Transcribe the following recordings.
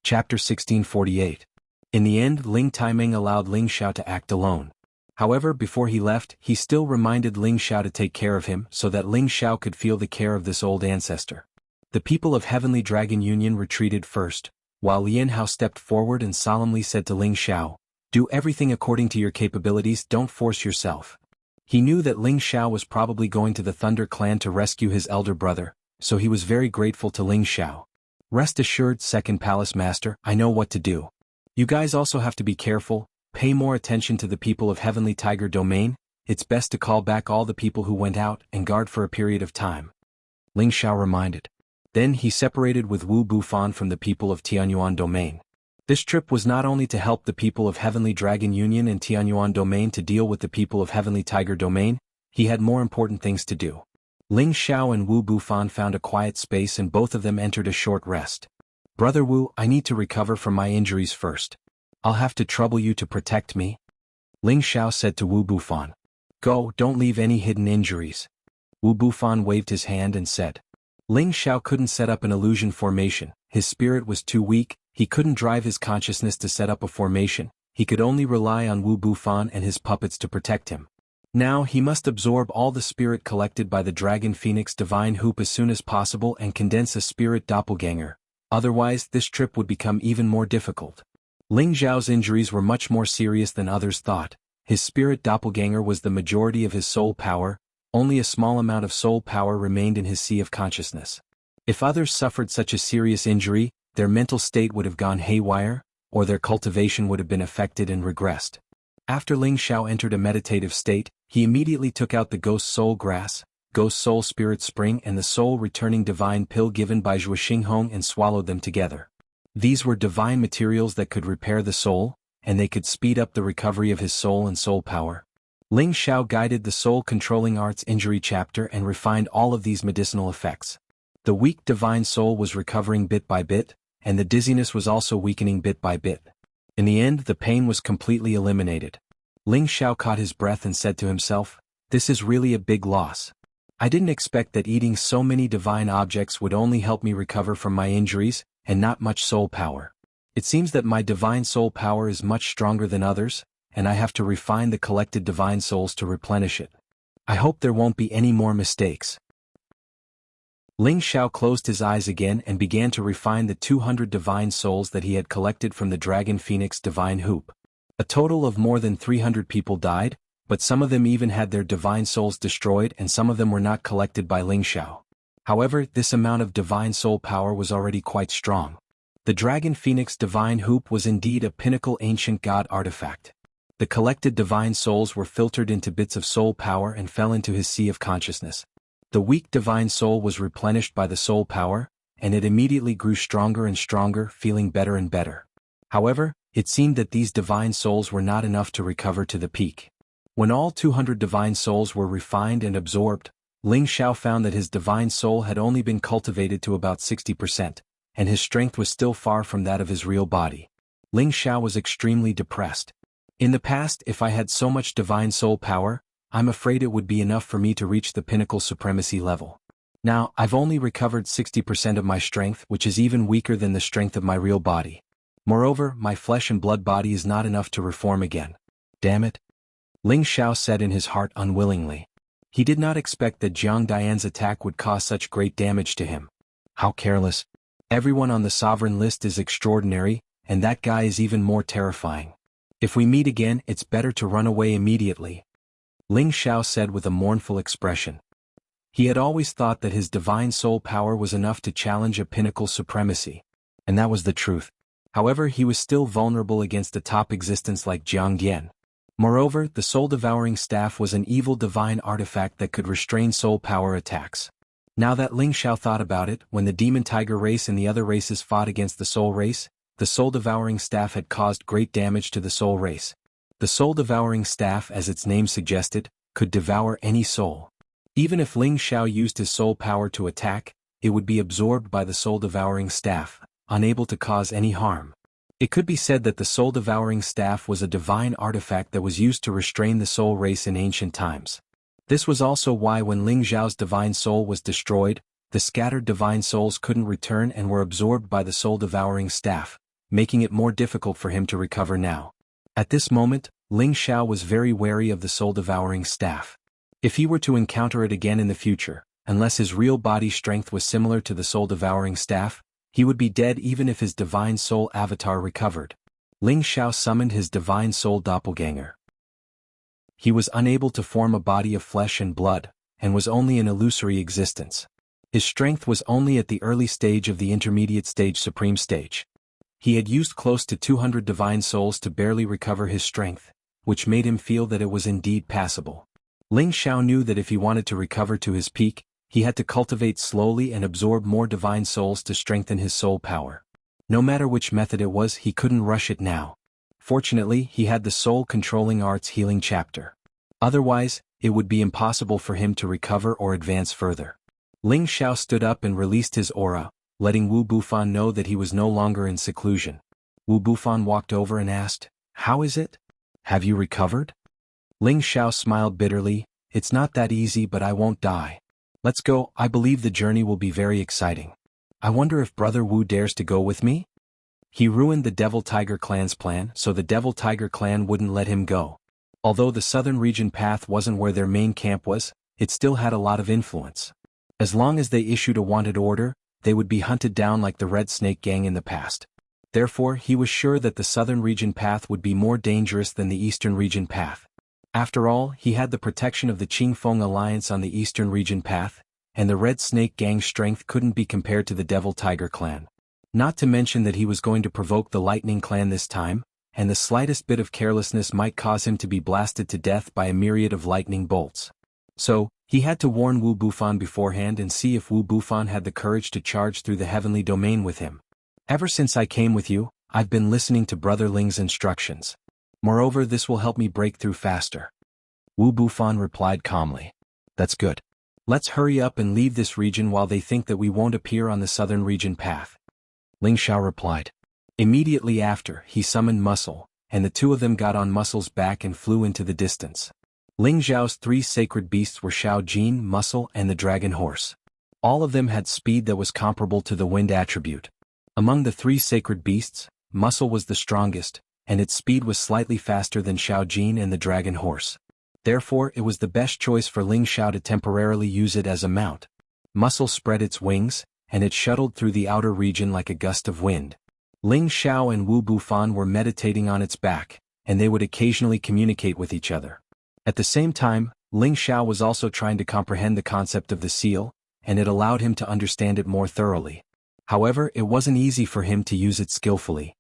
Chapter 1648. In the end, Ling Taiming allowed Ling Xiao to act alone. However, before he left, he still reminded Ling Xiao to take care of him so that Ling Xiao could feel the care of this old ancestor. The people of Heavenly Dragon Union retreated first, while Lian Hao stepped forward and solemnly said to Ling Xiao, "Do everything according to your capabilities, don't force yourself." He knew that Ling Xiao was probably going to the Thunder Clan to rescue his elder brother, so he was very grateful to Ling Xiao. "Rest assured, Second Palace Master, I know what to do. You guys also have to be careful, pay more attention to the people of Heavenly Tiger Domain. It's best to call back all the people who went out and guard for a period of time," Ling Xiao reminded. Then he separated with Wu Bufan from the people of Tianyuan Domain. This trip was not only to help the people of Heavenly Dragon Union and Tianyuan Domain to deal with the people of Heavenly Tiger Domain, he had more important things to do. Ling Xiao and Wu Bufan found a quiet space and both of them entered a short rest. "Brother Wu, I need to recover from my injuries first. I'll have to trouble you to protect me," Ling Xiao said to Wu Bufan. "Go, don't leave any hidden injuries." Wu Bufan waved his hand and said. Ling Xiao couldn't set up an illusion formation, his spirit was too weak, he couldn't drive his consciousness to set up a formation, he could only rely on Wu Bufan and his puppets to protect him. Now he must absorb all the spirit collected by the Dragon Phoenix Divine Hoop as soon as possible and condense a spirit doppelganger, otherwise this trip would become even more difficult. Ling Xiao's injuries were much more serious than others thought. His spirit doppelganger was the majority of his soul power, only a small amount of soul power remained in his sea of consciousness. If others suffered such a serious injury, their mental state would have gone haywire, or their cultivation would have been affected and regressed. After Ling Xiao entered a meditative state, he immediately took out the Ghost Soul Grass, Ghost Soul Spirit Spring and the Soul Returning Divine Pill given by Zhuo Xinghong and swallowed them together. These were divine materials that could repair the soul, and they could speed up the recovery of his soul and soul power. Ling Xiao guided the Soul Controlling Arts Injury chapter and refined all of these medicinal effects. The weak divine soul was recovering bit by bit, and the dizziness was also weakening bit by bit. In the end, the pain was completely eliminated. Ling Xiao caught his breath and said to himself, "This is really a big loss. I didn't expect that eating so many divine objects would only help me recover from my injuries, and not much soul power. It seems that my divine soul power is much stronger than others, and I have to refine the collected divine souls to replenish it. I hope there won't be any more mistakes." Ling Xiao closed his eyes again and began to refine the 200 divine souls that he had collected from the Dragon Phoenix Divine Hoop. A total of more than 300 people died, but some of them even had their divine souls destroyed and some of them were not collected by Ling Xiao. However, this amount of divine soul power was already quite strong. The Dragon Phoenix Divine Hoop was indeed a pinnacle ancient god artifact. The collected divine souls were filtered into bits of soul power and fell into his sea of consciousness. The weak divine soul was replenished by the soul power, and it immediately grew stronger and stronger, feeling better and better. However, it seemed that these divine souls were not enough to recover to the peak. When all 200 divine souls were refined and absorbed, Ling Xiao found that his divine soul had only been cultivated to about 60%, and his strength was still far from that of his real body. Ling Xiao was extremely depressed. "In the past, if I had so much divine soul power, I'm afraid it would be enough for me to reach the pinnacle supremacy level. Now, I've only recovered 60% of my strength, which is even weaker than the strength of my real body. Moreover, my flesh and blood body is not enough to reform again. Damn it," Ling Xiao said in his heart unwillingly. He did not expect that Jiang Dian's attack would cause such great damage to him. How careless. Everyone on the sovereign list is extraordinary, and that guy is even more terrifying. If we meet again, it's better to run away immediately, Ling Xiao said with a mournful expression. He had always thought that his divine soul power was enough to challenge a pinnacle supremacy. And that was the truth. However, he was still vulnerable against a top existence like Jiang Dian. Moreover, the soul-devouring staff was an evil divine artifact that could restrain soul power attacks. Now that Ling Xiao thought about it, when the demon tiger race and the other races fought against the soul race, the soul-devouring staff had caused great damage to the soul race. The soul-devouring staff, as its name suggested, could devour any soul. Even if Ling Xiao used his soul power to attack, it would be absorbed by the soul-devouring staff, unable to cause any harm. It could be said that the soul-devouring staff was a divine artifact that was used to restrain the soul race in ancient times. This was also why when Ling Xiao's divine soul was destroyed, the scattered divine souls couldn't return and were absorbed by the soul-devouring staff, making it more difficult for him to recover now. At this moment, Ling Xiao was very wary of the soul-devouring staff. If he were to encounter it again in the future, unless his real body strength was similar to the soul-devouring staff, he would be dead even if his divine soul avatar recovered. Ling Xiao summoned his divine soul doppelganger. He was unable to form a body of flesh and blood, and was only an illusory existence. His strength was only at the early stage of the intermediate stage supreme stage. He had used close to 200 divine souls to barely recover his strength, which made him feel that it was indeed passable. Ling Xiao knew that if he wanted to recover to his peak, he had to cultivate slowly and absorb more divine souls to strengthen his soul power. No matter which method it was, he couldn't rush it now. Fortunately, he had the soul-controlling arts healing chapter. Otherwise, it would be impossible for him to recover or advance further. Ling Xiao stood up and released his aura, letting Wu Bufan know that he was no longer in seclusion. Wu Bufan walked over and asked, "How is it? Have you recovered?" Ling Xiao smiled bitterly, "It's not that easy, but I won't die. Let's go, I believe the journey will be very exciting. I wonder if Brother Wu dares to go with me?" He ruined the Devil Tiger clan's plan, so the Devil Tiger clan wouldn't let him go. Although the southern region path wasn't where their main camp was, it still had a lot of influence. As long as they issued a wanted order, they would be hunted down like the Red Snake Gang in the past. Therefore, he was sure that the southern region path would be more dangerous than the eastern region path. After all, he had the protection of the Qingfeng Alliance on the eastern region path, and the Red Snake Gang's strength couldn't be compared to the Devil Tiger clan. Not to mention that he was going to provoke the Lightning clan this time, and the slightest bit of carelessness might cause him to be blasted to death by a myriad of lightning bolts. So, he had to warn Wu Bufan beforehand and see if Wu Bufan had the courage to charge through the heavenly domain with him. "Ever since I came with you, I've been listening to Brother Ling's instructions. Moreover, this will help me break through faster." Wu Bufan replied calmly. "That's good. Let's hurry up and leave this region while they think that we won't appear on the southern region path." Ling Xiao replied. Immediately after, he summoned Muscle, and the two of them got on Muscle's back and flew into the distance. Ling Xiao's three sacred beasts were Xiao Jin, Muscle, and the Dragon Horse. All of them had speed that was comparable to the wind attribute. Among the three sacred beasts, Muscle was the strongest, and its speed was slightly faster than Xiao Jin and the Dragon Horse. Therefore, it was the best choice for Ling Xiao to temporarily use it as a mount. Muscle spread its wings, and it shuttled through the outer region like a gust of wind. Ling Xiao and Wu Bufan were meditating on its back, and they would occasionally communicate with each other. At the same time, Ling Xiao was also trying to comprehend the concept of the seal, and it allowed him to understand it more thoroughly. However, it wasn't easy for him to use it skillfully.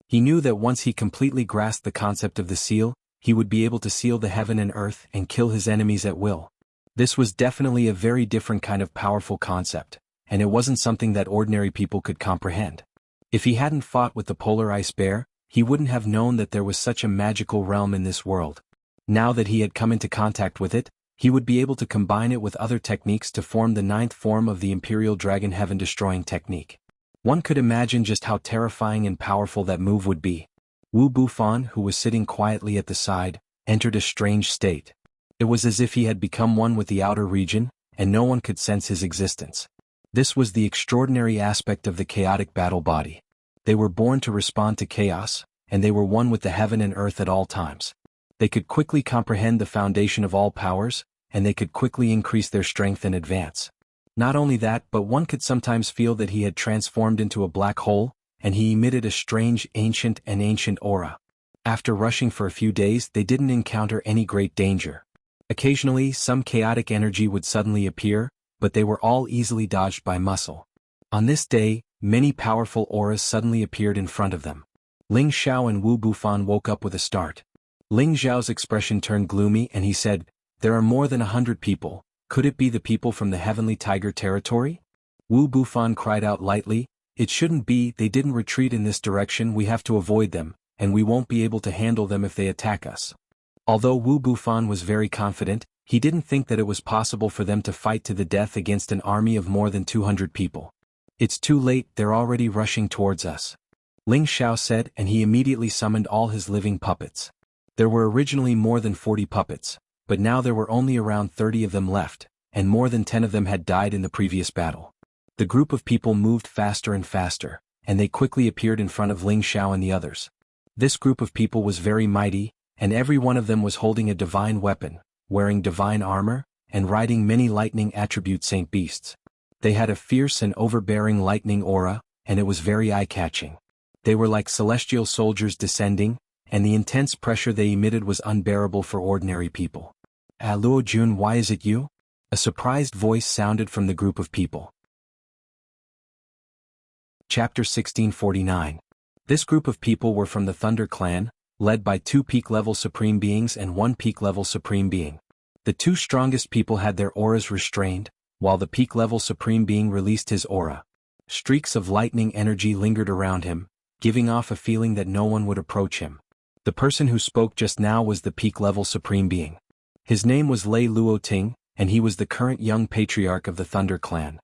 He knew that once he completely grasped the concept of the seal, he would be able to seal the heaven and earth and kill his enemies at will. This was definitely a very different kind of powerful concept, and it wasn't something that ordinary people could comprehend. If he hadn't fought with the polar ice bear, he wouldn't have known that there was such a magical realm in this world. Now that he had come into contact with it, he would be able to combine it with other techniques to form the ninth form of the Imperial Dragon Heaven-destroying technique. One could imagine just how terrifying and powerful that move would be. Wu Bufan, who was sitting quietly at the side, entered a strange state. It was as if he had become one with the outer region, and no one could sense his existence. This was the extraordinary aspect of the chaotic battle body. They were born to respond to chaos, and they were one with the heaven and earth at all times. They could quickly comprehend the foundation of all powers, and they could quickly increase their strength and advance. Not only that, but one could sometimes feel that he had transformed into a black hole, and he emitted a strange ancient aura. After rushing for a few days, they didn't encounter any great danger. Occasionally, some chaotic energy would suddenly appear, but they were all easily dodged by Muscle. On this day, many powerful auras suddenly appeared in front of them. Ling Xiao and Wu Bufan woke up with a start. Ling Xiao's expression turned gloomy and he said, "There are more than 100 people. Could it be the people from the Heavenly Tiger territory?" Wu Bufan cried out lightly, "It shouldn't be, they didn't retreat in this direction, we have to avoid them, and we won't be able to handle them if they attack us." Although Wu Bufan was very confident, he didn't think that it was possible for them to fight to the death against an army of more than 200 people. "It's too late, they're already rushing towards us," Ling Xiao said, and he immediately summoned all his living puppets. There were originally more than 40 puppets, but now there were only around 30 of them left, and more than 10 of them had died in the previous battle. The group of people moved faster and faster, and they quickly appeared in front of Ling Xiao and the others. This group of people was very mighty, and every one of them was holding a divine weapon, wearing divine armor, and riding many lightning attribute saint beasts. They had a fierce and overbearing lightning aura, and it was very eye-catching. They were like celestial soldiers descending, and the intense pressure they emitted was unbearable for ordinary people. Luo Jun, why is it you? A surprised voice sounded from the group of people. Chapter 1649. This group of people were from the Thunder Clan, led by 2 peak-level supreme beings and 1 peak-level supreme being. The 2 strongest people had their auras restrained, while the peak-level supreme being released his aura. Streaks of lightning energy lingered around him, giving off a feeling that no one would approach him. The person who spoke just now was the peak-level supreme being. His name was Lei Luoting, and he was the current young patriarch of the Thunder Clan.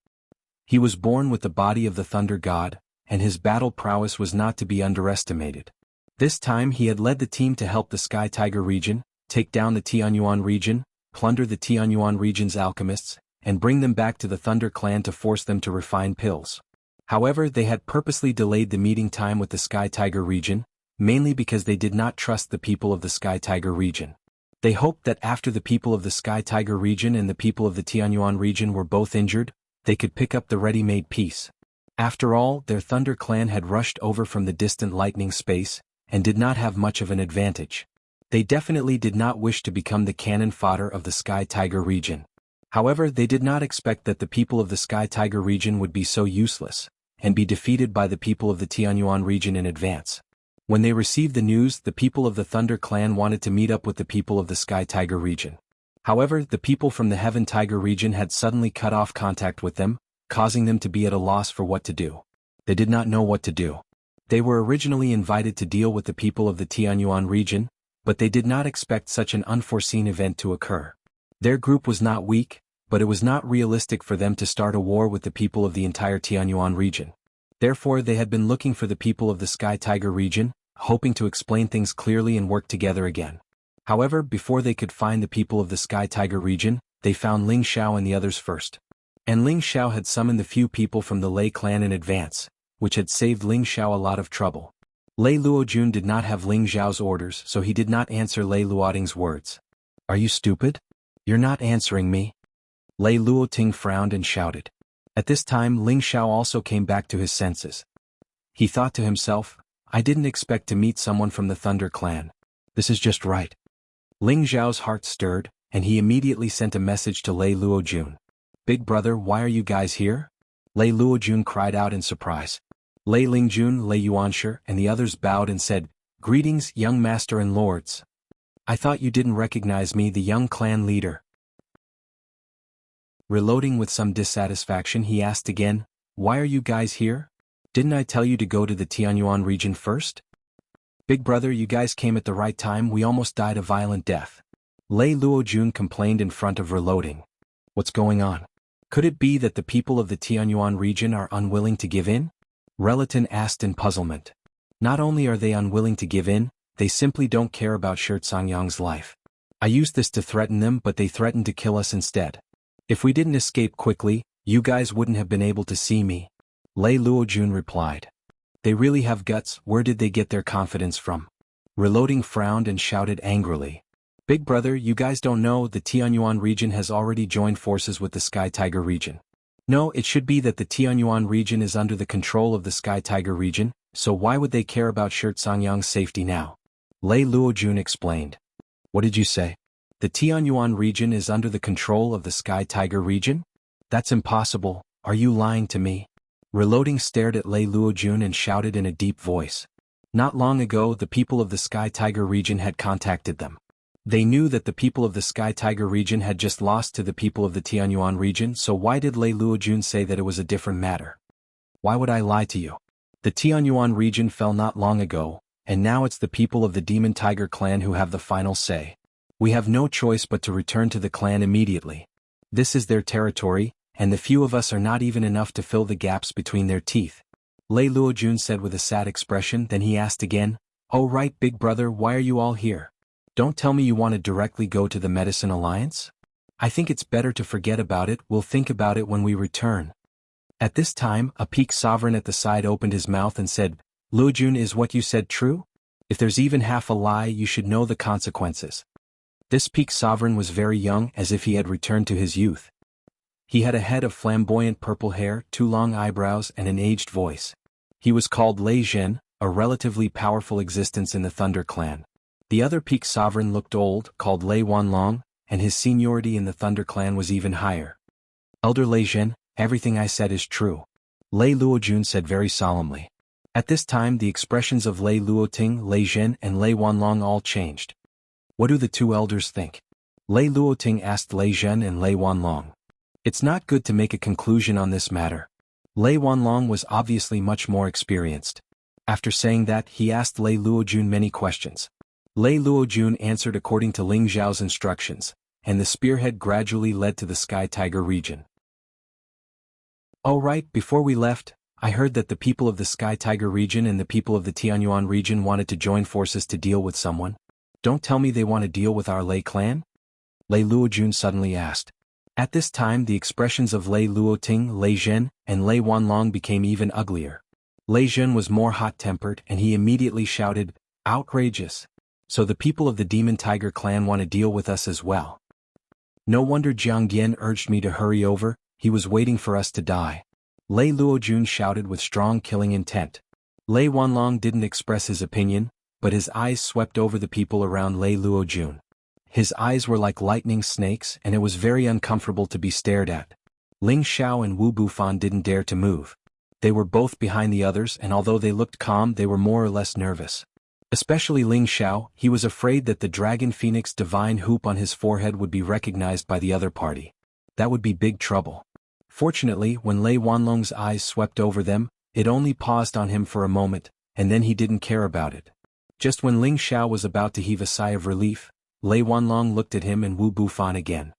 He was born with the body of the Thunder God, and his battle prowess was not to be underestimated. This time he had led the team to help the Sky Tiger region, take down the Tianyuan region, plunder the Tianyuan region's alchemists, and bring them back to the Thunder Clan to force them to refine pills. However, they had purposely delayed the meeting time with the Sky Tiger region, mainly because they did not trust the people of the Sky Tiger region. They hoped that after the people of the Sky Tiger region and the people of the Tianyuan region were both injured, they could pick up the ready-made peace. After all, their Thunder Clan had rushed over from the distant lightning space, and did not have much of an advantage. They definitely did not wish to become the cannon fodder of the Sky Tiger region. However, they did not expect that the people of the Sky Tiger region would be so useless, and be defeated by the people of the Tianyuan region in advance. When they received the news, the people of the Thunder Clan wanted to meet up with the people of the Sky Tiger region. However, the people from the Heaven Tiger region had suddenly cut off contact with them, causing them to be at a loss for what to do. They did not know what to do. They were originally invited to deal with the people of the Tianyuan region, but they did not expect such an unforeseen event to occur. Their group was not weak, but it was not realistic for them to start a war with the people of the entire Tianyuan region. Therefore, they had been looking for the people of the Sky Tiger region, hoping to explain things clearly and work together again. However, before they could find the people of the Sky Tiger region, they found Ling Xiao and the others first. And Ling Xiao had summoned the few people from the Lei clan in advance, which had saved Ling Xiao a lot of trouble. Lei Luojun did not have Ling Xiao's orders, so he did not answer Lei Luoting's words. Are you stupid? You're not answering me. Lei Luoting frowned and shouted. At this time Ling Xiao also came back to his senses. He thought to himself, I didn't expect to meet someone from the Thunder Clan. This is just right. Ling Xiao's heart stirred, and he immediately sent a message to Lei Luojun. Big brother, why are you guys here? Lei Luojun cried out in surprise. Lei Lingjun, Lei Yuanshi, and the others bowed and said, Greetings, young master and lords. I thought you didn't recognize me, the young clan leader. Reloading with some dissatisfaction, he asked again, Why are you guys here? Didn't I tell you to go to the Tianyuan region first? Big brother, you guys came at the right time, we almost died a violent death. Lei Luojun complained in front of Reloading. What's going on? Could it be that the people of the Tianyuan region are unwilling to give in? Relaton asked in puzzlement. Not only are they unwilling to give in, they simply don't care about Shangyang's life. I used this to threaten them, but they threatened to kill us instead. If we didn't escape quickly, you guys wouldn't have been able to see me. Lei Luojun replied. They really have guts, where did they get their confidence from? Reloading frowned and shouted angrily. Big brother, you guys don't know, the Tianyuan region has already joined forces with the Sky Tiger region. No, it should be that the Tianyuan region is under the control of the Sky Tiger region, so why would they care about Shangyang's safety now? Lei Luojun explained. What did you say? The Tianyuan region is under the control of the Sky Tiger region? That's impossible, are you lying to me? Reloading stared at Lei Luojun and shouted in a deep voice. Not long ago, the people of the Sky Tiger region had contacted them. They knew that the people of the Sky Tiger region had just lost to the people of the Tianyuan region, so why did Lei Luojun say that it was a different matter? Why would I lie to you? The Tianyuan region fell not long ago, and now it's the people of the Demon Tiger clan who have the final say. We have no choice but to return to the clan immediately. This is their territory, and the few of us are not even enough to fill the gaps between their teeth. Lei Luojun said with a sad expression, then he asked again, Oh right, big brother, why are you all here? Don't tell me you want to directly go to the Medicine Alliance? I think it's better to forget about it, we'll think about it when we return. At this time, a peak sovereign at the side opened his mouth and said, Luojun, is what you said true? If there's even half a lie, you should know the consequences. This peak sovereign was very young, as if he had returned to his youth. He had a head of flamboyant purple hair, 2 long eyebrows, and an aged voice. He was called Lei Zhen, a relatively powerful existence in the Thunder Clan. The other peak sovereign looked old, called Lei Wanlong, and his seniority in the Thunder Clan was even higher. Elder Lei Zhen, everything I said is true. Lei Luojun said very solemnly. At this time the expressions of Lei Luoting, Lei Zhen, and Lei Wanlong all changed. What do the two elders think? Lei Luoting asked Lei Zhen and Lei Wanlong. It's not good to make a conclusion on this matter. Lei Wanlong was obviously much more experienced. After saying that, he asked Lei Luojun many questions. Lei Luojun answered according to Ling Xiao's instructions, and the spearhead gradually led to the Sky Tiger region. Oh right, before we left, I heard that the people of the Sky Tiger region and the people of the Tianyuan region wanted to join forces to deal with someone. Don't tell me they want to deal with our Lei clan? Lei Luojun suddenly asked. At this time the expressions of Lei Luoting, Lei Zhen, and Lei Wanlong became even uglier. Lei Zhen was more hot-tempered and he immediately shouted, outrageous! So the people of the Demon Tiger clan want to deal with us as well. No wonder Jianghu urged me to hurry over, he was waiting for us to die. Lei Luojun shouted with strong killing intent. Lei Wanlong didn't express his opinion, but his eyes swept over the people around Lei Luojun. His eyes were like lightning snakes and it was very uncomfortable to be stared at. Ling Xiao and Wu Bufan didn't dare to move. They were both behind the others and although they looked calm they were more or less nervous. Especially Ling Xiao, he was afraid that the Dragon Phoenix divine hoop on his forehead would be recognized by the other party. That would be big trouble. Fortunately, when Lei Wanlong's eyes swept over them, it only paused on him for a moment, and then he didn't care about it. Just when Ling Xiao was about to heave a sigh of relief, Lei Wanlong looked at him and Wu Bufan again.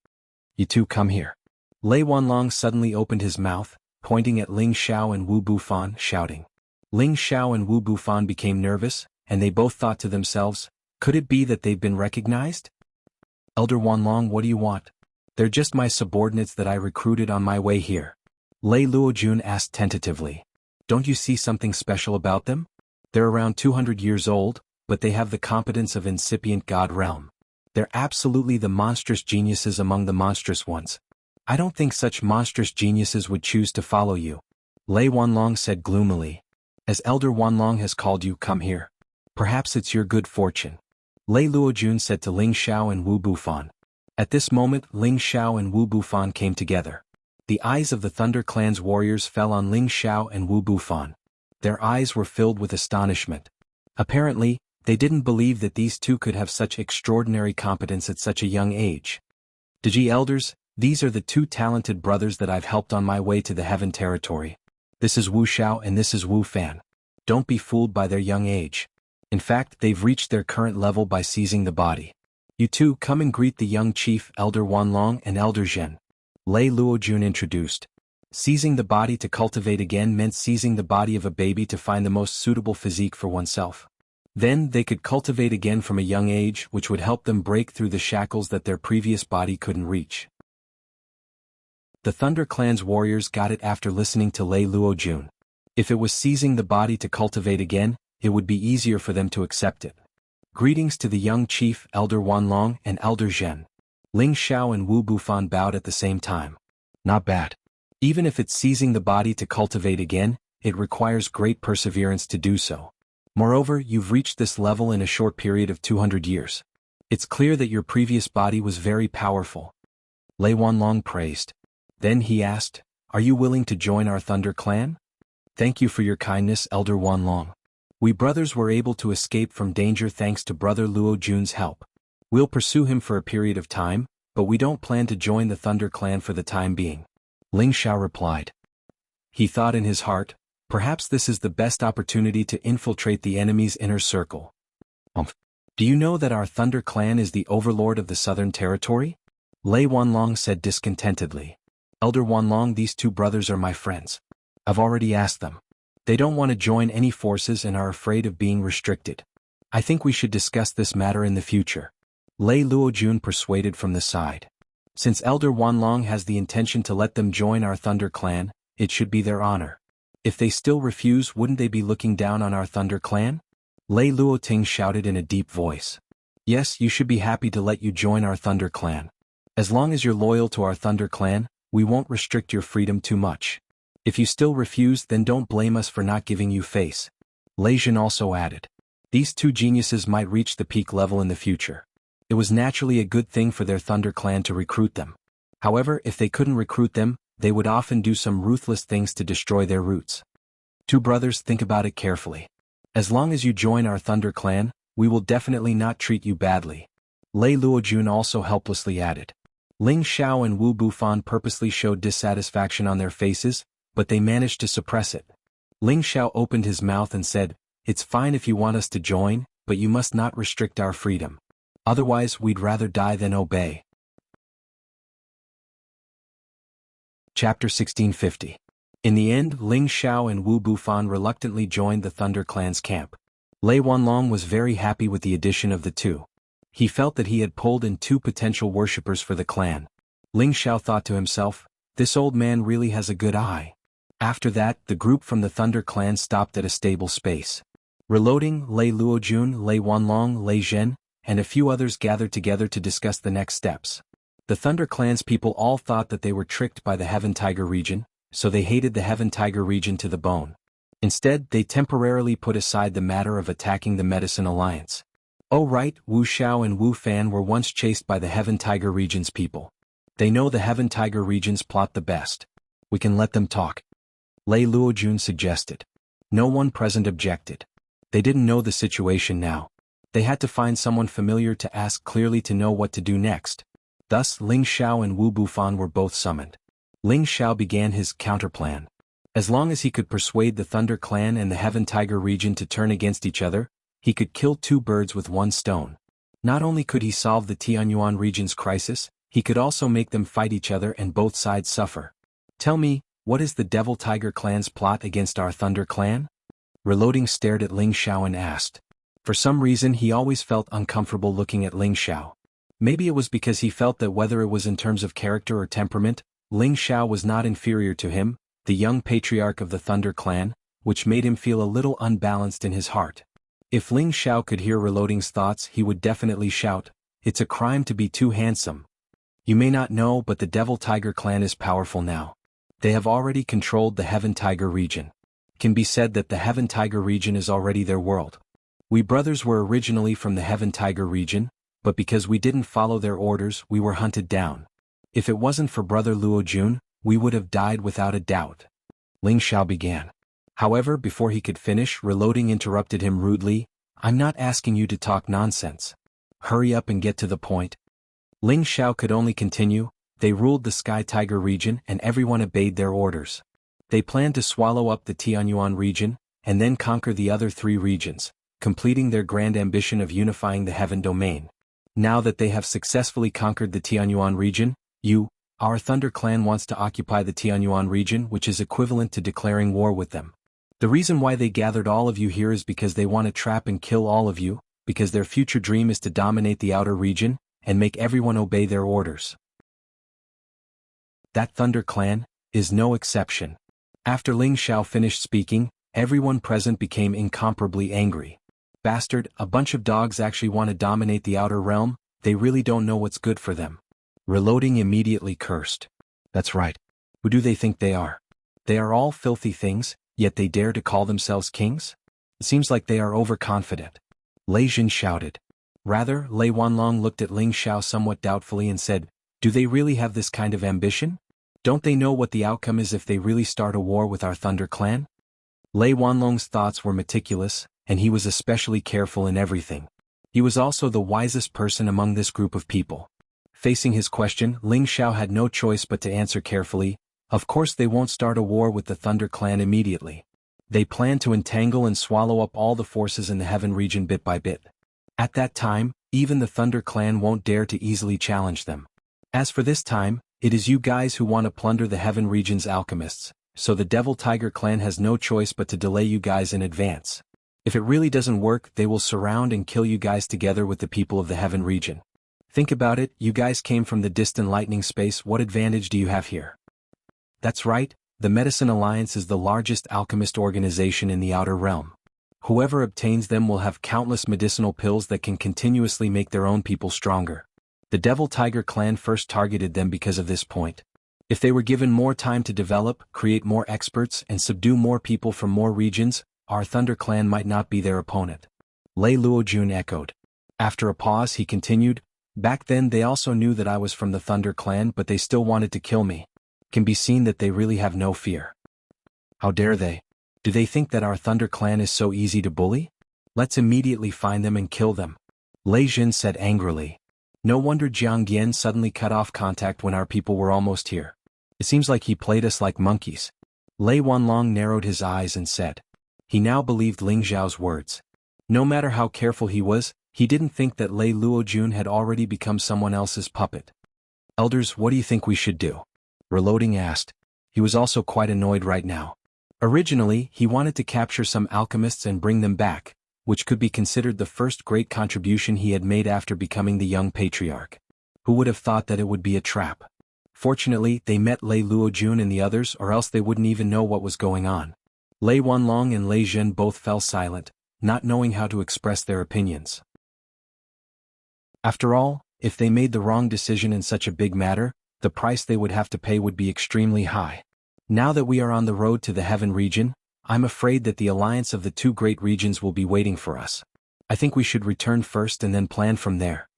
You two come here. Lei Wanlong suddenly opened his mouth, pointing at Ling Xiao and Wu Bufan, shouting. Ling Xiao and Wu Bufan became nervous, and they both thought to themselves, could it be that they've been recognized? Elder Wanlong, what do you want? They're just my subordinates that I recruited on my way here. Lei Luojun asked tentatively. Don't you see something special about them? They're around 200 years old, but they have the competence of incipient god realm. They're absolutely the monstrous geniuses among the monstrous ones. I don't think such monstrous geniuses would choose to follow you. Lei Wanlong said gloomily. As Elder Wanlong has called you, come here. Perhaps it's your good fortune. Lei Luojun said to Ling Xiao and Wu Bufan. At this moment, Ling Xiao and Wu Bufan came together. The eyes of the Thunder Clan's warriors fell on Ling Xiao and Wu Bufan. Their eyes were filled with astonishment. Apparently, they didn't believe that these two could have such extraordinary competence at such a young age. Deji elders, these are the two talented brothers that I've helped on my way to the Heaven Territory. This is Wu Xiao and this is Wu Fan. Don't be fooled by their young age. In fact, they've reached their current level by seizing the body. You two come and greet the young chief, Elder Wanlong and Elder Zhen. Lei Luojun introduced. Seizing the body to cultivate again meant seizing the body of a baby to find the most suitable physique for oneself. Then they could cultivate again from a young age, which would help them break through the shackles that their previous body couldn't reach. The Thunder Clan's warriors got it after listening to Lei Luojun. If it was seizing the body to cultivate again, it would be easier for them to accept it. Greetings to the young chief, Elder Wanlong and Elder Zhen. Ling Xiao and Wu Bufan bowed at the same time. Not bad. Even if it's seizing the body to cultivate again, it requires great perseverance to do so. Moreover, you've reached this level in a short period of 200 years. It's clear that your previous body was very powerful. Lei Wanlong praised. Then he asked, are you willing to join our Thunder Clan? Thank you for your kindness, Elder Wanlong. We brothers were able to escape from danger thanks to Brother Luojun's help. We'll pursue him for a period of time, but we don't plan to join the Thunder Clan for the time being. Ling Xiao replied. He thought in his heart, perhaps this is the best opportunity to infiltrate the enemy's inner circle. Do you know that our Thunder Clan is the overlord of the Southern Territory? Lei Wanlong said discontentedly. Elder Wanlong, these two brothers are my friends. I've already asked them. They don't want to join any forces and are afraid of being restricted. I think we should discuss this matter in the future. Lei Luojun persuaded from the side. Since Elder Wanlong has the intention to let them join our Thunder Clan, it should be their honor. If they still refuse, wouldn't they be looking down on our Thunder Clan? Lei Luoting shouted in a deep voice. Yes, you should be happy to let you join our Thunder Clan. As long as you're loyal to our Thunder Clan, we won't restrict your freedom too much. If you still refuse, then don't blame us for not giving you face. Lei Jin also added. These two geniuses might reach the peak level in the future. It was naturally a good thing for their Thunder Clan to recruit them. However, if they couldn't recruit them, they would often do some ruthless things to destroy their roots. Two brothers, think about it carefully. As long as you join our Thunder Clan, we will definitely not treat you badly. Lei Luojun also helplessly added. Ling Xiao and Wu Bufan purposely showed dissatisfaction on their faces, but they managed to suppress it. Ling Xiao opened his mouth and said, "It's fine if you want us to join, but you must not restrict our freedom. Otherwise, we'd rather die than obey." Chapter 1650. In the end, Ling Xiao and Wu Bufan reluctantly joined the Thunder Clan's camp. Lei Wanlong was very happy with the addition of the two. He felt that he had pulled in two potential worshippers for the clan. Ling Xiao thought to himself, this old man really has a good eye. After that, the group from the Thunder Clan stopped at a stable space. Reloading, Lei Luojun, Lei Wanlong, Lei Zhen, and a few others gathered together to discuss the next steps. The Thunder Clan's people all thought that they were tricked by the Heaven Tiger region, so they hated the Heaven Tiger region to the bone. Instead, they temporarily put aside the matter of attacking the Medicine Alliance. Oh right, Wu Xiao and Wu Fan were once chased by the Heaven Tiger region's people. They know the Heaven Tiger region's plot the best. We can let them talk. Lei Luojun suggested. No one present objected. They didn't know the situation now. They had to find someone familiar to ask clearly to know what to do next. Thus, Ling Xiao and Wu Bufan were both summoned. Ling Xiao began his counterplan. As long as he could persuade the Thunder Clan and the Heaven Tiger region to turn against each other, he could kill two birds with one stone. Not only could he solve the Tianyuan region's crisis, he could also make them fight each other and both sides suffer. Tell me, what is the Devil Tiger Clan's plot against our Thunder Clan? Reloading stared at Ling Xiao and asked. For some reason he always felt uncomfortable looking at Ling Xiao. Maybe it was because he felt that whether it was in terms of character or temperament, Ling Xiao was not inferior to him, the young patriarch of the Thunder Clan, which made him feel a little unbalanced in his heart. If Ling Xiao could hear Reloading's thoughts, he would definitely shout, "It's a crime to be too handsome." You may not know, but the Devil Tiger Clan is powerful now. They have already controlled the Heaven Tiger region. It can be said that the Heaven Tiger region is already their world. We brothers were originally from the Heaven Tiger region, but because we didn't follow their orders, we were hunted down. If it wasn't for Brother Luojun, we would have died without a doubt. Ling Xiao began. However, before he could finish, Reloading interrupted him rudely. I'm not asking you to talk nonsense. Hurry up and get to the point. Ling Xiao could only continue. They ruled the Sky Tiger region and everyone obeyed their orders. They planned to swallow up the Tianyuan region, and then conquer the other three regions, completing their grand ambition of unifying the Heaven Domain. Now that they have successfully conquered the Tianyuan region, our Thunder Clan wants to occupy the Tianyuan region, which is equivalent to declaring war with them. The reason why they gathered all of you here is because they want to trap and kill all of you, because their future dream is to dominate the outer region, and make everyone obey their orders. That Thunder Clan is no exception. After Ling Xiao finished speaking, everyone present became incomparably angry. Bastard, a bunch of dogs actually want to dominate the outer realm, they really don't know what's good for them. Reloading immediately cursed. That's right. Who do they think they are? They are all filthy things, yet they dare to call themselves kings? It seems like they are overconfident. Lei Jin shouted. Rather, Lei Wanlong looked at Ling Xiao somewhat doubtfully and said, do they really have this kind of ambition? Don't they know what the outcome is if they really start a war with our Thunder Clan? Lei Wanlong's thoughts were meticulous, and he was especially careful in everything. He was also the wisest person among this group of people. Facing his question, Ling Xiao had no choice but to answer carefully, of course they won't start a war with the Thunder Clan immediately. They plan to entangle and swallow up all the forces in the Heaven region bit by bit. At that time, even the Thunder Clan won't dare to easily challenge them. As for this time, it is you guys who want to plunder the Heaven region's alchemists, so the Devil Tiger Clan has no choice but to delay you guys in advance. If it really doesn't work, they will surround and kill you guys together with the people of the Heaven region. Think about it, you guys came from the distant lightning space, what advantage do you have here? That's right, The Medicine Alliance is the largest alchemist organization in the Outer Realm. Whoever obtains them will have countless medicinal pills that can continuously make their own people stronger. The Devil Tiger clan first targeted them because of this point. If they were given more time to develop, create more experts, and subdue more people from more regions, our Thunder clan might not be their opponent. Lei Luojun echoed. After a pause he continued, back then they also knew that I was from the Thunder clan but they still wanted to kill me. Can be seen that they really have no fear. How dare they? Do they think that our Thunder clan is so easy to bully? Let's immediately find them and kill them. Lei Jin said angrily. No wonder Jiang suddenly cut off contact when our people were almost here. It seems like he played us like monkeys. Lei Wanlong narrowed his eyes and said. He now believed Ling Xiao's words. No matter how careful he was, he didn't think that Lei Luojun had already become someone else's puppet. Elders, what do you think we should do? Reloading asked. He was also quite annoyed right now. Originally, he wanted to capture some alchemists and bring them back, which could be considered the first great contribution he had made after becoming the young patriarch. Who would have thought that it would be a trap? Fortunately, they met Lei Luojun and the others or else they wouldn't even know what was going on. Lei Wanlong and Lei Jin both fell silent, not knowing how to express their opinions. After all, if they made the wrong decision in such a big matter, the price they would have to pay would be extremely high. Now that we are on the road to the Heaven region, I'm afraid that the alliance of the two great regions will be waiting for us. I think we should return first and then plan from there.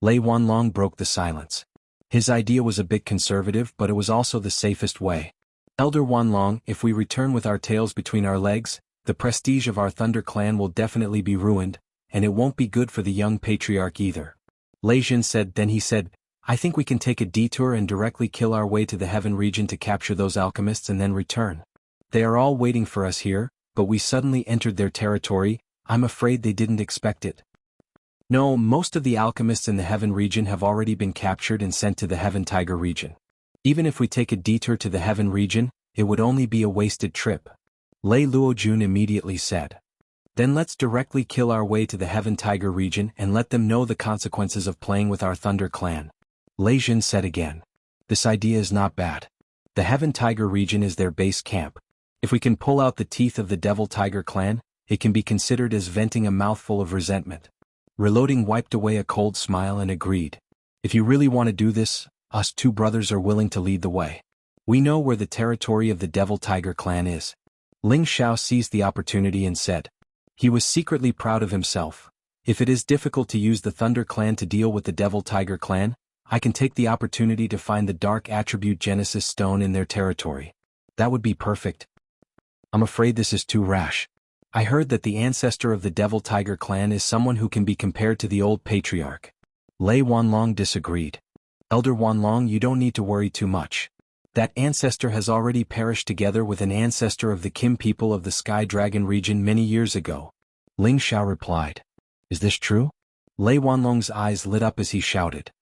Lei Wanlong broke the silence. His idea was a bit conservative but it was also the safest way. Elder Wanlong, if we return with our tails between our legs, the prestige of our Thunder clan will definitely be ruined, and it won't be good for the young patriarch either. Lei Jin said. Then he said, I think we can take a detour and directly kill our way to the Heaven region to capture those alchemists and then return. They are all waiting for us here, but we suddenly entered their territory. I'm afraid they didn't expect it. No, most of the alchemists in the Heaven region have already been captured and sent to the Heaven Tiger region. Even if we take a detour to the Heaven region, it would only be a wasted trip. Lei Luojun immediately said. Then let's directly kill our way to the Heaven Tiger region and let them know the consequences of playing with our Thunder clan. Lei Jin said again. This idea is not bad. The Heaven Tiger region is their base camp. If we can pull out the teeth of the Devil Tiger clan, it can be considered as venting a mouthful of resentment. Reloading wiped away a cold smile and agreed. If you really want to do this, us two brothers are willing to lead the way. We know where the territory of the Devil Tiger clan is. Ling Xiao seized the opportunity and said. He was secretly proud of himself. If it is difficult to use the Thunder clan to deal with the Devil Tiger clan, I can take the opportunity to find the Dark Attribute Genesis Stone in their territory. That would be perfect. I'm afraid this is too rash. I heard that the ancestor of the Devil Tiger clan is someone who can be compared to the old patriarch. Lei Wanlong disagreed. Elder Wanlong, you don't need to worry too much. That ancestor has already perished together with an ancestor of the Kim people of the Sky Dragon region many years ago. Ling Xiao replied. Is this true? Lei Wanlong's eyes lit up as he shouted.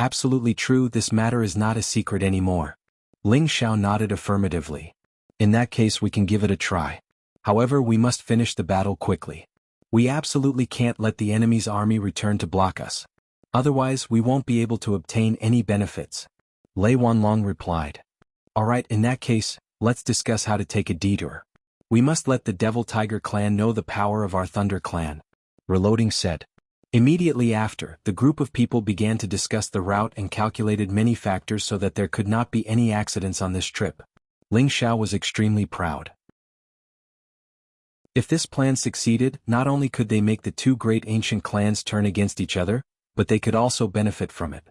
Absolutely true, this matter is not a secret anymore. Ling Xiao nodded affirmatively. In that case we can give it a try. However, we must finish the battle quickly. We absolutely can't let the enemy's army return to block us. Otherwise, we won't be able to obtain any benefits. Lei Wanlong replied. Alright, in that case, let's discuss how to take a detour. We must let the Devil Tiger clan know the power of our Thunder clan. Reloading said. Immediately after, the group of people began to discuss the route and calculated many factors so that there could not be any accidents on this trip. Ling Xiao was extremely proud. If this plan succeeded, not only could they make the two great ancient clans turn against each other, but they could also benefit from it.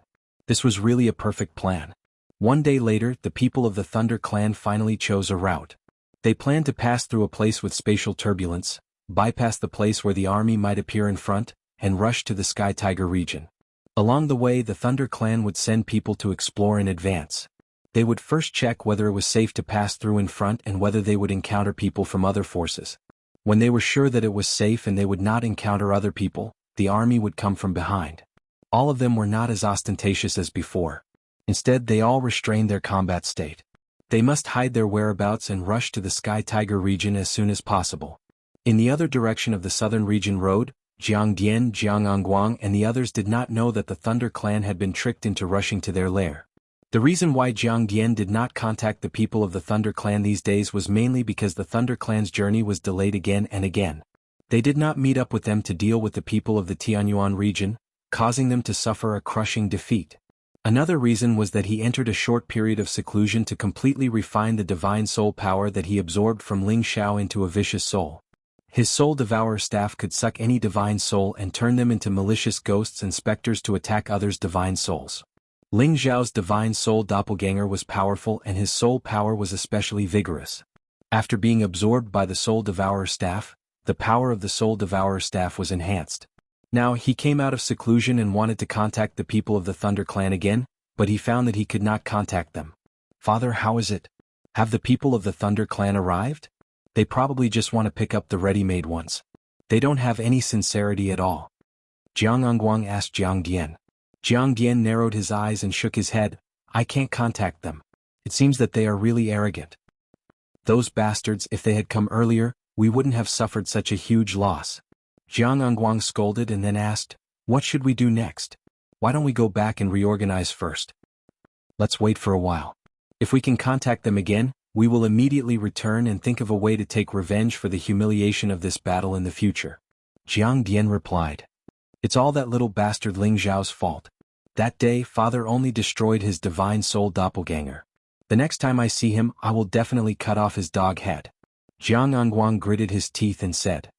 This was really a perfect plan. One day later, the people of the Thunder clan finally chose a route. They planned to pass through a place with spatial turbulence, bypass the place where the army might appear in front, and rush to the Sky Tiger region. Along the way, the Thunder clan would send people to explore in advance. They would first check whether it was safe to pass through in front and whether they would encounter people from other forces. When they were sure that it was safe and they would not encounter other people, the army would come from behind. All of them were not as ostentatious as before. Instead, they all restrained their combat state. They must hide their whereabouts and rush to the Sky Tiger region as soon as possible. In the other direction of the southern region road, Jiang Dian, Jiang Angguang and the others did not know that the Thunder clan had been tricked into rushing to their lair. The reason why Jiang Dian did not contact the people of the Thunder Clan these days was mainly because the Thunder Clan's journey was delayed again and again. They did not meet up with them to deal with the people of the Tianyuan region, causing them to suffer a crushing defeat. Another reason was that he entered a short period of seclusion to completely refine the divine soul power that he absorbed from Ling Xiao into a vicious soul. His soul devourer staff could suck any divine soul and turn them into malicious ghosts and specters to attack others' divine souls. Ling Xiao's divine soul doppelganger was powerful and his soul power was especially vigorous. After being absorbed by the soul devourer staff, the power of the soul devourer staff was enhanced. Now he came out of seclusion and wanted to contact the people of the Thunder Clan again, but he found that he could not contact them. "Father, how is it? Have the people of the Thunder Clan arrived? They probably just want to pick up the ready-made ones. They don't have any sincerity at all." Jiang Angguang asked Jiang Dian. Jiang Dian narrowed his eyes and shook his head. "I can't contact them. It seems that they are really arrogant. Those bastards, if they had come earlier, we wouldn't have suffered such a huge loss." Jiang Angguang scolded and then asked, "What should we do next? Why don't we go back and reorganize first? Let's wait for a while. If we can contact them again, we will immediately return and think of a way to take revenge for the humiliation of this battle in the future." Jiang Dian replied. "It's all that little bastard Ling Xiao's fault. That day, Father only destroyed his divine soul doppelganger. The next time I see him, I will definitely cut off his dog head." Jiang Angguang gritted his teeth and said.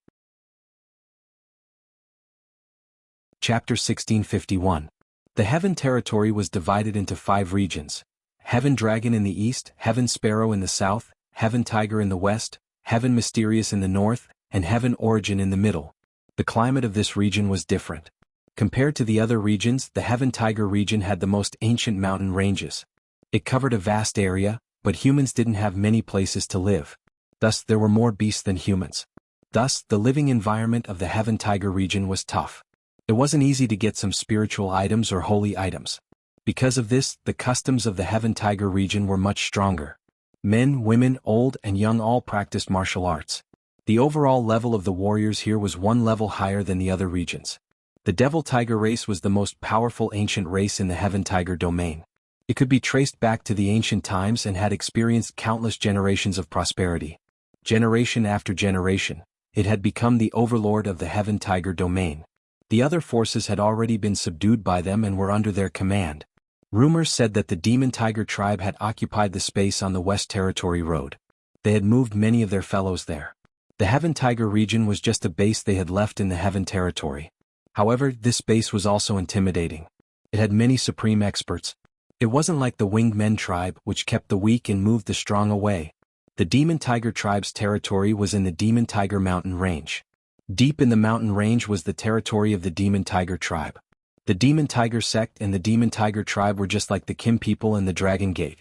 Chapter 1651. The Heaven Territory was divided into 5 regions. Heaven Dragon in the east, Heaven Sparrow in the south, Heaven Tiger in the west, Heaven Mysterious in the north, and Heaven Origin in the middle. The climate of this region was different. Compared to the other regions, the Heaven Tiger region had the most ancient mountain ranges. It covered a vast area, but humans didn't have many places to live. Thus there were more beasts than humans. Thus, the living environment of the Heaven Tiger region was tough. It wasn't easy to get some spiritual items or holy items. Because of this, the customs of the Heaven Tiger region were much stronger. Men, women, old and young all practiced martial arts. The overall level of the warriors here was one level higher than the other regions. The Devil Tiger race was the most powerful ancient race in the Heaven Tiger domain. It could be traced back to the ancient times and had experienced countless generations of prosperity. Generation after generation, it had become the overlord of the Heaven Tiger domain. The other forces had already been subdued by them and were under their command. Rumors said that the Demon Tiger tribe had occupied the space on the West Territory Road. They had moved many of their fellows there. The Heaven Tiger region was just a base they had left in the Heaven Territory. However, this base was also intimidating. It had many supreme experts. It wasn't like the Winged Men tribe, which kept the weak and moved the strong away. The Demon Tiger tribe's territory was in the Demon Tiger mountain range. Deep in the mountain range was the territory of the Demon Tiger tribe. The Demon Tiger sect and the Demon Tiger tribe were just like the Kim people and the Dragon Gate.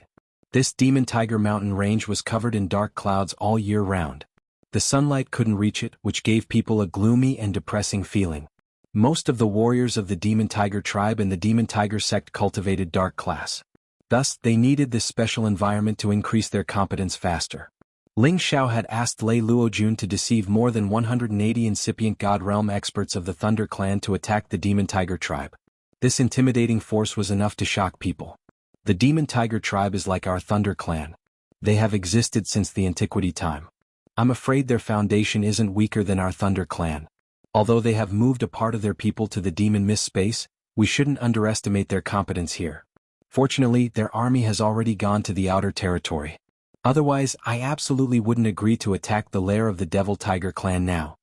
This Demon Tiger mountain range was covered in dark clouds all year round. The sunlight couldn't reach it, which gave people a gloomy and depressing feeling. Most of the warriors of the Demon Tiger tribe and the Demon Tiger sect cultivated dark class. Thus, they needed this special environment to increase their competence faster. Ling Xiao had asked Lei Luojun to deceive more than 180 incipient God Realm experts of the Thunder Clan to attack the Demon Tiger tribe. This intimidating force was enough to shock people. The Demon Tiger tribe is like our Thunder Clan. They have existed since the antiquity time. I'm afraid their foundation isn't weaker than our Thunder Clan. Although they have moved a part of their people to the Demon Mist space, we shouldn't underestimate their competence here. Fortunately, their army has already gone to the outer territory. Otherwise, I absolutely wouldn't agree to attack the lair of the Devil Tiger clan now.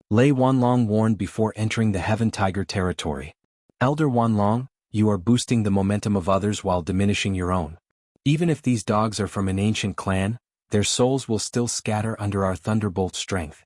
Lei Wanlong warned before entering the Heaven Tiger territory. Elder Wanlong, you are boosting the momentum of others while diminishing your own. Even if these dogs are from an ancient clan, their souls will still scatter under our thunderbolt strength.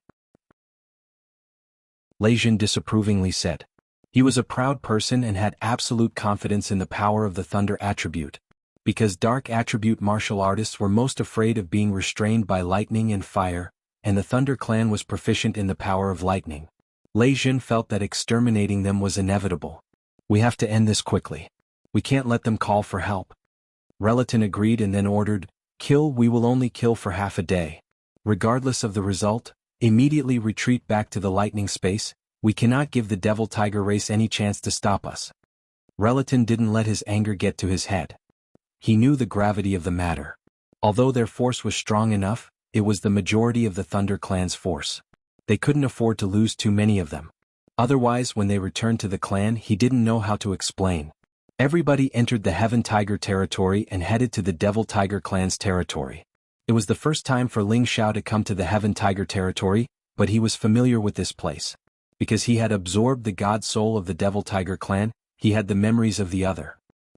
Lei Jin disapprovingly said. He was a proud person and had absolute confidence in the power of the thunder attribute. Because dark attribute martial artists were most afraid of being restrained by lightning and fire, and the Thunder Clan was proficient in the power of lightning. Lei Jin felt that exterminating them was inevitable. We have to end this quickly. We can't let them call for help. Relatin agreed and then ordered, kill. We will only kill for half a day. Regardless of the result, immediately retreat back to the lightning space. We cannot give the Devil Tiger race any chance to stop us. Relatin didn't let his anger get to his head. He knew the gravity of the matter. Although their force was strong enough, it was the majority of the Thunder Clan's force. They couldn't afford to lose too many of them. Otherwise, when they returned to the clan, he didn't know how to explain. Everybody entered the Heaven Tiger territory and headed to the Devil Tiger clan's territory. It was the first time for Ling Xiao to come to the Heaven Tiger territory, but he was familiar with this place. Because he had absorbed the god soul of the Devil Tiger clan, he had the memories of the other.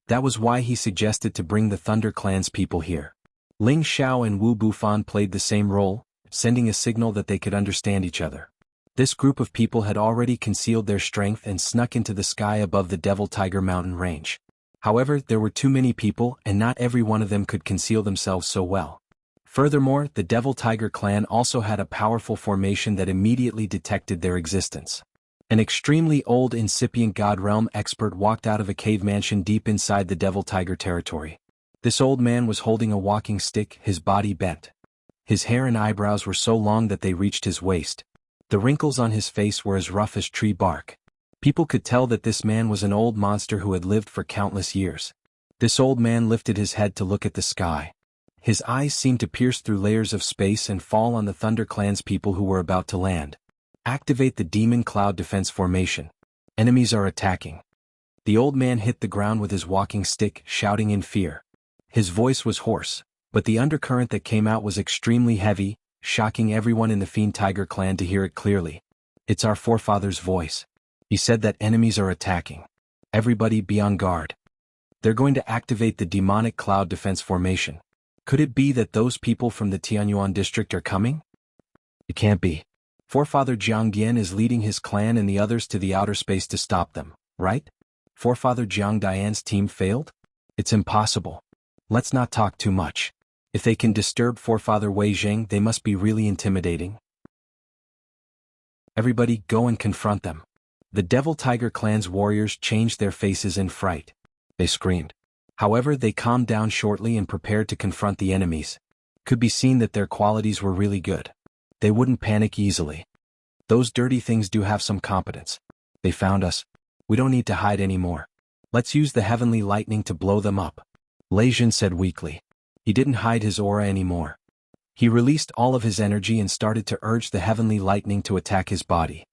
That was why he suggested to bring the Thunder Clan's people here. Ling Xiao and Wu Bufan played the same role, sending a signal that they could understand each other. This group of people had already concealed their strength and snuck into the sky above the Devil Tiger mountain range. However, there were too many people and not every one of them could conceal themselves so well. Furthermore, the Devil Tiger clan also had a powerful formation that immediately detected their existence. An extremely old incipient God Realm expert walked out of a cave mansion deep inside the Devil Tiger territory. This old man was holding a walking stick, his body bent. His hair and eyebrows were so long that they reached his waist. The wrinkles on his face were as rough as tree bark. People could tell that this man was an old monster who had lived for countless years. This old man lifted his head to look at the sky. His eyes seemed to pierce through layers of space and fall on the Thunder Clan's people who were about to land. Activate the Demon Cloud Defense Formation. Enemies are attacking. The old man hit the ground with his walking stick, shouting in fear. His voice was hoarse, but the undercurrent that came out was extremely heavy, shocking everyone in the Fiend Tiger clan to hear it clearly. It's our forefather's voice. He said that enemies are attacking. Everybody be on guard. They're going to activate the Demonic Cloud Defense Formation. Could it be that those people from the Tianyuan district are coming? It can't be. Forefather Jiang Dian is leading his clan and the others to the outer space to stop them, right? Forefather Jiang Dian's team failed? It's impossible. Let's not talk too much. If they can disturb Forefather Wei Zheng, they must be really intimidating. Everybody go and confront them. The Devil Tiger clan's warriors changed their faces in fright. They screamed. However, they calmed down shortly and prepared to confront the enemies. Could be seen that their qualities were really good. They wouldn't panic easily. Those dirty things do have some competence. They found us. We don't need to hide anymore. Let's use the heavenly lightning to blow them up. Lei Jin said weakly. He didn't hide his aura anymore. He released all of his energy and started to urge the heavenly lightning to attack his body.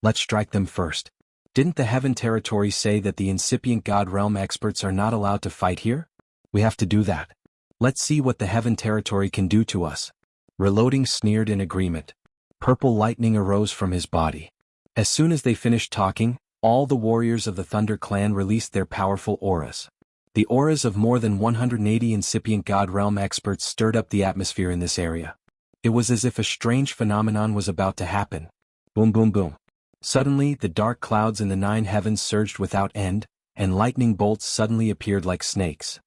Let's strike them first. Didn't the Heaven Territory say that the incipient God Realm experts are not allowed to fight here? We have to do that. Let's see what the Heaven Territory can do to us. Reloading sneered in agreement. Purple lightning arose from his body. As soon as they finished talking, all the warriors of the Thunder Clan released their powerful auras. The auras of more than 180 incipient God Realm experts stirred up the atmosphere in this area. It was as if a strange phenomenon was about to happen. Boom boom boom. Suddenly, the dark clouds in the 9 heavens surged without end, and lightning bolts suddenly appeared like snakes.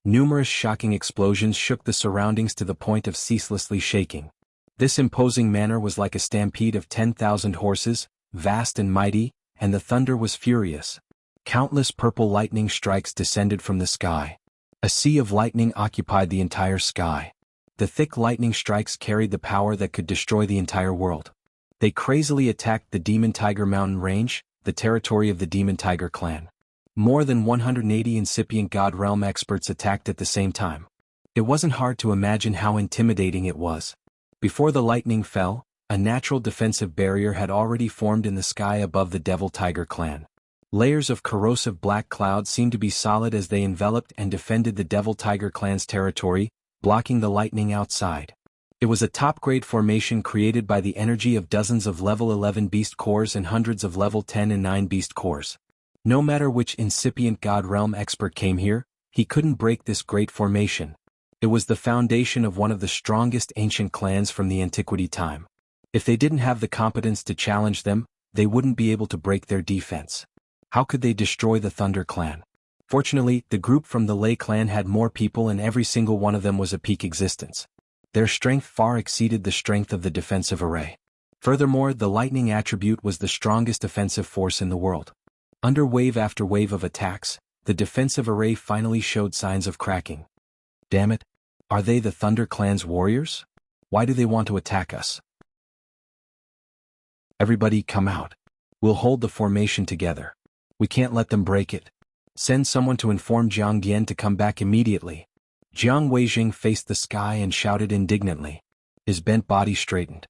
Numerous shocking explosions shook the surroundings to the point of ceaselessly shaking. This imposing manner was like a stampede of 10,000 horses, vast and mighty, and the thunder was furious. Countless purple lightning strikes descended from the sky. A sea of lightning occupied the entire sky. The thick lightning strikes carried the power that could destroy the entire world. They crazily attacked the Demon Tiger mountain range, the territory of the Demon Tiger clan. More than 180 incipient God Realm experts attacked at the same time. It wasn't hard to imagine how intimidating it was. Before the lightning fell, a natural defensive barrier had already formed in the sky above the Devil Tiger clan. Layers of corrosive black cloud seemed to be solid as they enveloped and defended the Devil Tiger clan's territory, blocking the lightning outside. It was a top-grade formation created by the energy of dozens of level 11 beast cores and hundreds of level 10 and 9 beast cores. No matter which incipient God Realm expert came here, he couldn't break this great formation. It was the foundation of one of the strongest ancient clans from the antiquity time. If they didn't have the competence to challenge them, they wouldn't be able to break their defense. How could they destroy the Thunder clan? Fortunately, the group from the Lei clan had more people and every single one of them was a peak existence. Their strength far exceeded the strength of the defensive array. Furthermore, the lightning attribute was the strongest offensive force in the world. Under wave after wave of attacks, the defensive array finally showed signs of cracking. Damn it! Are they the Thunder clan's warriors? Why do they want to attack us? Everybody come out. We'll hold the formation together. We can't let them break it. Send someone to inform Jiang Dian to come back immediately. Jiang Weijing faced the sky and shouted indignantly. His bent body straightened.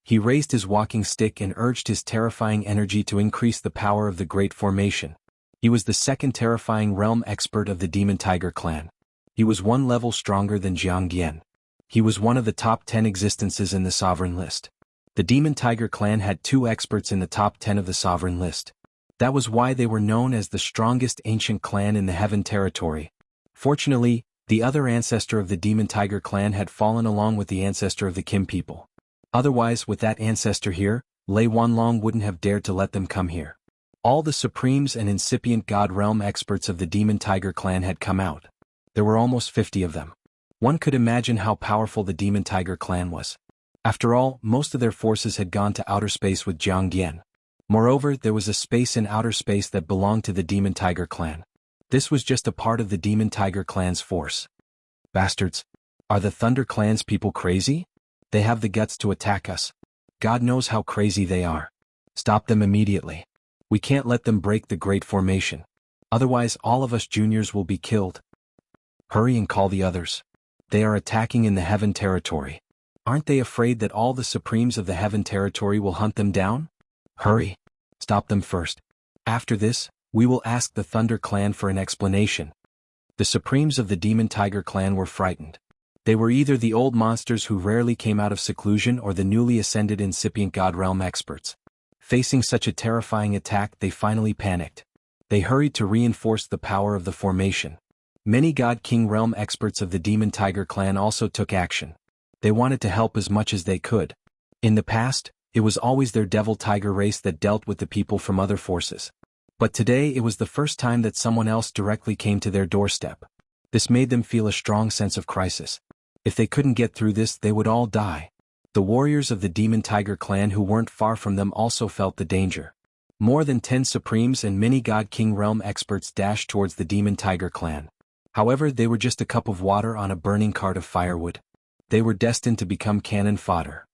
He raised his walking stick and urged his terrifying energy to increase the power of the Great Formation. He was the second terrifying realm expert of the Demon Tiger clan. He was one level stronger than Jiang Dian. He was one of the top 10 existences in the sovereign list. The Demon Tiger clan had 2 experts in the top 10 of the sovereign list. That was why they were known as the strongest ancient clan in the Heaven Territory. Fortunately, the other ancestor of the Demon Tiger clan had fallen along with the ancestor of the Kim people. Otherwise, with that ancestor here, Lei Wanlong wouldn't have dared to let them come here. All the Supremes and incipient God Realm experts of the Demon Tiger clan had come out. There were almost 50 of them. One could imagine how powerful the Demon Tiger clan was. After all, most of their forces had gone to outer space with Jiang Dian. Moreover, there was a space in outer space that belonged to the Demon Tiger clan. This was just a part of the Demon Tiger clan's force. Bastards! Are the Thunder clan's people crazy? They have the guts to attack us. God knows how crazy they are. Stop them immediately. We can't let them break the Great Formation. Otherwise, all of us juniors will be killed. Hurry and call the others. They are attacking in the Heaven Territory. Aren't they afraid that all the Supremes of the Heaven Territory will hunt them down? Hurry. Stop them first. After this, we will ask the Thunder clan for an explanation. The Supremes of the Demon Tiger clan were frightened. They were either the old monsters who rarely came out of seclusion or the newly ascended incipient God Realm experts. Facing such a terrifying attack, they finally panicked. They hurried to reinforce the power of the formation. Many God King Realm experts of the Demon Tiger clan also took action. They wanted to help as much as they could. In the past, it was always their Devil Tiger race that dealt with the people from other forces. But today it was the first time that someone else directly came to their doorstep. This made them feel a strong sense of crisis. If they couldn't get through this, they would all die. The warriors of the Demon Tiger clan who weren't far from them also felt the danger. More than 10 Supremes and many God King Realm experts dashed towards the Demon Tiger clan. However, they were just a cup of water on a burning cart of firewood. They were destined to become cannon fodder.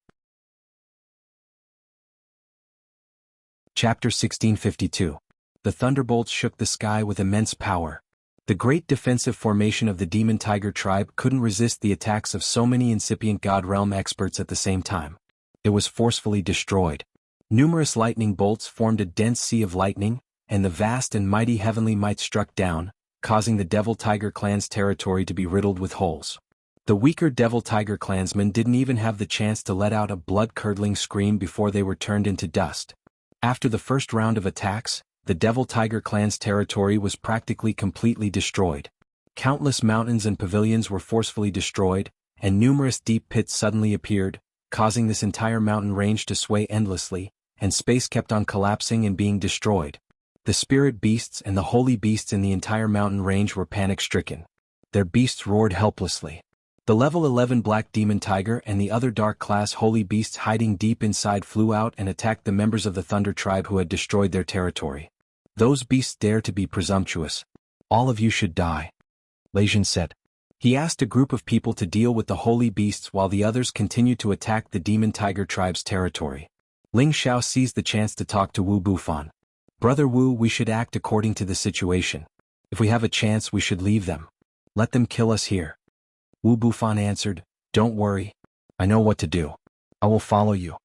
Chapter 1652. The thunderbolts shook the sky with immense power. The great defensive formation of the Demon Tiger tribe couldn't resist the attacks of so many incipient God Realm experts at the same time. It was forcefully destroyed. Numerous lightning bolts formed a dense sea of lightning, and the vast and mighty heavenly might struck down, causing the Devil Tiger clan's territory to be riddled with holes. The weaker Devil Tiger clansmen didn't even have the chance to let out a blood-curdling scream before they were turned into dust. After the first round of attacks, the Devil Tiger clan's territory was practically completely destroyed. Countless mountains and pavilions were forcefully destroyed, and numerous deep pits suddenly appeared, causing this entire mountain range to sway endlessly, and space kept on collapsing and being destroyed. The spirit beasts and the holy beasts in the entire mountain range were panic-stricken. Their beasts roared helplessly. The level 11 Black Demon Tiger and the other dark class holy beasts hiding deep inside flew out and attacked the members of the Thunder tribe who had destroyed their territory. Those beasts dare to be presumptuous. All of you should die. Lei Jin said. He asked a group of people to deal with the holy beasts while the others continued to attack the Demon Tiger tribe's territory. Ling Xiao seized the chance to talk to Wu Bufan. Brother Wu, we should act according to the situation. If we have a chance, we should leave them. Let them kill us here. Wu Bufan answered, Don't worry. I know what to do. I will follow you.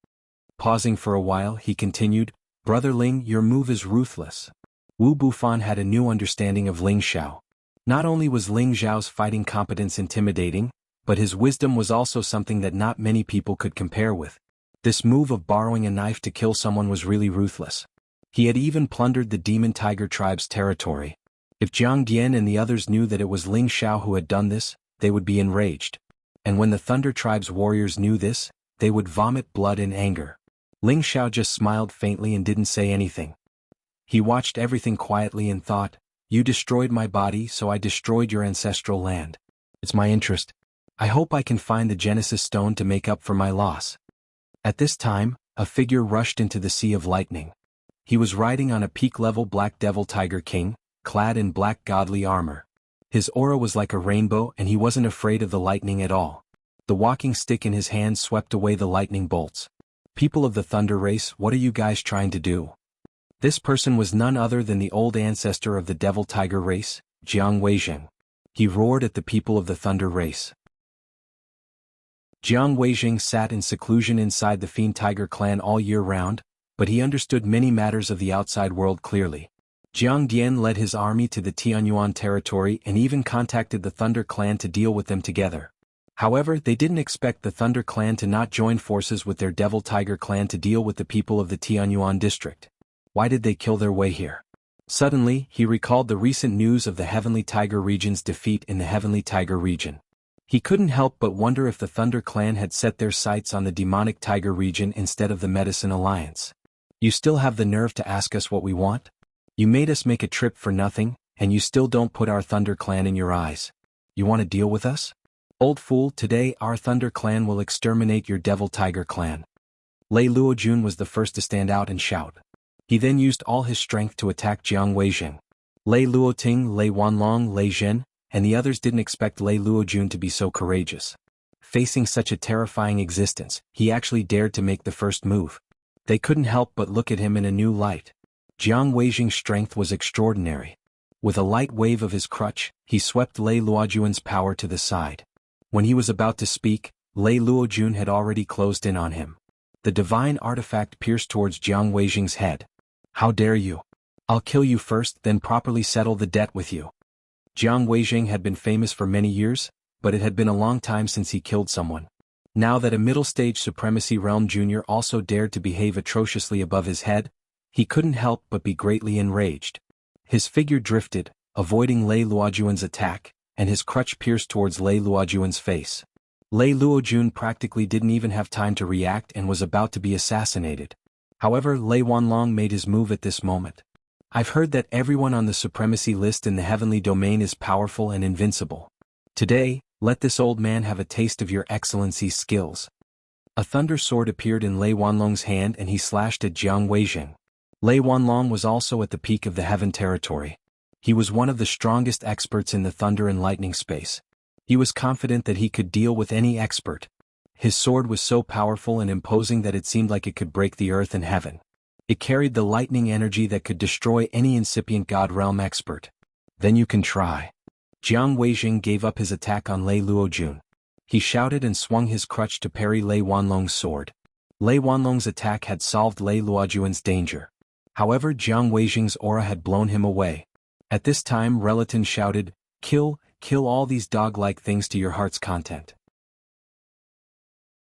Pausing for a while, he continued, Brother Ling, your move is ruthless. Wu Bufan had a new understanding of Ling Xiao. Not only was Ling Xiao's fighting competence intimidating, but his wisdom was also something that not many people could compare with. This move of borrowing a knife to kill someone was really ruthless. He had even plundered the Demon Tiger tribe's territory. If Jiang Dian and the others knew that it was Ling Xiao who had done this, they would be enraged. And when the Thunder tribe's warriors knew this, they would vomit blood in anger. Ling Xiao just smiled faintly and didn't say anything. He watched everything quietly and thought, You destroyed my body, so I destroyed your ancestral land. It's my interest. I hope I can find the Genesis Stone to make up for my loss. At this time, a figure rushed into the sea of lightning. He was riding on a peak-level Black Devil Tiger King, clad in black godly armor. His aura was like a rainbow and he wasn't afraid of the lightning at all. The walking stick in his hand swept away the lightning bolts. People of the Thunder race, what are you guys trying to do? This person was none other than the old ancestor of the devil tiger race, Jianghu. He roared at the people of the thunder race. Jianghu sat in seclusion inside the Fiend Tiger clan all year round, but he understood many matters of the outside world clearly. Jiang Dian led his army to the Tianyuan territory and even contacted the Thunder clan to deal with them together. However, they didn't expect the Thunder clan to not join forces with their Devil Tiger clan to deal with the people of the Tianyuan district. Why did they kill their way here? Suddenly, he recalled the recent news of the Heavenly Tiger region's defeat in the Heavenly Tiger region. He couldn't help but wonder if the Thunder clan had set their sights on the Demonic Tiger region instead of the Medicine Alliance. You still have the nerve to ask us what we want? You made us make a trip for nothing, and you still don't put our Thunder clan in your eyes. You want to deal with us? Old fool, today our Thunder clan will exterminate your Devil Tiger clan. Lei Luojun was the first to stand out and shout. He then used all his strength to attack Jianghu. Lei Luoting, Lei Wanlong, Lei Zhen, and the others didn't expect Lei Luojun to be so courageous. Facing such a terrifying existence, he actually dared to make the first move. They couldn't help but look at him in a new light. Jianghu's strength was extraordinary. With a light wave of his crutch, he swept Lei Luojun's power to the side. When he was about to speak, Lei Luojun had already closed in on him. The divine artifact pierced towards Jianghu's head. How dare you? I'll kill you first, then properly settle the debt with you. Jianghu had been famous for many years, but it had been a long time since he killed someone. Now that a middle-stage Supremacy Realm Junior also dared to behave atrociously above his head, he couldn't help but be greatly enraged. His figure drifted, avoiding Lei Luojun's attack, and his crutch pierced towards Lei Luojun's face. Lei Luojun practically didn't even have time to react and was about to be assassinated. However, Lei Wanlong made his move at this moment. I've heard that everyone on the supremacy list in the heavenly domain is powerful and invincible. Today, let this old man have a taste of your excellency's skills. A thunder sword appeared in Lei Wanlong's hand and he slashed at Jianghu. Lei Wanlong was also at the peak of the heaven territory. He was one of the strongest experts in the thunder and lightning space. He was confident that he could deal with any expert. His sword was so powerful and imposing that it seemed like it could break the earth and heaven. It carried the lightning energy that could destroy any incipient God realm expert. Then you can try. Jianghu gave up his attack on Lei Luojun. He shouted and swung his crutch to parry Lei Wanlong's sword. Lei Wanlong's attack had solved Lei Luojun's danger. However, Jianghu's aura had blown him away. At this time Relatin shouted, Kill all these dog-like things to your heart's content.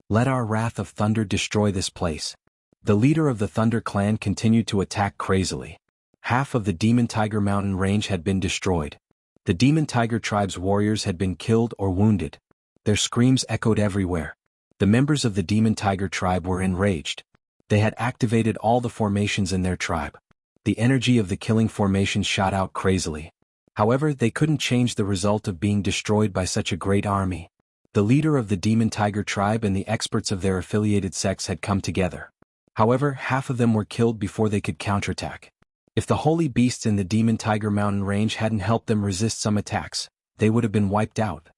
Let our wrath of thunder destroy this place. The leader of the Thunder clan continued to attack crazily. Half of the Demon Tiger mountain range had been destroyed. The Demon Tiger tribe's warriors had been killed or wounded. Their screams echoed everywhere. The members of the Demon Tiger tribe were enraged. They had activated all the formations in their tribe. The energy of the killing formations shot out crazily. However, they couldn't change the result of being destroyed by such a great army. The leader of the Demon Tiger tribe and the experts of their affiliated sects had come together. However, half of them were killed before they could counterattack. If the holy beasts in the Demon Tiger mountain range hadn't helped them resist some attacks, they would have been wiped out.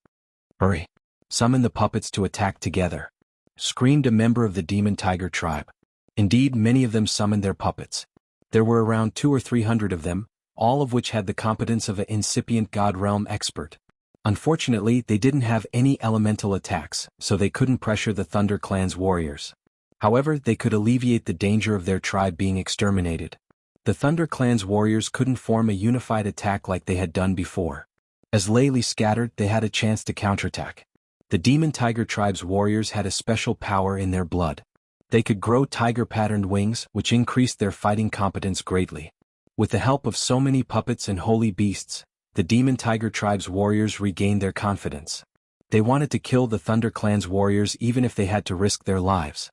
Hurry! Summon the puppets to attack together, screamed a member of the Demon Tiger tribe. Indeed, many of them summoned their puppets. There were around 200 or 300 of them, all of which had the competence of an incipient God realm expert. Unfortunately, they didn't have any elemental attacks, so they couldn't pressure the Thunder clan's warriors. However, they could alleviate the danger of their tribe being exterminated. The Thunder clan's warriors couldn't form a unified attack like they had done before. As Lei scattered, they had a chance to counterattack. The Demon Tiger tribe's warriors had a special power in their blood. They could grow tiger-patterned wings, which increased their fighting competence greatly. With the help of so many puppets and holy beasts, the Demon Tiger tribe's warriors regained their confidence. They wanted to kill the Thunder clan's warriors even if they had to risk their lives.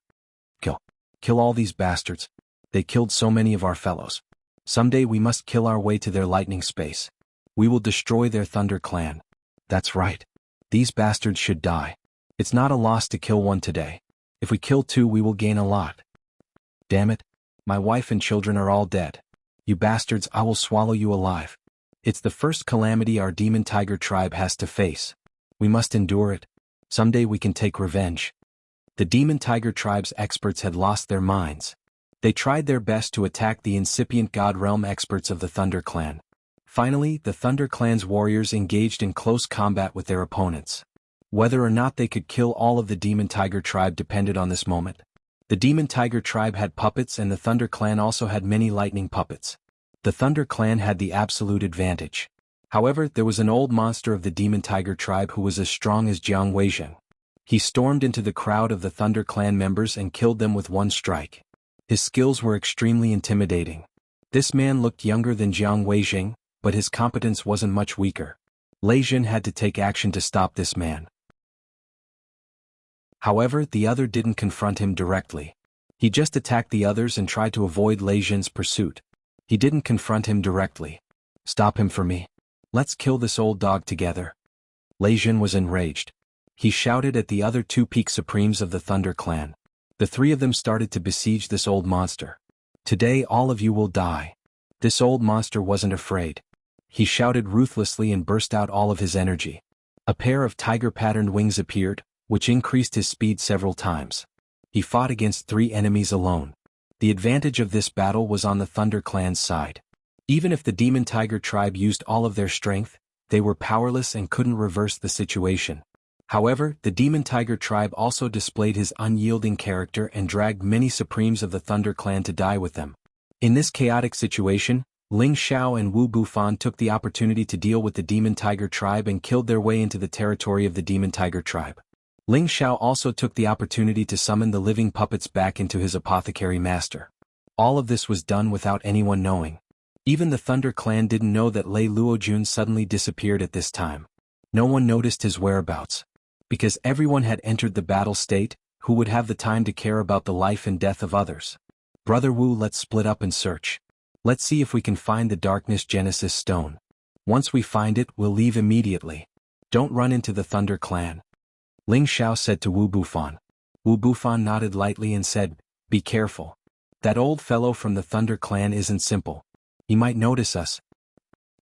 Kill all these bastards. They killed so many of our fellows. Someday we must kill our way to their lightning space. We will destroy their Thunder clan. That's right. These bastards should die. It's not a loss to kill one today. If we kill two, we will gain a lot. Damn it. My wife and children are all dead. You bastards, I will swallow you alive. It's the first calamity our Demon Tiger tribe has to face. We must endure it. Someday we can take revenge. The Demon Tiger tribe's experts had lost their minds. They tried their best to attack the incipient God Realm experts of the Thunder Clan. Finally, the Thunder Clan's warriors engaged in close combat with their opponents. Whether or not they could kill all of the Demon Tiger tribe depended on this moment. The Demon Tiger tribe had puppets and the Thunder Clan also had many lightning puppets. The Thunder Clan had the absolute advantage. However, there was an old monster of the Demon Tiger tribe who was as strong as Jianghu. He stormed into the crowd of the Thunder Clan members and killed them with one strike. His skills were extremely intimidating. This man looked younger than Jianghu, but his competence wasn't much weaker. Lei Jin had to take action to stop this man. However, the other didn't confront him directly. He just attacked the others and tried to avoid Lei Jin's pursuit. He didn't confront him directly. Stop him for me. Let's kill this old dog together. Lei Jin was enraged. He shouted at the other two peak supremes of the Thunder Clan. The three of them started to besiege this old monster. Today all of you will die. This old monster wasn't afraid. He shouted ruthlessly and burst out all of his energy. A pair of tiger-patterned wings appeared, which increased his speed several times. He fought against 3 enemies alone. The advantage of this battle was on the Thunder Clan's side. Even if the Demon Tiger tribe used all of their strength, they were powerless and couldn't reverse the situation. However, the Demon Tiger tribe also displayed his unyielding character and dragged many supremes of the Thunder Clan to die with them. In this chaotic situation, Ling Xiao and Wu Bufan took the opportunity to deal with the Demon Tiger tribe and killed their way into the territory of the Demon Tiger tribe. Ling Xiao also took the opportunity to summon the living puppets back into his apothecary master. All of this was done without anyone knowing. Even the Thunder Clan didn't know that Lei Luojun suddenly disappeared at this time. No one noticed his whereabouts. Because everyone had entered the battle state, who would have the time to care about the life and death of others? Brother Wu, let's split up and search. Let's see if we can find the Darkness Genesis Stone. Once we find it, we'll leave immediately. Don't run into the Thunder Clan. Ling Xiao said to Wu Bufan. Wu Bufan nodded lightly and said, be careful. That old fellow from the Thunder Clan isn't simple. He might notice us.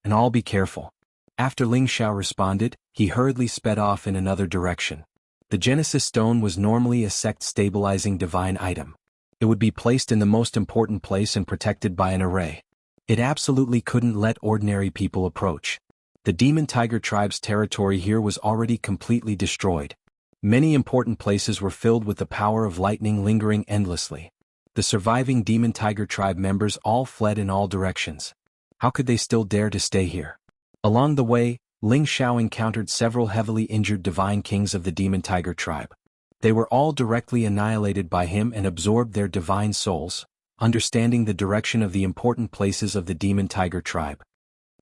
And all be careful. After Ling Xiao responded, he hurriedly sped off in another direction. The Genesis Stone was normally a sect-stabilizing divine item. It would be placed in the most important place and protected by an array. It absolutely couldn't let ordinary people approach. The Demon Tiger tribe's territory here was already completely destroyed. Many important places were filled with the power of lightning lingering endlessly. The surviving Demon Tiger tribe members all fled in all directions. How could they still dare to stay here? Along the way, Ling Xiao encountered several heavily injured divine kings of the Demon Tiger tribe. They were all directly annihilated by him and absorbed their divine souls, understanding the direction of the important places of the Demon Tiger tribe.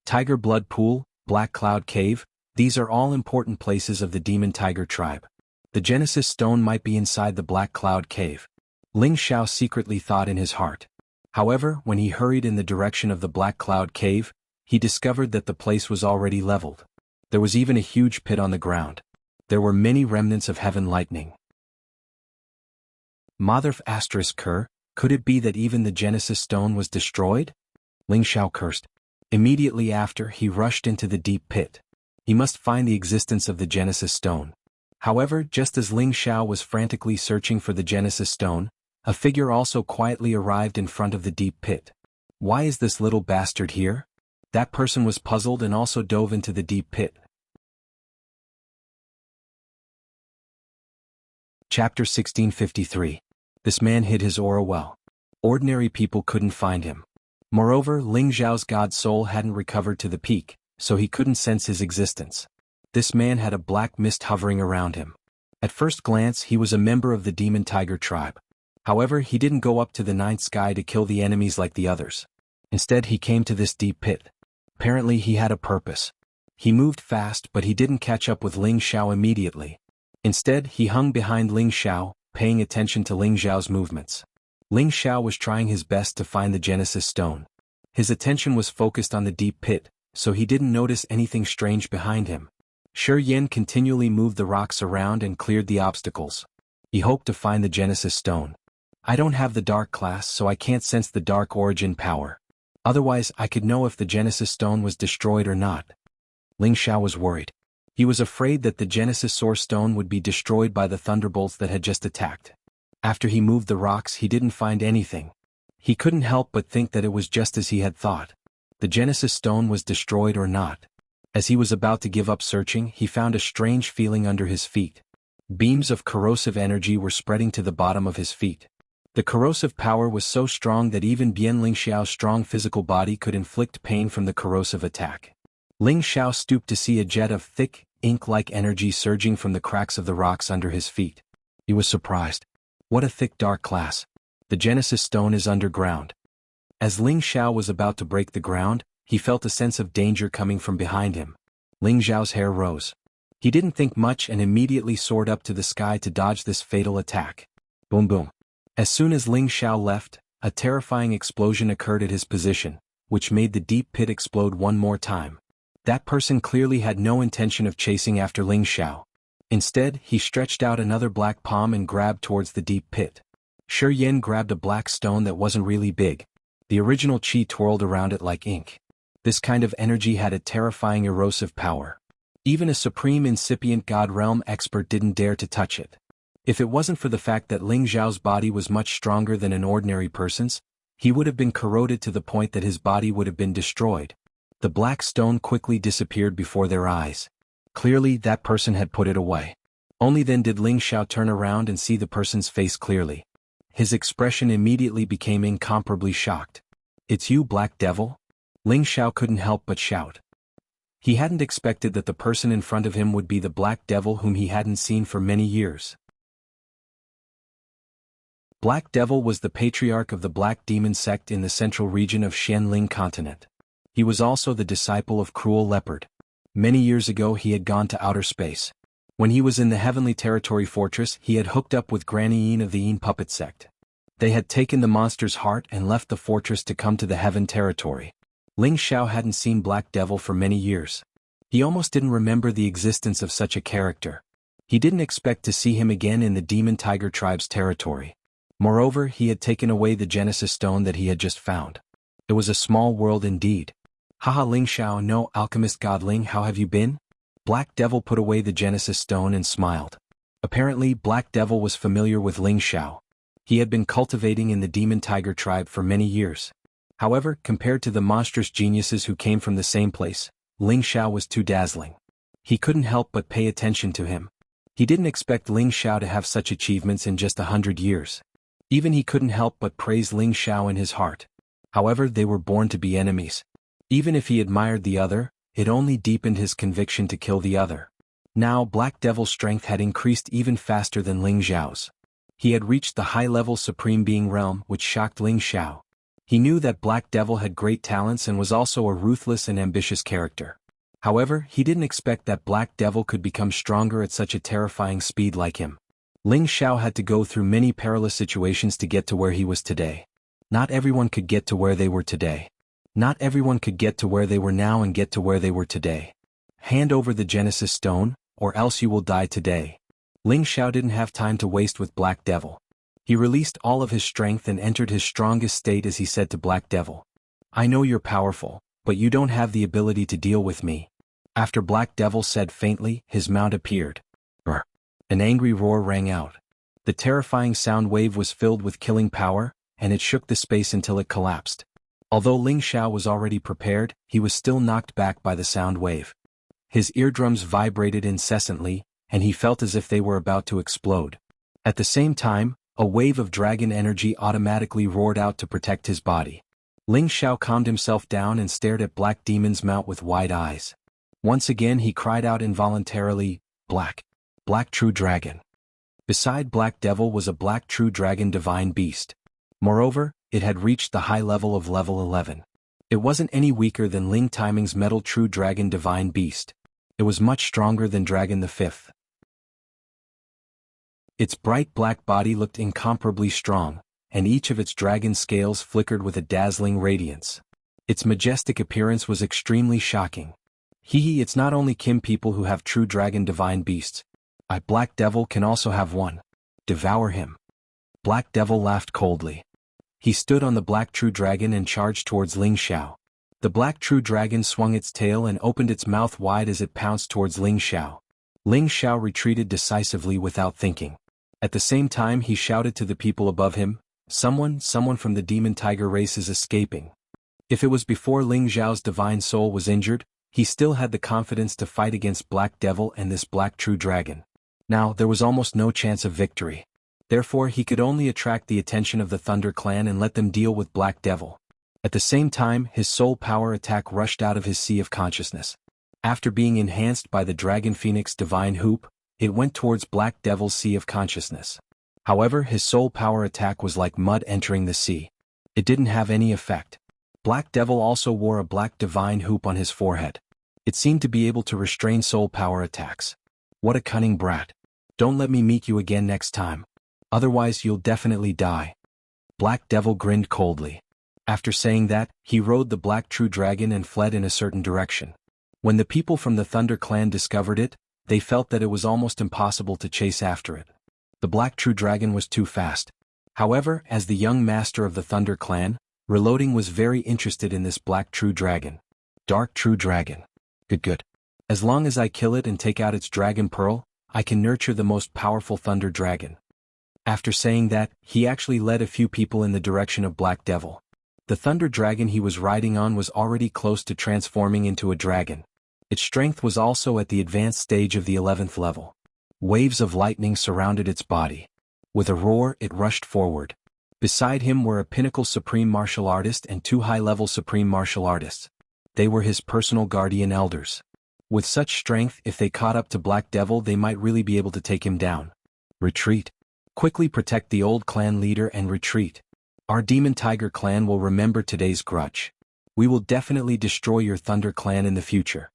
Tiger Blood Pool, Black Cloud Cave, these are all important places of the Demon Tiger tribe. The Genesis Stone might be inside the Black Cloud Cave. Ling Xiao secretly thought in his heart. However, when he hurried in the direction of the Black Cloud Cave, he discovered that the place was already leveled. There was even a huge pit on the ground. There were many remnants of heaven lightning. Motherf asterisk cur, could it be that even the Genesis Stone was destroyed? Ling Xiao cursed. Immediately after, he rushed into the deep pit. He must find the existence of the Genesis Stone. However, just as Ling Xiao was frantically searching for the Genesis Stone, a figure also quietly arrived in front of the deep pit. Why is this little bastard here? That person was puzzled and also dove into the deep pit. Chapter 1653. This man hid his aura well. Ordinary people couldn't find him. Moreover, Ling Xiao's god soul hadn't recovered to the peak, so he couldn't sense his existence. This man had a black mist hovering around him. At first glance, he was a member of the Demon Tiger tribe. However, he didn't go up to the ninth sky to kill the enemies like the others. Instead, he came to this deep pit. Apparently, he had a purpose. He moved fast, but he didn't catch up with Ling Xiao immediately. Instead, he hung behind Ling Xiao, paying attention to Ling Xiao's movements. Ling Xiao was trying his best to find the Genesis Stone. His attention was focused on the deep pit, so he didn't notice anything strange behind him. Shi Yen continually moved the rocks around and cleared the obstacles. He hoped to find the Genesis Stone. I don't have the Dark class, so I can't sense the Dark origin power. Otherwise, I could know if the Genesis Stone was destroyed or not. Ling Xiao was worried. He was afraid that the Genesis Source Stone would be destroyed by the thunderbolts that had just attacked. After he moved the rocks, he didn't find anything. He couldn't help but think that it was just as he had thought. The Genesis Stone was destroyed or not. As he was about to give up searching, he found a strange feeling under his feet. Beams of corrosive energy were spreading to the bottom of his feet. The corrosive power was so strong that even Bian Lingxiao's strong physical body could inflict pain from the corrosive attack. Ling Xiao stooped to see a jet of thick, ink-like energy surging from the cracks of the rocks under his feet. He was surprised. What a thick dark glass. The Genesis Stone is underground. As Ling Xiao was about to break the ground, he felt a sense of danger coming from behind him. Ling Xiao's hair rose. He didn't think much and immediately soared up to the sky to dodge this fatal attack. Boom boom. As soon as Ling Xiao left, a terrifying explosion occurred at his position, which made the deep pit explode one more time. That person clearly had no intention of chasing after Ling Xiao. Instead, he stretched out another black palm and grabbed towards the deep pit. Shi Yen grabbed a black stone that wasn't really big. The original qi twirled around it like ink. This kind of energy had a terrifying erosive power. Even a supreme incipient God realm expert didn't dare to touch it. If it wasn't for the fact that Ling Xiao's body was much stronger than an ordinary person's, he would have been corroded to the point that his body would have been destroyed. The black stone quickly disappeared before their eyes. Clearly, that person had put it away. Only then did Ling Xiao turn around and see the person's face clearly. His expression immediately became incomparably shocked. "It's you, Black Devil?" Ling Xiao couldn't help but shout. He hadn't expected that the person in front of him would be the Black Devil whom he hadn't seen for many years. Black Devil was the patriarch of the Black Demon sect in the central region of Xianling continent. He was also the disciple of Cruel Leopard. Many years ago he had gone to outer space. When he was in the Heavenly Territory Fortress, he had hooked up with Granny Yin of the Yin Puppet sect. They had taken the monster's heart and left the fortress to come to the Heaven Territory. Ling Xiao hadn't seen Black Devil for many years. He almost didn't remember the existence of such a character. He didn't expect to see him again in the Demon Tiger tribe's territory. Moreover, he had taken away the Genesis Stone that he had just found. It was a small world indeed. "Haha, Ling Xiao, no, alchemist godling, how have you been?" Black Devil put away the Genesis Stone and smiled. Apparently, Black Devil was familiar with Ling Xiao. He had been cultivating in the Demon Tiger tribe for many years. However, compared to the monstrous geniuses who came from the same place, Ling Xiao was too dazzling. He couldn't help but pay attention to him. He didn't expect Ling Xiao to have such achievements in just 100 years. Even he couldn't help but praise Ling Xiao in his heart. However, they were born to be enemies. Even if he admired the other, it only deepened his conviction to kill the other. Now Black Devil's strength had increased even faster than Ling Xiao's. He had reached the high-level Supreme Being realm, which shocked Ling Xiao. He knew that Black Devil had great talents and was also a ruthless and ambitious character. However, he didn't expect that Black Devil could become stronger at such a terrifying speed like him. Ling Xiao had to go through many perilous situations to get to where he was today. Not everyone could get to where they were today. Not everyone could get to where they were now and get to where they were today. Hand over the Genesis Stone, or else you will die today. Ling Xiao didn't have time to waste with Black Devil. He released all of his strength and entered his strongest state as he said to Black Devil, "I know you're powerful, but you don't have the ability to deal with me." After Black Devil said faintly, his mount appeared. Brr. An angry roar rang out. The terrifying sound wave was filled with killing power, and it shook the space until it collapsed. Although Ling Xiao was already prepared, he was still knocked back by the sound wave. His eardrums vibrated incessantly, and he felt as if they were about to explode. At the same time, a wave of dragon energy automatically roared out to protect his body. Ling Xiao calmed himself down and stared at Black Demon's mount with wide eyes. Once again he cried out involuntarily, "Black! Black True Dragon!" Beside Black Devil was a Black True Dragon Divine Beast. Moreover, it had reached the high level of level 11. It wasn't any weaker than Ling Timing's Metal True Dragon Divine Beast. It was much stronger than Dragon the Fifth. Its bright black body looked incomparably strong, and each of its dragon scales flickered with a dazzling radiance. Its majestic appearance was extremely shocking. Hee, it's not only Kim people who have true dragon divine beasts. I, Black Devil, can also have one. Devour him. Black Devil laughed coldly. He stood on the Black True Dragon and charged towards Ling Xiao. The Black True Dragon swung its tail and opened its mouth wide as it pounced towards Ling Xiao. Ling Xiao retreated decisively without thinking. At the same time he shouted to the people above him, Someone from the demon tiger race is escaping. If it was before Ling Xiao's divine soul was injured, he still had the confidence to fight against Black Devil and this Black True Dragon. Now, there was almost no chance of victory. Therefore he could only attract the attention of the Thunder Clan and let them deal with Black Devil. At the same time, his soul power attack rushed out of his sea of consciousness. After being enhanced by the Dragon Phoenix Divine Hoop, it went towards Black Devil's sea of consciousness. However, his soul power attack was like mud entering the sea. It didn't have any effect. Black Devil also wore a black divine hoop on his forehead. It seemed to be able to restrain soul power attacks. What a cunning brat. Don't let me meet you again next time. Otherwise you'll definitely die. Black Devil grinned coldly. After saying that, he rode the Black True Dragon and fled in a certain direction. When the people from the Thunder Clan discovered it, they felt that it was almost impossible to chase after it. The Black True Dragon was too fast. However, as the young master of the Thunder Clan, Reloading was very interested in this Black True Dragon. Dark True Dragon. Good. As long as I kill it and take out its Dragon Pearl, I can nurture the most powerful Thunder Dragon. After saying that, he actually led a few people in the direction of Black Devil. The Thunder Dragon he was riding on was already close to transforming into a dragon. Its strength was also at the advanced stage of the 11th level. Waves of lightning surrounded its body. With a roar, it rushed forward. Beside him were a pinnacle supreme martial artist and two high-level supreme martial artists. They were his personal guardian elders. With such strength, if they caught up to Black Devil, they might really be able to take him down. Retreat. Quickly protect the old clan leader and retreat. Our Demon Tiger clan will remember today's grudge. We will definitely destroy your Thunder clan in the future.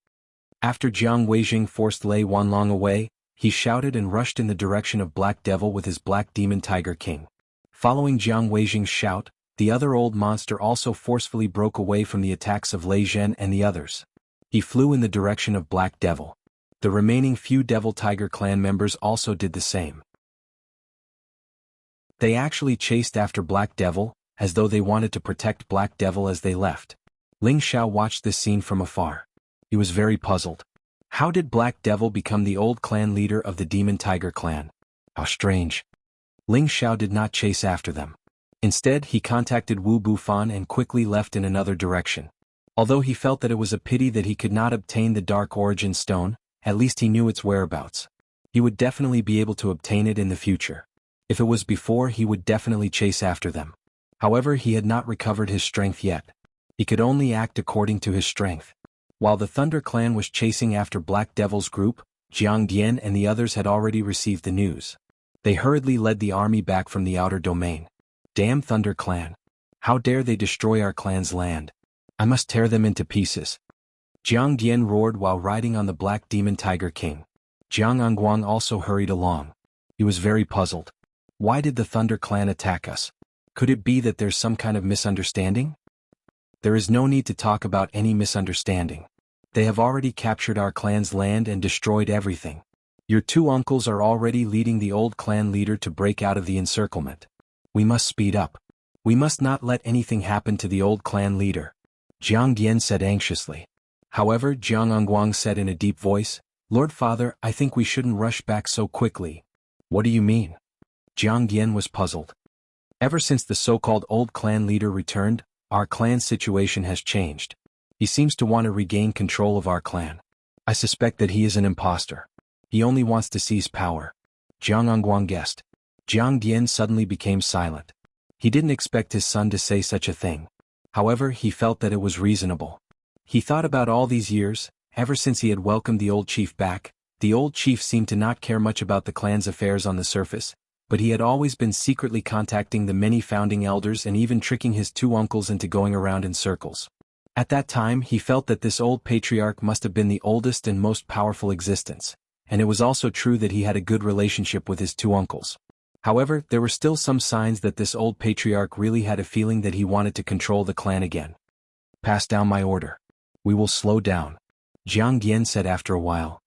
After Jiang Weijing forced Lei Wanlong away, he shouted and rushed in the direction of Black Devil with his Black Demon Tiger King. Following Jiang Weijing's shout, the other old monster also forcefully broke away from the attacks of Lei Zhen and the others. He flew in the direction of Black Devil. The remaining few Devil Tiger clan members also did the same. They actually chased after Black Devil, as though they wanted to protect Black Devil as they left. Ling Xiao watched this scene from afar. He was very puzzled. How did Black Devil become the old clan leader of the Demon Tiger clan? How strange. Ling Xiao did not chase after them. Instead, he contacted Wu Bufan and quickly left in another direction. Although he felt that it was a pity that he could not obtain the Dark Origin Stone, at least he knew its whereabouts. He would definitely be able to obtain it in the future. If it was before, he would definitely chase after them. However, he had not recovered his strength yet. He could only act according to his strength. While the Thunder Clan was chasing after Black Devil's group, Jiang Dian and the others had already received the news. They hurriedly led the army back from the outer domain. Damn Thunder Clan. How dare they destroy our clan's land? I must tear them into pieces. Jiang Dian roared while riding on the Black Demon Tiger King. Jiang Angguang also hurried along. He was very puzzled. Why did the Thunder Clan attack us? Could it be that there's some kind of misunderstanding? There is no need to talk about any misunderstanding. They have already captured our clan's land and destroyed everything. Your two uncles are already leading the old clan leader to break out of the encirclement. We must speed up. We must not let anything happen to the old clan leader. Jiang Dian said anxiously. However, Jiang Angguang said in a deep voice, Lord Father, I think we shouldn't rush back so quickly. What do you mean? Jiang Dian was puzzled. Ever since the so-called old clan leader returned, our clan's situation has changed. He seems to want to regain control of our clan. I suspect that he is an imposter. He only wants to seize power. Jiang Angguang guessed. Jiang Dian suddenly became silent. He didn't expect his son to say such a thing. However, he felt that it was reasonable. He thought about all these years, ever since he had welcomed the old chief back. The old chief seemed to not care much about the clan's affairs on the surface, but he had always been secretly contacting the many founding elders and even tricking his two uncles into going around in circles. At that time, he felt that this old patriarch must have been the oldest and most powerful existence, and it was also true that he had a good relationship with his two uncles. However, there were still some signs that this old patriarch really had a feeling that he wanted to control the clan again. Pass down my order. We will slow down, Jiang Dian said after a while.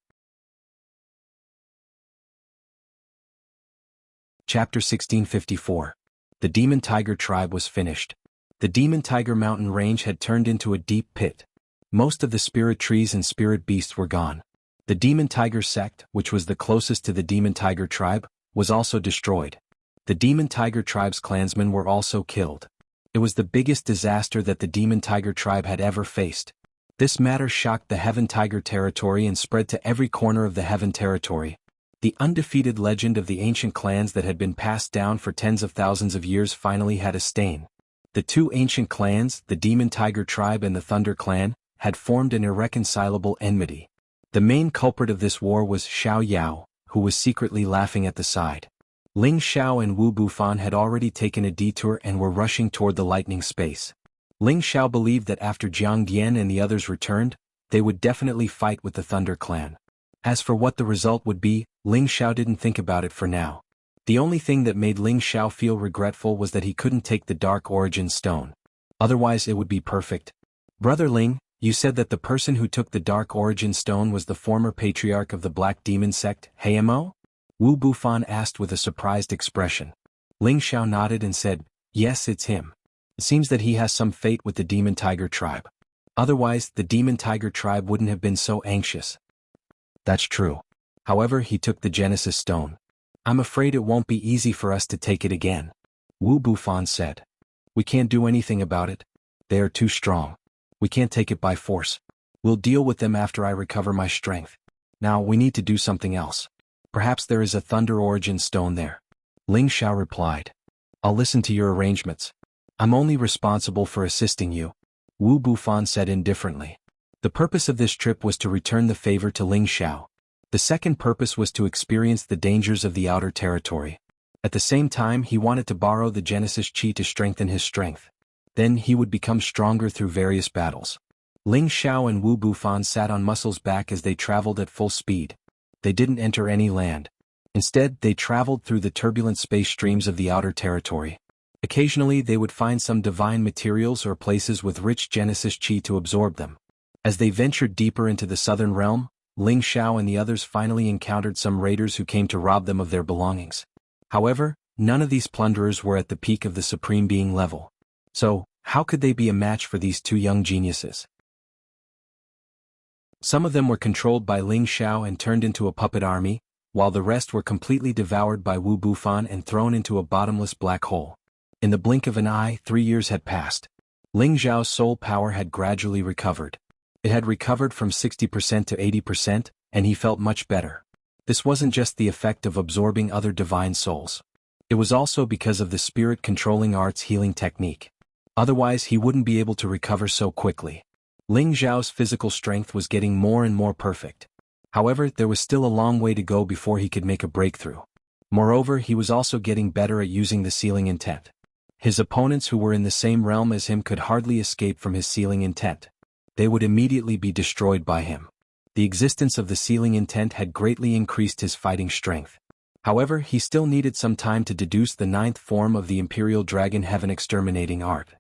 Chapter 1654. The Demon Tiger tribe was finished. The Demon Tiger mountain range had turned into a deep pit. Most of the spirit trees and spirit beasts were gone. The Demon Tiger sect, which was the closest to the Demon Tiger tribe, was also destroyed. The Demon Tiger tribe's clansmen were also killed. It was the biggest disaster that the Demon Tiger tribe had ever faced. This matter shocked the Heaven Tiger territory and spread to every corner of the Heaven territory. The undefeated legend of the ancient clans that had been passed down for tens of thousands of years finally had a stain. The two ancient clans, the Demon Tiger tribe and the Thunder clan, had formed an irreconcilable enmity. The main culprit of this war was Xiao Yao, who was secretly laughing at the side. Ling Xiao and Wu Bufan had already taken a detour and were rushing toward the lightning space. Ling Xiao believed that after Jiang Dian and the others returned, they would definitely fight with the Thunder clan. As for what the result would be, Ling Xiao didn't think about it for now. The only thing that made Ling Xiao feel regretful was that he couldn't take the Dark Origin Stone. Otherwise it would be perfect. Brother Ling, you said that the person who took the Dark Origin Stone was the former patriarch of the Black Demon sect, Heimo? Wu Bufan asked with a surprised expression. Ling Xiao nodded and said, yes, it's him. It seems that he has some fate with the Demon Tiger tribe. Otherwise, the Demon Tiger tribe wouldn't have been so anxious. That's true. However, he took the Genesis Stone. I'm afraid it won't be easy for us to take it again. Wu Bufan said. We can't do anything about it. They are too strong. We can't take it by force. We'll deal with them after I recover my strength. Now we need to do something else. Perhaps there is a Thunder Origin Stone there. Ling Xiao replied. I'll listen to your arrangements. I'm only responsible for assisting you. Wu Bufan said indifferently. The purpose of this trip was to return the favor to Ling Xiao. The second purpose was to experience the dangers of the outer territory. At the same time, he wanted to borrow the Genesis Chi to strengthen his strength. Then he would become stronger through various battles. Ling Xiao and Wu Bufan sat on Muscle's back as they traveled at full speed. They didn't enter any land. Instead, they traveled through the turbulent space streams of the outer territory. Occasionally they would find some divine materials or places with rich Genesis Chi to absorb them. As they ventured deeper into the southern realm, Ling Xiao and the others finally encountered some raiders who came to rob them of their belongings. However, none of these plunderers were at the peak of the Supreme Being level. So, how could they be a match for these two young geniuses? Some of them were controlled by Ling Xiao and turned into a puppet army, while the rest were completely devoured by Wu Bufan and thrown into a bottomless black hole. In the blink of an eye, 3 years had passed. Ling Xiao's soul power had gradually recovered. It had recovered from 60% to 80%, and he felt much better. This wasn't just the effect of absorbing other divine souls. It was also because of the spirit-controlling arts healing technique. Otherwise he wouldn't be able to recover so quickly. Ling Xiao's physical strength was getting more and more perfect. However, there was still a long way to go before he could make a breakthrough. Moreover, he was also getting better at using the sealing intent. His opponents who were in the same realm as him could hardly escape from his sealing intent. They would immediately be destroyed by him. The existence of the sealing intent had greatly increased his fighting strength. However, he still needed some time to deduce the 9th form of the Imperial Dragon Heaven exterminating art.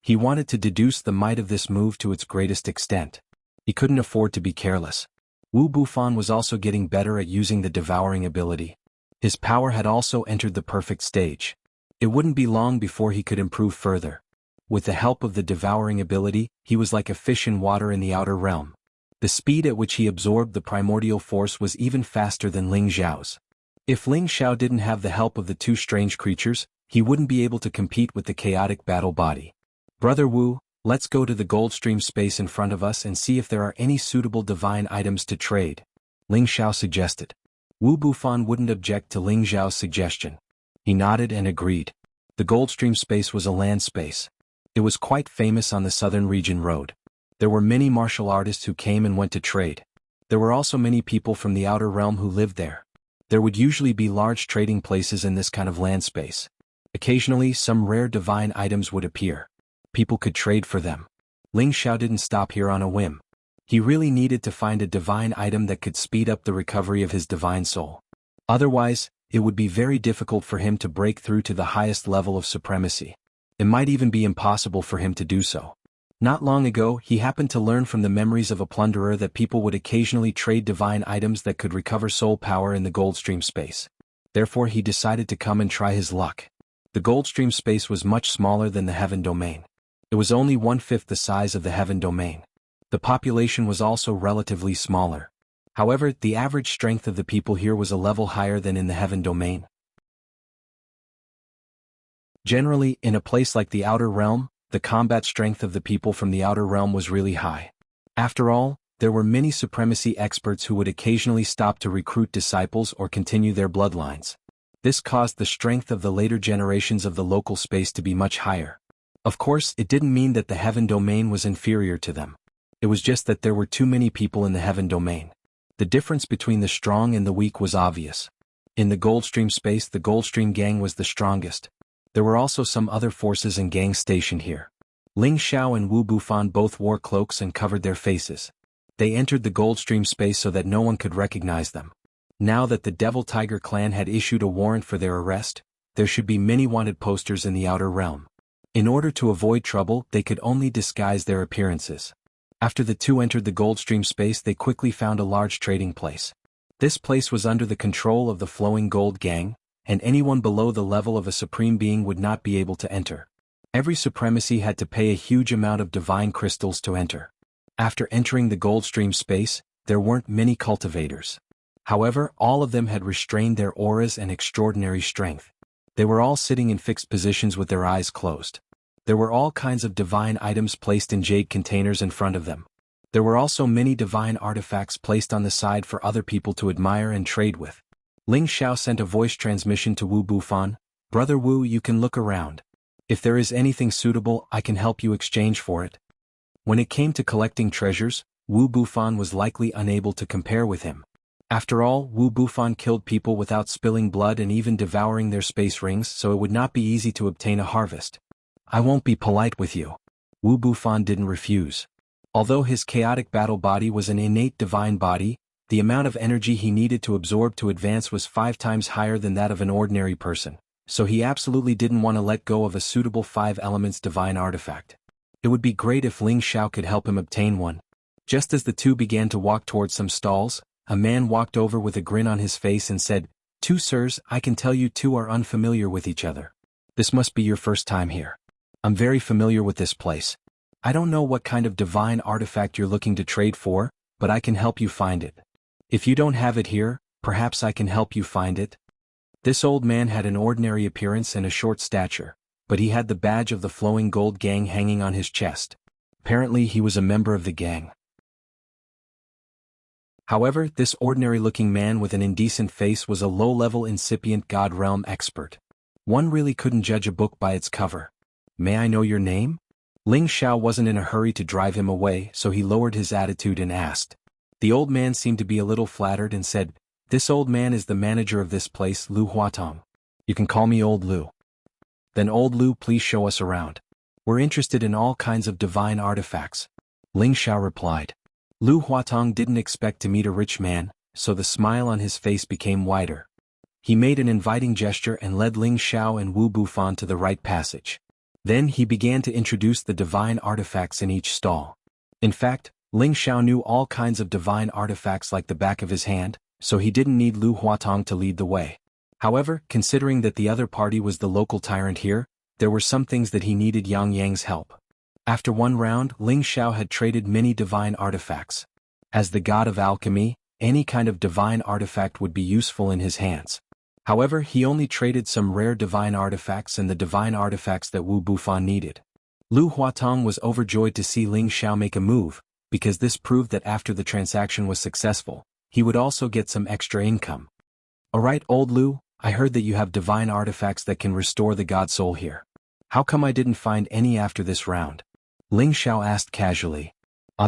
He wanted to deduce the might of this move to its greatest extent. He couldn't afford to be careless. Wu Bufan was also getting better at using the devouring ability. His power had also entered the perfect stage. It wouldn't be long before he could improve further. With the help of the devouring ability, he was like a fish in water in the outer realm. The speed at which he absorbed the primordial force was even faster than Ling Xiao's. If Ling Xiao didn't have the help of the two strange creatures, he wouldn't be able to compete with the chaotic battle body. Brother Wu, let's go to the Goldstream space in front of us and see if there are any suitable divine items to trade, Ling Xiao suggested. Wu Bufan wouldn't object to Ling Xiao's suggestion. He nodded and agreed. The Goldstream space was a land space. It was quite famous on the Southern Region Road. There were many martial artists who came and went to trade. There were also many people from the outer realm who lived there. There would usually be large trading places in this kind of land space. Occasionally, some rare divine items would appear. People could trade for them. Ling Xiao didn't stop here on a whim. He really needed to find a divine item that could speed up the recovery of his divine soul. Otherwise, it would be very difficult for him to break through to the highest level of supremacy. It might even be impossible for him to do so. Not long ago, he happened to learn from the memories of a plunderer that people would occasionally trade divine items that could recover soul power in the Goldstream space. Therefore he decided to come and try his luck. The Goldstream space was much smaller than the Heaven Domain. It was only 1/5 the size of the Heaven Domain. The population was also relatively smaller. However, the average strength of the people here was a level higher than in the Heaven Domain. Generally, in a place like the Outer Realm, the combat strength of the people from the Outer Realm was really high. After all, there were many supremacy experts who would occasionally stop to recruit disciples or continue their bloodlines. This caused the strength of the later generations of the local space to be much higher. Of course, it didn't mean that the heaven domain was inferior to them. It was just that there were too many people in the heaven domain. The difference between the strong and the weak was obvious. In the Goldstream space, the Goldstream gang was the strongest. There were also some other forces and gangs stationed here. Ling Xiao and Wu Bufan both wore cloaks and covered their faces. They entered the Goldstream space so that no one could recognize them. Now that the Devil Tiger clan had issued a warrant for their arrest, there should be many wanted posters in the Outer Realm. In order to avoid trouble, they could only disguise their appearances. After the two entered the Goldstream space, they quickly found a large trading place. This place was under the control of the Flowing Gold Gang, and anyone below the level of a supreme being would not be able to enter. Every supremacy had to pay a huge amount of divine crystals to enter. After entering the Goldstream space, there weren't many cultivators. However, all of them had restrained their auras and extraordinary strength. They were all sitting in fixed positions with their eyes closed. There were all kinds of divine items placed in jade containers in front of them. There were also many divine artifacts placed on the side for other people to admire and trade with. Ling Xiao sent a voice transmission to Wu Bufan. "Brother Wu, you can look around. If there is anything suitable, I can help you exchange for it." When it came to collecting treasures, Wu Bufan was likely unable to compare with him. After all, Wu Bufan killed people without spilling blood and even devouring their space rings, so it would not be easy to obtain a harvest. "I won't be polite with you." Wu Bufan didn't refuse. Although his chaotic battle body was an innate divine body, the amount of energy he needed to absorb to advance was 5 times higher than that of an ordinary person, so he absolutely didn't want to let go of a suitable 5 elements divine artifact. It would be great if Ling Xiao could help him obtain one. Just as the two began to walk towards some stalls, a man walked over with a grin on his face and said, "Two sirs, I can tell you two are unfamiliar with each other. This must be your first time here. I'm very familiar with this place. I don't know what kind of divine artifact you're looking to trade for, but I can help you find it. If you don't have it here, perhaps I can help you find it." This old man had an ordinary appearance and a short stature, but he had the badge of the Flowing Gold Gang hanging on his chest. Apparently he was a member of the gang. However, this ordinary-looking man with an indecent face was a low-level incipient God Realm expert. One really couldn't judge a book by its cover. "May I know your name?" Ling Xiao wasn't in a hurry to drive him away, so he lowered his attitude and asked. The old man seemed to be a little flattered and said, "This old man is the manager of this place, Lu Huatong. You can call me Old Lu." "Then Old Lu, please show us around. We're interested in all kinds of divine artifacts," Ling Xiao replied. Lu Huatong didn't expect to meet a rich man, so the smile on his face became wider. He made an inviting gesture and led Ling Xiao and Wu Bufan to the right passage. Then he began to introduce the divine artifacts in each stall. In fact, Ling Xiao knew all kinds of divine artifacts like the back of his hand, so he didn't need Lu Huatong to lead the way. However, considering that the other party was the local tyrant here, there were some things that he needed Yang Yang's help. After one round, Ling Xiao had traded many divine artifacts. As the god of alchemy, any kind of divine artifact would be useful in his hands. However, he only traded some rare divine artifacts and the divine artifacts that Wu Bufan needed. Lu Huatong was overjoyed to see Ling Xiao make a move, because this proved that after the transaction was successful, he would also get some extra income. "Alright, Old Lu, I heard that you have divine artifacts that can restore the god soul here. How come I didn't find any after this round?" Ling Xiao asked casually.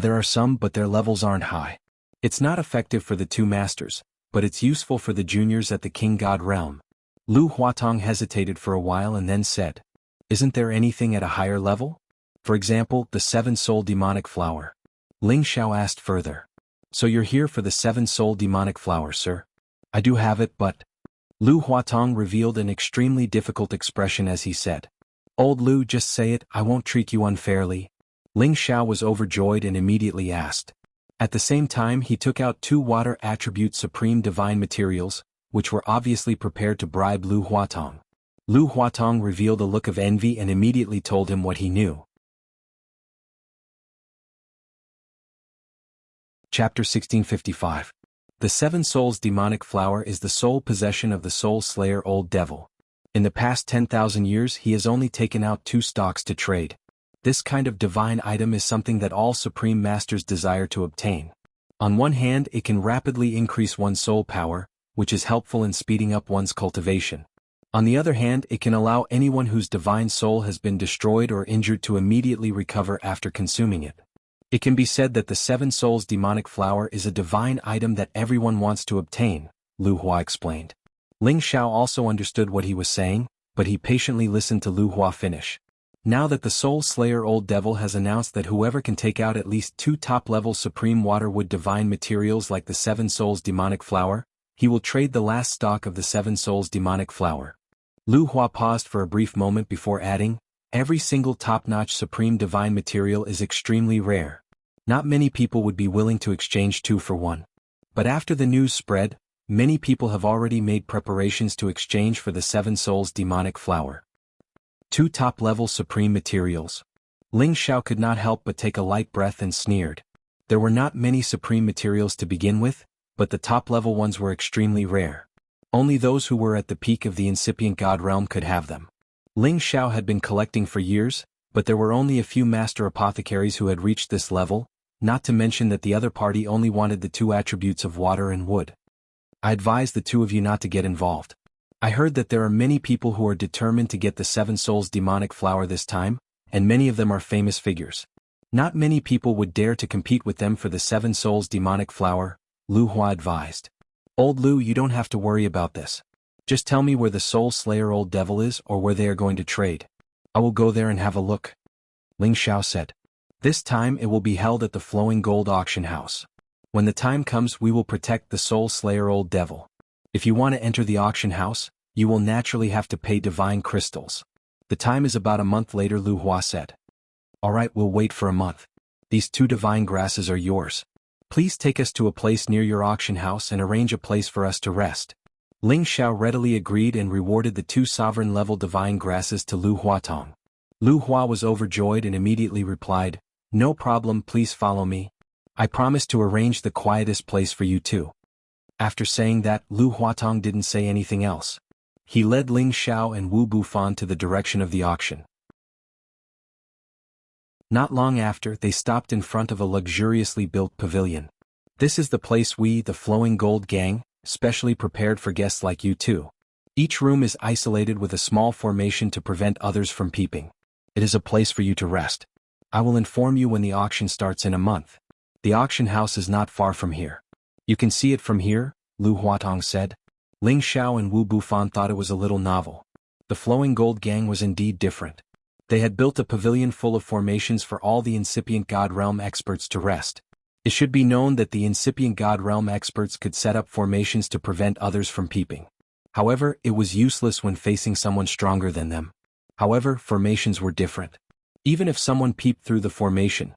There are some, but their levels aren't high. It's not effective for the two masters, but it's useful for the juniors at the King God Realm." Lu Huatong hesitated for a while and then said, "Isn't there anything at a higher level? For example, the 7-soul demonic flower." Ling Xiao asked further. "So you're here for the 7-soul demonic flower, sir?" "I do have it, but..." Lu Huatong revealed an extremely difficult expression as he said, "Old Lu, just say it, I won't treat you unfairly." Ling Xiao was overjoyed and immediately asked. At the same time he took out 2 water attribute supreme divine materials, which were obviously prepared to bribe Lu Huatong. Lu Huatong revealed a look of envy and immediately told him what he knew. Chapter 1655. The 7 Souls demonic flower is the sole possession of the Soul Slayer Old Devil. In the past 10,000 years he has only taken out 2 stocks to trade. This kind of divine item is something that all Supreme Masters desire to obtain. On one hand, it can rapidly increase one's soul power, which is helpful in speeding up one's cultivation. On the other hand, it can allow anyone whose divine soul has been destroyed or injured to immediately recover after consuming it. It can be said that the 7 Souls demonic flower is a divine item that everyone wants to obtain, Lu Hua explained. Ling Xiao also understood what he was saying, but he patiently listened to Lu Hua finish. Now that the Soul Slayer Old Devil has announced that whoever can take out at least 2 top-level Supreme Waterwood divine materials like the 7 Souls demonic flower, he will trade the last stock of the 7 Souls demonic flower. Lu Hua paused for a brief moment before adding, every single top-notch Supreme divine material is extremely rare. Not many people would be willing to exchange 2 for 1. But after the news spread, many people have already made preparations to exchange for the 7 Souls demonic flower. 2 top-level Supreme materials. Ling Xiao could not help but take a light breath and sneered. There were not many Supreme materials to begin with, but the top-level ones were extremely rare. Only those who were at the peak of the incipient God realm could have them. Ling Xiao had been collecting for years, but there were only a few master apothecaries who had reached this level, not to mention that the other party only wanted the 2 attributes of water and wood. I advise the 2 of you not to get involved. I heard that there are many people who are determined to get the 7 Souls demonic flower this time, and many of them are famous figures. Not many people would dare to compete with them for the 7 Souls demonic flower, Lu Hua advised. Old Lu, you don't have to worry about this. Just tell me where the Soul Slayer Old Devil is or where they are going to trade. I will go there and have a look. Ling Xiao said. This time it will be held at the Flowing Gold Auction House. When the time comes we will protect the Soul Slayer Old Devil. If you want to enter the auction house, you will naturally have to pay divine crystals. The time is about a month later, Lu Hua said. Alright, we'll wait for a month. These 2 divine grasses are yours. Please take us to a place near your auction house and arrange a place for us to rest. Ling Xiao readily agreed and rewarded the 2 sovereign-level divine grasses to Lu Huatong. Lu Hua was overjoyed and immediately replied, no problem, please follow me. I promise to arrange the quietest place for you too. After saying that, Lu Huatong didn't say anything else. He led Ling Xiao and Wu Bufan to the direction of the auction. Not long after, they stopped in front of a luxuriously built pavilion. This is the place we, the Flowing Gold Gang, specially prepared for guests like you too. Each room is isolated with a small formation to prevent others from peeping. It is a place for you to rest. I will inform you when the auction starts in a month. The auction house is not far from here. You can see it from here, Lu Huatong said. Ling Xiao and Wu Bufan thought it was a little novel. The Flowing Gold Gang was indeed different. They had built a pavilion full of formations for all the incipient God Realm experts to rest. It should be known that the incipient God Realm experts could set up formations to prevent others from peeping. However, it was useless when facing someone stronger than them. However, formations were different. Even if someone peeped through the formation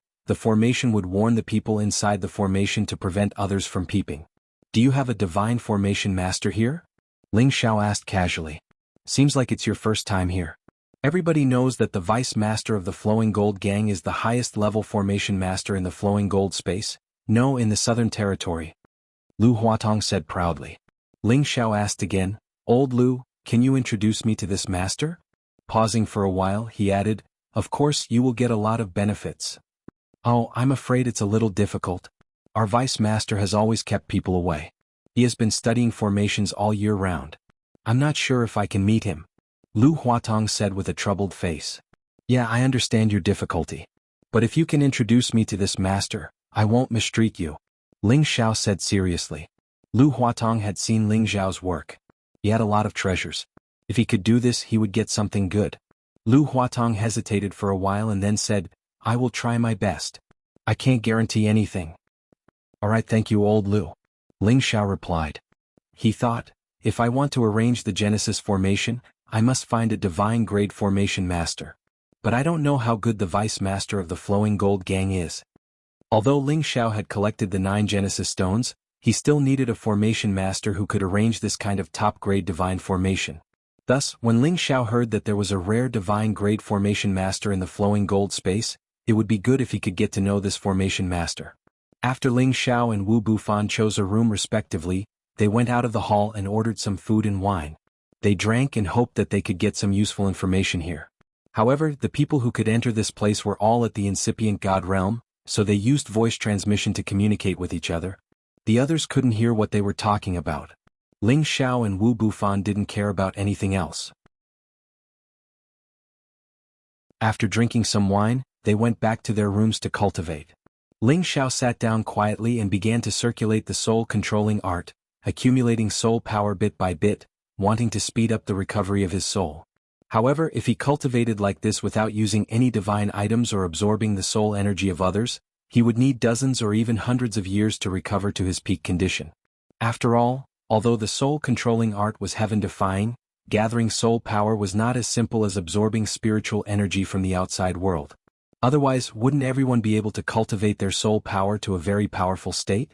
would warn the people inside the formation to prevent others from peeping. Do you have a divine formation master here? Ling Xiao asked casually. Seems like it's your first time here. Everybody knows that the vice master of the Flowing Gold Gang is the highest level formation master in the Flowing Gold space. No, in the Southern Territory. Lu Huatong said proudly. Ling Xiao asked again, Old Lu, can you introduce me to this master? Pausing for a while, he added, of course you will get a lot of benefits. Oh, I'm afraid it's a little difficult. Our vice master has always kept people away. He has been studying formations all year round. I'm not sure if I can meet him. Lu Huatong said with a troubled face. Yeah, I understand your difficulty. But if you can introduce me to this master, I won't mistreat you. Ling Xiao said seriously. Lu Huatong had seen Ling Xiao's work. He had a lot of treasures. If he could do this, he would get something good. Lu Huatong hesitated for a while and then said, I will try my best. I can't guarantee anything. Alright, thank you, Old Lu. Ling Xiao replied. He thought, if I want to arrange the Genesis formation, I must find a divine grade formation master. But I don't know how good the vice master of the Flowing Gold Gang is. Although Ling Xiao had collected the 9 Genesis stones, he still needed a formation master who could arrange this kind of top-grade divine formation. Thus, when Ling Xiao heard that there was a rare divine grade formation master in the Flowing Gold space, it would be good if he could get to know this formation master. After Ling Xiao and Wu Bufan chose a room respectively, they went out of the hall and ordered some food and wine. They drank and hoped that they could get some useful information here. However, the people who could enter this place were all at the incipient god realm, so they used voice transmission to communicate with each other. The others couldn't hear what they were talking about. Ling Xiao and Wu Bufan didn't care about anything else. After drinking some wine, they went back to their rooms to cultivate. Ling Xiao sat down quietly and began to circulate the soul-controlling art, accumulating soul power bit by bit, wanting to speed up the recovery of his soul. However, if he cultivated like this without using any divine items or absorbing the soul energy of others, he would need dozens or even hundreds of years to recover to his peak condition. After all, although the soul-controlling art was heaven-defying, gathering soul power was not as simple as absorbing spiritual energy from the outside world. Otherwise, wouldn't everyone be able to cultivate their soul power to a very powerful state?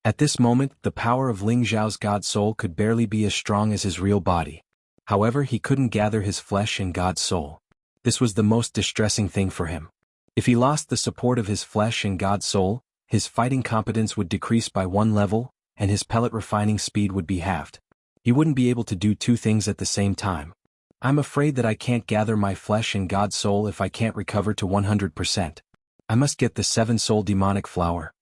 At this moment, the power of Ling Xiao's god soul could barely be as strong as his real body. However, he couldn't gather his flesh and god soul. This was the most distressing thing for him. If he lost the support of his flesh and god soul, his fighting competence would decrease by 1 level, and his pellet refining speed would be halved. He wouldn't be able to do 2 things at the same time. I'm afraid that I can't gather my flesh and god soul if I can't recover to 100%. I must get the 7-soul demonic flower.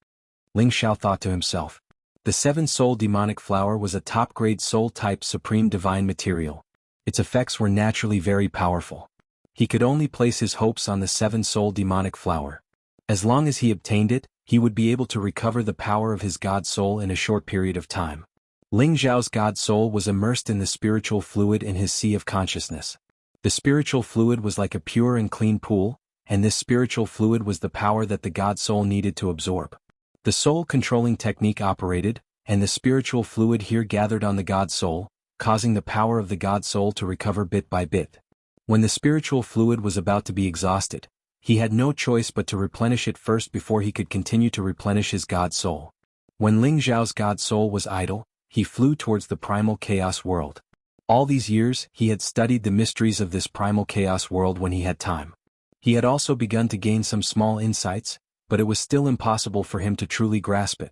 Ling Xiao thought to himself. The 7-soul demonic flower was a top-grade soul-type supreme divine material. Its effects were naturally very powerful. He could only place his hopes on the 7-soul demonic flower. As long as he obtained it, he would be able to recover the power of his god soul in a short period of time. Ling Xiao's god soul was immersed in the spiritual fluid in his sea of consciousness. The spiritual fluid was like a pure and clean pool, and this spiritual fluid was the power that the god soul needed to absorb. The soul-controlling technique operated, and the spiritual fluid here gathered on the god soul, causing the power of the god soul to recover bit by bit. When the spiritual fluid was about to be exhausted, he had no choice but to replenish it first before he could continue to replenish his god soul. When Ling Xiao's god soul was idle, he flew towards the primal chaos world. All these years, he had studied the mysteries of this primal chaos world when he had time. He had also begun to gain some small insights, but it was still impossible for him to truly grasp it.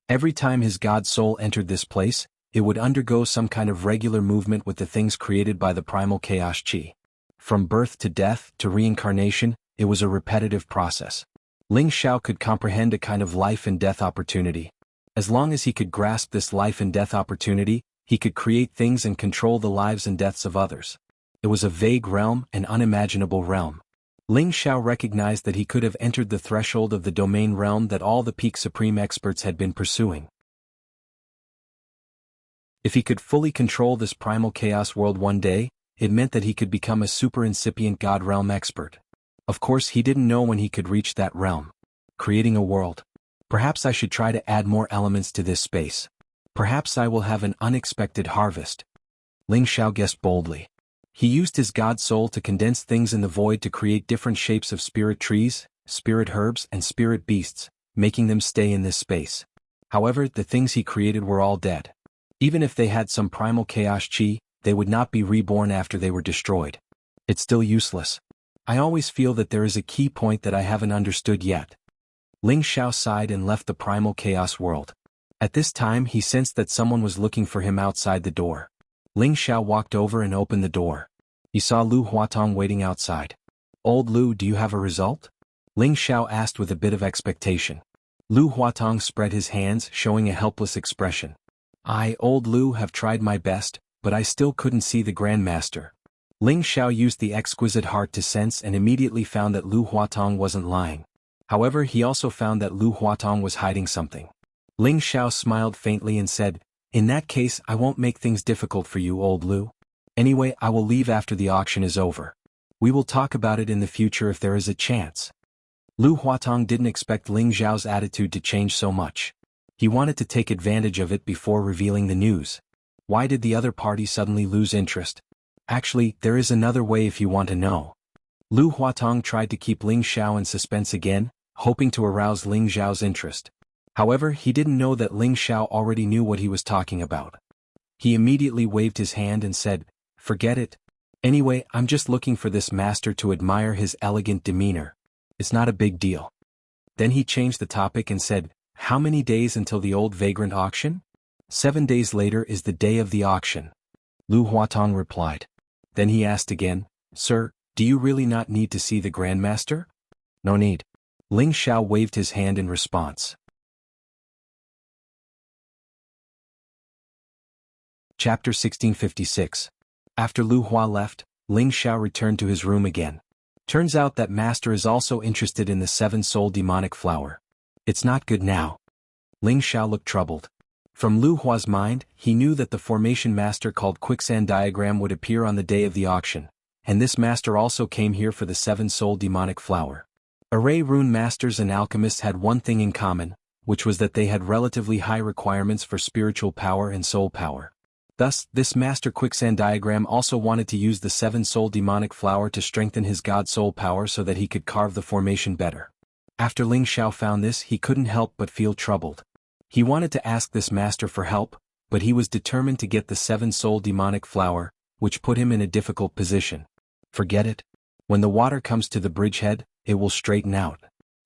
Every time his god soul entered this place, it would undergo some kind of regular movement with the things created by the primal chaos chi. From birth to death to reincarnation, it was a repetitive process. Ling Xiao could comprehend a kind of life and death opportunity. As long as he could grasp this life and death opportunity, he could create things and control the lives and deaths of others. It was a vague realm, an unimaginable realm. Ling Xiao recognized that he could have entered the threshold of the domain realm that all the peak supreme experts had been pursuing. If he could fully control this primal chaos world one day, it meant that he could become a super incipient god realm expert. Of course, he didn't know when he could reach that realm. Creating a world. Perhaps I should try to add more elements to this space. Perhaps I will have an unexpected harvest. Ling Xiao guessed boldly. He used his god soul to condense things in the void to create different shapes of spirit trees, spirit herbs, and spirit beasts, making them stay in this space. However, the things he created were all dead. Even if they had some primal chaos chi, they would not be reborn after they were destroyed. It's still useless. I always feel that there is a key point that I haven't understood yet. Ling Xiao sighed and left the primal chaos world. At this time he sensed that someone was looking for him outside the door. Ling Xiao walked over and opened the door. He saw Lu Huatong waiting outside. "Old Lu, do you have a result?" Ling Xiao asked with a bit of expectation. Lu Huatong spread his hands, showing a helpless expression. "I, Old Lu, have tried my best, but I still couldn't see the Grand Master." Ling Xiao used the exquisite heart to sense and immediately found that Lu Huatong wasn't lying. However, he also found that Lu Huatong was hiding something. Ling Xiao smiled faintly and said, "In that case, I won't make things difficult for you, Old Lu. Anyway, I will leave after the auction is over. We will talk about it in the future if there is a chance." Lu Huatong didn't expect Ling Xiao's attitude to change so much. He wanted to take advantage of it before revealing the news. Why did the other party suddenly lose interest? Actually, there is another way if you want to know. Lu Huatong tried to keep Ling Xiao in suspense again, hoping to arouse Ling Xiao's interest. However, he didn't know that Ling Xiao already knew what he was talking about. He immediately waved his hand and said, "Forget it. Anyway, I'm just looking for this master to admire his elegant demeanor. It's not a big deal." Then he changed the topic and said, "How many days until the old vagrant auction?" 7 days later is the day of the auction. Lu Huatong replied. Then he asked again, Sir, do you really not need to see the Grandmaster? No need. Ling Xiao waved his hand in response. Chapter 1656. After Lu Hua left, Ling Xiao returned to his room again. Turns out that Master is also interested in the seven-soul demonic flower. It's not good now. Ling Xiao looked troubled. From Lu Hua's mind, he knew that the formation master called Quicksand Diagram would appear on the day of the auction, and this master also came here for the seven-soul demonic flower. Array rune masters and alchemists had one thing in common, which was that they had relatively high requirements for spiritual power and soul power. Thus, this master Quicksand Diagram also wanted to use the seven-soul demonic flower to strengthen his god soul power so that he could carve the formation better. After Ling Xiao found this, he couldn't help but feel troubled. He wanted to ask this master for help, but he was determined to get the seven-soul demonic flower, which put him in a difficult position. Forget it. When the water comes to the bridgehead, it will straighten out.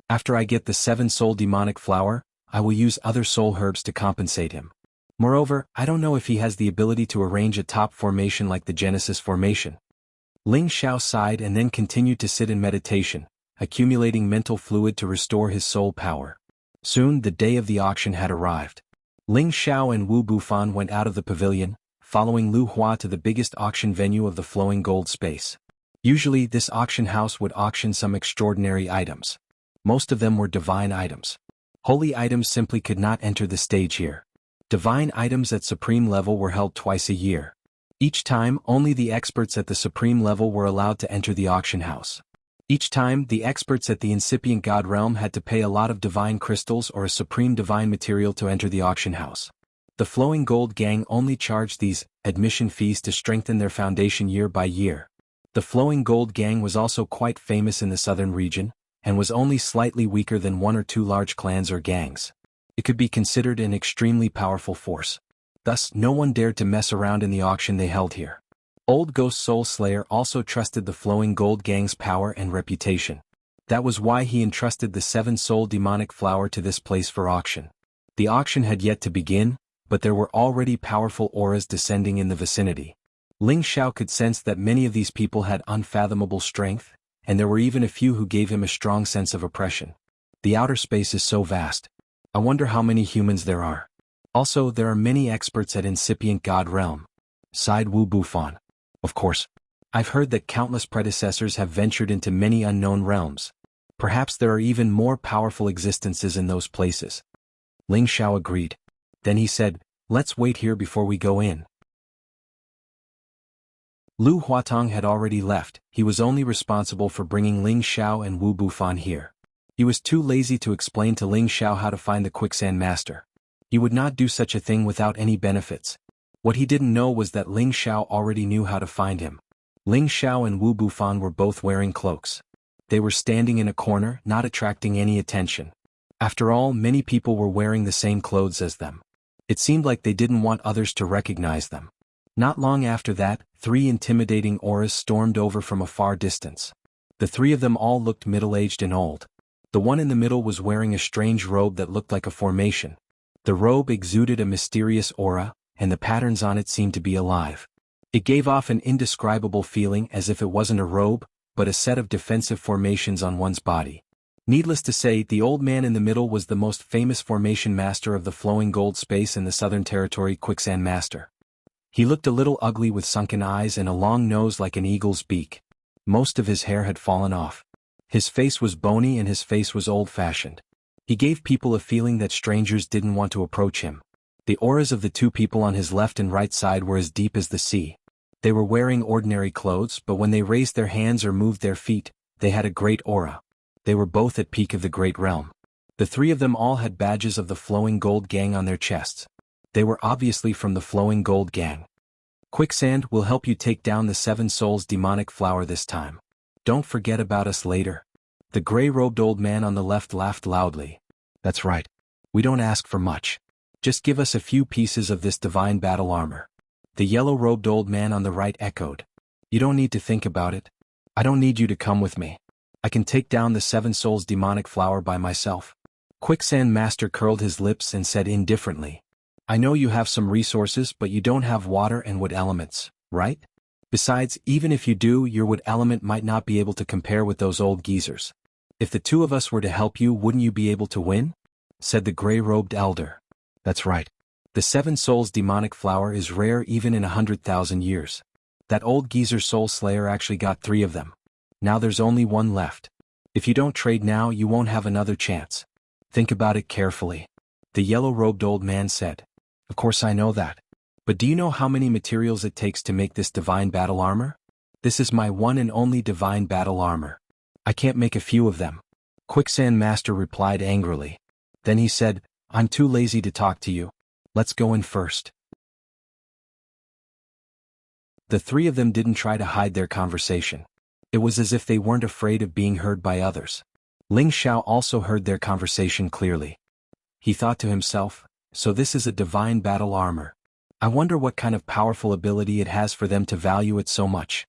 After I get the seven-soul demonic flower, I will use other soul herbs to compensate him. Moreover, I don't know if he has the ability to arrange a top formation like the Genesis formation. Ling Xiao sighed and then continued to sit in meditation, accumulating mental fluid to restore his soul power. Soon the day of the auction had arrived. Ling Xiao and Wu Bufan went out of the pavilion, following Lu Hua to the biggest auction venue of the flowing gold space. Usually this auction house would auction some extraordinary items. Most of them were divine items. Holy items simply could not enter the stage here. Divine items at supreme level were held twice a year. Each time, only the experts at the supreme level were allowed to enter the auction house. Each time, the experts at the incipient god realm had to pay a lot of divine crystals or a supreme divine material to enter the auction house. The Flowing Gold Gang only charged these admission fees to strengthen their foundation year by year. The Flowing Gold Gang was also quite famous in the southern region, and was only slightly weaker than one or two large clans or gangs. It could be considered an extremely powerful force. Thus, no one dared to mess around in the auction they held here. Old Ghost Soul Slayer also trusted the Flowing Gold Gang's power and reputation. That was why he entrusted the seven-soul demonic flower to this place for auction. The auction had yet to begin, but there were already powerful auras descending in the vicinity. Ling Xiao could sense that many of these people had unfathomable strength, and there were even a few who gave him a strong sense of oppression. The outer space is so vast. I wonder how many humans there are. Also, there are many experts at incipient god realm. Sighed Wu Bufan. Of course. I've heard that countless predecessors have ventured into many unknown realms. Perhaps there are even more powerful existences in those places. Ling Xiao agreed. Then he said, let's wait here before we go in. Lu Huatong had already left. He was only responsible for bringing Ling Xiao and Wu Bufan here. He was too lazy to explain to Ling Xiao how to find the Quicksand Master. He would not do such a thing without any benefits. What he didn't know was that Ling Xiao already knew how to find him. Ling Xiao and Wu Bufan were both wearing cloaks. They were standing in a corner, not attracting any attention. After all, many people were wearing the same clothes as them. It seemed like they didn't want others to recognize them. Not long after that, three intimidating auras stormed over from a far distance. The three of them all looked middle-aged and old. The one in the middle was wearing a strange robe that looked like a formation. The robe exuded a mysterious aura, and the patterns on it seemed to be alive. It gave off an indescribable feeling as if it wasn't a robe, but a set of defensive formations on one's body. Needless to say, the old man in the middle was the most famous formation master of the flowing gold space in the Southern Territory, Quicksand Master. He looked a little ugly with sunken eyes and a long nose like an eagle's beak. Most of his hair had fallen off. His face was bony and his face was old-fashioned. He gave people a feeling that strangers didn't want to approach him. The auras of the two people on his left and right side were as deep as the sea. They were wearing ordinary clothes, but when they raised their hands or moved their feet, they had a great aura. They were both at peak of the great realm. The three of them all had badges of the Flowing Gold Gang on their chests. They were obviously from the Flowing Gold Gang. Quicksand will help you take down the Seven Souls demonic flower this time. Don't forget about us later. The gray-robed old man on the left laughed loudly. That's right. We don't ask for much. Just give us a few pieces of this divine battle armor. The yellow-robed old man on the right echoed. You don't need to think about it. I don't need you to come with me. I can take down the Seven Souls demonic flower by myself. Quicksand Master curled his lips and said indifferently. I know you have some resources, but you don't have water and wood elements, right? Besides, even if you do, your wood element might not be able to compare with those old geezers. If the two of us were to help you, wouldn't you be able to win? Said the gray-robed elder. That's right. The Seven Souls demonic flower is rare even in 100,000 years. That old geezer soul slayer actually got 3 of them. Now there's only 1 left. If you don't trade now, you won't have another chance. Think about it carefully. The yellow-robed old man said. Of course I know that. But do you know how many materials it takes to make this divine battle armor? This is my one and only divine battle armor. I can't make a few of them. Quicksand Master replied angrily. Then he said, I'm too lazy to talk to you. Let's go in first. The 3 of them didn't try to hide their conversation. It was as if they weren't afraid of being heard by others. Ling Xiao also heard their conversation clearly. He thought to himself, so this is a divine battle armor. I wonder what kind of powerful ability it has for them to value it so much.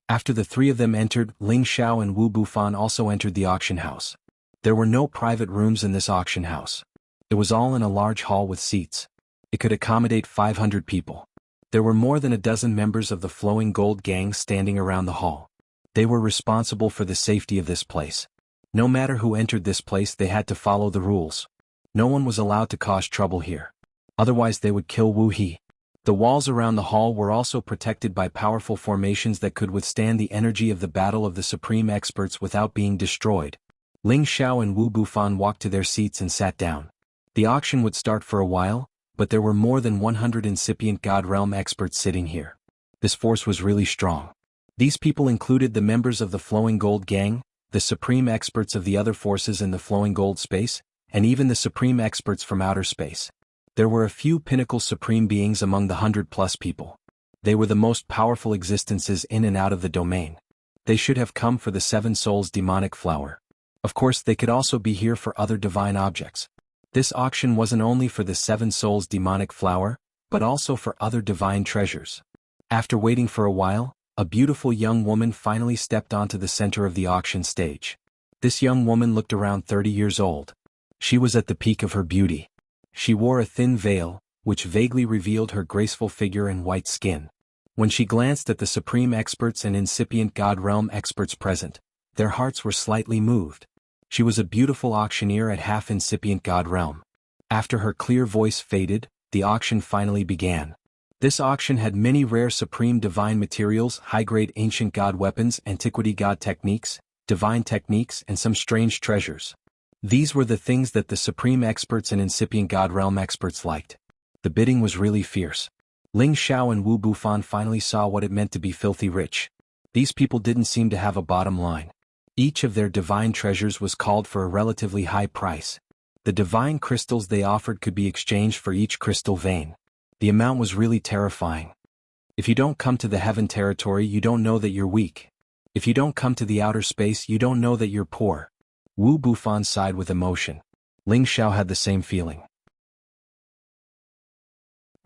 After the 3 of them entered, Ling Xiao and Wu Bufan also entered the auction house. There were no private rooms in this auction house. It was all in a large hall with seats. It could accommodate 500 people. There were more than a dozen members of the Flowing Gold gang standing around the hall. They were responsible for the safety of this place. No matter who entered this place, they had to follow the rules. No one was allowed to cause trouble here. Otherwise they would kill Wu He. The walls around the hall were also protected by powerful formations that could withstand the energy of the battle of the supreme experts without being destroyed. Ling Xiao and Wu Bufan walked to their seats and sat down. The auction would start for a while, but there were more than 100 incipient God Realm experts sitting here. This force was really strong. These people included the members of the Flowing Gold gang, the supreme experts of the other forces in the Flowing Gold space, and even the supreme experts from outer space. There were a few pinnacle supreme beings among the 100+ people. They were the most powerful existences in and out of the domain. They should have come for the Seven Souls demonic flower. Of course, they could also be here for other divine objects. This auction wasn't only for the Seven Souls demonic flower, but also for other divine treasures. After waiting for a while, a beautiful young woman finally stepped onto the center of the auction stage. This young woman looked around 30 years old. She was at the peak of her beauty. She wore a thin veil, which vaguely revealed her graceful figure and white skin. When she glanced at the supreme experts and incipient God Realm experts present, their hearts were slightly moved. She was a beautiful auctioneer at half incipient God Realm. After her clear voice faded, the auction finally began. This auction had many rare supreme divine materials, high-grade ancient god weapons, antiquity god techniques, divine techniques, and some strange treasures. These were the things that the supreme experts and incipient God Realm experts liked. The bidding was really fierce. Ling Xiao and Wu Bufan finally saw what it meant to be filthy rich. These people didn't seem to have a bottom line. Each of their divine treasures was called for a relatively high price. The divine crystals they offered could be exchanged for each crystal vein. The amount was really terrifying. If you don't come to the heaven territory, you don't know that you're weak. If you don't come to the outer space, you don't know that you're poor. Wu Bufan sighed with emotion. Ling Xiao had the same feeling.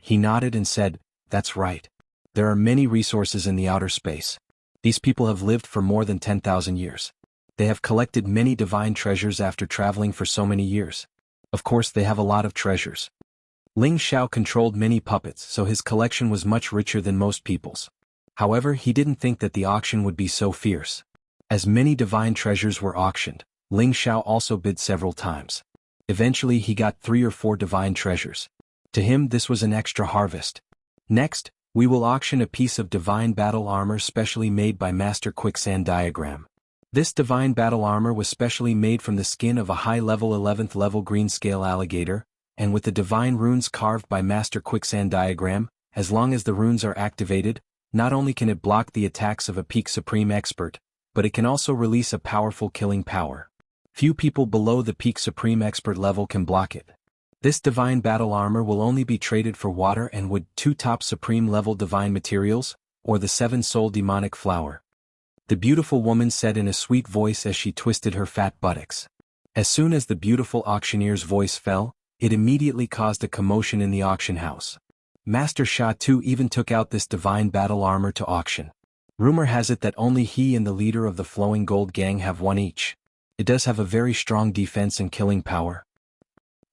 He nodded and said, "That's right. There are many resources in the outer space. These people have lived for more than 10,000 years. They have collected many divine treasures after traveling for so many years. Of course, they have a lot of treasures." Ling Xiao controlled many puppets, so his collection was much richer than most people's. However, he didn't think that the auction would be so fierce. As many divine treasures were auctioned, Ling Xiao also bid several times. Eventually he got 3 or 4 divine treasures. To him this was an extra harvest. Next, we will auction a piece of divine battle armor specially made by Master Quicksand Diagram. This divine battle armor was specially made from the skin of a high-level 11th level green-scale alligator, and with the divine runes carved by Master Quicksand Diagram. As long as the runes are activated, not only can it block the attacks of a peak supreme expert, but it can also release a powerful killing power. Few people below the peak supreme expert level can block it. This divine battle armor will only be traded for water and wood, 2 top supreme level divine materials, or the 7 soul demonic flower. The beautiful woman said in a sweet voice as she twisted her fat buttocks. As soon as the beautiful auctioneer's voice fell, it immediately caused a commotion in the auction house. Master Sha too even took out this divine battle armor to auction. Rumor has it that only he and the leader of the Flowing Gold gang have one each. It does have a very strong defense and killing power.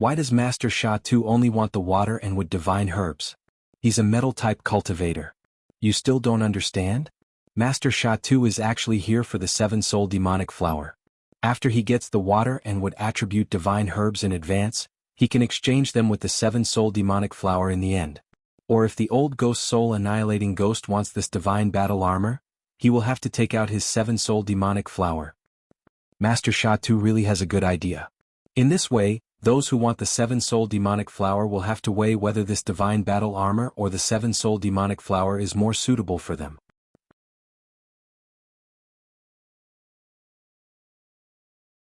Why does Master Sha Tu only want the water and would divine herbs? He's a metal-type cultivator. You still don't understand? Master Sha Tu is actually here for the 7-soul demonic flower. After he gets the water and would attribute divine herbs in advance, he can exchange them with the 7-soul demonic flower in the end. Or if the old ghost soul annihilating ghost wants this divine battle armor, he will have to take out his 7-soul demonic flower. Master Sha Tu really has a good idea. In this way, those who want the 7-soul demonic flower will have to weigh whether this divine battle armor or the 7-soul demonic flower is more suitable for them.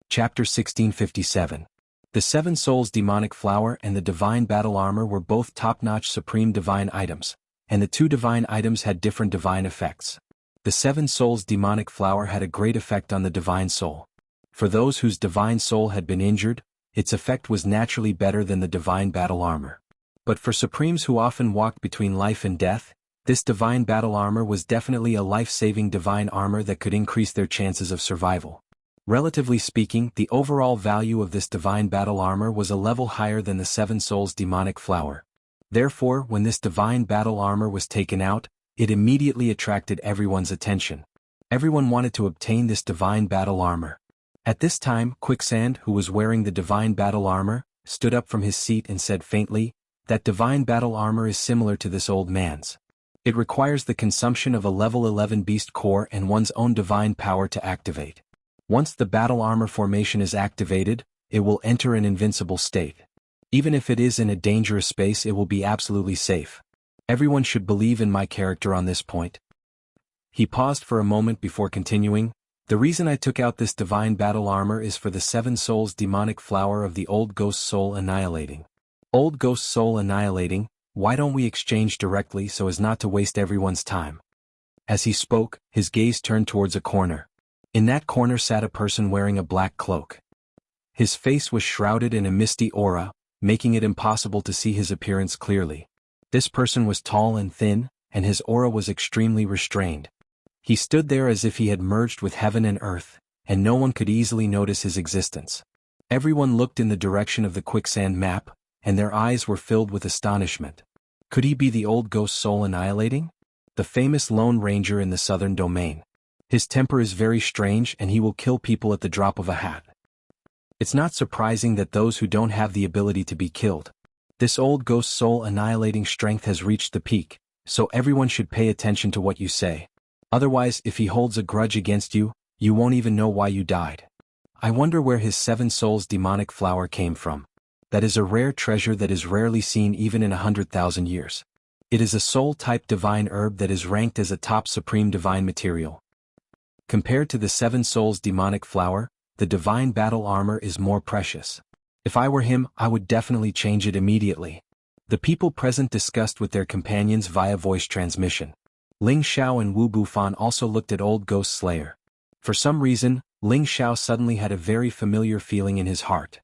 Chapter 1657. The 7 Souls demonic flower and the divine battle armor were both top-notch supreme divine items, and the two divine items had different divine effects. The 7 Souls demonic flower had a great effect on the divine soul. For those whose divine soul had been injured, its effect was naturally better than the divine battle armor. But for supremes who often walked between life and death, this divine battle armor was definitely a life-saving divine armor that could increase their chances of survival. Relatively speaking, the overall value of this divine battle armor was a level higher than the 7 Souls demonic flower. Therefore, when this divine battle armor was taken out, it immediately attracted everyone's attention. Everyone wanted to obtain this divine battle armor. At this time, Quicksand, who was wearing the divine battle armor, stood up from his seat and said faintly, "That divine battle armor is similar to this old man's. It requires the consumption of a level 11 beast core and one's own divine power to activate. Once the battle armor formation is activated, it will enter an invincible state. Even if it is in a dangerous space, it will be absolutely safe. Everyone should believe in my character on this point." He paused for a moment before continuing, "The reason I took out this divine battle armor is for the 7 Souls demonic flower of the old ghost soul annihilating. Old ghost soul annihilating, why don't we exchange directly so as not to waste everyone's time?" As he spoke, his gaze turned towards a corner. In that corner sat a person wearing a black cloak. His face was shrouded in a misty aura, making it impossible to see his appearance clearly. This person was tall and thin, and his aura was extremely restrained. He stood there as if he had merged with heaven and earth, and no one could easily notice his existence. Everyone looked in the direction of the quicksand map, and their eyes were filled with astonishment. Could he be the old ghost soul annihilating? The famous Lone Ranger in the southern domain. His temper is very strange and he will kill people at the drop of a hat. It's not surprising that those who don't have the ability to be killed. This old ghost soul annihilating strength has reached the peak, so everyone should pay attention to what you say. Otherwise, if he holds a grudge against you, you won't even know why you died. I wonder where his 7 Souls demonic flower came from. That is a rare treasure that is rarely seen even in 100,000 years. It is a soul-type divine herb that is ranked as a top supreme divine material. Compared to the 7 Souls demonic flower, the divine battle armor is more precious. If I were him, I would definitely change it immediately. The people present discussed with their companions via voice transmission. Ling Xiao and Wu Bufan also looked at Old Ghost Slayer. For some reason, Ling Xiao suddenly had a very familiar feeling in his heart.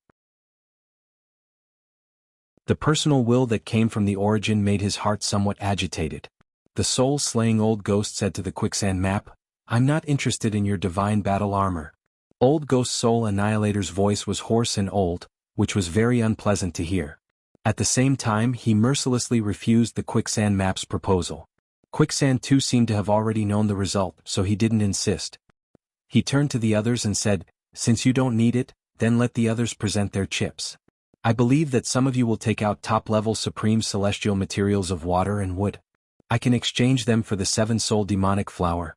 The personal will that came from the origin made his heart somewhat agitated. The soul-slaying old ghost said to the quicksand map, "I'm not interested in your divine battle armor." Old Ghost Soul Annihilator's voice was hoarse and old, which was very unpleasant to hear. At the same time, he mercilessly refused the quicksand map's proposal. Quicksand too seemed to have already known the result, so he didn't insist. He turned to the others and said, "Since you don't need it, then let the others present their chips. I believe that some of you will take out top-level supreme celestial materials of water and wood. I can exchange them for the 7 Soul demonic flower."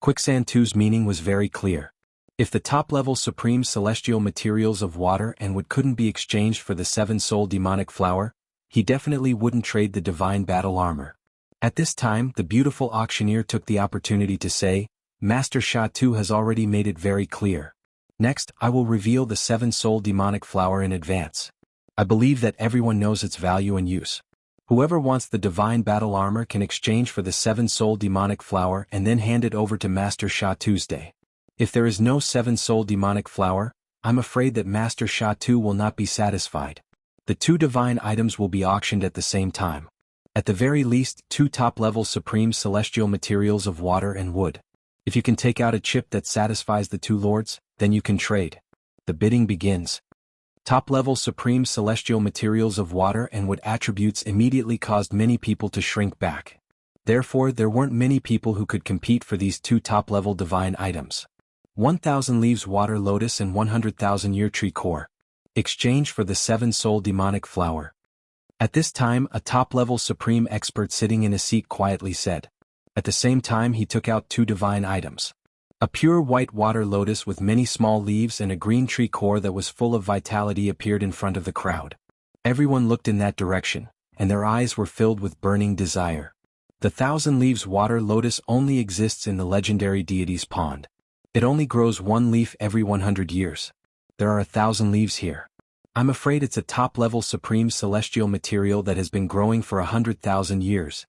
Quicksand 2's meaning was very clear. If the top-level supreme celestial materials of water and wood couldn't be exchanged for the 7 Soul demonic flower, he definitely wouldn't trade the divine battle armor. At this time, the beautiful auctioneer took the opportunity to say, "Master Sha Tu has already made it very clear. Next, I will reveal the 7 Soul demonic flower in advance. I believe that everyone knows its value and use. Whoever wants the divine battle armor can exchange for the 7 Soul demonic flower and then hand it over to Master Sha Tuesday. If there is no 7 Soul demonic flower, I'm afraid that Master Sha Tu will not be satisfied. The two divine items will be auctioned at the same time. At the very least, 2 top-level supreme celestial materials of water and wood. If you can take out a chip that satisfies the two lords, then you can trade. The bidding begins." Top-level supreme celestial materials of water and wood attributes immediately caused many people to shrink back. Therefore, there weren't many people who could compete for these two top-level divine items. 1,000 leaves water lotus and 100,000 year tree core. Exchange for the 7-soul demonic flower. At this time, a top-level supreme expert sitting in a seat quietly said. At the same time he took out two divine items. A pure white water lotus with many small leaves and a green tree core that was full of vitality appeared in front of the crowd. Everyone looked in that direction, and their eyes were filled with burning desire. The 1,000 leaves water lotus only exists in the legendary deity's pond. It only grows one leaf every 100 years. There are 1,000 leaves here. I'm afraid it's a top-level supreme celestial material that has been growing for 100,000 years.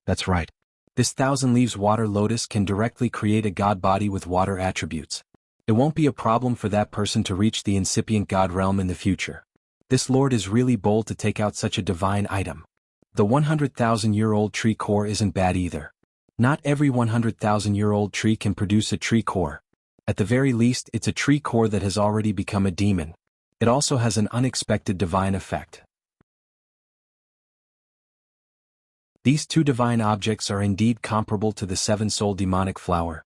That's right. This 1,000 leaves water lotus can directly create a god body with water attributes. It won't be a problem for that person to reach the incipient god realm in the future. This lord is really bold to take out such a divine item. The 100,000-year-old tree core isn't bad either. Not every 100,000-year-old tree can produce a tree core. At the very least, it's a tree core that has already become a demon. It also has an unexpected divine effect. These two divine objects are indeed comparable to the 7-soul demonic flower.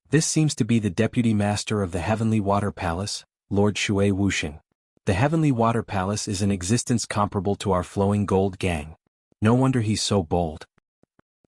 This seems to be the deputy master of the Heavenly Water Palace, Lord Shui Wuxia. The Heavenly Water Palace is an existence comparable to our flowing gold gang. No wonder he's so bold.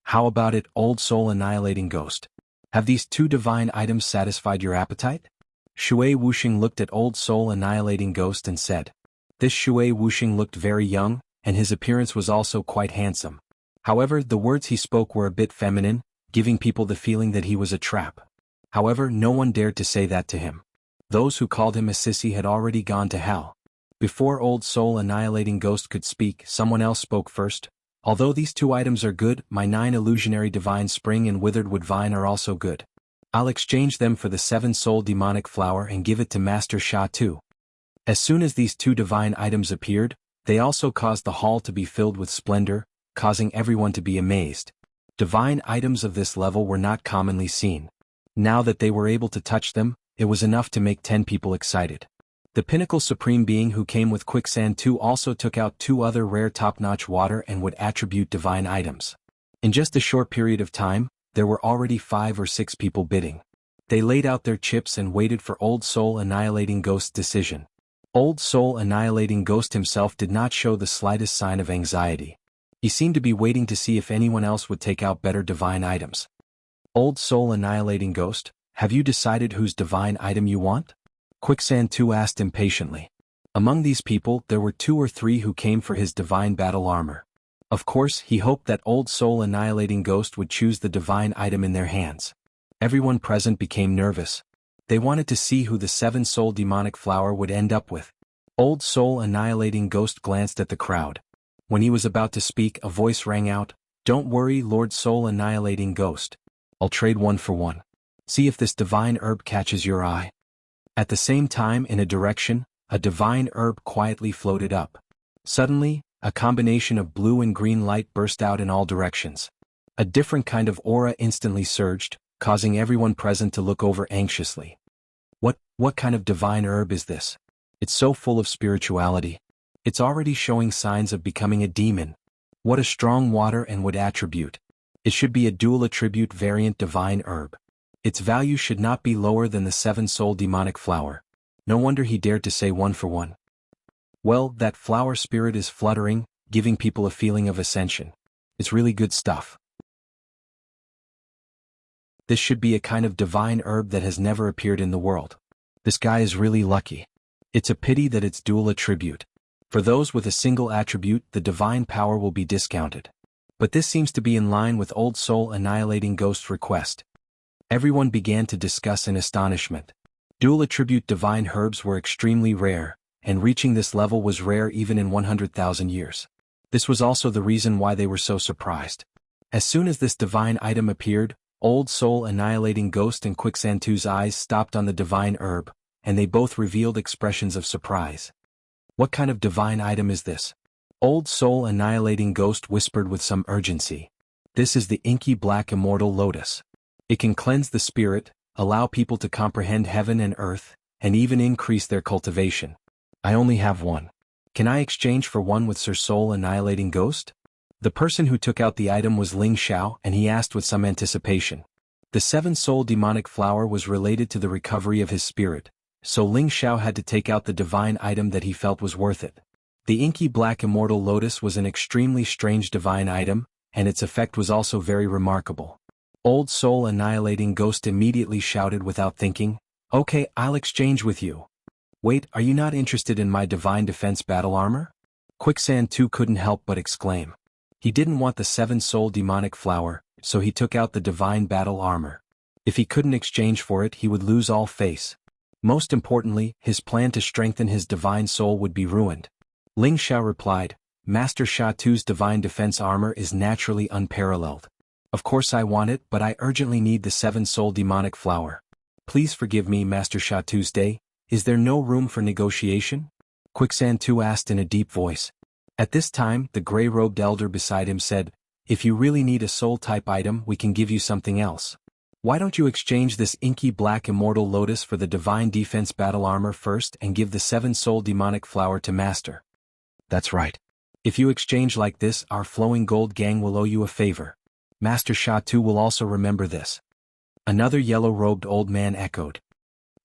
How about it, Old Soul Annihilating Ghost? Have these two divine items satisfied your appetite? Shui Wuxia looked at Old Soul Annihilating Ghost and said. This Shui Wuxia looked very young, and his appearance was also quite handsome. However, the words he spoke were a bit feminine, giving people the feeling that he was a trap. However, no one dared to say that to him. Those who called him a sissy had already gone to hell. Before Old Soul Annihilating Ghost could speak, someone else spoke first. Although these two items are good, my 9 illusionary divine spring and withered wood vine are also good. I'll exchange them for the 7-soul demonic flower and give it to Master Sha too. As soon as these two divine items appeared, they also caused the hall to be filled with splendor, causing everyone to be amazed. Divine items of this level were not commonly seen. Now that they were able to touch them, it was enough to make 10 people excited. The pinnacle supreme being who came with Quicksand 2 also took out 2 other rare top-notch water and would attribute divine items. In just a short period of time, there were already 5 or 6 people bidding. They laid out their chips and waited for Old Soul Annihilating Ghost's decision. Old Soul Annihilating Ghost himself did not show the slightest sign of anxiety. He seemed to be waiting to see if anyone else would take out better divine items. Old Soul Annihilating Ghost, have you decided whose divine item you want? Quicksand 2 asked impatiently. Among these people, there were 2 or 3 who came for his divine battle armor. Of course, he hoped that Old Soul Annihilating Ghost would choose the divine item in their hands. Everyone present became nervous. They wanted to see who the 7-soul demonic flower would end up with. Old Soul Annihilating Ghost glanced at the crowd. When he was about to speak, a voice rang out, "Don't worry, Lord Soul Annihilating Ghost. I'll trade 1 for 1. See if this divine herb catches your eye." At the same time, in a direction, a divine herb quietly floated up. Suddenly, a combination of blue and green light burst out in all directions. A different kind of aura instantly surged, causing everyone present to look over anxiously. What kind of divine herb is this? It's so full of spirituality. It's already showing signs of becoming a demon. What a strong water and wood attribute. It should be a dual attribute variant divine herb. Its value should not be lower than the 7-soul demonic flower. No wonder he dared to say 1 for 1. Well, that flower spirit is fluttering, giving people a feeling of ascension. It's really good stuff. This should be a kind of divine herb that has never appeared in the world. This guy is really lucky. It's a pity that it's dual attribute. For those with a single attribute, the divine power will be discounted. But this seems to be in line with Old Soul Annihilating Ghost's request. Everyone began to discuss in astonishment. Dual attribute divine herbs were extremely rare, and reaching this level was rare even in 100,000 years. This was also the reason why they were so surprised. As soon as this divine item appeared, Old Soul Annihilating Ghost and Quicksand 2's eyes stopped on the divine herb, and they both revealed expressions of surprise. What kind of divine item is this? Old Soul Annihilating Ghost whispered with some urgency. This is the inky black immortal lotus. It can cleanse the spirit, allow people to comprehend heaven and earth, and even increase their cultivation. I only have one. Can I exchange for one with Sir Soul Annihilating Ghost? The person who took out the item was Ling Xiao, and he asked with some anticipation. The 7-soul demonic flower was related to the recovery of his spirit, so Ling Xiao had to take out the divine item that he felt was worth it. The inky black immortal lotus was an extremely strange divine item, and its effect was also very remarkable. Old Soul Annihilating Ghost immediately shouted without thinking, "Okay, I'll exchange with you." "Wait, are you not interested in my divine defense battle armor?" Quicksand too couldn't help but exclaim. He didn't want the 7-soul demonic flower, so he took out the divine battle armor. If he couldn't exchange for it, he would lose all face. Most importantly, his plan to strengthen his divine soul would be ruined. Ling Xiao replied, "Master Sha Tu's divine defense armor is naturally unparalleled. Of course I want it, but I urgently need the 7-soul demonic flower. Please forgive me, Master Sha Tu's day. Is there no room for negotiation?" Quicksand 2 asked in a deep voice. At this time, the gray-robed elder beside him said, "If you really need a soul-type item, we can give you something else. Why don't you exchange this inky black immortal lotus for the divine defense battle armor first and give the 7-soul demonic flower to Master?" "That's right. If you exchange like this, our flowing gold gang will owe you a favor. Master Sha Tu will also remember this." Another yellow-robed old man echoed.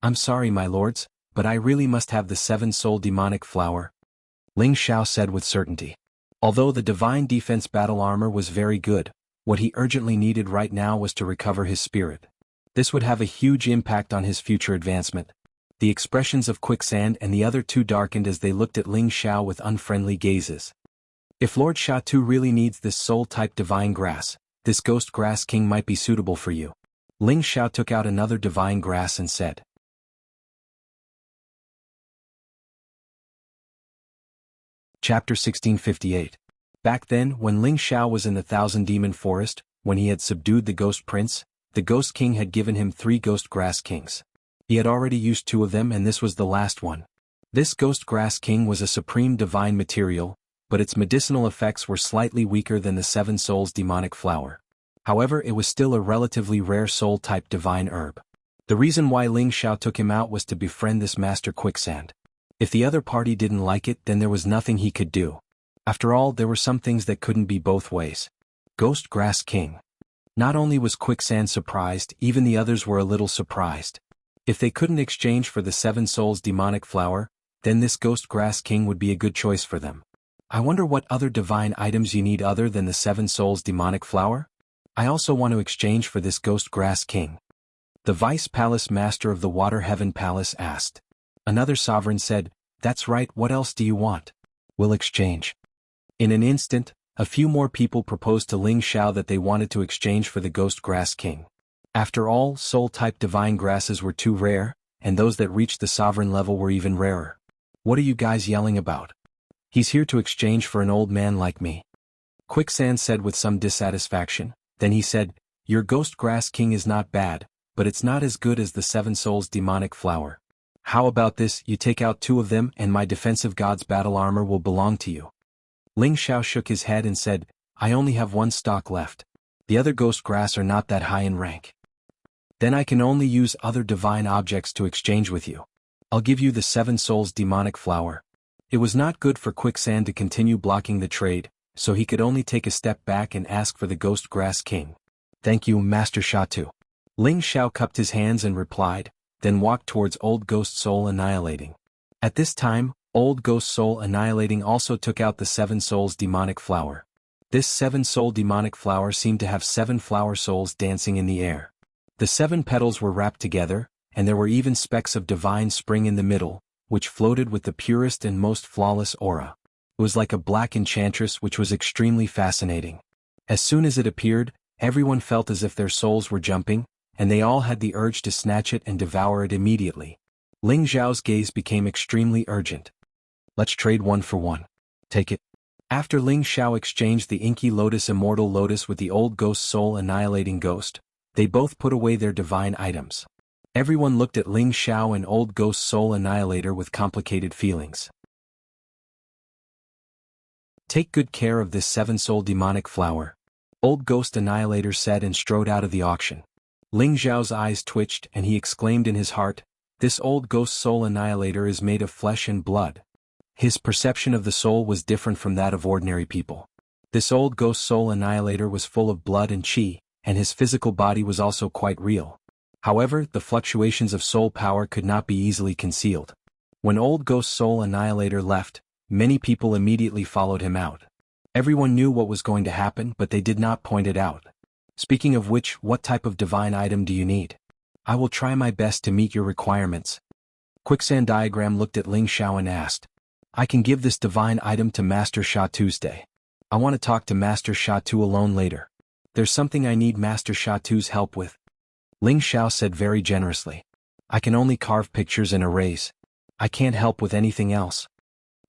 "I'm sorry, my lords, but I really must have the 7-soul demonic flower," Ling Xiao said with certainty. Although the divine defense battle armor was very good, what he urgently needed right now was to recover his spirit. This would have a huge impact on his future advancement. The expressions of Quicksand and the other two darkened as they looked at Ling Xiao with unfriendly gazes. "If Lord Sha Tu really needs this soul-type divine grass, this Ghost Grass King might be suitable for you." Ling Xiao took out another divine grass and said. Chapter 1658. Back then, when Ling Xiao was in the Thousand Demon Forest, when he had subdued the Ghost Prince, the Ghost King had given him 3 Ghost Grass Kings. He had already used 2 of them, and this was the last one. This Ghost Grass King was a supreme divine material, but its medicinal effects were slightly weaker than the 7 Souls demonic flower. However, it was still a relatively rare soul-type divine herb. The reason why Ling Xiao took him out was to befriend this Master Quicksand. If the other party didn't like it, then there was nothing he could do. After all, there were some things that couldn't be both ways. Ghost Grass King. Not only was Quicksand surprised, even the others were a little surprised. If they couldn't exchange for the 7 Souls demonic flower, then this Ghost Grass King would be a good choice for them. "I wonder what other divine items you need other than the 7 Souls demonic flower? I also want to exchange for this Ghost Grass King." The Vice Palace Master of the Water Heaven Palace asked. Another sovereign said, "That's right, what else do you want? We'll exchange." In an instant, a few more people proposed to Ling Xiao that they wanted to exchange for the Ghost Grass King. After all, soul-type divine grasses were too rare, and those that reached the sovereign level were even rarer. "What are you guys yelling about? He's here to exchange for an old man like me," Quicksand said with some dissatisfaction. Then he said, "Your Ghost Grass King is not bad, but it's not as good as the 7 Souls demonic flower. How about this, you take out 2 of them and my defensive god's battle armor will belong to you." Ling Xiao shook his head and said, "I only have 1 stock left. The other Ghost Grass are not that high in rank. Then I can only use other divine objects to exchange with you. I'll give you the 7 Souls demonic flower." It was not good for Quicksand to continue blocking the trade, so he could only take a step back and ask for the Ghost Grass King. "Thank you, Master Sha Tu." Ling Xiao cupped his hands and replied, then walked towards Old Ghost Soul Annihilating. At this time, Old Ghost Soul Annihilating also took out the 7 Souls demonic flower. This 7 Soul demonic flower seemed to have 7 flower souls dancing in the air. The 7 petals were wrapped together, and there were even specks of divine spring in the middle, which floated with the purest and most flawless aura. It was like a black enchantress, which was extremely fascinating. As soon as it appeared, everyone felt as if their souls were jumping, and they all had the urge to snatch it and devour it immediately. Ling Xiao's gaze became extremely urgent. "Let's trade 1 for 1. Take it." After Ling Xiao exchanged the Inky Lotus Immortal Lotus with the Old Ghost Soul Annihilating Ghost, they both put away their divine items. Everyone looked at Ling Xiao and Old Ghost Soul Annihilator with complicated feelings. "Take good care of this 7 Soul demonic flower," Old Ghost Annihilator said and strode out of the auction. Ling Xiao's eyes twitched and he exclaimed in his heart, "This Old Ghost Soul Annihilator is made of flesh and blood, His perception of the soul was different from that of ordinary people. This old ghost soul annihilator was full of blood and chi, and his physical body was also quite real. However, the fluctuations of soul power could not be easily concealed. When old ghost soul annihilator left, many people immediately followed him out. Everyone knew what was going to happen, but they did not point it out. Speaking of which, what type of divine item do you need? I will try my best to meet your requirements. Quicksand Diagram looked at Ling Xiao and asked, I can give this divine item to Master Sha Tuesday. I want to talk to Master Sha Tu alone later. There's something I need Master Sha Tu's help with. Ling Xiao said very generously. I can only carve pictures and erase. I can't help with anything else.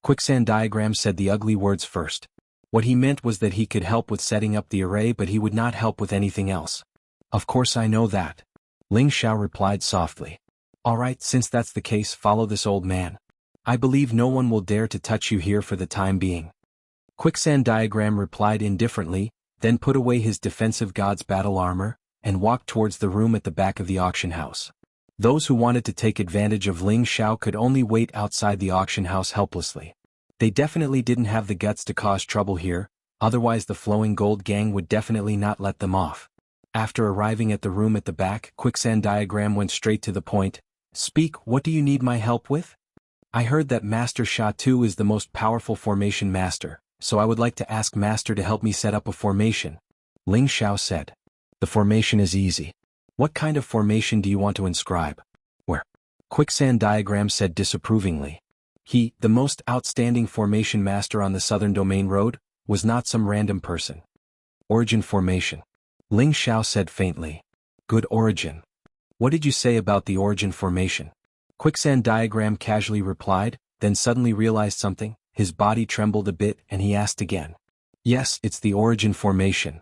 Quicksand Diagram said the ugly words first. What he meant was that he could help with setting up the array, but he would not help with anything else. Of course I know that. Ling Xiao replied softly. Alright, since that's the case, follow this old man. I believe no one will dare to touch you here for the time being. Quicksand Diagram replied indifferently, then put away his defensive god's battle armor, and walked towards the room at the back of the auction house. Those who wanted to take advantage of Ling Xiao could only wait outside the auction house helplessly. They definitely didn't have the guts to cause trouble here, otherwise the Flowing Gold gang would definitely not let them off. After arriving at the room at the back, Quicksand Diagram went straight to the point. Speak, what do you need my help with? I heard that Master Sha Tu is the most powerful formation master, so I would like to ask Master to help me set up a formation. Ling Xiao said. The formation is easy. What kind of formation do you want to inscribe? Where? Quicksand Diagram said disapprovingly. He, the most outstanding formation master on the Southern Domain Road, was not some random person. Origin formation. Ling Xiao said faintly. Good origin. What did you say about the origin formation? Quicksand Diagram casually replied, then suddenly realized something, his body trembled a bit and he asked again. Yes, it's the origin formation.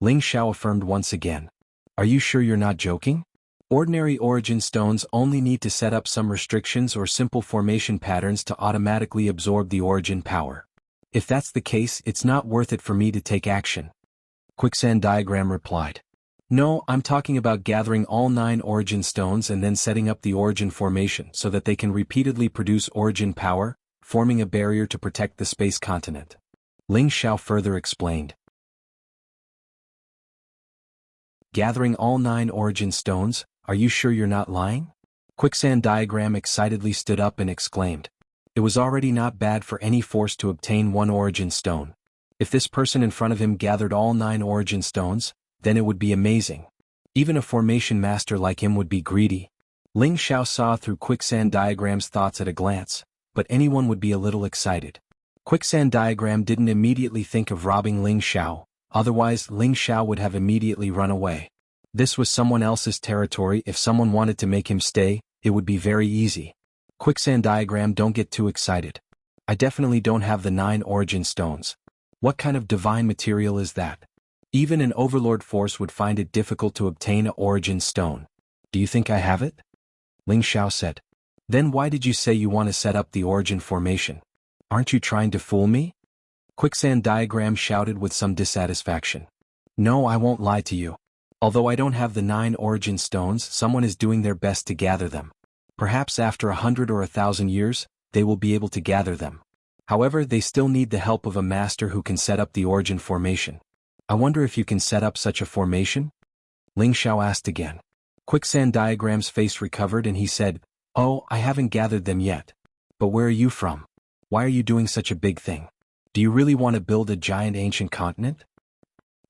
Ling Xiao affirmed once again. Are you sure you're not joking? Ordinary origin stones only need to set up some restrictions or simple formation patterns to automatically absorb the origin power. If that's the case, it's not worth it for me to take action. Quicksand Diagram replied. No, I'm talking about gathering all 9 origin stones and then setting up the origin formation so that they can repeatedly produce origin power, forming a barrier to protect the space continent. Ling Xiao further explained. Gathering all 9 origin stones, are you sure you're not lying? Quicksand Diagram excitedly stood up and exclaimed. It was already not bad for any force to obtain 1 origin stone. If this person in front of him gathered all 9 origin stones, then it would be amazing. Even a formation master like him would be greedy. Ling Xiao saw through Quicksand Diagram's thoughts at a glance, but anyone would be a little excited. Quicksand Diagram didn't immediately think of robbing Ling Xiao, otherwise Ling Xiao would have immediately run away. This was someone else's territory. If someone wanted to make him stay, it would be very easy. Quicksand Diagram, don't get too excited. I definitely don't have the 9 origin stones. What kind of divine material is that? Even an overlord force would find it difficult to obtain an origin stone. Do you think I have it? Ling Xiao said. Then why did you say you want to set up the origin formation? Aren't you trying to fool me? Quicksand Diagram shouted with some dissatisfaction. No, I won't lie to you. Although I don't have the 9 origin stones, someone is doing their best to gather them. Perhaps after 100 or 1,000 years, they will be able to gather them. However, they still need the help of a master who can set up the origin formation. I wonder if you can set up such a formation? Ling Xiao asked again. Quicksand Diagram's face recovered and he said, Oh, I haven't gathered them yet. But where are you from? Why are you doing such a big thing? Do you really want to build a giant ancient continent?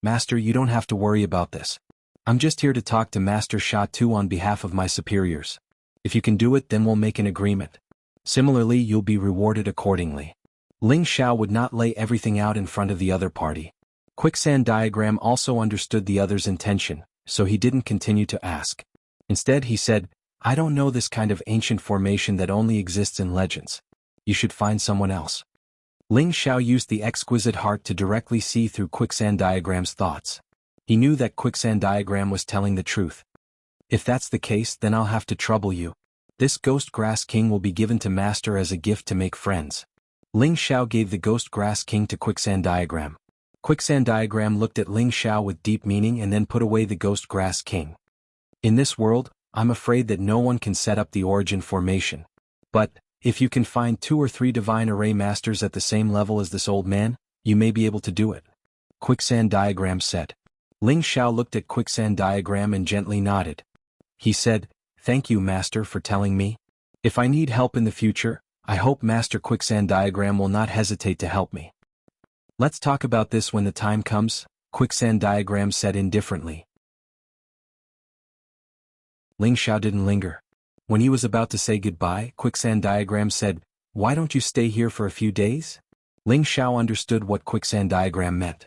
Master, you don't have to worry about this. I'm just here to talk to Master Sha Tu on behalf of my superiors. If you can do it, then we'll make an agreement. Similarly, you'll be rewarded accordingly. Ling Xiao would not lay everything out in front of the other party. Quicksand Diagram also understood the other's intention, so he didn't continue to ask. Instead he said, I don't know this kind of ancient formation that only exists in legends. You should find someone else. Ling Xiao used the exquisite heart to directly see through Quicksand Diagram's thoughts. He knew that Quicksand Diagram was telling the truth. If that's the case, then I'll have to trouble you. This Ghost Grass King will be given to Master as a gift to make friends. Ling Xiao gave the Ghost Grass King to Quicksand Diagram. Quicksand Diagram looked at Ling Xiao with deep meaning and then put away the Ghost Grass King. In this world, I'm afraid that no one can set up the origin formation. But, If you can find 2 or 3 divine array masters at the same level as this old man, you may be able to do it. Quicksand diagram said. Ling Xiao looked at quicksand diagram and gently nodded. He said, "Thank you, Master, for telling me. If I need help in the future, I hope Master Quicksand diagram will not hesitate to help me." "Let's talk about this when the time comes," Quicksand diagram said indifferently. Ling Xiao didn't linger. When he was about to say goodbye, Quicksand diagram said, "Why don't you stay here for a few days?" Ling Xiao understood what Quicksand diagram meant.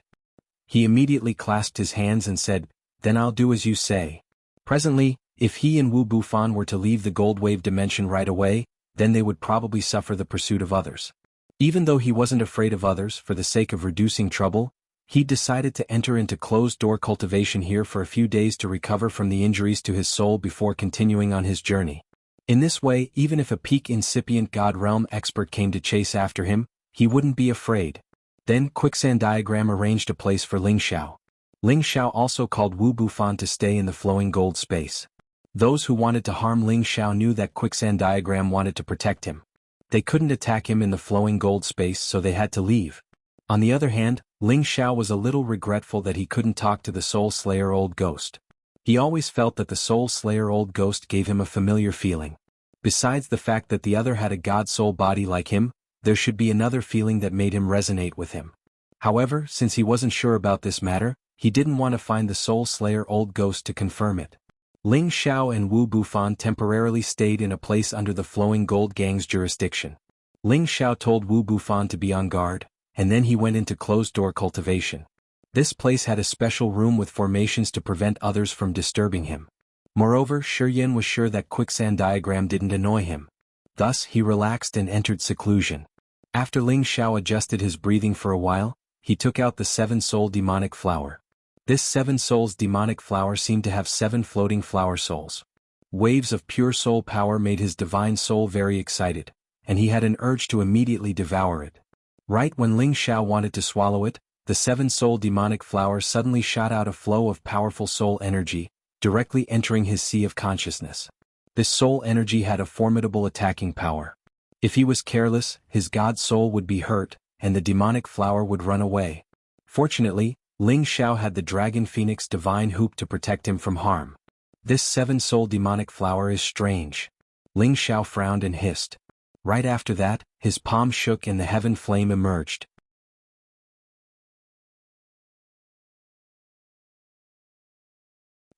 He immediately clasped his hands and said, "Then I'll do as you say." Presently, if he and Wu Bufan were to leave the Gold Wave dimension right away, then they would probably suffer the pursuit of others. Even though he wasn't afraid of others for the sake of reducing trouble, he decided to enter into closed-door cultivation here for a few days to recover from the injuries to his soul before continuing on his journey. In this way, even if a peak incipient God Realm expert came to chase after him, he wouldn't be afraid. Then Quicksand diagram arranged a place for Ling Xiao. Ling Xiao also called Wu Bufan to stay in the flowing gold space. Those who wanted to harm Ling Xiao knew that Quicksand diagram wanted to protect him. They couldn't attack him in the flowing gold space, so they had to leave. On the other hand, Ling Xiao was a little regretful that he couldn't talk to the Soul Slayer Old Ghost. He always felt that the Soul Slayer Old Ghost gave him a familiar feeling. Besides the fact that the other had a god soul body like him, there should be another feeling that made him resonate with him. However, since he wasn't sure about this matter, he didn't want to find the Soul Slayer Old Ghost to confirm it. Ling Xiao and Wu Bufan temporarily stayed in a place under the Flowing Gold Gang's jurisdiction. Ling Xiao told Wu Bufan to be on guard, and then he went into closed-door cultivation. This place had a special room with formations to prevent others from disturbing him. Moreover, Shiyan was sure that Quicksand diagram didn't annoy him. Thus, he relaxed and entered seclusion. After Ling Xiao adjusted his breathing for a while, he took out the 7-soul demonic flower. This 7 souls demonic flower seemed to have 7 floating flower souls. Waves of pure soul power made his divine soul very excited, and he had an urge to immediately devour it. Right when Ling Xiao wanted to swallow it, the 7-soul demonic flower suddenly shot out a flow of powerful soul energy, directly entering his sea of consciousness. This soul energy had a formidable attacking power. If he was careless, his god soul would be hurt, and the demonic flower would run away. Fortunately, Ling Xiao had the Dragon Phoenix Divine Hoop to protect him from harm. This 7-soul demonic flower is strange. Ling Xiao frowned and hissed. Right after that, his palm shook and the heaven flame emerged.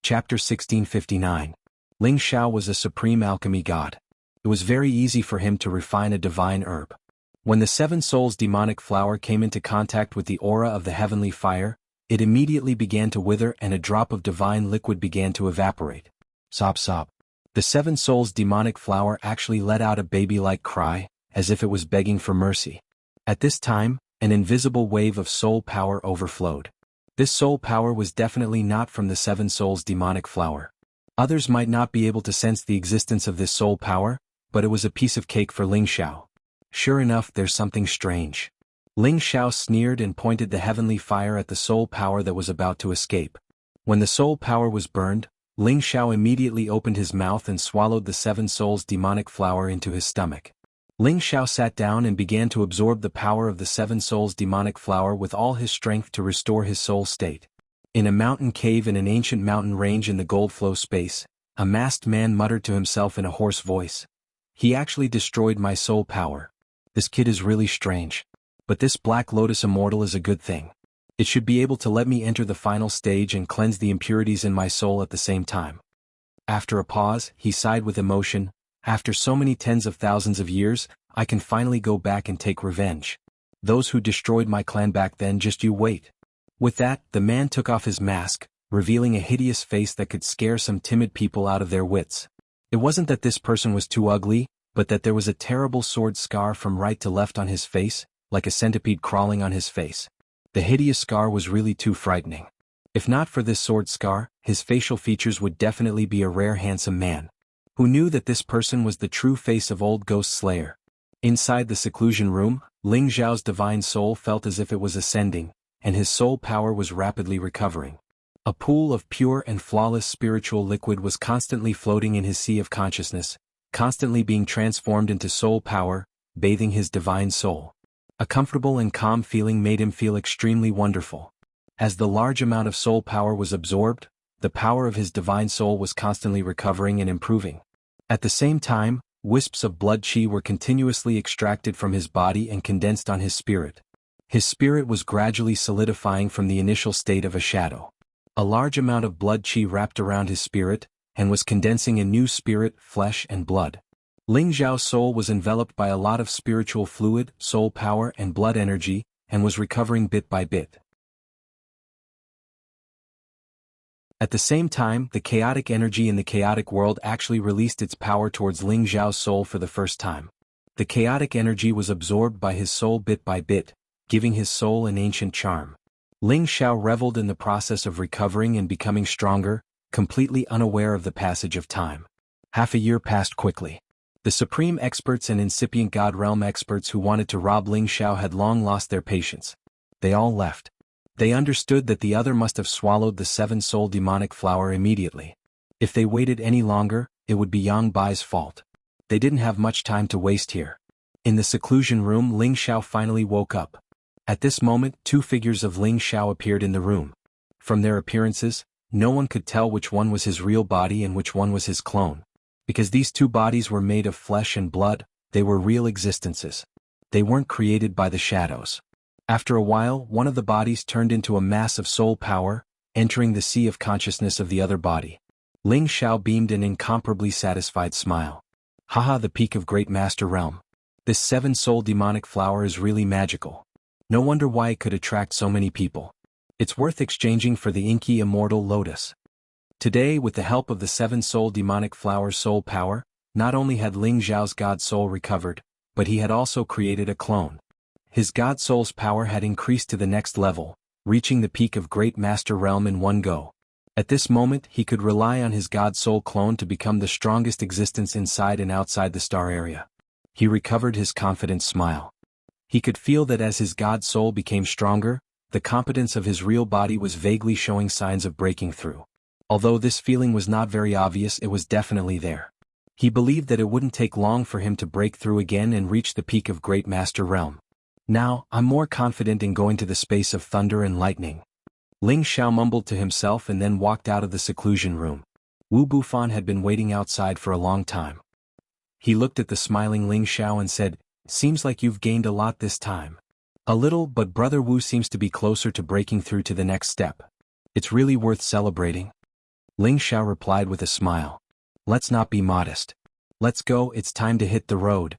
Chapter 1659. Ling Xiao was a supreme alchemy god. It was very easy for him to refine a divine herb. When the 7 souls demonic flower came into contact with the aura of the heavenly fire, it immediately began to wither and a drop of divine liquid began to evaporate. Sob sob. The 7 souls demonic flower actually let out a baby-like cry, as if it was begging for mercy. At this time, an invisible wave of soul power overflowed. This soul power was definitely not from the 7 souls demonic flower. Others might not be able to sense the existence of this soul power, but it was a piece of cake for Ling Xiao. Sure enough, there's something strange. Ling Xiao sneered and pointed the heavenly fire at the soul power that was about to escape. When the soul power was burned, Ling Xiao immediately opened his mouth and swallowed the 7 souls demonic flower into his stomach. Ling Xiao sat down and began to absorb the power of the 7 souls demonic flower with all his strength to restore his soul state. In a mountain cave in an ancient mountain range in the gold flow space, a masked man muttered to himself in a hoarse voice. He actually destroyed my soul power. This kid is really strange. But this Black Lotus Immortal is a good thing. It should be able to let me enter the final stage and cleanse the impurities in my soul at the same time. After a pause, he sighed with emotion. After so many tens of thousands of years, I can finally go back and take revenge. Those who destroyed my clan back then, just you wait. With that, the man took off his mask, revealing a hideous face that could scare some timid people out of their wits. It wasn't that this person was too ugly, but that there was a terrible sword scar from right to left on his face, like a centipede crawling on his face. The hideous scar was really too frightening. If not for this sword scar, his facial features would definitely be a rare handsome man. Who knew that this person was the true face of Old Ghost Slayer? Inside the seclusion room, Ling Xiao's divine soul felt as if it was ascending, and his soul power was rapidly recovering. A pool of pure and flawless spiritual liquid was constantly floating in his sea of consciousness, constantly being transformed into soul power, bathing his divine soul. A comfortable and calm feeling made him feel extremely wonderful. As the large amount of soul power was absorbed, the power of his divine soul was constantly recovering and improving. At the same time, wisps of blood chi were continuously extracted from his body and condensed on his spirit. His spirit was gradually solidifying from the initial state of a shadow. A large amount of blood chi wrapped around his spirit, and was condensing a new spirit, flesh and blood. Ling Xiao's soul was enveloped by a lot of spiritual fluid, soul power and blood energy, and was recovering bit by bit. At the same time, the chaotic energy in the chaotic world actually released its power towards Ling Xiao's soul for the first time. The chaotic energy was absorbed by his soul bit by bit, giving his soul an ancient charm. Ling Xiao reveled in the process of recovering and becoming stronger, completely unaware of the passage of time. Half a year passed quickly. The supreme experts and incipient God Realm experts who wanted to rob Ling Xiao had long lost their patience. They all left. They understood that the other must have swallowed the seven-soul demonic flower immediately. If they waited any longer, it would be Yang Bai's fault. They didn't have much time to waste here. In the seclusion room, Ling Xiao finally woke up. At this moment, two figures of Ling Xiao appeared in the room. From their appearances, no one could tell which one was his real body and which one was his clone. Because these two bodies were made of flesh and blood, they were real existences. They weren't created by the shadows. After a while, one of the bodies turned into a mass of soul power, entering the sea of consciousness of the other body. Ling Xiao beamed an incomparably satisfied smile. Haha, the peak of Great Master Realm. This seven-soul demonic flower is really magical. No wonder why it could attract so many people. It's worth exchanging for the inky immortal lotus. Today, with the help of the seven-soul demonic flower's soul power, not only had Ling Xiao's god soul recovered, but he had also created a clone. His god soul's power had increased to the next level, reaching the peak of Great Master Realm in one go. At this moment, he could rely on his god soul clone to become the strongest existence inside and outside the star area. He recovered his confident smile. He could feel that as his god soul became stronger, the competence of his real body was vaguely showing signs of breaking through. Although this feeling was not very obvious, it was definitely there. He believed that it wouldn't take long for him to break through again and reach the peak of Great Master Realm. Now, I'm more confident in going to the space of thunder and lightning. Ling Xiao mumbled to himself and then walked out of the seclusion room. Wu Bufan had been waiting outside for a long time. He looked at the smiling Ling Xiao and said, "Seems like you've gained a lot this time." "A little, but Brother Wu seems to be closer to breaking through to the next step. It's really worth celebrating." Ling Xiao replied with a smile. "Let's not be modest. Let's go, it's time to hit the road."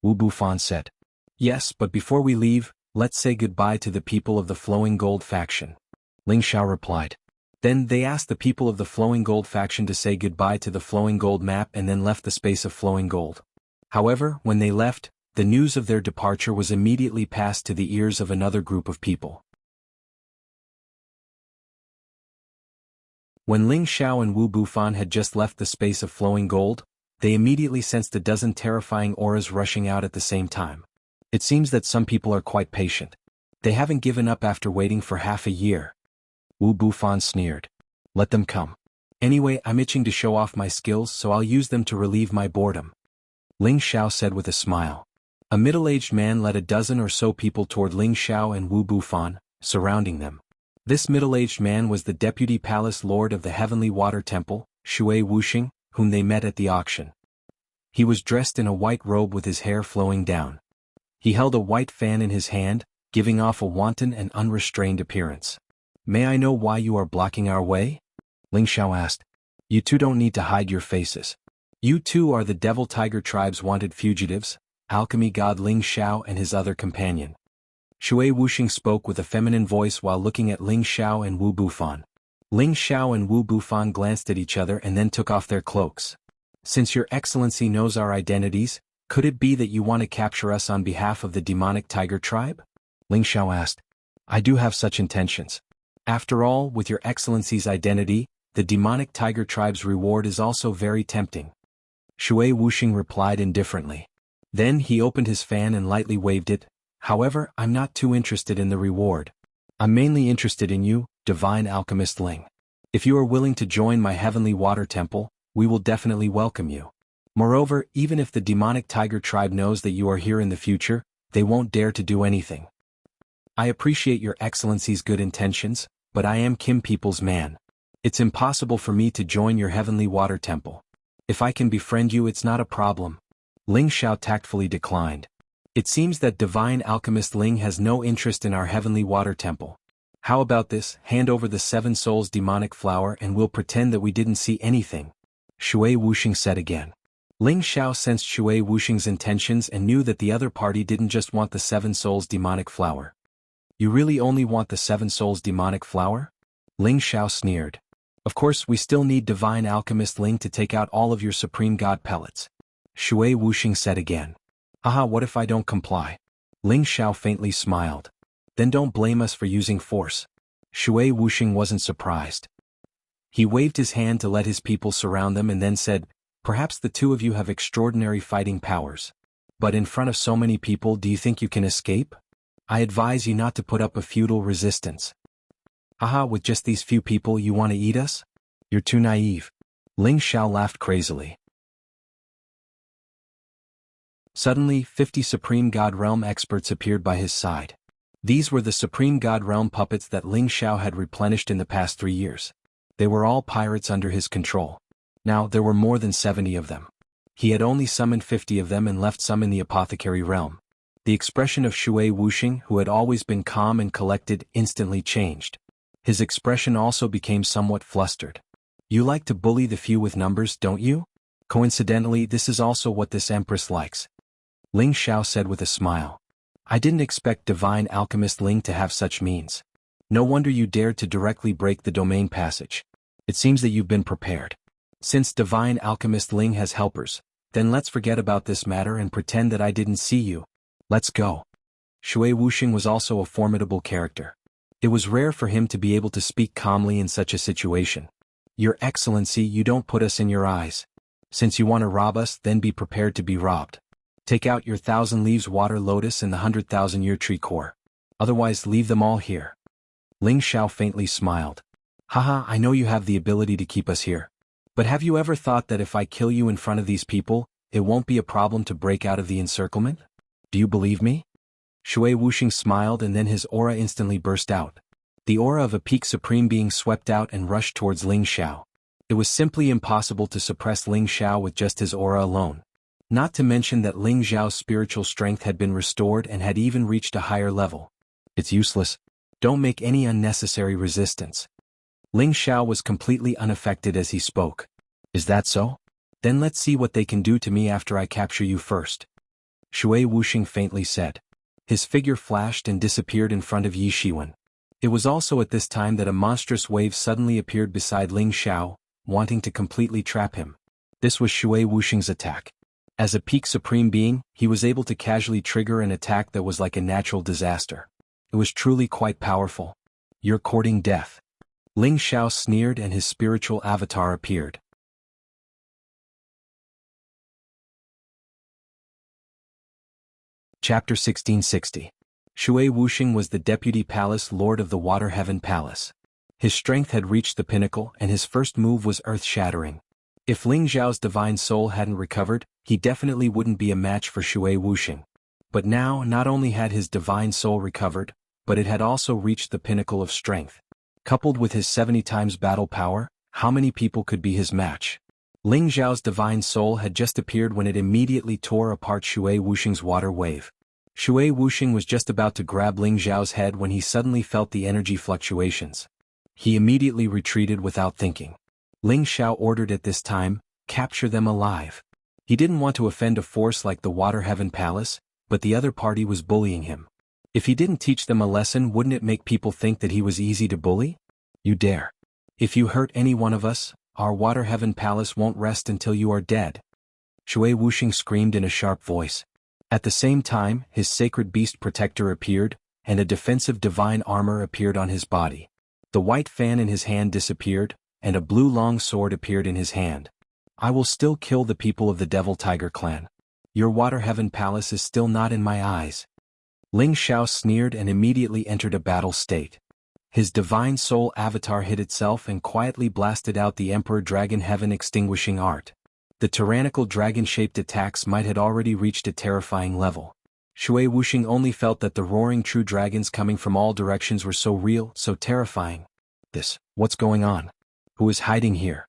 Wu Bufan said. "Yes, but before we leave, let's say goodbye to the people of the Flowing Gold faction." Ling Xiao replied. Then they asked the people of the Flowing Gold faction to say goodbye to the Flowing Gold map and then left the space of Flowing Gold. However, when they left, the news of their departure was immediately passed to the ears of another group of people. When Ling Xiao and Wu Bufan had just left the space of Flowing Gold, they immediately sensed a dozen terrifying auras rushing out at the same time. It seems that some people are quite patient. They haven't given up after waiting for half a year. Wu Bufan sneered. "Let them come. Anyway, I'm itching to show off my skills, so I'll use them to relieve my boredom." Ling Xiao said with a smile. A middle-aged man led a dozen or so people toward Ling Xiao and Wu Bufan, surrounding them. This middle-aged man was the deputy palace lord of the Heavenly Water Temple, Shui Wuxing, whom they met at the auction. He was dressed in a white robe with his hair flowing down. He held a white fan in his hand, giving off a wanton and unrestrained appearance. "May I know why you are blocking our way?" Ling Xiao asked. "You two don't need to hide your faces. You two are the Devil Tiger tribe's wanted fugitives, alchemy god Ling Xiao and his other companion." Shui Wuxing spoke with a feminine voice while looking at Ling Xiao and Wu Bufan. Ling Xiao and Wu Bufan glanced at each other and then took off their cloaks. "Since your excellency knows our identities, could it be that you want to capture us on behalf of the demonic tiger tribe?" Ling Xiao asked. "I do have such intentions. After all, with your excellency's identity, the demonic tiger tribe's reward is also very tempting." Shui Wuxing replied indifferently. Then he opened his fan and lightly waved it. "However, I'm not too interested in the reward. I'm mainly interested in you, divine alchemist Ling. If you are willing to join my heavenly water temple, we will definitely welcome you." Moreover, even if the demonic tiger tribe knows that you are here in the future, they won't dare to do anything. I appreciate your excellency's good intentions, but I am Kim people's man. It's impossible for me to join your heavenly water temple. If I can befriend you, it's not a problem. Ling Xiao tactfully declined. It seems that divine alchemist Ling has no interest in our heavenly water temple. How about this, hand over the 7 souls demonic flower and we'll pretend that we didn't see anything, Shui Wuxing said again. Ling Xiao sensed Shui Wuxing's intentions and knew that the other party didn't just want the 7 souls demonic flower. You really only want the 7 souls demonic flower? Ling Xiao sneered. Of course, we still need divine alchemist Ling to take out all of your supreme god pellets, Shui Wuxing said again. Haha, what if I don't comply? Ling Xiao faintly smiled. Then don't blame us for using force. Shui Wuxing wasn't surprised. He waved his hand to let his people surround them and then said, perhaps the two of you have extraordinary fighting powers. But in front of so many people, do you think you can escape? I advise you not to put up a futile resistance. Haha, with just these few people you want to eat us? You're too naive. Ling Xiao laughed crazily. Suddenly, 50 Supreme God Realm experts appeared by his side. These were the Supreme God Realm puppets that Ling Xiao had replenished in the past 3 years. They were all pirates under his control. Now, there were more than 70 of them. He had only summoned 50 of them and left some in the apothecary realm. The expression of Shui Wuxing, who had always been calm and collected, instantly changed. His expression also became somewhat flustered. You like to bully the few with numbers, don't you? Coincidentally, this is also what this empress likes. Ling Xiao said with a smile. I didn't expect divine alchemist Ling to have such means. No wonder you dared to directly break the domain passage. It seems that you've been prepared. Since divine alchemist Ling has helpers, then let's forget about this matter and pretend that I didn't see you. Let's go. Shui Wuxing was also a formidable character. It was rare for him to be able to speak calmly in such a situation. Your Excellency, you don't put us in your eyes. Since you want to rob us, then be prepared to be robbed. Take out your 1,000 leaves water lotus and the 100,000-year tree core. Otherwise, leave them all here. Ling Xiao faintly smiled. Haha, I know you have the ability to keep us here. But have you ever thought that if I kill you in front of these people, it won't be a problem to break out of the encirclement? Do you believe me? Shui Wuxing smiled and then his aura instantly burst out. The aura of a peak supreme being swept out and rushed towards Ling Xiao. It was simply impossible to suppress Ling Xiao with just his aura alone. Not to mention that Ling Xiao's spiritual strength had been restored and had even reached a higher level. It's useless. Don't make any unnecessary resistance. Ling Xiao was completely unaffected as he spoke. Is that so? Then let's see what they can do to me after I capture you first. Shui Wuxing faintly said. His figure flashed and disappeared in front of Yi Shiwen. It was also at this time that a monstrous wave suddenly appeared beside Ling Xiao, wanting to completely trap him. This was Shui Wuxing's attack. As a peak supreme being, he was able to casually trigger an attack that was like a natural disaster. It was truly quite powerful. You're courting death. Ling Xiao sneered and his spiritual avatar appeared. Chapter 1660. Shui Wuxing was the Deputy Palace Lord of the Water Heaven Palace. His strength had reached the pinnacle and his first move was earth-shattering. If Ling Xiao's divine soul hadn't recovered, he definitely wouldn't be a match for Shui Wuxing. But now, not only had his divine soul recovered, but it had also reached the pinnacle of strength. Coupled with his 70 times battle power, how many people could be his match? Ling Xiao's divine soul had just appeared when it immediately tore apart Shui Wuxing's water wave. Shui Wuxing was just about to grab Ling Xiao's head when he suddenly felt the energy fluctuations. He immediately retreated without thinking. Ling Xiao ordered at this time, capture them alive. He didn't want to offend a force like the Water Heaven Palace, but the other party was bullying him. If he didn't teach them a lesson, wouldn't it make people think that he was easy to bully? You dare. If you hurt any one of us, our Water Heaven Palace won't rest until you are dead. Shui Wuxing screamed in a sharp voice. At the same time, his sacred beast protector appeared, and a defensive divine armor appeared on his body. The white fan in his hand disappeared, and a blue long sword appeared in his hand. I will still kill the people of the Devil Tiger clan. Your Water Heaven Palace is still not in my eyes. Ling Xiao sneered and immediately entered a battle state. His divine soul avatar hid itself and quietly blasted out the Emperor Dragon Heaven extinguishing art. The tyrannical dragon-shaped attacks might had already reached a terrifying level. Shui Wuxing only felt that the roaring true dragons coming from all directions were so real, so terrifying. What's going on? Who is hiding here?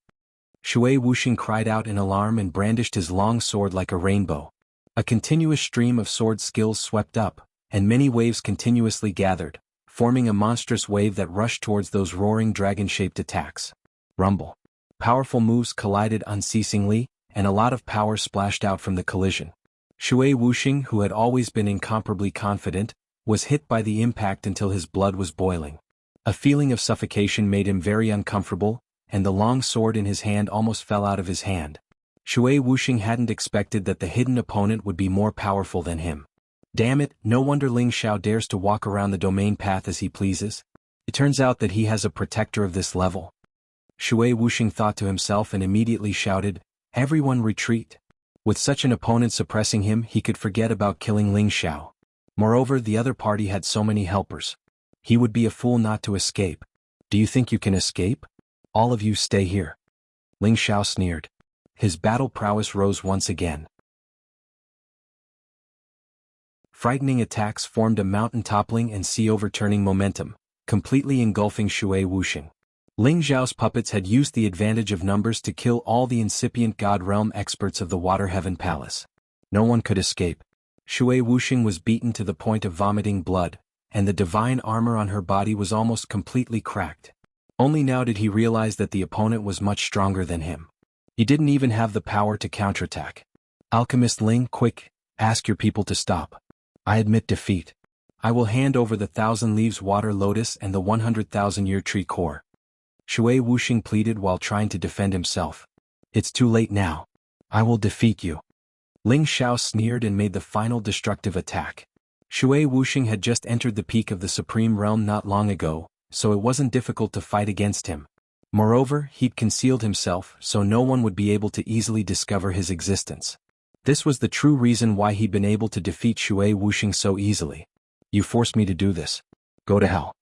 Shui Wuxing cried out in alarm and brandished his long sword like a rainbow. A continuous stream of sword skills swept up, and many waves continuously gathered, forming a monstrous wave that rushed towards those roaring dragon-shaped attacks. Rumble. Powerful moves collided unceasingly, and a lot of power splashed out from the collision. Shui Wuxing, who had always been incomparably confident, was hit by the impact until his blood was boiling. A feeling of suffocation made him very uncomfortable, and the long sword in his hand almost fell out of his hand. Shui Wuxing hadn't expected that the hidden opponent would be more powerful than him. Damn it, no wonder Ling Xiao dares to walk around the domain path as he pleases. It turns out that he has a protector of this level. Shui Wuxing thought to himself and immediately shouted, "Everyone retreat." With such an opponent suppressing him, he could forget about killing Ling Xiao. Moreover, the other party had so many helpers. He would be a fool not to escape. "Do you think you can escape? All of you stay here." Ling Xiao sneered. His battle prowess rose once again. Frightening attacks formed a mountain-toppling and sea-overturning momentum, completely engulfing Shui Wuxing. Ling Xiao's puppets had used the advantage of numbers to kill all the incipient God Realm experts of the Water Heaven Palace. No one could escape. Shui Wuxing was beaten to the point of vomiting blood, and the divine armor on her body was almost completely cracked. Only now did he realize that the opponent was much stronger than him. He didn't even have the power to counterattack. "Alchemist Ling, quick, ask your people to stop. I admit defeat. I will hand over the 1,000 Leaves Water Lotus and the 100,000-year tree core." Shui Wuxing pleaded while trying to defend himself. "It's too late now. I will defeat you." Ling Xiao sneered and made the final destructive attack. Shui Wuxing had just entered the peak of the Supreme Realm not long ago, so it wasn't difficult to fight against him. Moreover, he'd concealed himself so no one would be able to easily discover his existence. This was the true reason why he'd been able to defeat Shui Wuxing so easily. "You forced me to do this. Go to hell."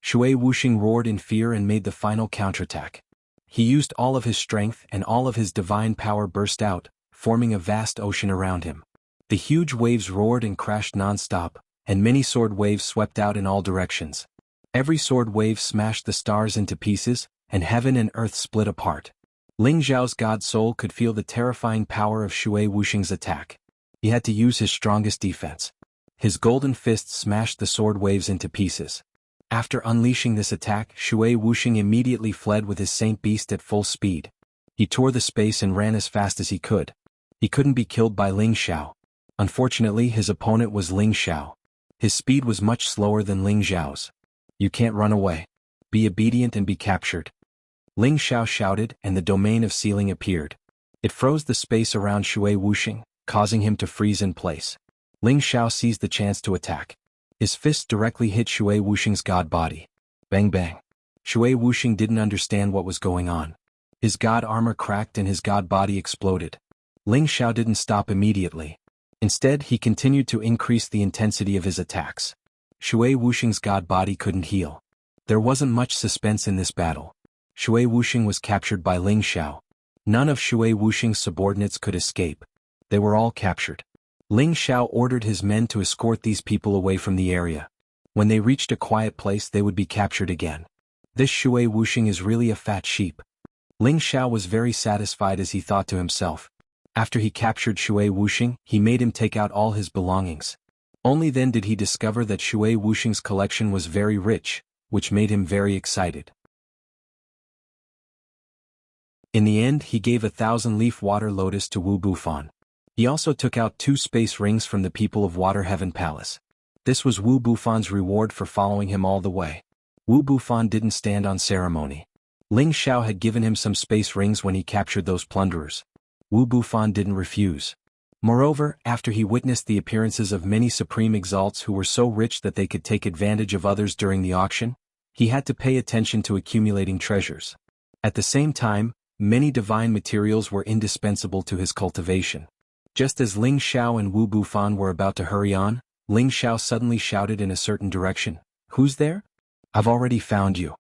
Shui Wuxing roared in fear and made the final counterattack. He used all of his strength and all of his divine power burst out, forming a vast ocean around him. The huge waves roared and crashed non-stop, and many sword waves swept out in all directions. Every sword wave smashed the stars into pieces, and heaven and earth split apart. Ling Xiao's god soul could feel the terrifying power of Shui Wuxing's attack. He had to use his strongest defense. His golden fist smashed the sword waves into pieces. After unleashing this attack, Shui Wuxing immediately fled with his Saint Beast at full speed. He tore the space and ran as fast as he could. He couldn't be killed by Ling Xiao. Unfortunately, his opponent was Ling Xiao. His speed was much slower than Ling Xiao's. "You can't run away. Be obedient and be captured." Ling Xiao shouted, and the domain of sealing appeared. It froze the space around Shui Wuxing, causing him to freeze in place. Ling Xiao seized the chance to attack. His fist directly hit Shui Wuxing's god body. Bang bang. Shui Wuxing didn't understand what was going on. His god armor cracked and his god body exploded. Ling Xiao didn't stop immediately. Instead, he continued to increase the intensity of his attacks. Shui Wuxing's god body couldn't heal. There wasn't much suspense in this battle. Shui Wuxing was captured by Ling Xiao. None of Shui Wuxing's subordinates could escape. They were all captured. Ling Xiao ordered his men to escort these people away from the area. When they reached a quiet place, they would be captured again. This Shui Wuxing is really a fat sheep. Ling Xiao was very satisfied as he thought to himself. After he captured Shui Wuxing, he made him take out all his belongings. Only then did he discover that Shui Wuxing's collection was very rich, which made him very excited. In the end, he gave 1,000-leaf water lotus to Wu Bufan. He also took out 2 space rings from the people of Water Heaven Palace. This was Wu Bufan's reward for following him all the way. Wu Bufan didn't stand on ceremony. Ling Xiao had given him some space rings when he captured those plunderers. Wu Bufan didn't refuse. Moreover, after he witnessed the appearances of many supreme exalts who were so rich that they could take advantage of others during the auction, he had to pay attention to accumulating treasures. At the same time, many divine materials were indispensable to his cultivation. Just as Ling Xiao and Wu Bufan were about to hurry on, Ling Xiao suddenly shouted in a certain direction, "Who's there? I've already found you."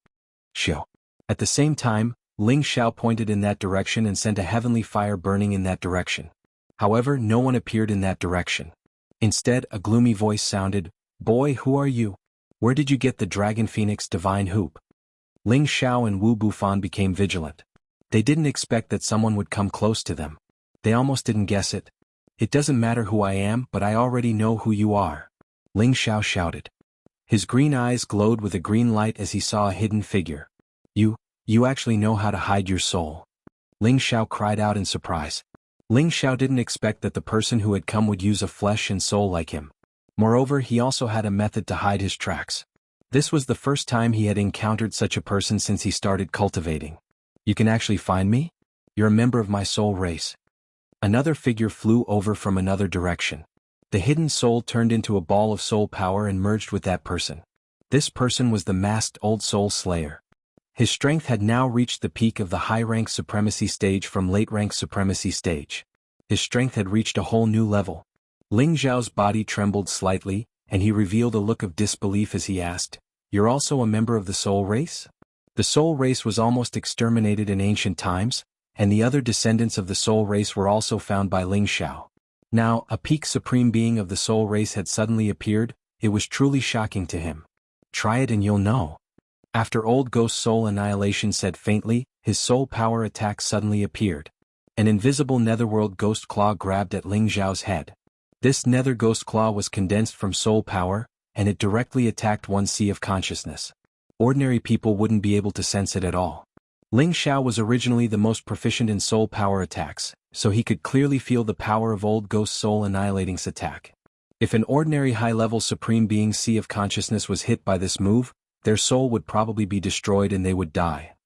Xiao. At the same time, Ling Xiao pointed in that direction and sent a heavenly fire burning in that direction. However, no one appeared in that direction. Instead, a gloomy voice sounded, "Boy, who are you? Where did you get the Dragon Phoenix Divine Hoop?" Ling Xiao and Wu Bufan became vigilant. They didn't expect that someone would come close to them. They almost didn't guess it. "It doesn't matter who I am, but I already know who you are," Ling Xiao shouted. His green eyes glowed with a green light as he saw a hidden figure. You actually know how to hide your soul," Ling Xiao cried out in surprise. Ling Xiao didn't expect that the person who had come would use a flesh and soul like him. Moreover, he also had a method to hide his tracks. This was the first time he had encountered such a person since he started cultivating. "You can actually find me? You're a member of my soul race." Another figure flew over from another direction. The hidden soul turned into a ball of soul power and merged with that person. This person was the masked old soul slayer. His strength had now reached the peak of the high-rank supremacy stage from late-rank supremacy stage. His strength had reached a whole new level. Ling Xiao's body trembled slightly, and he revealed a look of disbelief as he asked, "You're also a member of the soul race?" The soul race was almost exterminated in ancient times, and the other descendants of the soul race were also found by Ling Xiao. Now, a peak supreme being of the soul race had suddenly appeared. It was truly shocking to him. "Try it and you'll know." After Old Ghost Soul Annihilation said faintly, his soul power attack suddenly appeared. An invisible netherworld ghost claw grabbed at Ling Xiao's head. This nether ghost claw was condensed from soul power, and it directly attacked one's sea of consciousness. Ordinary people wouldn't be able to sense it at all. Ling Xiao was originally the most proficient in soul power attacks, so he could clearly feel the power of Old Ghost Soul Annihilating's attack. If an ordinary high-level supreme being's sea of consciousness was hit by this move, their soul would probably be destroyed and they would die.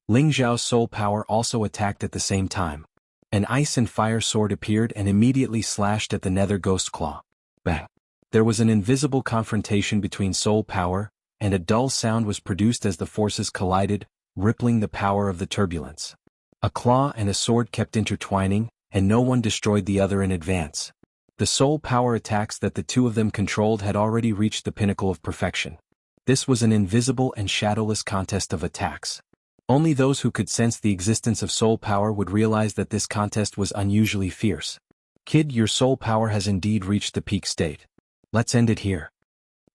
Ling Xiao's soul power also attacked at the same time. An ice and fire sword appeared and immediately slashed at the nether ghost claw. Bang! There was an invisible confrontation between soul power, and a dull sound was produced as the forces collided, rippling the power of the turbulence. A claw and a sword kept intertwining, and no one destroyed the other in advance. The soul power attacks that the two of them controlled had already reached the pinnacle of perfection. This was an invisible and shadowless contest of attacks. Only those who could sense the existence of soul power would realize that this contest was unusually fierce. "Kid, your soul power has indeed reached the peak state. Let's end it here,"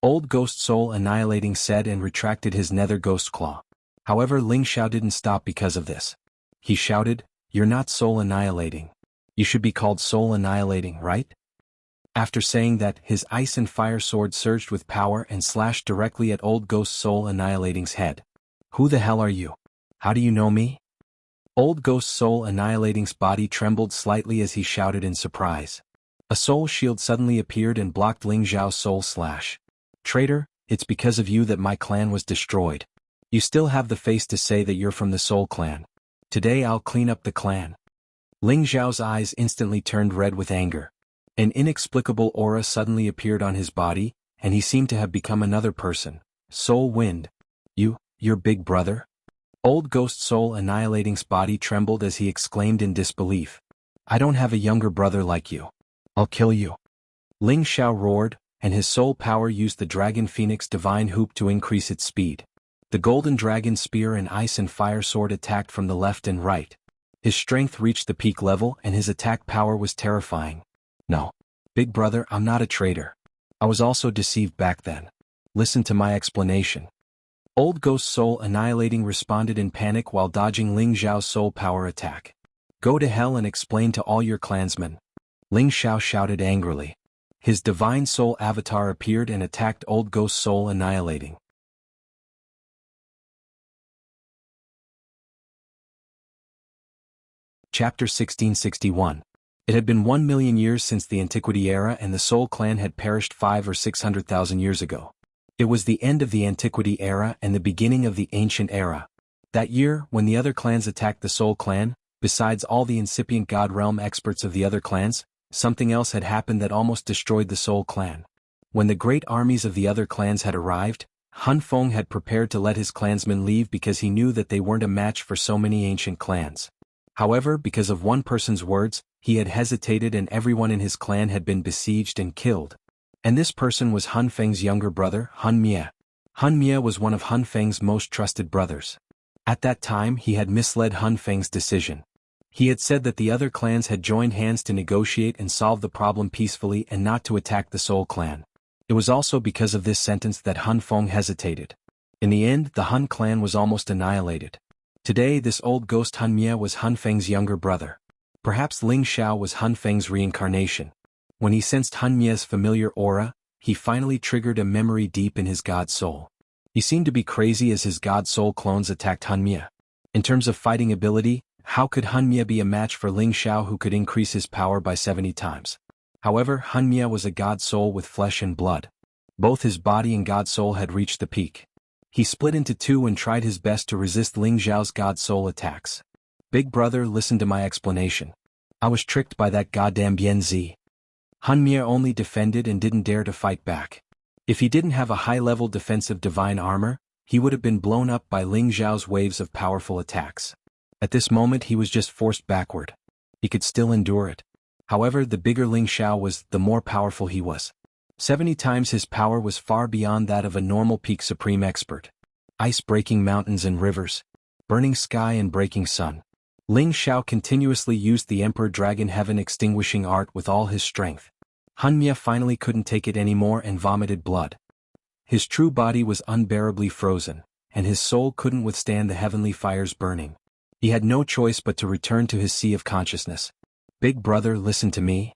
Old Ghost Soul Annihilating said and retracted his nether ghost claw. However, Ling Xiao didn't stop because of this. He shouted, "You're not soul annihilating. You should be called soul annihilating, right?" After saying that, his ice and fire sword surged with power and slashed directly at Old Ghost Soul Annihilating's head. "Who the hell are you? How do you know me?" Old Ghost Soul Annihilating's body trembled slightly as he shouted in surprise. A soul shield suddenly appeared and blocked Ling Xiao's soul slash. "Traitor, it's because of you that my clan was destroyed. You still have the face to say that you're from the Soul Clan. Today I'll clean up the clan." Ling Xiao's eyes instantly turned red with anger. An inexplicable aura suddenly appeared on his body, and he seemed to have become another person. "Soul Wind. Your big brother?" Old Ghost Soul Annihilating's body trembled as he exclaimed in disbelief. "I don't have a younger brother like you. I'll kill you." Ling Xiao roared, and his soul power used the Dragon Phoenix Divine Hoop to increase its speed. The Golden Dragon Spear and Ice and Fire Sword attacked from the left and right. His strength reached the peak level and his attack power was terrifying. "No. Big brother, I'm not a traitor. I was also deceived back then. Listen to my explanation." Old Ghost Soul Annihilating responded in panic while dodging Ling Xiao's soul power attack. "Go to hell and explain to all your clansmen," Ling Xiao shouted angrily. His divine soul avatar appeared and attacked Old Ghost Soul Annihilating. Chapter 1661. It had been 1,000,000 years since the Antiquity era and the Soul Clan had perished 500,000 or 600,000 years ago. It was the end of the Antiquity era and the beginning of the Ancient era. That year, when the other clans attacked the Soul Clan, besides all the incipient God Realm experts of the other clans, something else had happened that almost destroyed the Soul Clan. When the great armies of the other clans had arrived, Han Feng had prepared to let his clansmen leave because he knew that they weren't a match for so many ancient clans. However, because of one person's words, he had hesitated and everyone in his clan had been besieged and killed. And this person was Han Feng's younger brother, Han Mie. Hun Mie was one of Hun Feng's most trusted brothers. At that time he had misled Hun Feng's decision. He had said that the other clans had joined hands to negotiate and solve the problem peacefully and not to attack the Soul clan. It was also because of this sentence that Hun Feng hesitated. In the end, the Hun clan was almost annihilated. Today this old ghost Hun Mie was Hun Feng's younger brother. Perhaps Ling Xiao was Hun Feng's reincarnation. When he sensed Hun Mie's familiar aura, he finally triggered a memory deep in his god soul. He seemed to be crazy as his god soul clones attacked Hun Mie. In terms of fighting ability, how could Hun Mie be a match for Ling Xiao, who could increase his power by 70 times? However, Hun Mie was a god soul with flesh and blood. Both his body and god soul had reached the peak. He split into two and tried his best to resist Ling Xiao's god soul attacks. Big brother, listen to my explanation. I was tricked by that goddamn Bian Zi. Hun Mie only defended and didn't dare to fight back. If he didn't have a high-level defensive divine armor, he would have been blown up by Ling Xiao's waves of powerful attacks. At this moment he was just forced backward. He could still endure it. However, the bigger Ling Xiao was, the more powerful he was. 70 times his power was far beyond that of a normal peak supreme expert. Ice breaking mountains and rivers. Burning sky and breaking sun. Ling Xiao continuously used the Emperor Dragon Heaven extinguishing art with all his strength. Hun Mie finally couldn't take it anymore and vomited blood. His true body was unbearably frozen, and his soul couldn't withstand the heavenly fires burning. He had no choice but to return to his sea of consciousness. Big brother, listen to me.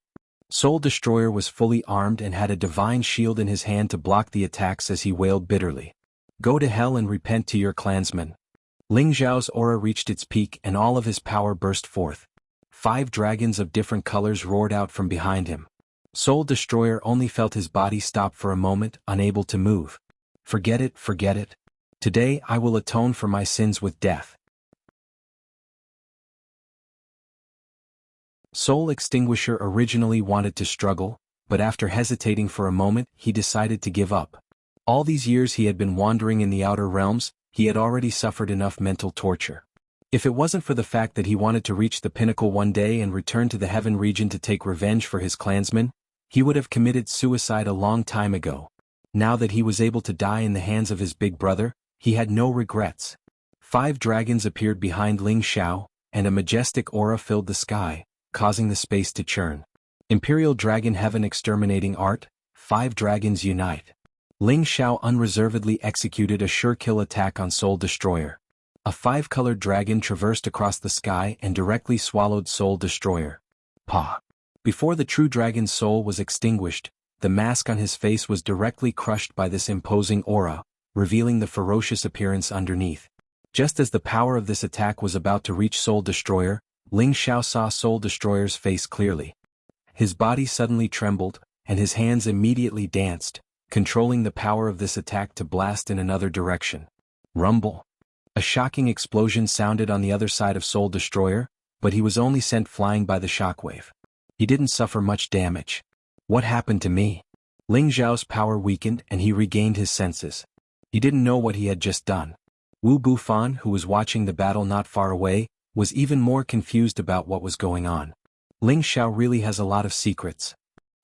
Soul Destroyer was fully armed and had a divine shield in his hand to block the attacks as he wailed bitterly. Go to hell and repent to your clansmen. Ling Xiao's aura reached its peak and all of his power burst forth. 5 dragons of different colors roared out from behind him. Soul Destroyer only felt his body stop for a moment, unable to move. Forget it, forget it. Today I will atone for my sins with death. Soul Extinguisher originally wanted to struggle, but after hesitating for a moment, he decided to give up. All these years he had been wandering in the outer realms, he had already suffered enough mental torture. If it wasn't for the fact that he wanted to reach the pinnacle one day and return to the heaven region to take revenge for his clansmen, he would have committed suicide a long time ago. Now that he was able to die in the hands of his big brother, he had no regrets. 5 dragons appeared behind Ling Xiao, and a majestic aura filled the sky, causing the space to churn. Imperial Dragon Heaven exterminating art, 5 dragons unite. Ling Xiao unreservedly executed a sure-kill attack on Soul Destroyer. A 5-colored dragon traversed across the sky and directly swallowed Soul Destroyer. Pa! Before the true dragon's soul was extinguished, the mask on his face was directly crushed by this imposing aura, revealing the ferocious appearance underneath. Just as the power of this attack was about to reach Soul Destroyer, Ling Xiao saw Soul Destroyer's face clearly. His body suddenly trembled, and his hands immediately danced, controlling the power of this attack to blast in another direction. Rumble. A shocking explosion sounded on the other side of Soul Destroyer, but he was only sent flying by the shockwave. He didn't suffer much damage. What happened to me? Ling Xiao's power weakened and he regained his senses. He didn't know what he had just done. Wu Bufan, who was watching the battle not far away, was even more confused about what was going on. Ling Xiao really has a lot of secrets.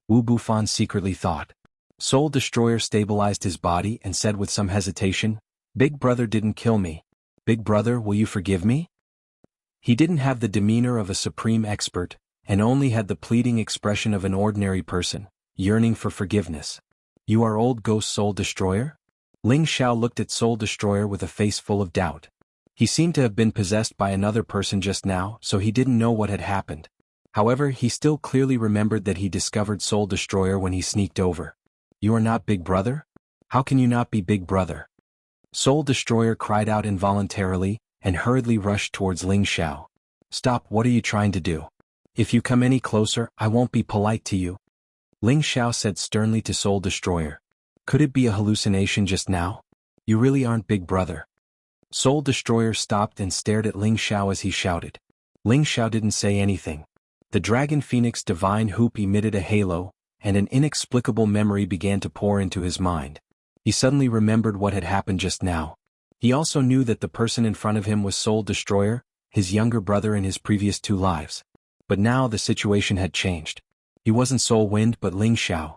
Wu Bufan secretly thought. Soul Destroyer stabilized his body and said with some hesitation, Big brother didn't kill me. Big brother, will you forgive me? He didn't have the demeanor of a supreme expert, and only had the pleading expression of an ordinary person, yearning for forgiveness. You are old ghost Soul Destroyer? Ling Xiao looked at Soul Destroyer with a face full of doubt. He seemed to have been possessed by another person just now, so he didn't know what had happened. However, he still clearly remembered that he discovered Soul Destroyer when he sneaked over. You are not Big Brother? How can you not be Big Brother? Soul Destroyer cried out involuntarily, and hurriedly rushed towards Ling Xiao. Stop, what are you trying to do? If you come any closer, I won't be polite to you. Ling Xiao said sternly to Soul Destroyer. Could it be a hallucination just now? You really aren't Big Brother. Soul Destroyer stopped and stared at Ling Xiao as he shouted. Ling Xiao didn't say anything. The Dragon Phoenix Divine Hoop emitted a halo, and an inexplicable memory began to pour into his mind. He suddenly remembered what had happened just now. He also knew that the person in front of him was Soul Destroyer, his younger brother in his previous 2 lives. But now the situation had changed. He wasn't Soul Wind but Ling Xiao.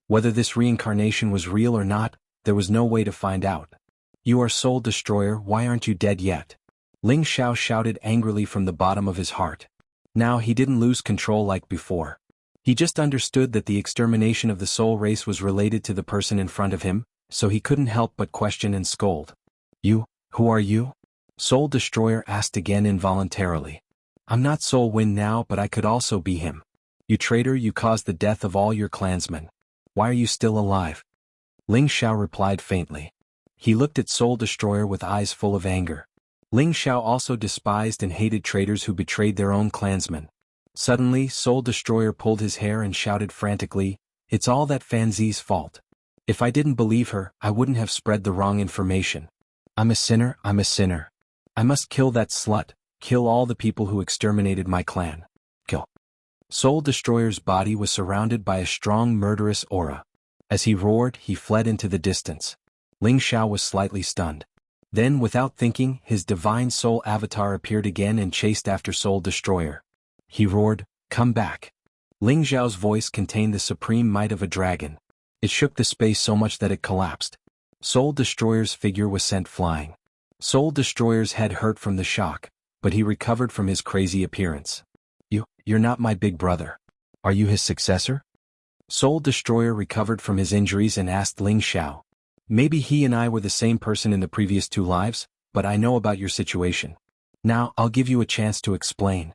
Whether this reincarnation was real or not, there was no way to find out. You are Soul Destroyer, why aren't you dead yet? Ling Xiao shouted angrily from the bottom of his heart. Now he didn't lose control like before. He just understood that the extermination of the soul race was related to the person in front of him, so he couldn't help but question and scold. You, who are you? Soul Destroyer asked again involuntarily. I'm not Soul Wind now, but I could also be him. You traitor, you caused the death of all your clansmen. Why are you still alive? Ling Xiao replied faintly. He looked at Soul Destroyer with eyes full of anger. Ling Xiao also despised and hated traitors who betrayed their own clansmen. Suddenly, Soul Destroyer pulled his hair and shouted frantically, "It's all that Fan Zi's fault. If I didn't believe her, I wouldn't have spread the wrong information. I'm a sinner, I'm a sinner. I must kill that slut, kill all the people who exterminated my clan. Kill." Soul Destroyer's body was surrounded by a strong murderous aura. As he roared, he fled into the distance. Ling Xiao was slightly stunned. Then, without thinking, his divine soul avatar appeared again and chased after Soul Destroyer. He roared, "Come back." Ling Xiao's voice contained the supreme might of a dragon. It shook the space so much that it collapsed. Soul Destroyer's figure was sent flying. Soul Destroyer's head hurt from the shock, but he recovered from his crazy appearance. You're not my big brother. Are you his successor? Soul Destroyer recovered from his injuries and asked Ling Xiao. Maybe he and I were the same person in the previous 2 lives, but I know about your situation. Now I'll give you a chance to explain.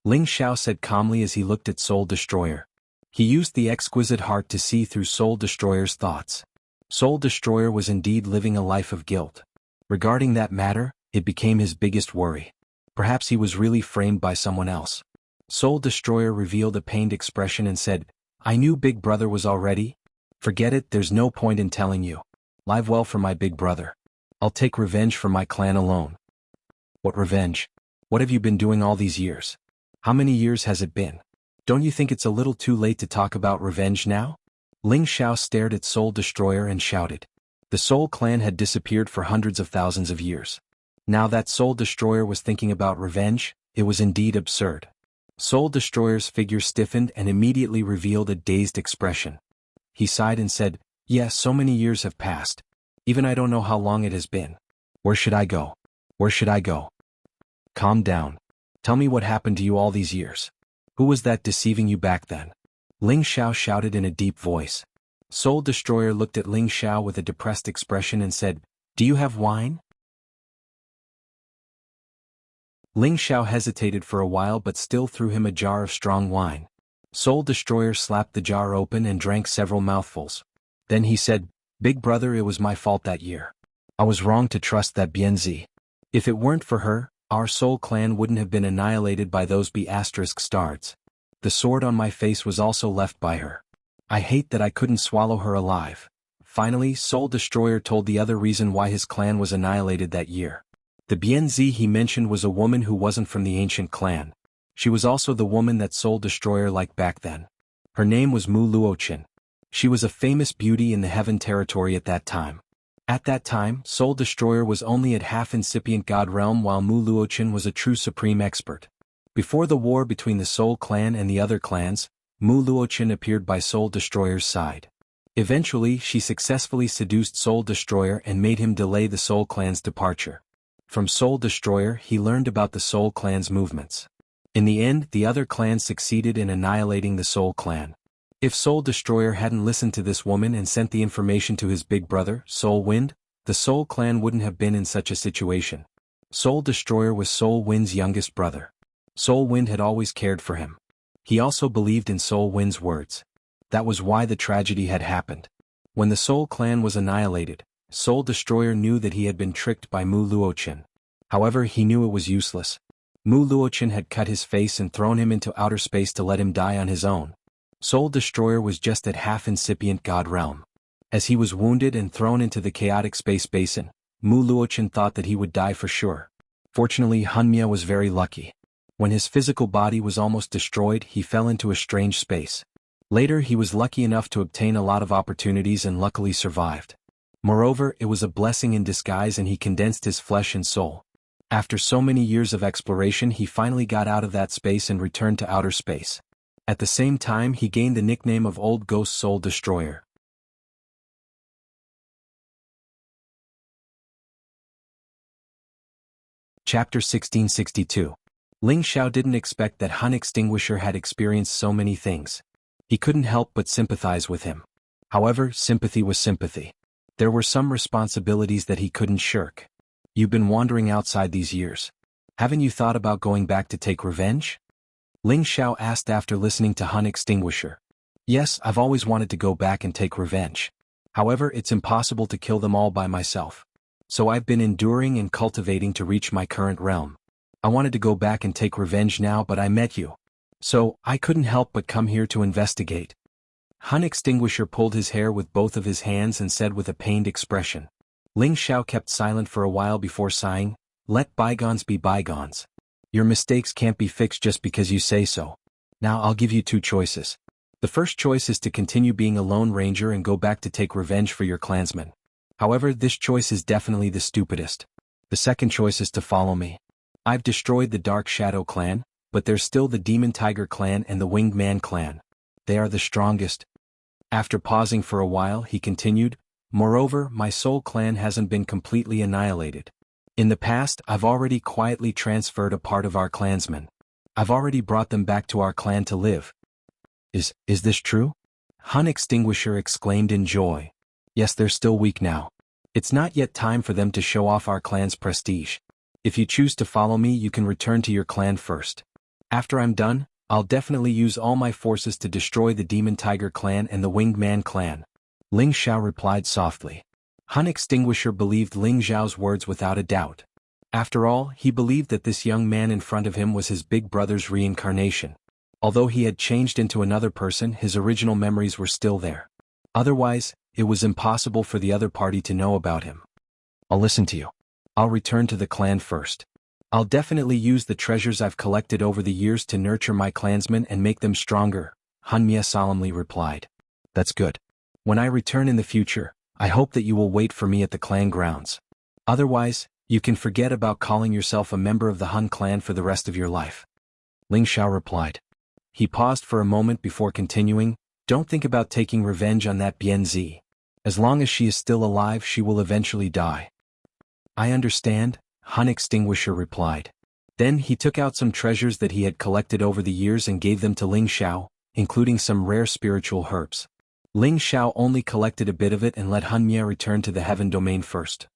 Ling Xiao said calmly as he looked at Soul Destroyer. He used the exquisite heart to see through Soul Destroyer's thoughts. Soul Destroyer was indeed living a life of guilt. Regarding that matter, it became his biggest worry. Perhaps he was really framed by someone else. Soul Destroyer revealed a pained expression and said, "I knew Big Brother was already. Forget it, there's no point in telling you. Live well for my big brother. I'll take revenge for my clan alone." What revenge? What have you been doing all these years? How many years has it been? Don't you think it's a little too late to talk about revenge now? Ling Xiao stared at Soul Destroyer and shouted. The Soul Clan had disappeared for hundreds of thousands of years. Now that Soul Destroyer was thinking about revenge, it was indeed absurd. Soul Destroyer's figure stiffened and immediately revealed a dazed expression. He sighed and said, "Yes, so many years have passed. Even I don't know how long it has been. Where should I go? Where should I go?" Calm down. Tell me what happened to you all these years. Who was that deceiving you back then? Ling Xiao shouted in a deep voice. Soul Destroyer looked at Ling Xiao with a depressed expression and said, "Do you have wine?" Ling Xiao hesitated for a while but still threw him a jar of strong wine. Soul Destroyer slapped the jar open and drank several mouthfuls. Then he said, "Big brother, it was my fault that year. I was wrong to trust that Bianzi. If it weren't for her, our Soul Clan wouldn't have been annihilated by those B****stards. The sword on my face was also left by her. I hate that I couldn't swallow her alive." Finally, Soul Destroyer told the other reason why his clan was annihilated that year. The Bianzi he mentioned was a woman who wasn't from the ancient clan. She was also the woman that Soul Destroyer liked back then. Her name was Mu Luochen. She was a famous beauty in the Heaven territory at that time. At that time, Soul Destroyer was only at half-incipient God realm while Mu Luochen was a true supreme expert. Before the war between the Soul Clan and the other clans, Mu Luochen appeared by Soul Destroyer's side. Eventually, she successfully seduced Soul Destroyer and made him delay the Soul Clan's departure. From Soul Destroyer, he learned about the Soul Clan's movements. In the end, the other clans succeeded in annihilating the Soul Clan. If Soul Destroyer hadn't listened to this woman and sent the information to his big brother, Soul Wind, the Soul Clan wouldn't have been in such a situation. Soul Destroyer was Soul Wind's youngest brother. Soul Wind had always cared for him. He also believed in Soul Wind's words. That was why the tragedy had happened. When the Soul Clan was annihilated, Soul Destroyer knew that he had been tricked by Mu Luochen. However, he knew it was useless. Mu Luochen had cut his face and thrown him into outer space to let him die on his own. Soul Destroyer was just at half-incipient God realm. As he was wounded and thrown into the chaotic space basin, Mu Luochen thought that he would die for sure. Fortunately, Hunmia was very lucky. When his physical body was almost destroyed, he fell into a strange space. Later, he was lucky enough to obtain a lot of opportunities and luckily survived. Moreover, it was a blessing in disguise and he condensed his flesh and soul. After so many years of exploration, he finally got out of that space and returned to outer space. At the same time he gained the nickname of Old Ghost Soul Destroyer. Chapter 1662. Ling Xiao didn't expect that Hun Extinguisher had experienced so many things. He couldn't help but sympathize with him. However, sympathy was sympathy. There were some responsibilities that he couldn't shirk. You've been wandering outside these years. Haven't you thought about going back to take revenge? Ling Xiao asked after listening to Hun Extinguisher. Yes, I've always wanted to go back and take revenge. However, it's impossible to kill them all by myself. So I've been enduring and cultivating to reach my current realm. I wanted to go back and take revenge now, but I met you. So, I couldn't help but come here to investigate. Hun Extinguisher pulled his hair with both of his hands and said with a pained expression. Ling Xiao kept silent for a while before sighing, "Let bygones be bygones. Your mistakes can't be fixed just because you say so. Now I'll give you two choices. The first choice is to continue being a lone ranger and go back to take revenge for your clansmen. However, this choice is definitely the stupidest. The second choice is to follow me. I've destroyed the Dark Shadow clan, but there's still the Demon Tiger clan and the Winged Man clan. They are the strongest." After pausing for a while, he continued, "Moreover, my Soul clan hasn't been completely annihilated. In the past, I've already quietly transferred a part of our clansmen. I've already brought them back to our clan to live." Is this true?" Hun Extinguisher exclaimed in joy. "Yes, they're still weak now. It's not yet time for them to show off our clan's prestige. If you choose to follow me, you can return to your clan first. After I'm done, I'll definitely use all my forces to destroy the Demon Tiger clan and the Winged Man clan." Ling Xiao replied softly. Hun Extinguisher believed Ling Xiao's words without a doubt. After all, he believed that this young man in front of him was his big brother's reincarnation. Although he had changed into another person, his original memories were still there. Otherwise, it was impossible for the other party to know about him. "I'll listen to you. I'll return to the clan first. I'll definitely use the treasures I've collected over the years to nurture my clansmen and make them stronger," Hun Mia solemnly replied. "That's good. When I return in the future, I hope that you will wait for me at the clan grounds. Otherwise, you can forget about calling yourself a member of the Hun clan for the rest of your life." Ling Xiao replied. He paused for a moment before continuing, "Don't think about taking revenge on that Bianzi. As long as she is still alive, she will eventually die." "I understand," Hun Extinguisher replied. Then he took out some treasures that he had collected over the years and gave them to Ling Xiao, including some rare spiritual herbs. Ling Xiao only collected a bit of it and let Hun Mia return to the heaven domain first.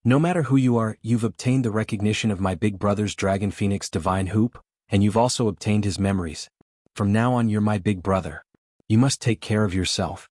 "No matter who you are, you've obtained the recognition of my big brother's Dragon Phoenix Divine Hoop, and you've also obtained his memories. From now on you're my big brother. You must take care of yourself,"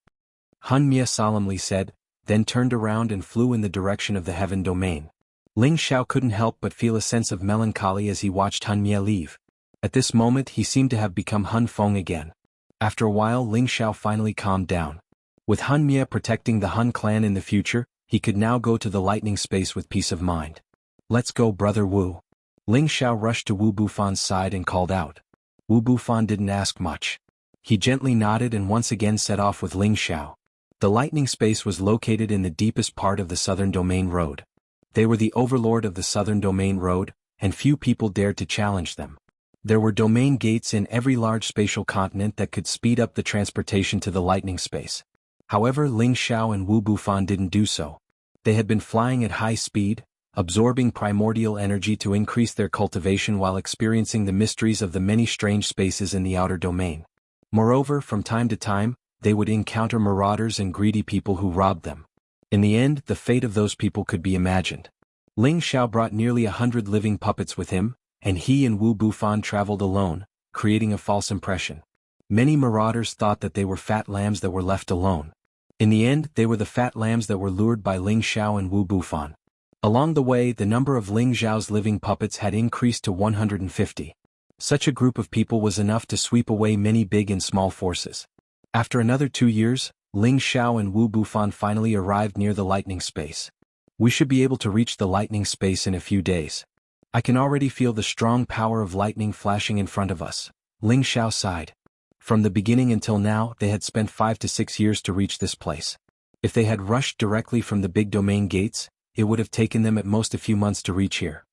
Hun Mia solemnly said, then turned around and flew in the direction of the heaven domain. Ling Xiao couldn't help but feel a sense of melancholy as he watched Hun Mia leave. At this moment he seemed to have become Hun Feng again. After a while Ling Xiao finally calmed down. With Hun Mia protecting the Hun clan in the future, he could now go to the lightning space with peace of mind. "Let's go, brother Wu." Ling Xiao rushed to Wu Bufan's side and called out. Wu Bufan didn't ask much. He gently nodded and once again set off with Ling Xiao. The lightning space was located in the deepest part of the Southern Domain Road. They were the overlord of the Southern Domain Road, and few people dared to challenge them. There were domain gates in every large spatial continent that could speed up the transportation to the lightning space. However, Ling Xiao and Wu Bufan didn't do so. They had been flying at high speed, absorbing primordial energy to increase their cultivation while experiencing the mysteries of the many strange spaces in the outer domain. Moreover, from time to time, they would encounter marauders and greedy people who robbed them. In the end, the fate of those people could be imagined. Ling Xiao brought nearly 100 living puppets with him, and he and Wu Bufan traveled alone, creating a false impression. Many marauders thought that they were fat lambs that were left alone. In the end, they were the fat lambs that were lured by Ling Xiao and Wu Bufan. Along the way, the number of Ling Xiao's living puppets had increased to 150. Such a group of people was enough to sweep away many big and small forces. After another 2 years, Ling Xiao and Wu Bufan finally arrived near the lightning space. "We should be able to reach the lightning space in a few days. I can already feel the strong power of lightning flashing in front of us," Ling Xiao sighed. From the beginning until now, they had spent 5 to 6 years to reach this place. If they had rushed directly from the big domain gates, it would have taken them at most a few months to reach here.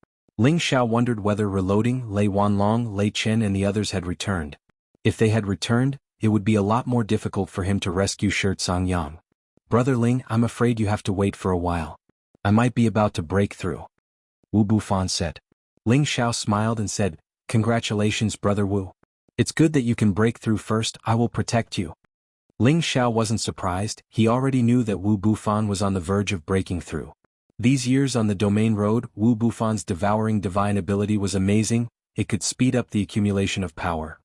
Ling Xiao wondered whether reloading, Lei Wanlong, Lei Chen and the others had returned. If they had returned, it would be a lot more difficult for him to rescue Shi Yang. Brother Ling, I'm afraid you have to wait for a while. I might be about to break through. Wu Bufan said. Ling Xiao smiled and said, Congratulations, Brother Wu. It's good that you can break through first, I will protect you. Ling Xiao wasn't surprised, he already knew that Wu Bufan was on the verge of breaking through. These years on the domain road, Wu Bufan's devouring divine ability was amazing, it could speed up the accumulation of power.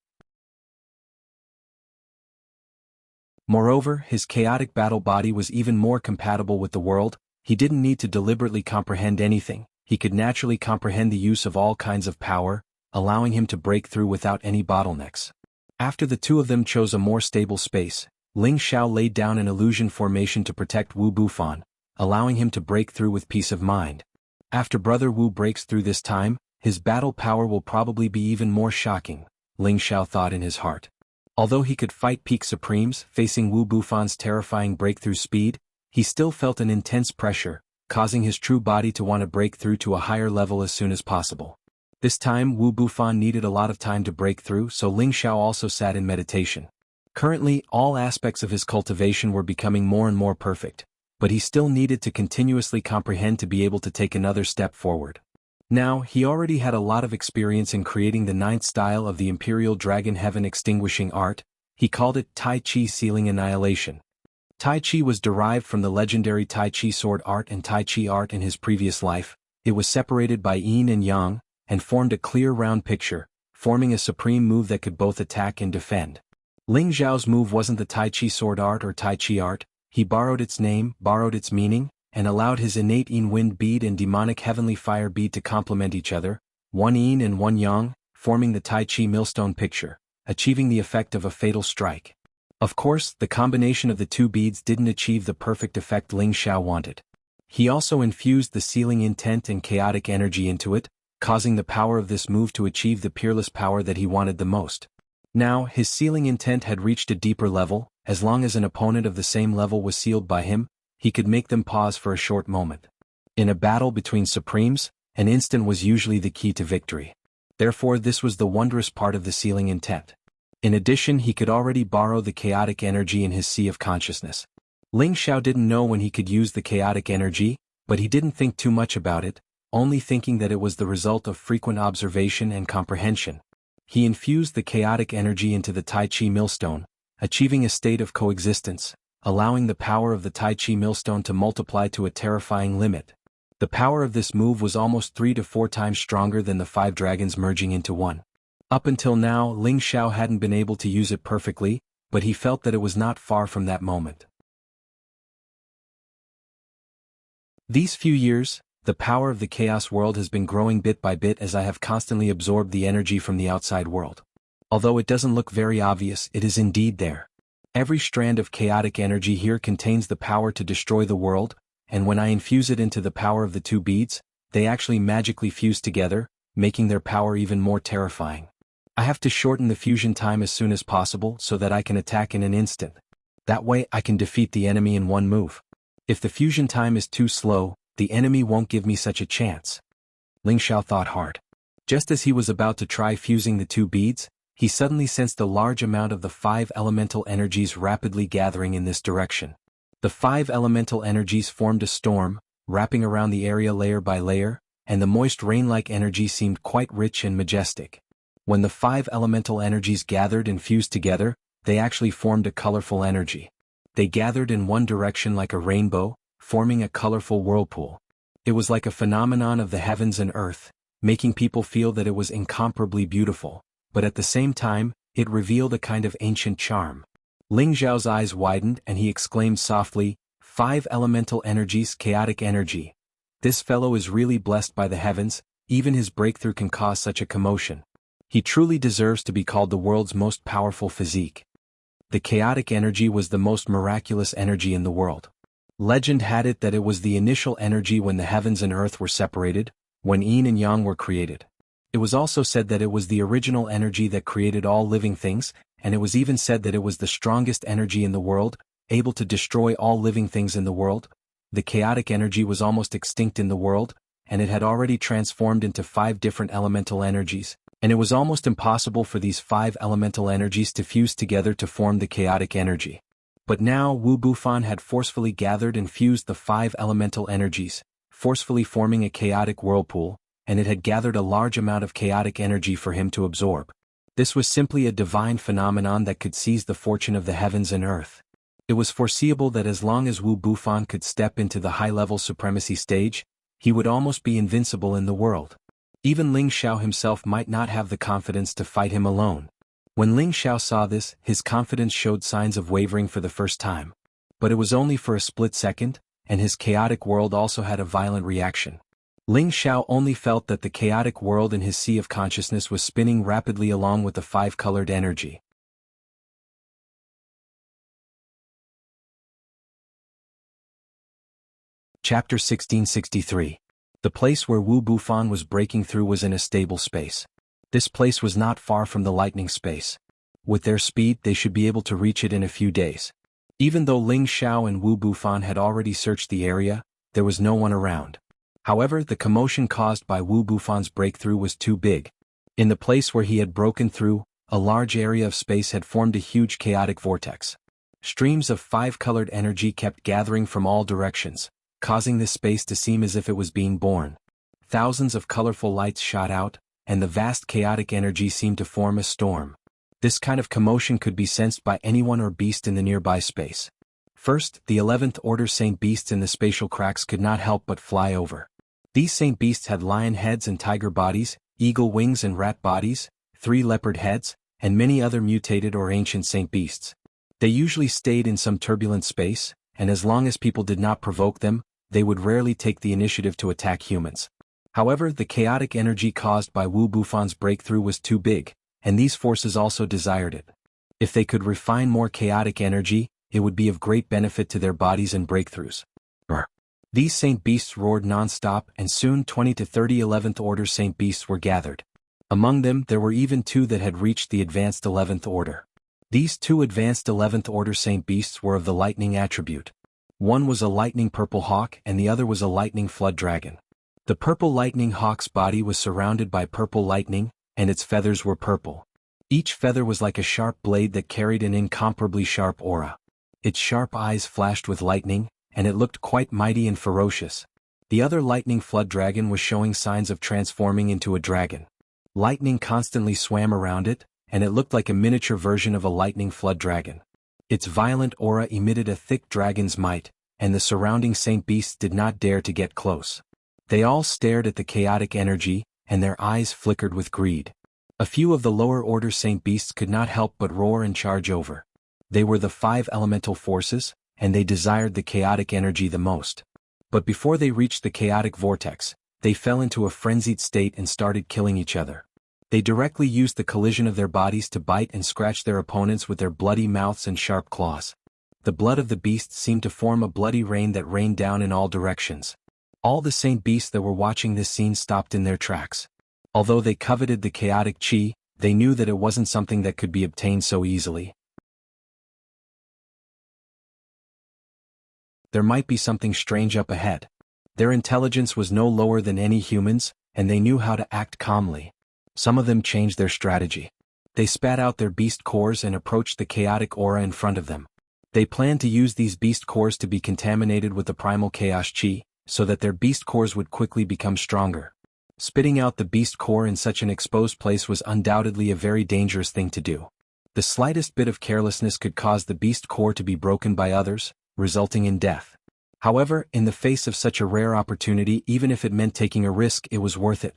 Moreover, his chaotic battle body was even more compatible with the world, he didn't need to deliberately comprehend anything, he could naturally comprehend the use of all kinds of power, allowing him to break through without any bottlenecks. After the two of them chose a more stable space, Ling Xiao laid down an illusion formation to protect Wu Bufan, allowing him to break through with peace of mind. After Brother Wu breaks through this time, his battle power will probably be even more shocking, Ling Xiao thought in his heart. Although he could fight peak supremes, facing Wu Bufan's terrifying breakthrough speed, he still felt an intense pressure, causing his true body to want to break through to a higher level as soon as possible. This time Wu Bufan needed a lot of time to break through, so Ling Xiao also sat in meditation. Currently, all aspects of his cultivation were becoming more and more perfect, but he still needed to continuously comprehend to be able to take another step forward. Now, he already had a lot of experience in creating the ninth style of the Imperial Dragon Heaven Extinguishing Art, he called it Tai Chi Sealing Annihilation. Tai Chi was derived from the legendary Tai Chi sword art and Tai Chi art in his previous life, it was separated by yin and yang, and formed a clear round picture, forming a supreme move that could both attack and defend. Ling Xiao's move wasn't the Tai Chi sword art or Tai Chi art, he borrowed its name, borrowed its meaning, and allowed his innate yin wind bead and demonic heavenly fire bead to complement each other, one yin and one yang, forming the Tai Chi millstone picture, achieving the effect of a fatal strike. Of course, the combination of the two beads didn't achieve the perfect effect Ling Xiao wanted. He also infused the sealing intent and chaotic energy into it, causing the power of this move to achieve the peerless power that he wanted the most. Now, his sealing intent had reached a deeper level, as long as an opponent of the same level was sealed by him, he could make them pause for a short moment. In a battle between supremes, an instant was usually the key to victory. Therefore this was the wondrous part of the sealing intent. In addition, he could already borrow the chaotic energy in his sea of consciousness. Ling Xiao didn't know when he could use the chaotic energy, but he didn't think too much about it, only thinking that it was the result of frequent observation and comprehension. He infused the chaotic energy into the Tai Chi millstone, achieving a state of coexistence, allowing the power of the Tai Chi millstone to multiply to a terrifying limit. The power of this move was almost 3 to 4 times stronger than the 5 dragons merging into one. Up until now, Ling Xiao hadn't been able to use it perfectly, but he felt that it was not far from that moment. These few years, the power of the chaos world has been growing bit by bit as I have constantly absorbed the energy from the outside world. Although it doesn't look very obvious, it is indeed there. Every strand of chaotic energy here contains the power to destroy the world, and when I infuse it into the power of the two beads, they actually magically fuse together, making their power even more terrifying. I have to shorten the fusion time as soon as possible so that I can attack in an instant. That way I can defeat the enemy in one move. If the fusion time is too slow, the enemy won't give me such a chance. Ling Xiao thought hard. Just as he was about to try fusing the two beads, he suddenly sensed a large amount of the 5 elemental energies rapidly gathering in this direction. The 5 elemental energies formed a storm, wrapping around the area layer by layer, and the moist rain-like energy seemed quite rich and majestic. When the 5 elemental energies gathered and fused together, they actually formed a colorful energy. They gathered in one direction like a rainbow, forming a colorful whirlpool. It was like a phenomenon of the heavens and earth, making people feel that it was incomparably beautiful, but at the same time, it revealed a kind of ancient charm. Ling Xiao's eyes widened and he exclaimed softly, 5 elemental energies, chaotic energy. This fellow is really blessed by the heavens, even his breakthrough can cause such a commotion. He truly deserves to be called the world's most powerful physique. The chaotic energy was the most miraculous energy in the world. Legend had it that it was the initial energy when the heavens and earth were separated, when yin and yang were created. It was also said that it was the original energy that created all living things, and it was even said that it was the strongest energy in the world, able to destroy all living things in the world. The chaotic energy was almost extinct in the world, and it had already transformed into 5 different elemental energies, and it was almost impossible for these 5 elemental energies to fuse together to form the chaotic energy. But now Wu Bufan had forcefully gathered and fused the 5 elemental energies, forcefully forming a chaotic whirlpool, and it had gathered a large amount of chaotic energy for him to absorb. This was simply a divine phenomenon that could seize the fortune of the heavens and earth. It was foreseeable that as long as Wu Bufan could step into the high-level supremacy stage, he would almost be invincible in the world. Even Ling Xiao himself might not have the confidence to fight him alone. When Ling Xiao saw this, his confidence showed signs of wavering for the first time. But it was only for a split second, and his chaotic world also had a violent reaction. Ling Xiao only felt that the chaotic world in his sea of consciousness was spinning rapidly along with the 5-colored energy. Chapter 1663. The place where Wu Bufan was breaking through was in a stable space. This place was not far from the lightning space. With their speed, they should be able to reach it in a few days. Even though Ling Xiao and Wu Bufan had already searched the area, there was no one around. However, the commotion caused by Wu Bufan's breakthrough was too big. In the place where he had broken through, a large area of space had formed a huge chaotic vortex. Streams of 5-colored energy kept gathering from all directions, causing this space to seem as if it was being born. Thousands of colorful lights shot out, and the vast chaotic energy seemed to form a storm. This kind of commotion could be sensed by anyone or beast in the nearby space. First, the 11th Order Saint Beasts in the spatial cracks could not help but fly over. These Saint Beasts had lion heads and tiger bodies, eagle wings and rat bodies, 3 leopard heads, and many other mutated or ancient Saint Beasts. They usually stayed in some turbulent space, and as long as people did not provoke them, they would rarely take the initiative to attack humans. However, the chaotic energy caused by Wu Bufan's breakthrough was too big, and these forces also desired it. If they could refine more chaotic energy, it would be of great benefit to their bodies and breakthroughs. These Saint Beasts roared non-stop, and soon 20 to 30 11th Order Saint Beasts were gathered. Among them there were even 2 that had reached the advanced 11th Order. These 2 advanced 11th Order Saint Beasts were of the lightning attribute. One was a lightning purple hawk and the other was a lightning flood dragon. The purple lightning hawk's body was surrounded by purple lightning, and its feathers were purple. Each feather was like a sharp blade that carried an incomparably sharp aura. Its sharp eyes flashed with lightning, and it looked quite mighty and ferocious. The other lightning flood dragon was showing signs of transforming into a dragon. Lightning constantly swam around it, and it looked like a miniature version of a lightning flood dragon. Its violent aura emitted a thick dragon's might, and the surrounding Saint Beasts did not dare to get close. They all stared at the chaotic energy, and their eyes flickered with greed. A few of the lower order Saint Beasts could not help but roar and charge over. They were the 5 elemental forces, and they desired the chaotic energy the most. But before they reached the chaotic vortex, they fell into a frenzied state and started killing each other. They directly used the collision of their bodies to bite and scratch their opponents with their bloody mouths and sharp claws. The blood of the beasts seemed to form a bloody rain that rained down in all directions. All the Saint Beasts that were watching this scene stopped in their tracks. Although they coveted the chaotic chi, they knew that it wasn't something that could be obtained so easily. There might be something strange up ahead. Their intelligence was no lower than any humans, and they knew how to act calmly. Some of them changed their strategy. They spat out their beast cores and approached the chaotic aura in front of them. They planned to use these beast cores to be contaminated with the primal chaos chi, so that their beast cores would quickly become stronger. Spitting out the beast core in such an exposed place was undoubtedly a very dangerous thing to do. The slightest bit of carelessness could cause the beast core to be broken by others, resulting in death. However, in the face of such a rare opportunity, even if it meant taking a risk, it was worth it.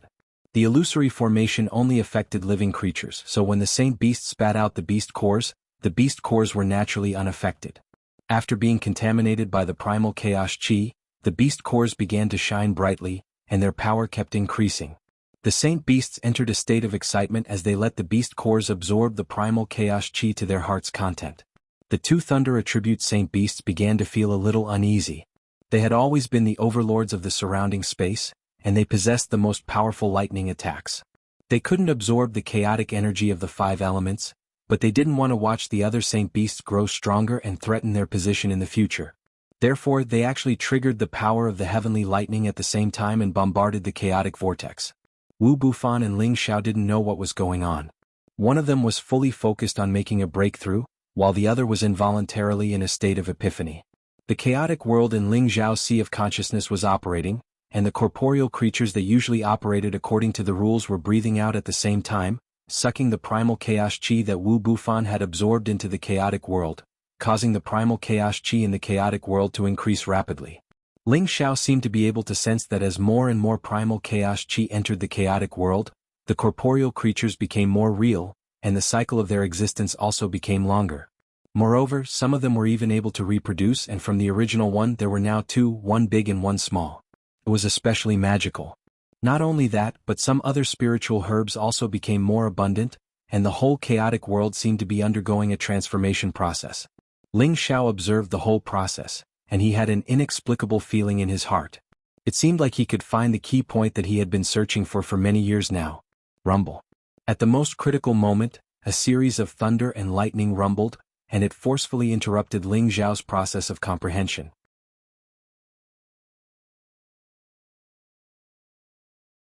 The illusory formation only affected living creatures, so when the Saint Beast spat out the beast cores were naturally unaffected. After being contaminated by the primal chaos chi, the beast cores began to shine brightly, and their power kept increasing. The Saint Beasts entered a state of excitement as they let the beast cores absorb the primal chaos chi to their heart's content. The 2 Thunder Attribute Saint Beasts began to feel a little uneasy. They had always been the overlords of the surrounding space, and they possessed the most powerful lightning attacks. They couldn't absorb the chaotic energy of the 5 elements, but they didn't want to watch the other Saint Beasts grow stronger and threaten their position in the future. Therefore, they actually triggered the power of the heavenly lightning at the same time and bombarded the chaotic vortex. Wu Bufan and Ling Xiao didn't know what was going on. One of them was fully focused on making a breakthrough, while the other was involuntarily in a state of epiphany. The chaotic world in Ling Xiao's sea of consciousness was operating, and the corporeal creatures that usually operated according to the rules were breathing out at the same time, sucking the primal chaos chi that Wu Bufan had absorbed into the chaotic world, causing the primal chaos chi in the chaotic world to increase rapidly. Ling Xiao seemed to be able to sense that as more and more primal chaos chi entered the chaotic world, the corporeal creatures became more real, and the cycle of their existence also became longer. Moreover, some of them were even able to reproduce, and from the original one there were now two, one big and one small. It was especially magical. Not only that, but some other spiritual herbs also became more abundant, and the whole chaotic world seemed to be undergoing a transformation process. Ling Xiao observed the whole process, and he had an inexplicable feeling in his heart. It seemed like he could find the key point that he had been searching for many years now. Rumble. At the most critical moment, a series of thunder and lightning rumbled, and it forcefully interrupted Ling Xiao's process of comprehension.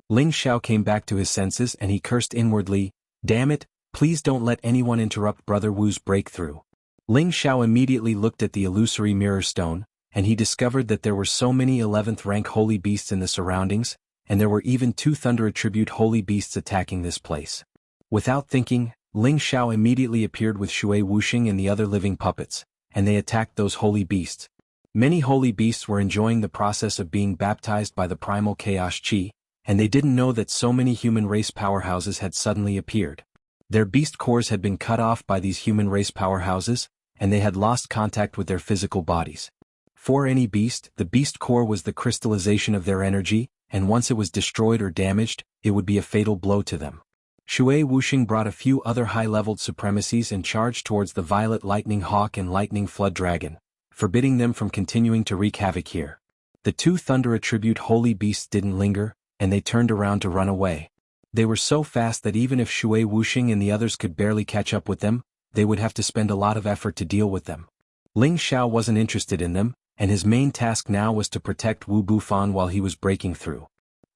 Ling Xiao came back to his senses and he cursed inwardly, "Damn it, please don't let anyone interrupt Brother Wu's breakthrough." Ling Xiao immediately looked at the illusory mirror stone, and he discovered that there were so many 11th rank holy beasts in the surroundings, and there were even 2 thunder attribute holy beasts attacking this place. Without thinking, Ling Xiao immediately appeared with Shui Wuxing and the other living puppets, and they attacked those holy beasts. Many holy beasts were enjoying the process of being baptized by the primal chaos chi, and they didn't know that so many human race powerhouses had suddenly appeared. Their beast cores had been cut off by these human race powerhouses, and they had lost contact with their physical bodies. For any beast, the beast core was the crystallization of their energy, and once it was destroyed or damaged, it would be a fatal blow to them. Shui Wuxing brought a few other high-leveled supremacies and charged towards the Violet Lightning Hawk and Lightning Flood Dragon, forbidding them from continuing to wreak havoc here. The 2 thunder attribute holy beasts didn't linger, and they turned around to run away. They were so fast that even if Shui Wuxing and the others could barely catch up with them, they would have to spend a lot of effort to deal with them. Ling Xiao wasn't interested in them, and his main task now was to protect Wu Bufan while he was breaking through.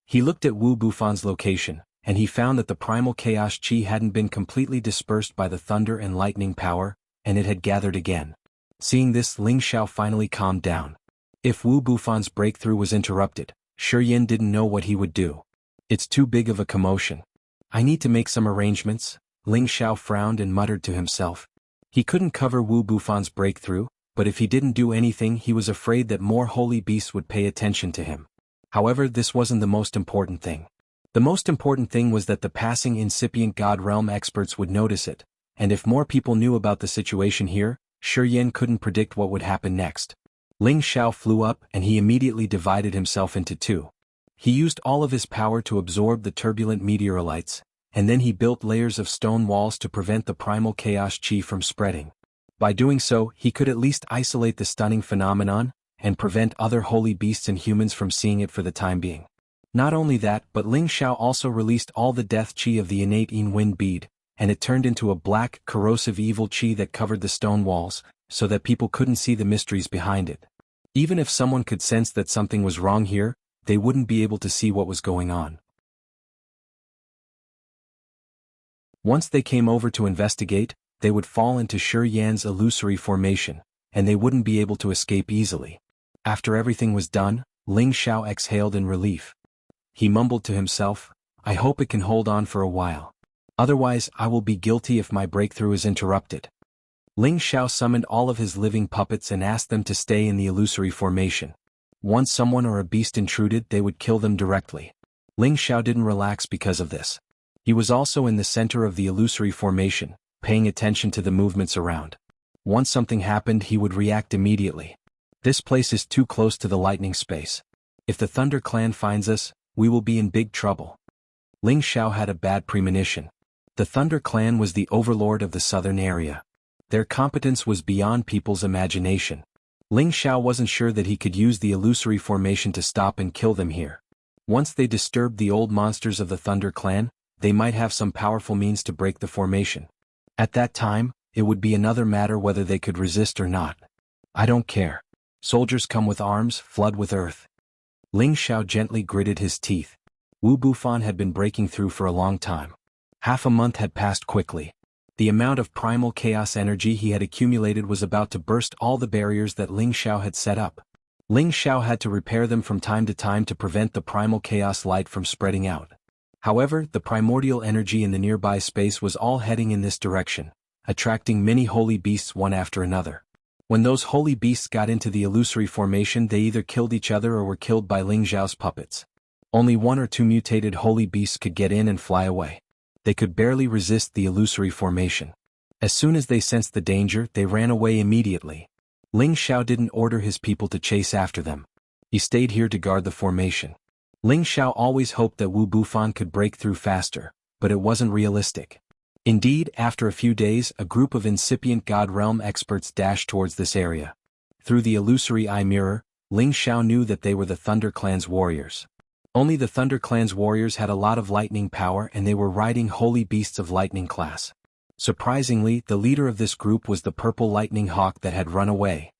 He looked at Wu Bufan's location, and he found that the primal chaos chi hadn't been completely dispersed by the thunder and lightning power, and it had gathered again. Seeing this, Ling Xiao finally calmed down. If Wu Bufan's breakthrough was interrupted, Shiyin didn't know what he would do. It's too big of a commotion. I need to make some arrangements. Ling Xiao frowned and muttered to himself. He couldn't cover Wu Bufan's breakthrough, but if he didn't do anything he was afraid that more holy beasts would pay attention to him. However, this wasn't the most important thing. The most important thing was that the passing incipient God Realm experts would notice it, and if more people knew about the situation here, Shiyin couldn't predict what would happen next. Ling Xiao flew up and he immediately divided himself into 2. He used all of his power to absorb the turbulent meteorolites, and then he built layers of stone walls to prevent the primal chaos chi from spreading. By doing so, he could at least isolate the stunning phenomenon, and prevent other holy beasts and humans from seeing it for the time being. Not only that, but Ling Xiao also released all the death chi of the innate Yin wind bead, and it turned into a black, corrosive evil chi that covered the stone walls, so that people couldn't see the mysteries behind it. Even if someone could sense that something was wrong here, they wouldn't be able to see what was going on. Once they came over to investigate, they would fall into Shiyan's illusory formation, and they wouldn't be able to escape easily. After everything was done, Ling Xiao exhaled in relief. He mumbled to himself, "I hope it can hold on for a while. Otherwise, I will be guilty if my breakthrough is interrupted." Ling Xiao summoned all of his living puppets and asked them to stay in the illusory formation. Once someone or a beast intruded, they would kill them directly. Ling Xiao didn't relax because of this. He was also in the center of the illusory formation, paying attention to the movements around. Once something happened, he would react immediately. This place is too close to the lightning space. If the Thunder Clan finds us, we will be in big trouble. Ling Xiao had a bad premonition. The Thunder Clan was the overlord of the southern area. Their competence was beyond people's imagination. Ling Xiao wasn't sure that he could use the illusory formation to stop and kill them here. Once they disturbed the old monsters of the Thunder Clan, they might have some powerful means to break the formation. At that time, it would be another matter whether they could resist or not. "I don't care. Soldiers come with arms, flood with earth. Ling Xiao gently gritted his teeth. Wu Bufan had been breaking through for a long time. Half a month had passed quickly. The amount of primal chaos energy he had accumulated was about to burst all the barriers that Ling Xiao had set up. Ling Xiao had to repair them from time to time to prevent the primal chaos light from spreading out. However, the primordial energy in the nearby space was all heading in this direction, attracting many holy beasts one after another. When those holy beasts got into the illusory formation, they either killed each other or were killed by Ling Xiao's puppets. Only one or two mutated holy beasts could get in and fly away. They could barely resist the illusory formation. As soon as they sensed the danger, they ran away immediately. Ling Xiao didn't order his people to chase after them. He stayed here to guard the formation. Ling Xiao always hoped that Wu Bufan could break through faster, but it wasn't realistic. Indeed, after a few days, a group of incipient God Realm experts dashed towards this area. Through the illusory eye mirror, Ling Xiao knew that they were the Thunder Clan's warriors. Only the Thunder Clan's warriors had a lot of lightning power, and they were riding holy beasts of lightning class. Surprisingly, the leader of this group was the purple lightning hawk that had run away.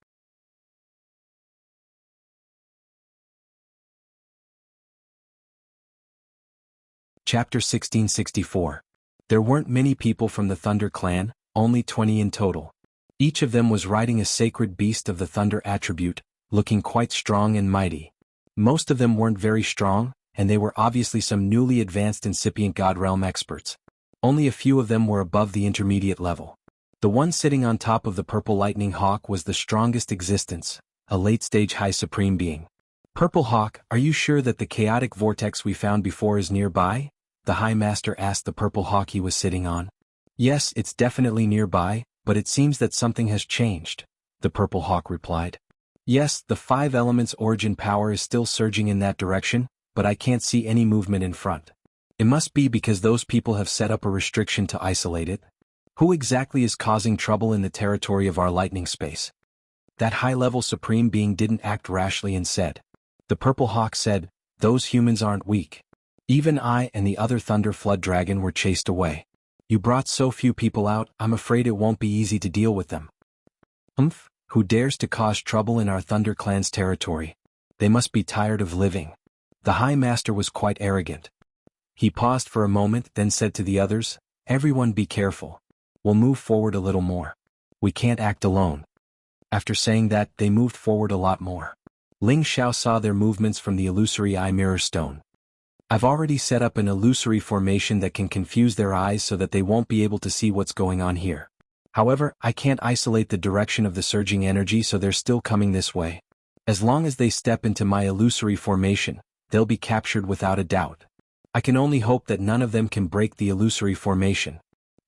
Chapter 1664. There weren't many people from the Thunder Clan, only 20 in total. Each of them was riding a sacred beast of the Thunder attribute, looking quite strong and mighty. Most of them weren't very strong, and they were obviously some newly advanced incipient God Realm experts. Only a few of them were above the intermediate level. The one sitting on top of the purple lightning hawk was the strongest existence, a late-stage high supreme being. Purple Hawk, are you sure that the chaotic vortex we found before is nearby? The High Master asked the purple hawk he was sitting on. Yes, it's definitely nearby, but it seems that something has changed, the purple hawk replied. Yes, the 5 elements origin power is still surging in that direction, but I can't see any movement in front. It must be because those people have set up a restriction to isolate it. Who exactly is causing trouble in the territory of our lightning space? That high-level supreme being didn't act rashly and said. The purple hawk said, those humans aren't weak. Even I and the other Thunder Flood Dragon were chased away. You brought so few people out, I'm afraid it won't be easy to deal with them. Who dares to cause trouble in our Thunder Clan's territory? They must be tired of living. The High Master was quite arrogant. He paused for a moment, then said to the others, everyone be careful. We'll move forward a little more. We can't act alone. After saying that, they moved forward a lot more. Ling Xiao saw their movements from the illusory eye mirror stone. I've already set up an illusory formation that can confuse their eyes so that they won't be able to see what's going on here. However, I can't isolate the direction of the surging energy, so they're still coming this way. As long as they step into my illusory formation, they'll be captured without a doubt. I can only hope that none of them can break the illusory formation.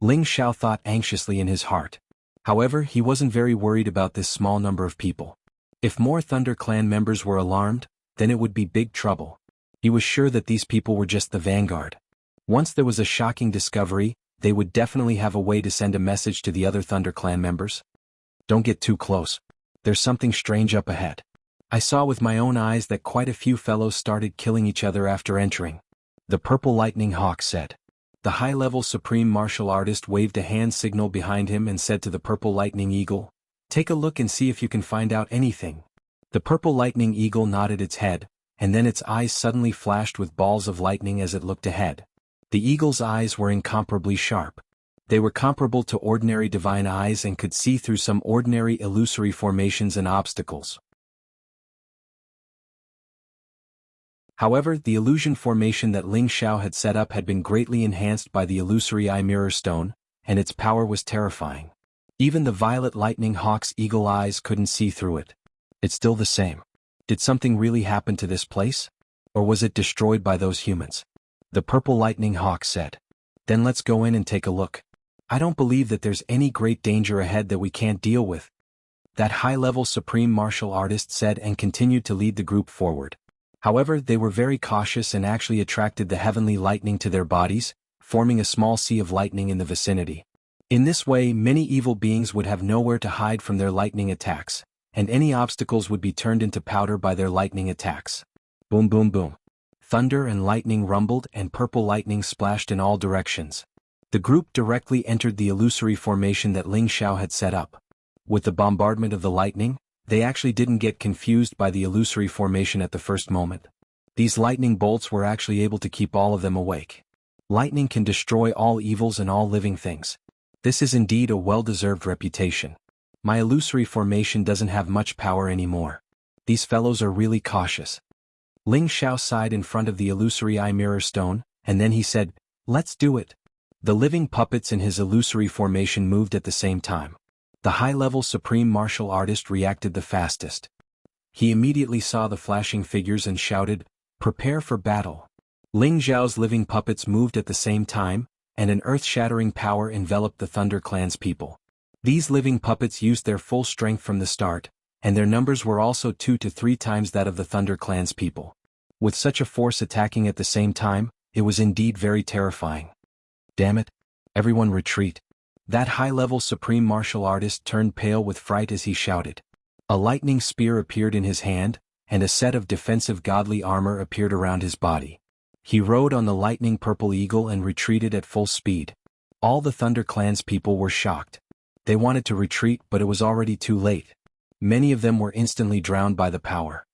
Ling Xiao thought anxiously in his heart. However, he wasn't very worried about this small number of people. If more Thunder Clan members were alarmed, then it would be big trouble. He was sure that these people were just the vanguard. Once there was a shocking discovery, they would definitely have a way to send a message to the other Thunder Clan members. Don't get too close. There's something strange up ahead. I saw with my own eyes that quite a few fellows started killing each other after entering. The purple lightning hawk said. The high-level supreme martial artist waved a hand signal behind him and said to the purple lightning eagle, take a look and see if you can find out anything. The purple lightning eagle nodded its head, and then its eyes suddenly flashed with balls of lightning as it looked ahead. The eagle's eyes were incomparably sharp. They were comparable to ordinary divine eyes and could see through some ordinary illusory formations and obstacles. However, the illusion formation that Ling Xiao had set up had been greatly enhanced by the illusory eye mirror stone, and its power was terrifying. Even the violet lightning hawk's eagle eyes couldn't see through it. It's still the same. Did something really happen to this place? Or was it destroyed by those humans? The purple lightning hawk said. Then let's go in and take a look. I don't believe that there's any great danger ahead that we can't deal with. That high-level supreme martial artist said and continued to lead the group forward. However, they were very cautious and actually attracted the heavenly lightning to their bodies, forming a small sea of lightning in the vicinity. In this way, many evil beings would have nowhere to hide from their lightning attacks, and any obstacles would be turned into powder by their lightning attacks. Boom boom boom. Thunder and lightning rumbled and purple lightning splashed in all directions. The group directly entered the illusory formation that Ling Xiao had set up. With the bombardment of the lightning, They actually didn't get confused by the illusory formation at the first moment. These lightning bolts were actually able to keep all of them awake. Lightning can destroy all evils and all living things. This is indeed a well-deserved reputation. My illusory formation doesn't have much power anymore. These fellows are really cautious. Ling Xiao sighed in front of the illusory eye mirror stone, and then he said, "Let's do it." The living puppets in his illusory formation moved at the same time. The high-level supreme martial artist reacted the fastest. He immediately saw the flashing figures and shouted, "Prepare for battle." Ling Xiao's living puppets moved at the same time, and an earth-shattering power enveloped the Thunder Clan's people. These living puppets used their full strength from the start, and their numbers were also 2 to 3 times that of the Thunder Clan's people. With such a force attacking at the same time, it was indeed very terrifying. Damn it! Everyone retreat. That high-level supreme martial artist turned pale with fright as he shouted. A lightning spear appeared in his hand, and a set of defensive godly armor appeared around his body. He rode on the lightning purple eagle and retreated at full speed. All the Thunder Clan's people were shocked. They wanted to retreat, but it was already too late. Many of them were instantly drowned by the power.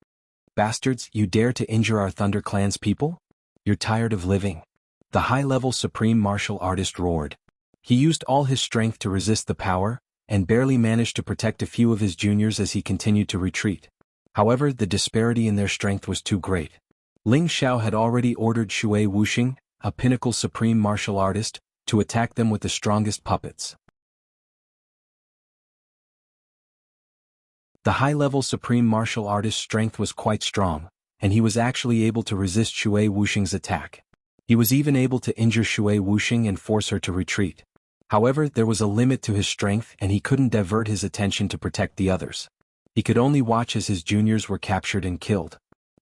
"Bastards, you dare to injure our Thunder Clan's people? You're tired of living." The high-level supreme martial artist roared. He used all his strength to resist the power, and barely managed to protect a few of his juniors as he continued to retreat. However, the disparity in their strength was too great. Ling Xiao had already ordered Shui Wuxing, a pinnacle supreme martial artist, to attack them with the strongest puppets. The high-level supreme martial artist's strength was quite strong, and he was actually able to resist Shui Wuxing's attack. He was even able to injure Shui Wuxing and force her to retreat. However, there was a limit to his strength and he couldn't divert his attention to protect the others. He could only watch as his juniors were captured and killed.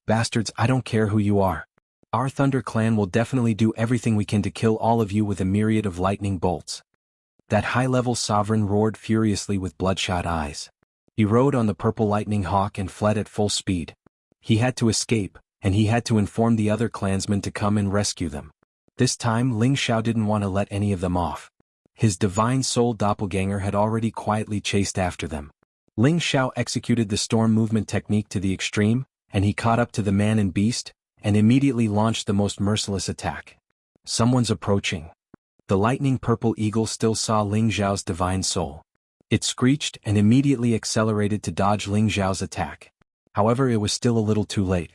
"Bastards, I don't care who you are. Our Thunder Clan will definitely do everything we can to kill all of you with a myriad of lightning bolts." That high-level sovereign roared furiously with bloodshot eyes. He rode on the purple lightning hawk and fled at full speed. He had to escape, and he had to inform the other clansmen to come and rescue them. This time Ling Xiao didn't want to let any of them off. His divine soul doppelganger had already quietly chased after them. Ling Xiao executed the storm movement technique to the extreme, and he caught up to the man and beast, and immediately launched the most merciless attack. "Someone's approaching." The lightning purple eagle still saw Ling Xiao's divine soul. It screeched and immediately accelerated to dodge Ling Xiao's attack. However, it was still a little too late.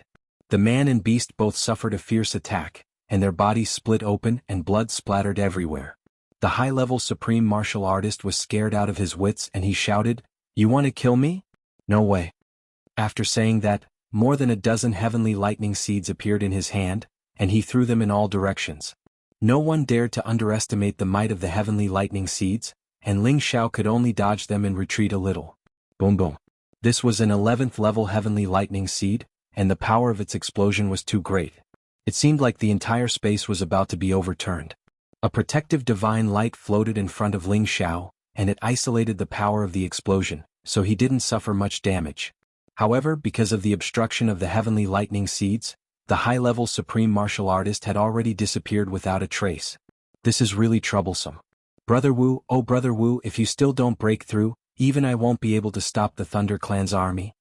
The man and beast both suffered a fierce attack, and their bodies split open and blood splattered everywhere. The high-level supreme martial artist was scared out of his wits and he shouted, "You want to kill me? No way." After saying that, more than a dozen heavenly lightning seeds appeared in his hand, and he threw them in all directions. No one dared to underestimate the might of the heavenly lightning seeds, and Ling Xiao could only dodge them and retreat a little. Boom boom. This was an 11th level heavenly lightning seed, and the power of its explosion was too great. It seemed like the entire space was about to be overturned. A protective divine light floated in front of Ling Xiao, and it isolated the power of the explosion, so he didn't suffer much damage. However, because of the obstruction of the heavenly lightning seeds, the high-level supreme martial artist had already disappeared without a trace. This is really troublesome. "Brother Wu, oh Brother Wu, if you still don't break through, even I won't be able to stop the Thunder Clan's army."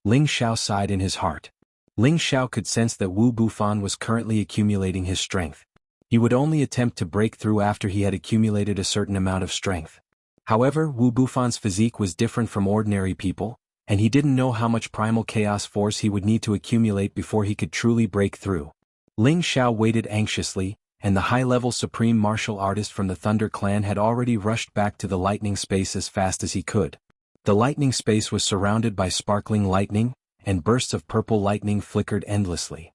Ling Xiao sighed in his heart. Ling Xiao could sense that Wu Bufan was currently accumulating his strength. He would only attempt to break through after he had accumulated a certain amount of strength. However, Wu Bufan's physique was different from ordinary people, and he didn't know how much primal chaos force he would need to accumulate before he could truly break through. Ling Xiao waited anxiously, and the high-level supreme martial artist from the Thunder Clan had already rushed back to the lightning space as fast as he could. The lightning space was surrounded by sparkling lightning, and bursts of purple lightning flickered endlessly.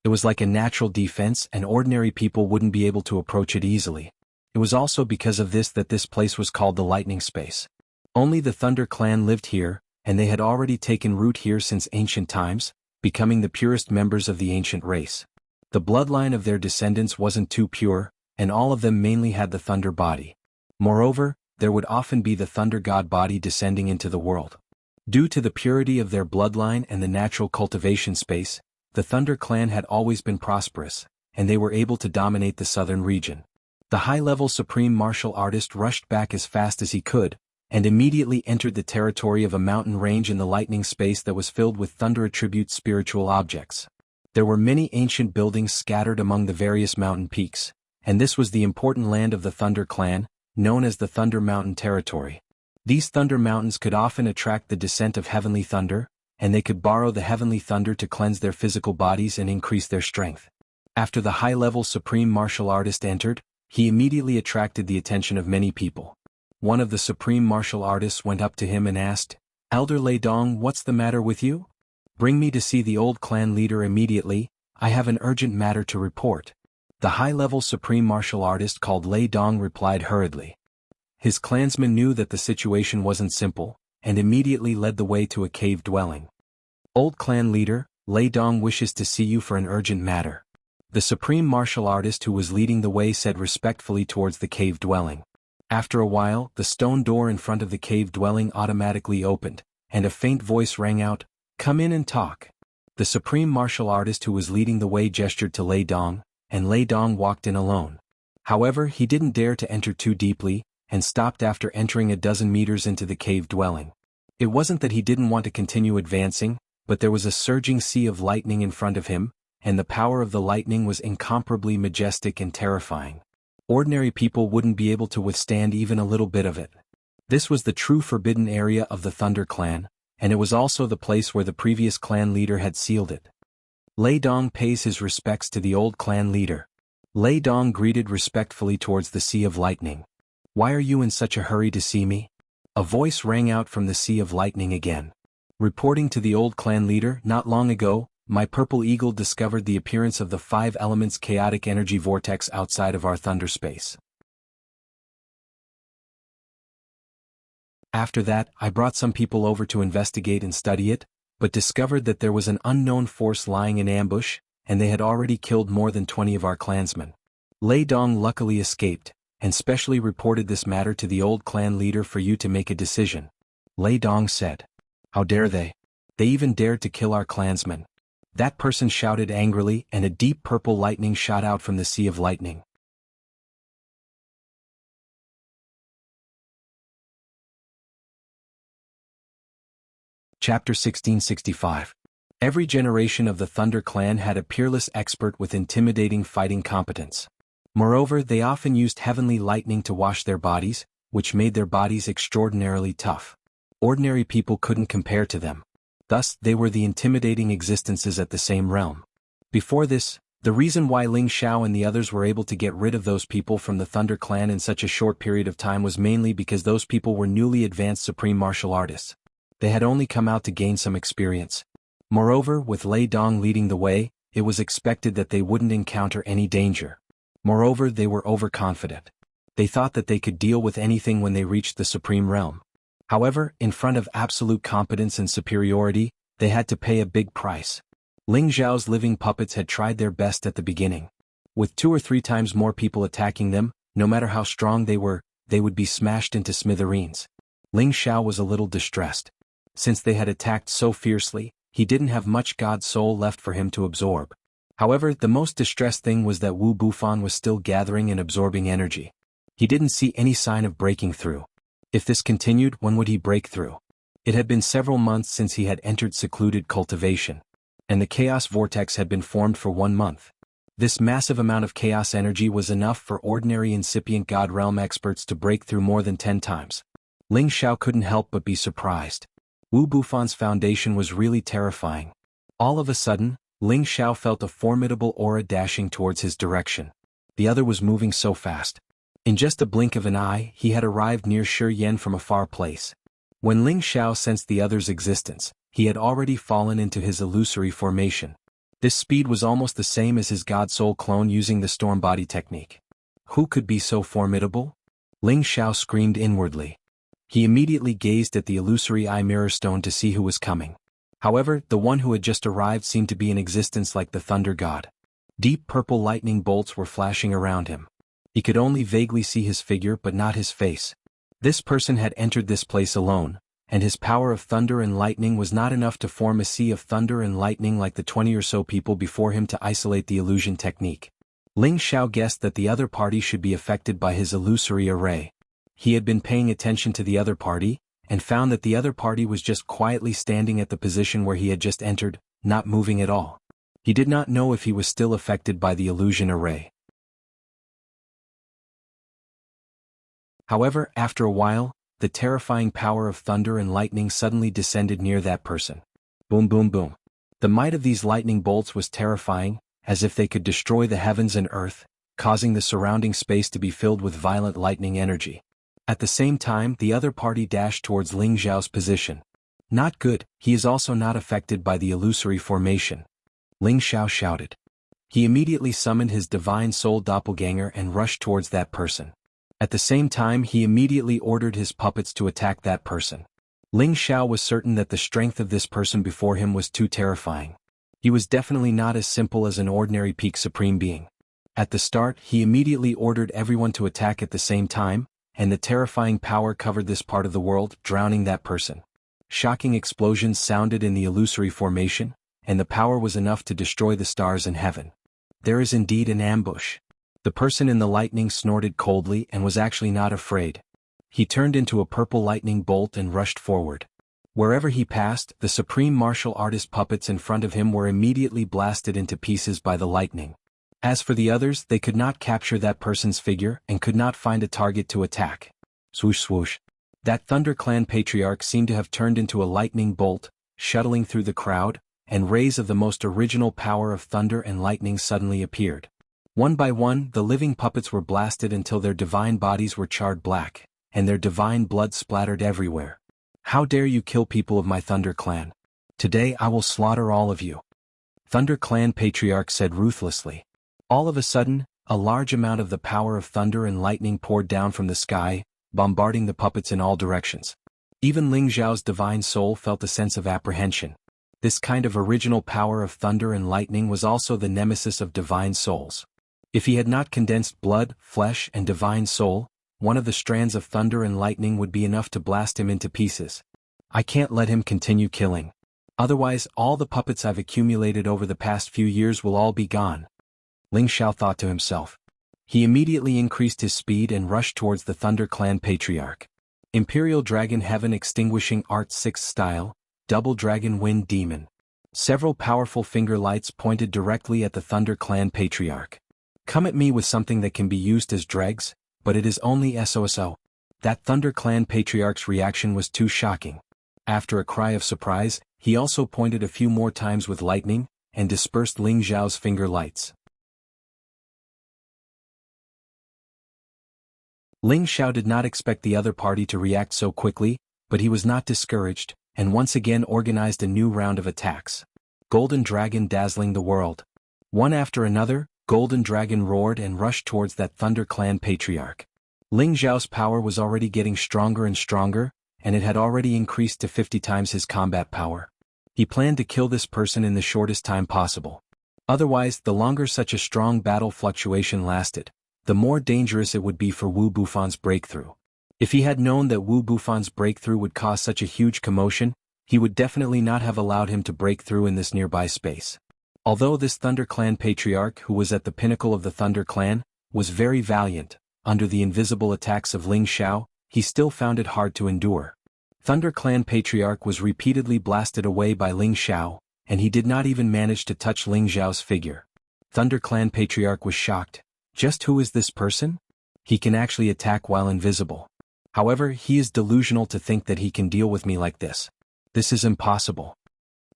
It was like a natural defense and ordinary people wouldn't be able to approach it easily. It was also because of this that this place was called the Lightning Space. Only the Thunder Clan lived here, and they had already taken root here since ancient times, becoming the purest members of the ancient race. The bloodline of their descendants wasn't too pure, and all of them mainly had the Thunder body. Moreover, there would often be the Thunder God body descending into the world. Due to the purity of their bloodline and the natural cultivation space, the Thunder Clan had always been prosperous, and they were able to dominate the southern region. The high-level supreme martial artist rushed back as fast as he could, and immediately entered the territory of a mountain range in the lightning space that was filled with thunder-attribute spiritual objects. There were many ancient buildings scattered among the various mountain peaks, and this was the important land of the Thunder Clan, known as the Thunder Mountain Territory. These thunder mountains could often attract the descent of heavenly thunder, and they could borrow the heavenly thunder to cleanse their physical bodies and increase their strength. After the high-level supreme martial artist entered, he immediately attracted the attention of many people. One of the supreme martial artists went up to him and asked, "Elder Lei Dong, what's the matter with you? Bring me to see the old clan leader immediately, I have an urgent matter to report." The high-level supreme martial artist called Lei Dong replied hurriedly. His clansmen knew that the situation wasn't simple, and immediately led the way to a cave dwelling. "Old clan leader, Lei Dong wishes to see you for an urgent matter." The supreme martial artist who was leading the way said respectfully towards the cave dwelling. After a while, the stone door in front of the cave dwelling automatically opened, and a faint voice rang out, "Come in and talk." The supreme martial artist who was leading the way gestured to Lei Dong, and Lei Dong walked in alone. However, he didn't dare to enter too deeply, and stopped after entering a dozen meters into the cave dwelling. It wasn't that he didn't want to continue advancing, but there was a surging sea of lightning in front of him, and the power of the lightning was incomparably majestic and terrifying. Ordinary people wouldn't be able to withstand even a little bit of it. This was the true forbidden area of the Thunder Clan, and it was also the place where the previous clan leader had sealed it. Lei Dong pays his respects to the old clan leader. Lei Dong greeted respectfully towards the sea of lightning. "Why are you in such a hurry to see me?" A voice rang out from the sea of lightning again. Reporting to the old clan leader, "Not long ago, my purple eagle discovered the appearance of the 5 elements chaotic energy vortex outside of our thunder space. After that, I brought some people over to investigate and study it, but discovered that there was an unknown force lying in ambush, and they had already killed more than 20 of our clansmen. Lei Dong luckily escaped, and specially reported this matter to the old clan leader for you to make a decision." Lei Dong said. "How dare they? They even dared to kill our clansmen." That person shouted angrily, and a deep purple lightning shot out from the sea of lightning. Chapter 1665. Every generation of the Thunder Clan had a peerless expert with intimidating fighting competence. Moreover, they often used heavenly lightning to wash their bodies, which made their bodies extraordinarily tough. Ordinary people couldn't compare to them. Thus, they were the intimidating existences at the same realm. Before this, the reason why Ling Xiao and the others were able to get rid of those people from the Thunder Clan in such a short period of time was mainly because those people were newly advanced supreme martial artists. They had only come out to gain some experience. Moreover, with Lei Dong leading the way, it was expected that they wouldn't encounter any danger. Moreover, they were overconfident. They thought that they could deal with anything when they reached the supreme realm. However, in front of absolute competence and superiority, they had to pay a big price. Ling Xiao's living puppets had tried their best at the beginning. With 2 or 3 times more people attacking them, no matter how strong they were, they would be smashed into smithereens. Ling Xiao was a little distressed. Since they had attacked so fiercely, he didn't have much God soul left for him to absorb. However, the most distressed thing was that Wu Bufan was still gathering and absorbing energy. He didn't see any sign of breaking through. If this continued, when would he break through? It had been several months since he had entered secluded cultivation, and the chaos vortex had been formed for 1 month. This massive amount of chaos energy was enough for ordinary incipient God realm experts to break through more than 10 times. Ling Xiao couldn't help but be surprised. Wu Bufan's foundation was really terrifying. All of a sudden, Ling Xiao felt a formidable aura dashing towards his direction. The other was moving so fast. In just a blink of an eye, he had arrived near Shi Yan from a far place. When Ling Xiao sensed the other's existence, he had already fallen into his illusory formation. This speed was almost the same as his God Soul clone using the storm body technique. Who could be so formidable? Ling Xiao screamed inwardly. He immediately gazed at the illusory eye mirror stone to see who was coming. However, the one who had just arrived seemed to be in existence like the thunder god. Deep purple lightning bolts were flashing around him. He could only vaguely see his figure but not his face. This person had entered this place alone, and his power of thunder and lightning was not enough to form a sea of thunder and lightning like the 20 or so people before him to isolate the illusion technique. Ling Xiao guessed that the other party should be affected by his illusory array. he had been paying attention to the other party, and found that the other party was just quietly standing at the position where he had just entered, not moving at all. He did not know if he was still affected by the illusion array. However, after a while, the terrifying power of thunder and lightning suddenly descended near that person. Boom boom boom. The might of these lightning bolts was terrifying, as if they could destroy the heavens and earth, causing the surrounding space to be filled with violent lightning energy. At the same time, the other party dashed towards Ling Xiao's position. Not good, he is also not affected by the illusory formation. Ling Xiao shouted. He immediately summoned his divine soul doppelganger and rushed towards that person. At the same time, he immediately ordered his puppets to attack that person. Ling Xiao was certain that the strength of this person before him was too terrifying. He was definitely not as simple as an ordinary peak supreme being. At the start, he immediately ordered everyone to attack at the same time, and the terrifying power covered this part of the world, drowning that person. Shocking explosions sounded in the illusory formation, and the power was enough to destroy the stars in heaven. There is indeed an ambush. The person in the lightning snorted coldly and was actually not afraid. He turned into a purple lightning bolt and rushed forward. Wherever he passed, the supreme martial artist puppets in front of him were immediately blasted into pieces by the lightning. As for the others, they could not capture that person's figure and could not find a target to attack. Swoosh swoosh. That Thunder Clan patriarch seemed to have turned into a lightning bolt, shuttling through the crowd, and rays of the most original power of thunder and lightning suddenly appeared. One by one, the living puppets were blasted until their divine bodies were charred black, and their divine blood splattered everywhere. How dare you kill people of my Thunder Clan? Today I will slaughter all of you. Thunder Clan patriarch said ruthlessly. All of a sudden, a large amount of the power of thunder and lightning poured down from the sky, bombarding the puppets in all directions. Even Ling Xiao's divine soul felt a sense of apprehension. This kind of original power of thunder and lightning was also the nemesis of divine souls. If he had not condensed blood, flesh, and divine soul, one of the strands of thunder and lightning would be enough to blast him into pieces. I can't let him continue killing. Otherwise, all the puppets I've accumulated over the past few years will all be gone. Ling Xiao thought to himself. He immediately increased his speed and rushed towards the Thunder Clan patriarch. Imperial Dragon Heaven Extinguishing Art 6th Style, Double Dragon Wind Demon. Several powerful finger lights pointed directly at the Thunder Clan patriarch. Come at me with something that can be used as dregs, but it is only SOSO. That Thunder Clan patriarch's reaction was too shocking. After a cry of surprise, he also pointed a few more times with lightning, and dispersed Ling Xiao's finger lights. Ling Xiao did not expect the other party to react so quickly, but he was not discouraged, and once again organized a new round of attacks. Golden Dragon dazzling the world. One after another, Golden Dragon roared and rushed towards that Thunder Clan patriarch. Ling Xiao's power was already getting stronger and stronger, and it had already increased to 50 times his combat power. He planned to kill this person in the shortest time possible. Otherwise, the longer such a strong battle fluctuation lasted, the more dangerous it would be for Wu Bufan's breakthrough. If he had known that Wu Bufan's breakthrough would cause such a huge commotion, he would definitely not have allowed him to break through in this nearby space. Although this Thunder Clan patriarch, who was at the pinnacle of the Thunder Clan, was very valiant, under the invisible attacks of Ling Xiao, he still found it hard to endure. Thunder Clan patriarch was repeatedly blasted away by Ling Xiao, and he did not even manage to touch Ling Xiao's figure. Thunder Clan patriarch was shocked. Just who is this person? He can actually attack while invisible. However, he is delusional to think that he can deal with me like this. This is impossible.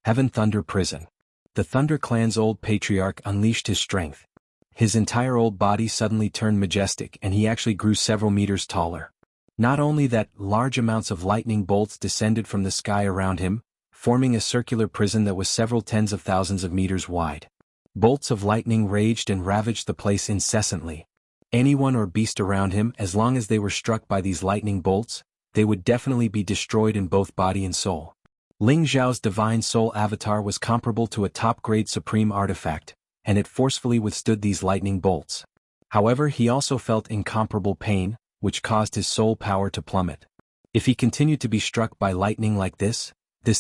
Heaven Thunder Prison. The Thunder Clan's old patriarch unleashed his strength. His entire old body suddenly turned majestic and he actually grew several meters taller. Not only that, large amounts of lightning bolts descended from the sky around him, forming a circular prison that was several tens of thousands of meters wide. Bolts of lightning raged and ravaged the place incessantly. Anyone or beast around him, as long as they were struck by these lightning bolts, they would definitely be destroyed in both body and soul. Ling Xiao's divine soul avatar was comparable to a top-grade supreme artifact, and it forcefully withstood these lightning bolts. However, he also felt incomparable pain, which caused his soul power to plummet. If he continued to be struck by lightning like this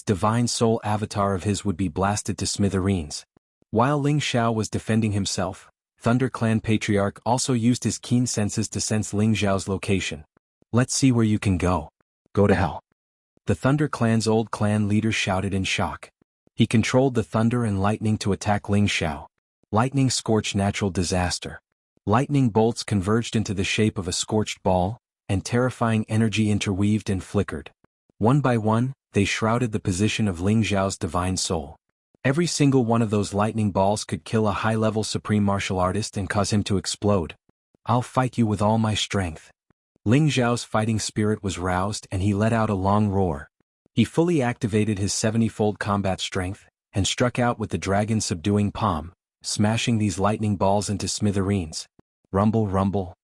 divine soul avatar of his would be blasted to smithereens. While Ling Xiao was defending himself, Thunder Clan Patriarch also used his keen senses to sense Ling Xiao's location. Let's see where you can go. Go to hell. The Thunder Clan's old clan leader shouted in shock. He controlled the thunder and lightning to attack Ling Xiao. Lightning scorched natural disaster. Lightning bolts converged into the shape of a scorched ball, and terrifying energy interweaved and flickered. One by one, they shrouded the position of Ling Xiao's divine soul. Every single one of those lightning balls could kill a high-level supreme martial artist and cause him to explode. I'll fight you with all my strength. Ling Xiao's fighting spirit was roused and he let out a long roar. He fully activated his 70-fold combat strength, and struck out with the dragon's subduing palm, smashing these lightning balls into smithereens. Rumble, rumble.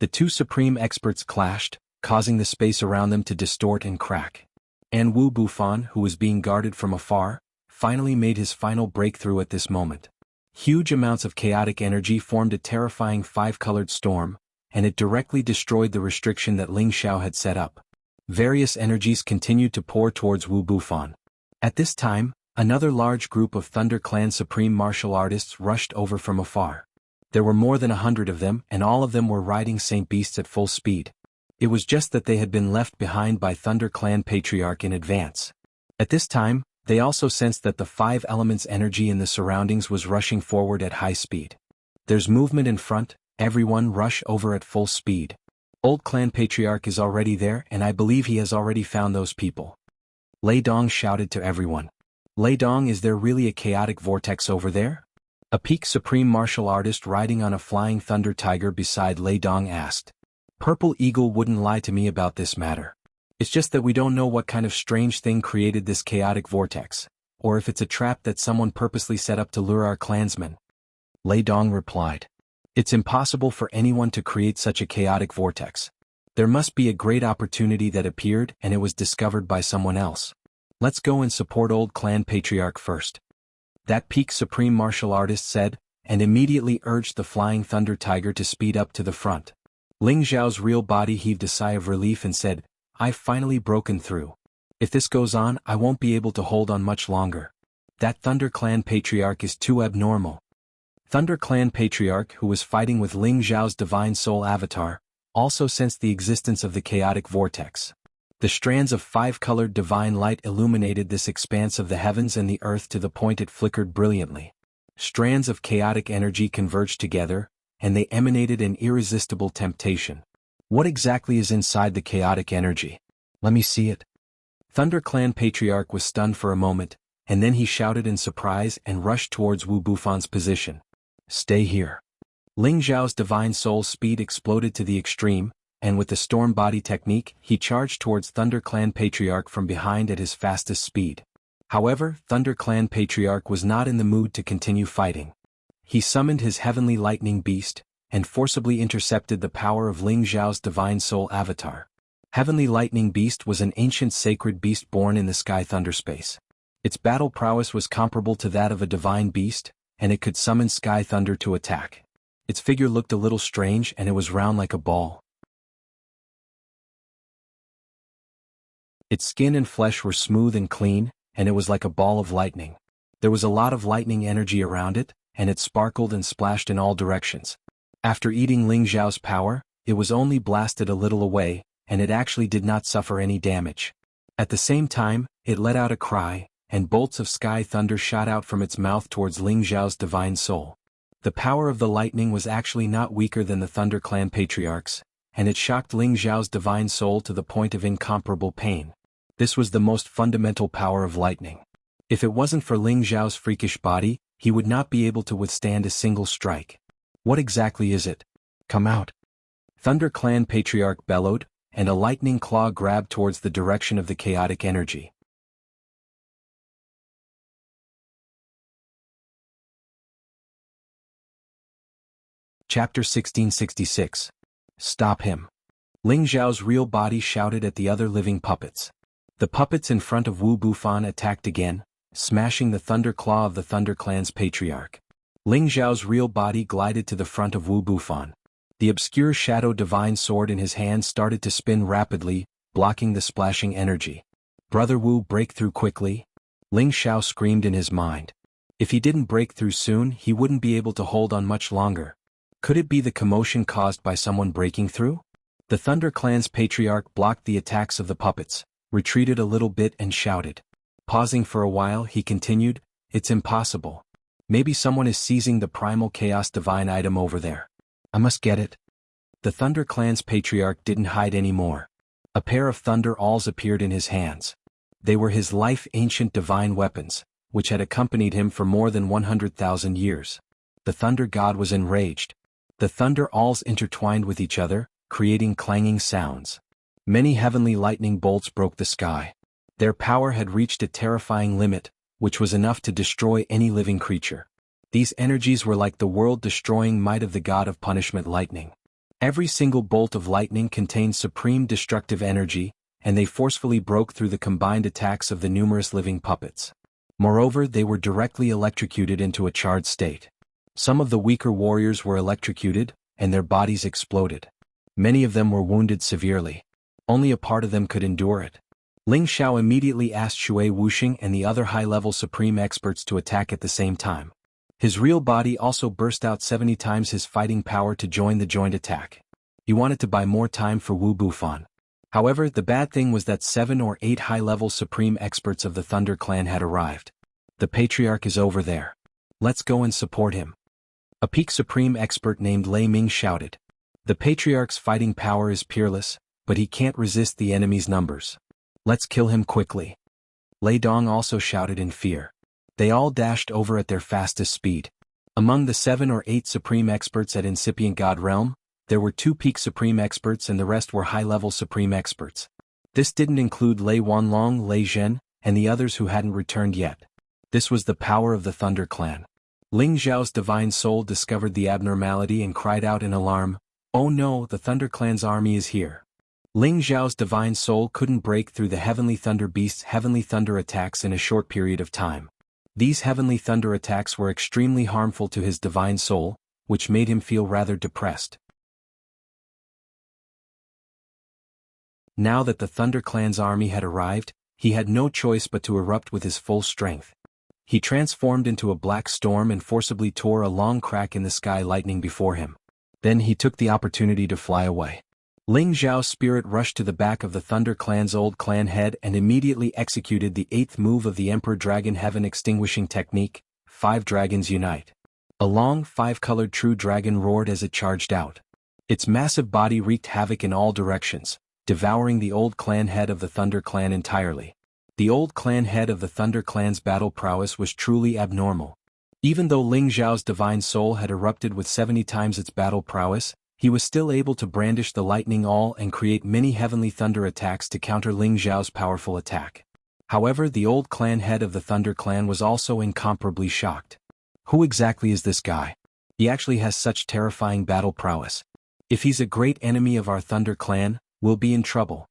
The two supreme experts clashed, causing the space around them to distort and crack. And Wu Bufan, who was being guarded from afar, finally made his final breakthrough at this moment. Huge amounts of chaotic energy formed a terrifying five-colored storm, and it directly destroyed the restriction that Ling Xiao had set up. Various energies continued to pour towards Wu Bufan. At this time, another large group of Thunder Clan supreme martial artists rushed over from afar. There were more than 100 of them, and all of them were riding Saint Beasts at full speed. It was just that they had been left behind by Thunder Clan Patriarch in advance. At this time, they also sensed that the five elements' energy in the surroundings was rushing forward at high speed. There's movement in front, everyone rush over at full speed. Old Clan Patriarch is already there and I believe he has already found those people. Lei Dong shouted to everyone. Lei Dong, is there really a chaotic vortex over there? A peak supreme martial artist riding on a flying thunder tiger beside Lei Dong asked. Purple Eagle wouldn't lie to me about this matter. It's just that we don't know what kind of strange thing created this chaotic vortex, or if it's a trap that someone purposely set up to lure our clansmen. Lei Dong replied. It's impossible for anyone to create such a chaotic vortex. There must be a great opportunity that appeared and it was discovered by someone else. Let's go and support Old Clan Patriarch first. That peak supreme martial artist said, and immediately urged the flying thunder tiger to speed up to the front. Ling Xiao's real body heaved a sigh of relief and said, I've finally broken through. If this goes on, I won't be able to hold on much longer. That Thunder Clan Patriarch is too abnormal. Thunder Clan Patriarch, who was fighting with Ling Xiao's divine soul avatar, also sensed the existence of the chaotic vortex. The strands of five-colored divine light illuminated this expanse of the heavens and the earth to the point it flickered brilliantly. Strands of chaotic energy converged together, and they emanated an irresistible temptation. What exactly is inside the chaotic energy? Let me see it. Thunder Clan Patriarch was stunned for a moment, and then he shouted in surprise and rushed towards Wu Bufan's position. Stay here. Ling Xiao's divine soul speed exploded to the extreme, and with the storm body technique, he charged towards Thunder Clan Patriarch from behind at his fastest speed. However, Thunder Clan Patriarch was not in the mood to continue fighting. He summoned his heavenly lightning beast, and forcibly intercepted the power of Ling Xiao's divine soul avatar. Heavenly Lightning Beast was an ancient sacred beast born in the sky thunderspace. Its battle prowess was comparable to that of a divine beast, and it could summon sky thunder to attack. Its figure looked a little strange and it was round like a ball. Its skin and flesh were smooth and clean, and it was like a ball of lightning. There was a lot of lightning energy around it, and it sparkled and splashed in all directions. After eating Ling Xiao's power, it was only blasted a little away, and it actually did not suffer any damage. At the same time, it let out a cry, and bolts of sky thunder shot out from its mouth towards Ling Xiao's divine soul. The power of the lightning was actually not weaker than the Thunder Clan Patriarch's, and it shocked Ling Xiao's divine soul to the point of incomparable pain. This was the most fundamental power of lightning. If it wasn't for Ling Xiao's freakish body, he would not be able to withstand a single strike. What exactly is it? Come out. Thunder Clan Patriarch bellowed, and a lightning claw grabbed towards the direction of the chaotic energy. Chapter 1666. Stop him. Ling Xiao's real body shouted at the other living puppets. The puppets in front of Wu Bufan attacked again, smashing the thunder claw of the Thunder Clan's Patriarch. Ling Xiao's real body glided to the front of Wu Bufan. The obscure shadow divine sword in his hand started to spin rapidly, blocking the splashing energy. Brother Wu, break through quickly. Ling Xiao screamed in his mind. If he didn't break through soon, he wouldn't be able to hold on much longer. Could it be the commotion caused by someone breaking through? The Thunder Clan's patriarch blocked the attacks of the puppets, retreated a little bit and shouted. Pausing for a while, he continued, "It's impossible. Maybe someone is seizing the primal chaos divine item over there. I must get it." The Thunder Clan's patriarch didn't hide anymore. A pair of thunder awls appeared in his hands. They were his life-ancient divine weapons, which had accompanied him for more than 100,000 years. The thunder god was enraged. The thunder awls intertwined with each other, creating clanging sounds. Many heavenly lightning bolts broke the sky. Their power had reached a terrifying limit, which was enough to destroy any living creature. These energies were like the world-destroying might of the god of punishment lightning. Every single bolt of lightning contained supreme destructive energy, and they forcefully broke through the combined attacks of the numerous living puppets. Moreover, they were directly electrocuted into a charred state. Some of the weaker warriors were electrocuted, and their bodies exploded. Many of them were wounded severely. Only a part of them could endure it. Ling Xiao immediately asked Shui Wuxing and the other high-level supreme experts to attack at the same time. His real body also burst out 70 times his fighting power to join the joint attack. He wanted to buy more time for Wu Bufan. However, the bad thing was that 7 or 8 high-level supreme experts of the Thunder Clan had arrived. The patriarch is over there. Let's go and support him. A peak supreme expert named Lei Ming shouted. The patriarch's fighting power is peerless, but he can't resist the enemy's numbers. Let's kill him quickly. Lei Dong also shouted in fear. They all dashed over at their fastest speed. Among the 7 or 8 supreme experts at Incipient God Realm, there were 2 peak supreme experts and the rest were high-level supreme experts. This didn't include Lei Wanlong, Lei Zhen, and the others who hadn't returned yet. This was the power of the Thunder Clan. Ling Zhao's divine soul discovered the abnormality and cried out in alarm, "Oh no, the Thunder Clan's army is here." Ling Zhao's divine soul couldn't break through the Heavenly Thunder Beast's heavenly thunder attacks in a short period of time. These heavenly thunder attacks were extremely harmful to his divine soul, which made him feel rather depressed. Now that the Thunder Clan's army had arrived, he had no choice but to erupt with his full strength. He transformed into a black storm and forcibly tore a long crack in the sky lightning before him. Then he took the opportunity to fly away. Ling Zhao's spirit rushed to the back of the Thunder Clan's old clan head and immediately executed the 8th move of the Emperor Dragon Heaven Extinguishing Technique, 5 Dragons Unite. A long, 5-colored true dragon roared as it charged out. Its massive body wreaked havoc in all directions, devouring the old clan head of the Thunder Clan entirely. The old clan head of the Thunder Clan's battle prowess was truly abnormal. Even though Ling Zhao's divine soul had erupted with 70 times its battle prowess, he was still able to brandish the lightning awl and create many heavenly thunder attacks to counter Ling Zhao's powerful attack. However, the old clan head of the Thunder Clan was also incomparably shocked. Who exactly is this guy? He actually has such terrifying battle prowess. If he's a great enemy of our Thunder Clan, we'll be in trouble.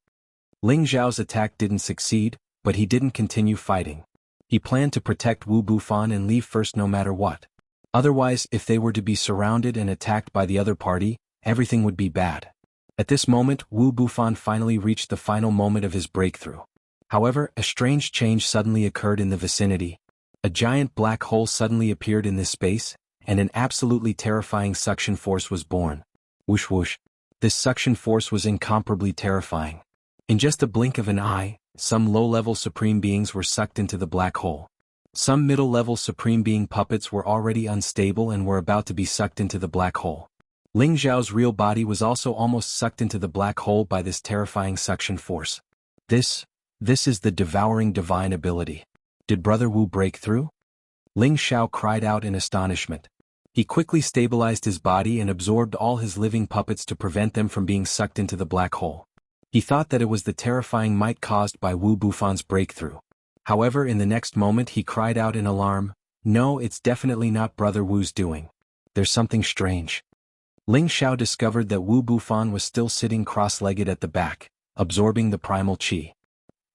Ling Zhao's attack didn't succeed, but he didn't continue fighting. He planned to protect Wu Bufan and leave first no matter what. Otherwise, if they were to be surrounded and attacked by the other party, everything would be bad. At this moment, Wu Bufan finally reached the final moment of his breakthrough. However, a strange change suddenly occurred in the vicinity. A giant black hole suddenly appeared in this space, and an absolutely terrifying suction force was born. Whoosh whoosh. This suction force was incomparably terrifying. In just a blink of an eye, some low-level supreme beings were sucked into the black hole. Some middle-level supreme being puppets were already unstable and were about to be sucked into the black hole. Ling Zhao's real body was also almost sucked into the black hole by this terrifying suction force. This is the devouring divine ability. Did Brother Wu break through? Ling Xiao cried out in astonishment. He quickly stabilized his body and absorbed all his living puppets to prevent them from being sucked into the black hole. He thought that it was the terrifying might caused by Wu Bufan's breakthrough. However, in the next moment he cried out in alarm, "No, it's definitely not Brother Wu's doing. There's something strange." Ling Xiao discovered that Wu Bufan was still sitting cross-legged at the back, absorbing the primal qi.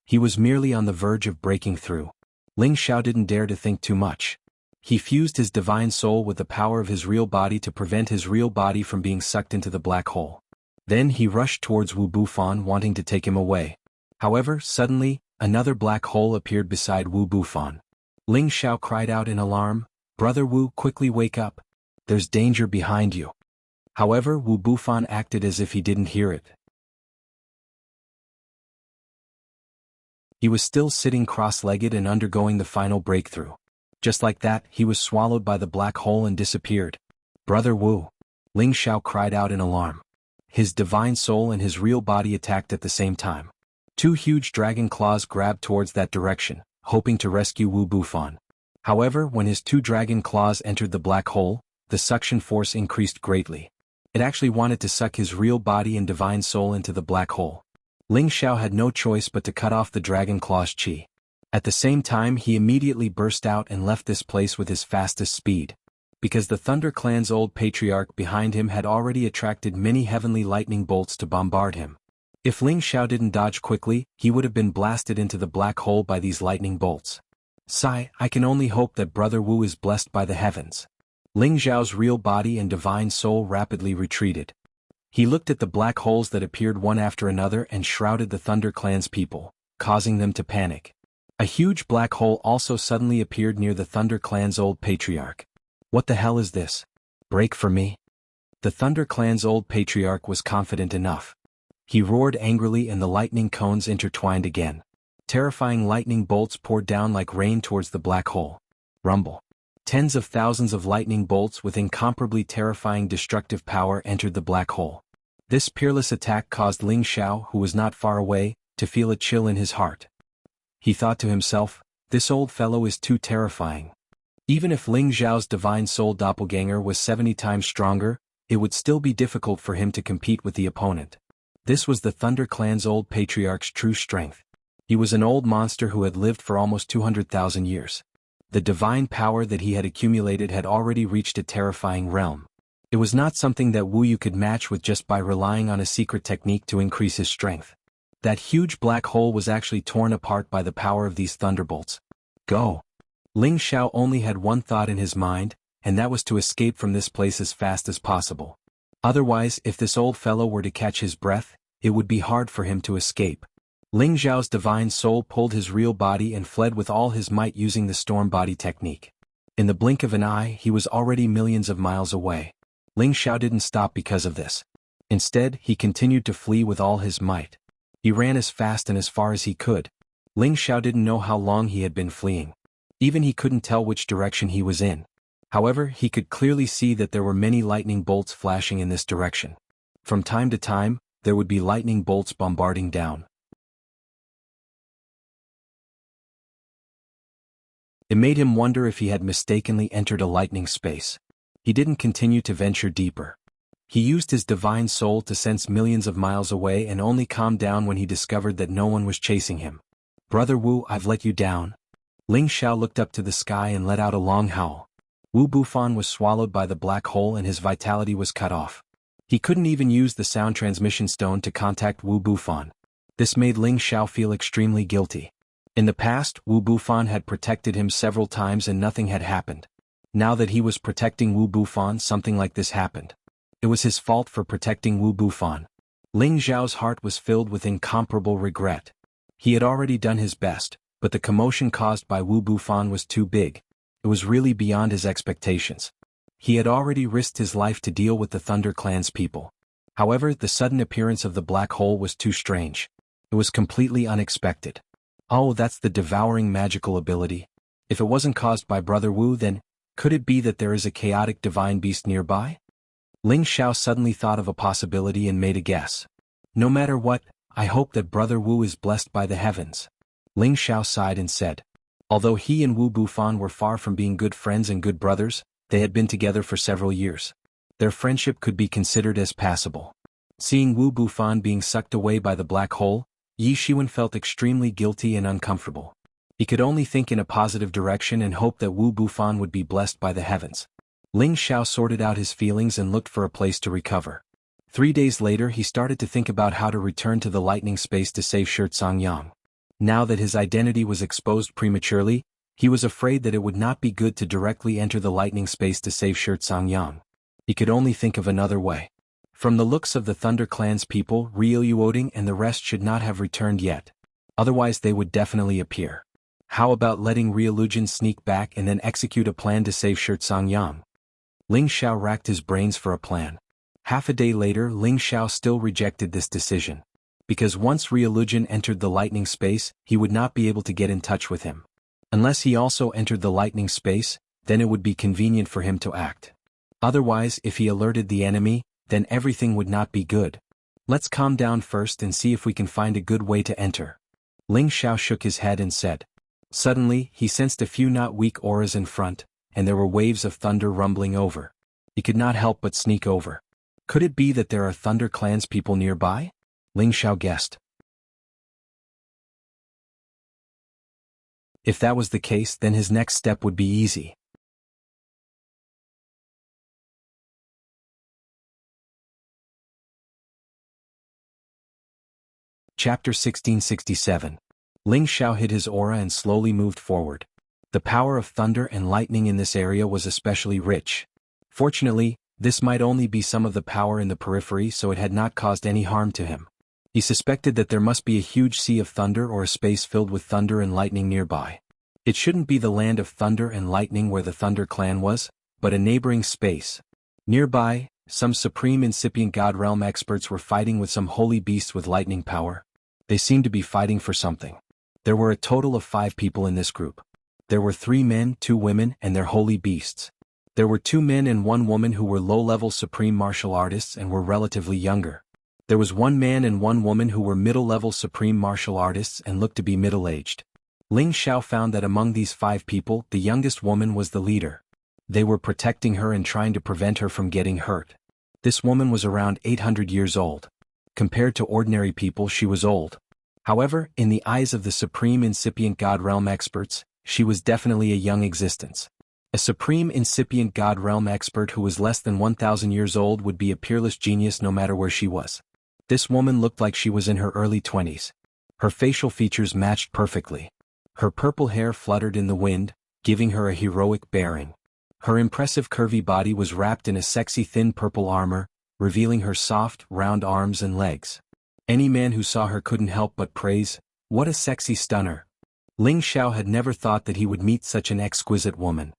He was merely on the verge of breaking through. Ling Xiao didn't dare to think too much. He fused his divine soul with the power of his real body to prevent his real body from being sucked into the black hole. Then he rushed towards Wu Bufan, wanting to take him away. However, suddenly, another black hole appeared beside Wu Bufan. Ling Xiao cried out in alarm, "Brother Wu, quickly wake up. There's danger behind you." However, Wu Bufan acted as if he didn't hear it. He was still sitting cross-legged and undergoing the final breakthrough. Just like that, he was swallowed by the black hole and disappeared. "Brother Wu!" Ling Xiao cried out in alarm. His divine soul and his real body attacked at the same time. Two huge dragon claws grabbed towards that direction, hoping to rescue Wu Bufan. However, when his two dragon claws entered the black hole, the suction force increased greatly. It actually wanted to suck his real body and divine soul into the black hole. Ling Xiao had no choice but to cut off the dragon claw's chi. At the same time, he immediately burst out and left this place with his fastest speed. Because the Thunder Clan's old patriarch behind him had already attracted many heavenly lightning bolts to bombard him. If Ling Xiao didn't dodge quickly, he would have been blasted into the black hole by these lightning bolts. "Sigh, I can only hope that Brother Wu is blessed by the heavens." Ling Xiao's real body and divine soul rapidly retreated. He looked at the black holes that appeared one after another and shrouded the Thunder Clan's people, causing them to panic. A huge black hole also suddenly appeared near the Thunder Clan's old patriarch. "What the hell is this? Break for me?" The Thunder Clan's old patriarch was confident enough. He roared angrily and the lightning cones intertwined again. Terrifying lightning bolts poured down like rain towards the black hole. Rumble. Tens of thousands of lightning bolts with incomparably terrifying destructive power entered the black hole. This peerless attack caused Ling Xiao, who was not far away, to feel a chill in his heart. He thought to himself, "This old fellow is too terrifying." Even if Ling Xiao's divine soul doppelganger was 70 times stronger, it would still be difficult for him to compete with the opponent. This was the Thunder Clan's old patriarch's true strength. He was an old monster who had lived for almost 200,000 years. The divine power that he had accumulated had already reached a terrifying realm. It was not something that Wu Yu could match with just by relying on a secret technique to increase his strength. That huge black hole was actually torn apart by the power of these thunderbolts. Go! Ling Xiao only had one thought in his mind, and that was to escape from this place as fast as possible. Otherwise, if this old fellow were to catch his breath, it would be hard for him to escape. Ling Xiao's divine soul pulled his real body and fled with all his might using the storm body technique. In the blink of an eye, he was already millions of miles away. Ling Xiao didn't stop because of this. Instead, he continued to flee with all his might. He ran as fast and as far as he could. Ling Xiao didn't know how long he had been fleeing. Even he couldn't tell which direction he was in. However, he could clearly see that there were many lightning bolts flashing in this direction. From time to time, there would be lightning bolts bombarding down. It made him wonder if he had mistakenly entered a lightning space. He didn't continue to venture deeper. He used his divine soul to sense millions of miles away and only calmed down when he discovered that no one was chasing him. "Brother Wu, I've let you down." Ling Xiao looked up to the sky and let out a long howl. Wu Bufan was swallowed by the black hole and his vitality was cut off. He couldn't even use the sound transmission stone to contact Wu Bufan. This made Ling Xiao feel extremely guilty. In the past, Wu Bufan had protected him several times and nothing had happened. Now that he was protecting Wu Bufan, something like this happened. It was his fault for protecting Wu Bufan. Ling Xiao's heart was filled with incomparable regret. He had already done his best, but the commotion caused by Wu Bufan was too big. It was really beyond his expectations. He had already risked his life to deal with the Thunder Clan's people. However, the sudden appearance of the black hole was too strange. It was completely unexpected. Oh, that's the devouring magical ability. If it wasn't caused by Brother Wu, then could it be that there is a chaotic divine beast nearby? Ling Xiao suddenly thought of a possibility and made a guess. "No matter what, I hope that Brother Wu is blessed by the heavens." Ling Xiao sighed and said. Although he and Wu Bufan were far from being good friends and good brothers, they had been together for several years. Their friendship could be considered as passable. Seeing Wu Bufan being sucked away by the black hole, Yi Shiwen felt extremely guilty and uncomfortable. He could only think in a positive direction and hope that Wu Bufan would be blessed by the heavens. Ling Xiao sorted out his feelings and looked for a place to recover. 3 days later he started to think about how to return to the lightning space to save Shurzong Yang. Now that his identity was exposed prematurely, he was afraid that it would not be good to directly enter the lightning space to save Shurzong Yang. He could only think of another way. From the looks of the Thunder Clan's people, Ryo Yuoding and the rest should not have returned yet. Otherwise they would definitely appear. How about letting Ryo Lujin sneak back and then execute a plan to save Shurzong Yang? Ling Xiao racked his brains for a plan. Half a day later, Ling Xiao still rejected this decision. Because once Ryulujin entered the lightning space, he would not be able to get in touch with him. Unless he also entered the lightning space, then it would be convenient for him to act. Otherwise, if he alerted the enemy, then everything would not be good. Let's calm down first and see if we can find a good way to enter. Ling Xiao shook his head and said. Suddenly, he sensed a few not weak auras in front, and there were waves of thunder rumbling over. He could not help but sneak over. Could it be that there are Thunder Clan's people nearby? Ling Xiao guessed. If that was the case, then his next step would be easy. Chapter 1667. Ling Xiao hid his aura and slowly moved forward. The power of thunder and lightning in this area was especially rich. Fortunately, this might only be some of the power in the periphery, so it had not caused any harm to him. He suspected that there must be a huge sea of thunder or a space filled with thunder and lightning nearby. It shouldn't be the land of thunder and lightning where the Thunder Clan was, but a neighboring space. Nearby, some supreme incipient god realm experts were fighting with some holy beasts with lightning power. They seemed to be fighting for something. There were a total of 5 people in this group. There were 3 men, 2 women, and their holy beasts. There were 2 men and 1 woman who were low-level supreme martial artists and were relatively younger. There was 1 man and 1 woman who were middle-level supreme martial artists and looked to be middle-aged. Ling Xiao found that among these 5 people, the youngest woman was the leader. They were protecting her and trying to prevent her from getting hurt. This woman was around 800 years old. Compared to ordinary people, she was old. However, in the eyes of the supreme incipient god realm experts, she was definitely a young existence. A supreme incipient god realm expert who was less than 1,000 years old would be a peerless genius no matter where she was. This woman looked like she was in her early 20s. Her facial features matched perfectly. Her purple hair fluttered in the wind, giving her a heroic bearing. Her impressive curvy body was wrapped in a sexy thin purple armor, revealing her soft, round arms and legs. Any man who saw her couldn't help but praise, "What a sexy stunner." Ling Xiao had never thought that he would meet such an exquisite woman.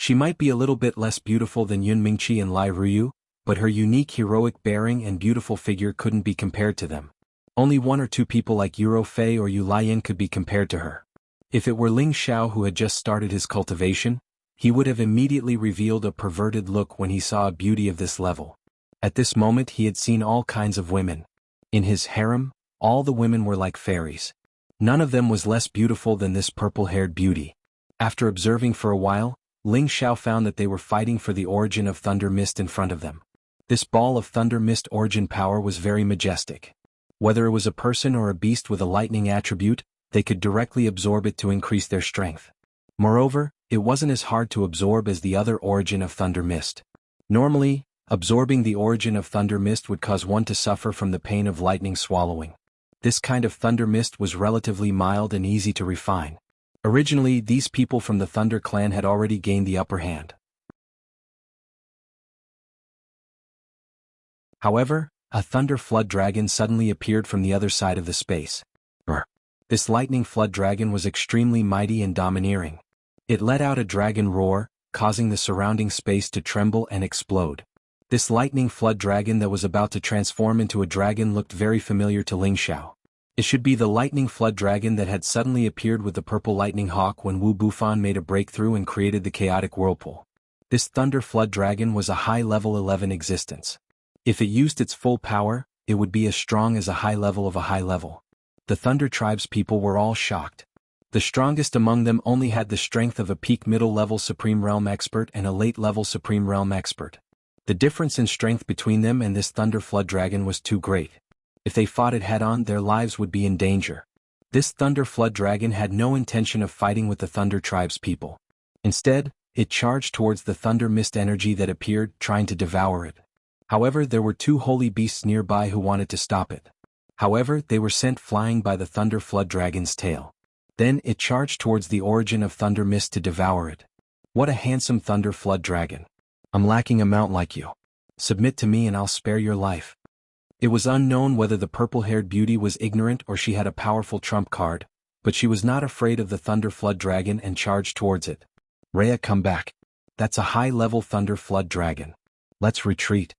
She might be a little bit less beautiful than Yun Mingqi and Lai Ruyu, but her unique heroic bearing and beautiful figure couldn't be compared to them. Only 1 or 2 people like Yuro Fei or Yu Lian could be compared to her. If it were Ling Xiao who had just started his cultivation, he would have immediately revealed a perverted look when he saw a beauty of this level. At this moment he had seen all kinds of women. In his harem, all the women were like fairies. None of them was less beautiful than this purple-haired beauty. After observing for a while, Ling Xiao found that they were fighting for the origin of thunder mist in front of them. This ball of thunder mist origin power was very majestic. Whether it was a person or a beast with a lightning attribute, they could directly absorb it to increase their strength. Moreover, it wasn't as hard to absorb as the other origin of thunder mist. Normally, absorbing the origin of thunder mist would cause one to suffer from the pain of lightning swallowing. This kind of thunder mist was relatively mild and easy to refine. Originally, these people from the Thunder Clan had already gained the upper hand. However, a thunder flood dragon suddenly appeared from the other side of the space. This lightning flood dragon was extremely mighty and domineering. It let out a dragon roar, causing the surrounding space to tremble and explode. This lightning flood dragon that was about to transform into a dragon looked very familiar to Ling Xiao. It should be the lightning flood dragon that had suddenly appeared with the purple lightning hawk when Wu Bufan made a breakthrough and created the chaotic whirlpool. This thunder flood dragon was a high level 11 existence. If it used its full power, it would be as strong as a high level of a high level. The Thunder Tribe's people were all shocked. The strongest among them only had the strength of a peak middle-level Supreme Realm expert and a late-level Supreme Realm expert. The difference in strength between them and this Thunder Flood Dragon was too great. If they fought it head-on, their lives would be in danger. This Thunder Flood Dragon had no intention of fighting with the Thunder Tribe's people. Instead, it charged towards the Thunder Mist energy that appeared, trying to devour it. However, there were 2 holy beasts nearby who wanted to stop it. However, they were sent flying by the Thunder Flood Dragon's tail. Then it charged towards the origin of Thunder Mist to devour it. What a handsome Thunder Flood Dragon. I'm lacking a mount like you. Submit to me and I'll spare your life. It was unknown whether the purple-haired beauty was ignorant or she had a powerful trump card, but she was not afraid of the Thunder Flood Dragon and charged towards it. Rhea, come back. That's a high-level Thunder Flood Dragon. Let's retreat.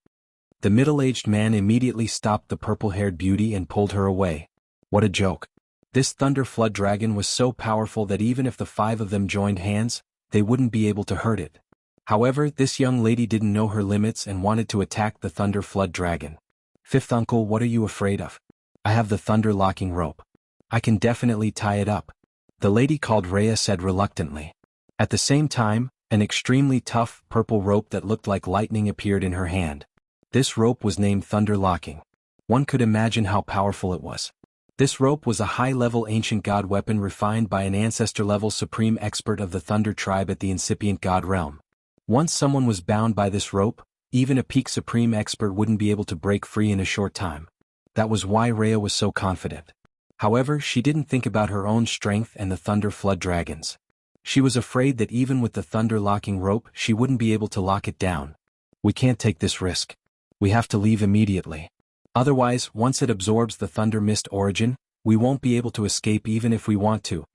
The middle-aged man immediately stopped the purple-haired beauty and pulled her away. What a joke. This thunder flood dragon was so powerful that even if the 5 of them joined hands, they wouldn't be able to hurt it. However, this young lady didn't know her limits and wanted to attack the thunder flood dragon. Fifth uncle, what are you afraid of? I have the thunder locking rope. I can definitely tie it up. The lady called Rhea said reluctantly. At the same time, an extremely tough, purple rope that looked like lightning appeared in her hand. This rope was named Thunder Locking. One could imagine how powerful it was. This rope was a high-level ancient god weapon refined by an ancestor-level supreme expert of the Thunder tribe at the incipient god realm. Once someone was bound by this rope, even a peak supreme expert wouldn't be able to break free in a short time. That was why Rhea was so confident. However, she didn't think about her own strength and the Thunder Flood Dragons. She was afraid that even with the Thunder Locking rope she wouldn't be able to lock it down. We can't take this risk. We have to leave immediately. Otherwise, once it absorbs the Thunder Mist origin, we won't be able to escape even if we want to.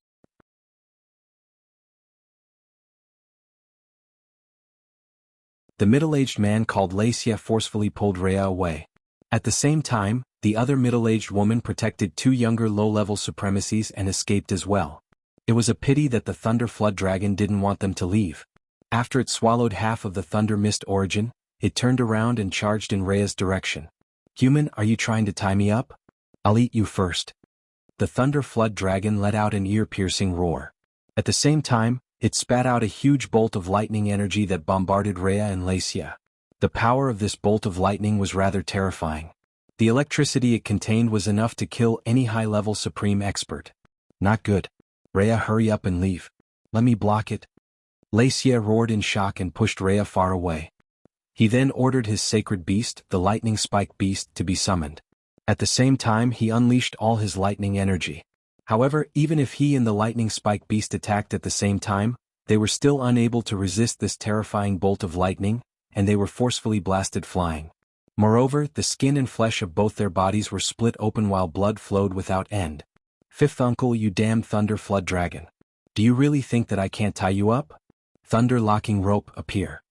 The middle-aged man called Wuxia forcefully pulled Rhea away. At the same time, the other middle-aged woman protected 2 younger low-level supremacies and escaped as well. It was a pity that the Thunder Flood Dragon didn't want them to leave. After it swallowed half of the Thunder Mist origin, it turned around and charged in Rhea's direction. Human, are you trying to tie me up? I'll eat you first. The Thunder Flood Dragon let out an ear-piercing roar. At the same time, it spat out a huge bolt of lightning energy that bombarded Rhea and Wuxia. The power of this bolt of lightning was rather terrifying. The electricity it contained was enough to kill any high-level supreme expert. Not good. Rhea, hurry up and leave. Let me block it. Wuxia roared in shock and pushed Rhea far away. He then ordered his sacred beast, the lightning spike beast, to be summoned. At the same time he unleashed all his lightning energy. However, even if he and the lightning spike beast attacked at the same time, they were still unable to resist this terrifying bolt of lightning, and they were forcefully blasted flying. Moreover, the skin and flesh of both their bodies were split open while blood flowed without end. Fifth uncle, you damned Thunder Flood Dragon. Do you really think that I can't tie you up? Thunder Locking Rope, appear.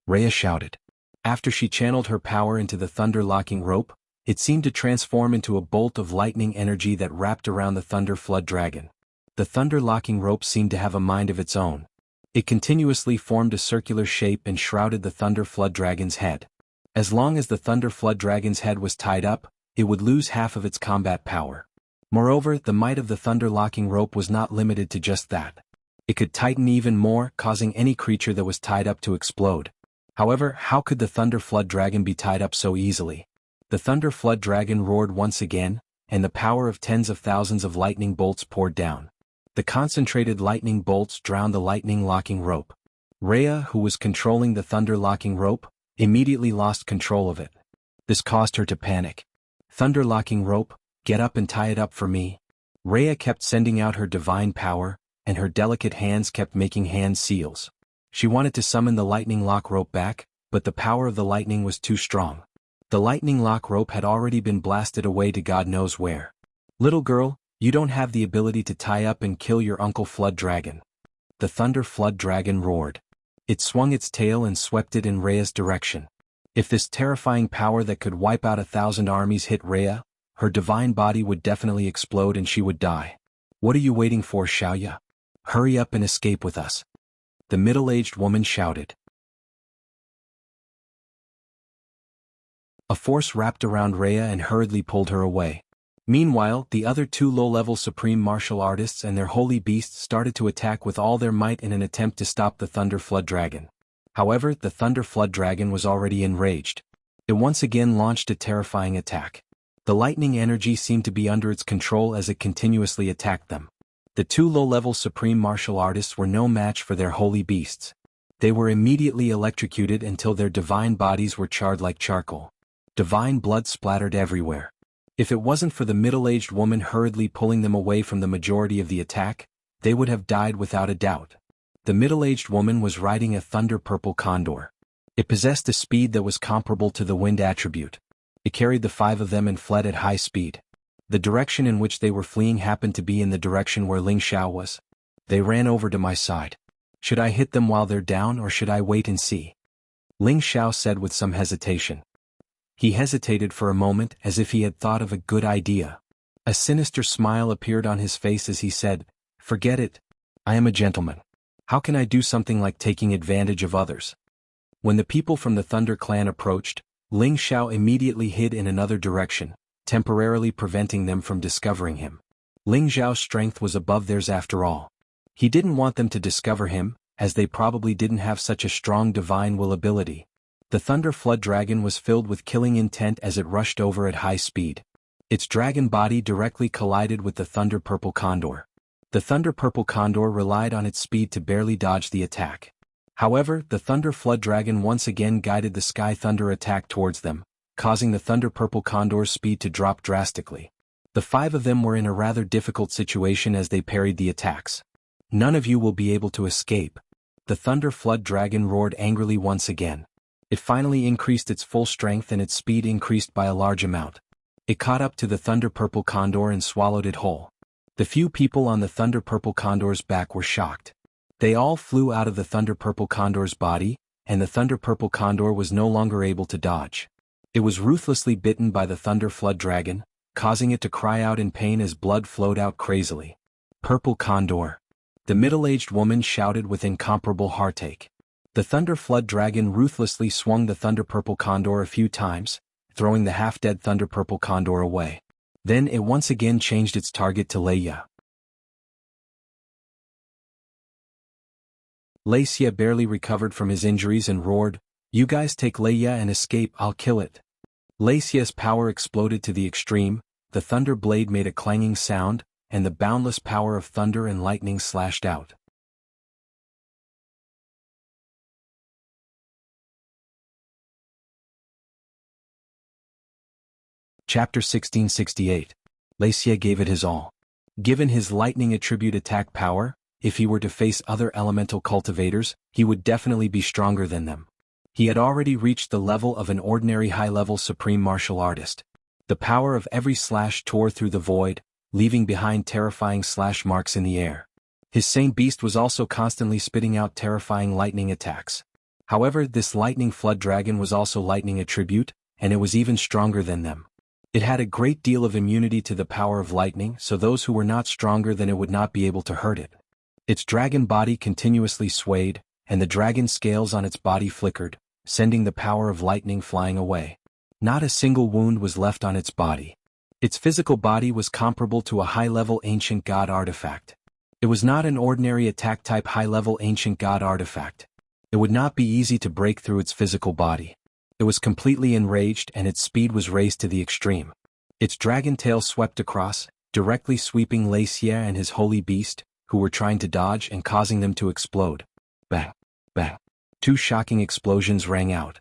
Rhea shouted. After she channeled her power into the Thunder Locking Rope, it seemed to transform into a bolt of lightning energy that wrapped around the Thunder Flood Dragon. The Thunder Locking Rope seemed to have a mind of its own. It continuously formed a circular shape and shrouded the Thunder Flood Dragon's head. As long as the Thunder Flood Dragon's head was tied up, it would lose half of its combat power. Moreover, the might of the Thunder Locking Rope was not limited to just that. It could tighten even more, causing any creature that was tied up to explode. However, how could the Thunder Flood Dragon be tied up so easily? The Thunder Flood Dragon roared once again, and the power of tens of thousands of lightning bolts poured down. The concentrated lightning bolts drowned the lightning locking rope. Rhea, who was controlling the Thunder Locking Rope, immediately lost control of it. This caused her to panic. Thunder Locking Rope, get up and tie it up for me. Rhea kept sending out her divine power, and her delicate hands kept making hand seals. She wanted to summon the lightning lock rope back, but the power of the lightning was too strong. The lightning lock rope had already been blasted away to God knows where. Little girl, you don't have the ability to tie up and kill your Uncle Flood Dragon. The Thunder Flood Dragon roared. It swung its tail and swept it in Rhea's direction. If this terrifying power that could wipe out 1,000 armies hit Rhea, her divine body would definitely explode and she would die. What are you waiting for, Xiaoya? Hurry up and escape with us. The middle-aged woman shouted. A force wrapped around Rhea and hurriedly pulled her away. Meanwhile, the other 2 low-level supreme martial artists and their holy beasts started to attack with all their might in an attempt to stop the Thunder Flood Dragon. However, the Thunder Flood Dragon was already enraged. It once again launched a terrifying attack. The lightning energy seemed to be under its control as it continuously attacked them. The 2 low-level supreme martial artists were no match for their holy beasts. They were immediately electrocuted until their divine bodies were charred like charcoal. Divine blood splattered everywhere. If it wasn't for the middle-aged woman hurriedly pulling them away from the majority of the attack, they would have died without a doubt. The middle-aged woman was riding a thunder-purple condor. It possessed a speed that was comparable to the wind attribute. It carried the 5 of them and fled at high speed. The direction in which they were fleeing happened to be in the direction where Ling Xiao was. They ran over to my side. Should I hit them while they're down or should I wait and see? Ling Xiao said with some hesitation. He hesitated for a moment as if he had thought of a good idea. A sinister smile appeared on his face as he said, "Forget it. I am a gentleman. How can I do something like taking advantage of others?" When the people from the Thunder clan approached, Ling Xiao immediately hid in another direction, temporarily preventing them from discovering him. Ling Xiao's strength was above theirs after all. He didn't want them to discover him, as they probably didn't have such a strong divine will ability. The Thunder Flood Dragon was filled with killing intent as it rushed over at high speed. Its dragon body directly collided with the Thunder Purple Condor. The Thunder Purple Condor relied on its speed to barely dodge the attack. However, the Thunder Flood Dragon once again guided the Sky Thunder attack towards them, causing the Thunder Purple Condor's speed to drop drastically. The five of them were in a rather difficult situation as they parried the attacks. "None of you will be able to escape." The Thunder Flood Dragon roared angrily once again. It finally increased its full strength and its speed increased by a large amount. It caught up to the Thunder Purple Condor and swallowed it whole. The few people on the Thunder Purple Condor's back were shocked. They all flew out of the Thunder Purple Condor's body, and the Thunder Purple Condor was no longer able to dodge. It was ruthlessly bitten by the Thunder Flood Dragon, causing it to cry out in pain as blood flowed out crazily. "Purple Condor!" the middle-aged woman shouted with incomparable heartache. The Thunder Flood Dragon ruthlessly swung the Thunder Purple Condor a few times, throwing the half-dead Thunder Purple Condor away. Then it once again changed its target to Leia. Leia barely recovered from his injuries and roared, "You guys take Leia and escape, I'll kill it." Leia's power exploded to the extreme, the thunder blade made a clanging sound, and the boundless power of thunder and lightning slashed out. Chapter 1668. Leia gave it his all. Given his lightning attribute attack power, if he were to face other elemental cultivators, he would definitely be stronger than them. He had already reached the level of an ordinary high-level supreme martial artist. The power of every slash tore through the void, leaving behind terrifying slash marks in the air. His same beast was also constantly spitting out terrifying lightning attacks. However, this lightning flood dragon was also lightning attribute, and it was even stronger than them. It had a great deal of immunity to the power of lightning, so those who were not stronger than it would not be able to hurt it. Its dragon body continuously swayed, and the dragon scales on its body flickered, sending the power of lightning flying away. Not a single wound was left on its body. Its physical body was comparable to a high-level ancient god artifact. It was not an ordinary attack-type high-level ancient god artifact. It would not be easy to break through its physical body. It was completely enraged and its speed was raised to the extreme. Its dragon tail swept across, directly sweeping Leia and his holy beast, who were trying to dodge and causing them to explode. Bang! Bang! Two shocking explosions rang out.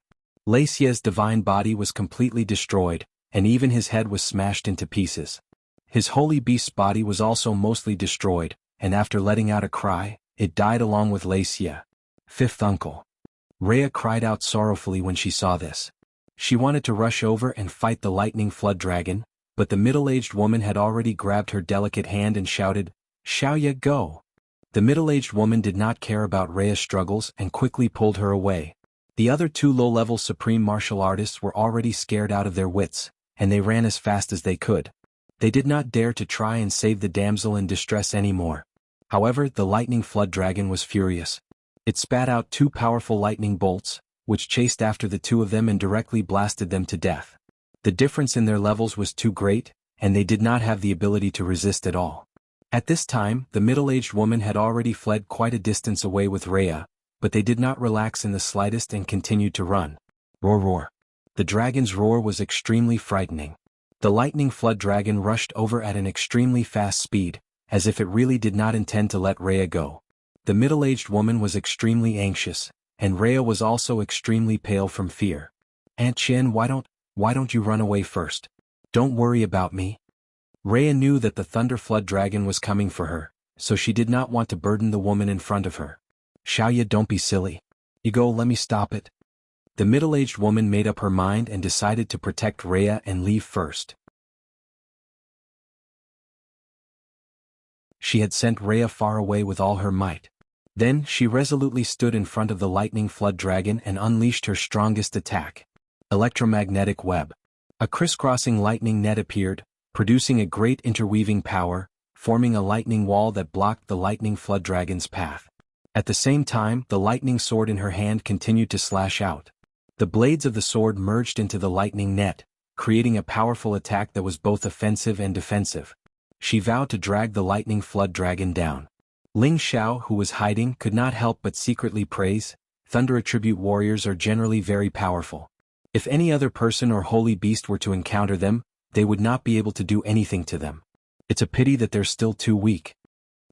Leia's divine body was completely destroyed, and even his head was smashed into pieces. His holy beast's body was also mostly destroyed, and after letting out a cry, it died along with Leia. Fifth uncle. Rhea cried out sorrowfully when she saw this. She wanted to rush over and fight the lightning flood dragon, but the middle-aged woman had already grabbed her delicate hand and shouted, "Xiaoya, go!" The middle-aged woman did not care about Rhea's struggles and quickly pulled her away. The other two low-level supreme martial artists were already scared out of their wits, and they ran as fast as they could. They did not dare to try and save the damsel in distress anymore. However, the lightning flood dragon was furious. It spat out two powerful lightning bolts, which chased after the two of them and directly blasted them to death. The difference in their levels was too great, and they did not have the ability to resist at all. At this time, the middle-aged woman had already fled quite a distance away with Rhea, but they did not relax in the slightest and continued to run. Roar roar. The dragon's roar was extremely frightening. The lightning flood dragon rushed over at an extremely fast speed, as if it really did not intend to let Rhea go. The middle-aged woman was extremely anxious, and Rhea was also extremely pale from fear. "Aunt Chen, why don't you run away first? Don't worry about me." Rhea knew that the Thunder Flood Dragon was coming for her, so she did not want to burden the woman in front of her. "Xiaoya, don't be silly. You go, let me stop it." The middle-aged woman made up her mind and decided to protect Rhea and leave first. She had sent Rhea far away with all her might. Then she resolutely stood in front of the lightning flood dragon and unleashed her strongest attack. Electromagnetic web. A crisscrossing lightning net appeared, producing a great interweaving power, forming a lightning wall that blocked the lightning flood dragon's path. At the same time, the lightning sword in her hand continued to slash out. The blades of the sword merged into the lightning net, creating a powerful attack that was both offensive and defensive. She vowed to drag the lightning flood dragon down. Ling Xiao, who was hiding, could not help but secretly praise, Thunder Attribute warriors are generally very powerful. If any other person or holy beast were to encounter them, they would not be able to do anything to them. It's a pity that they're still too weak.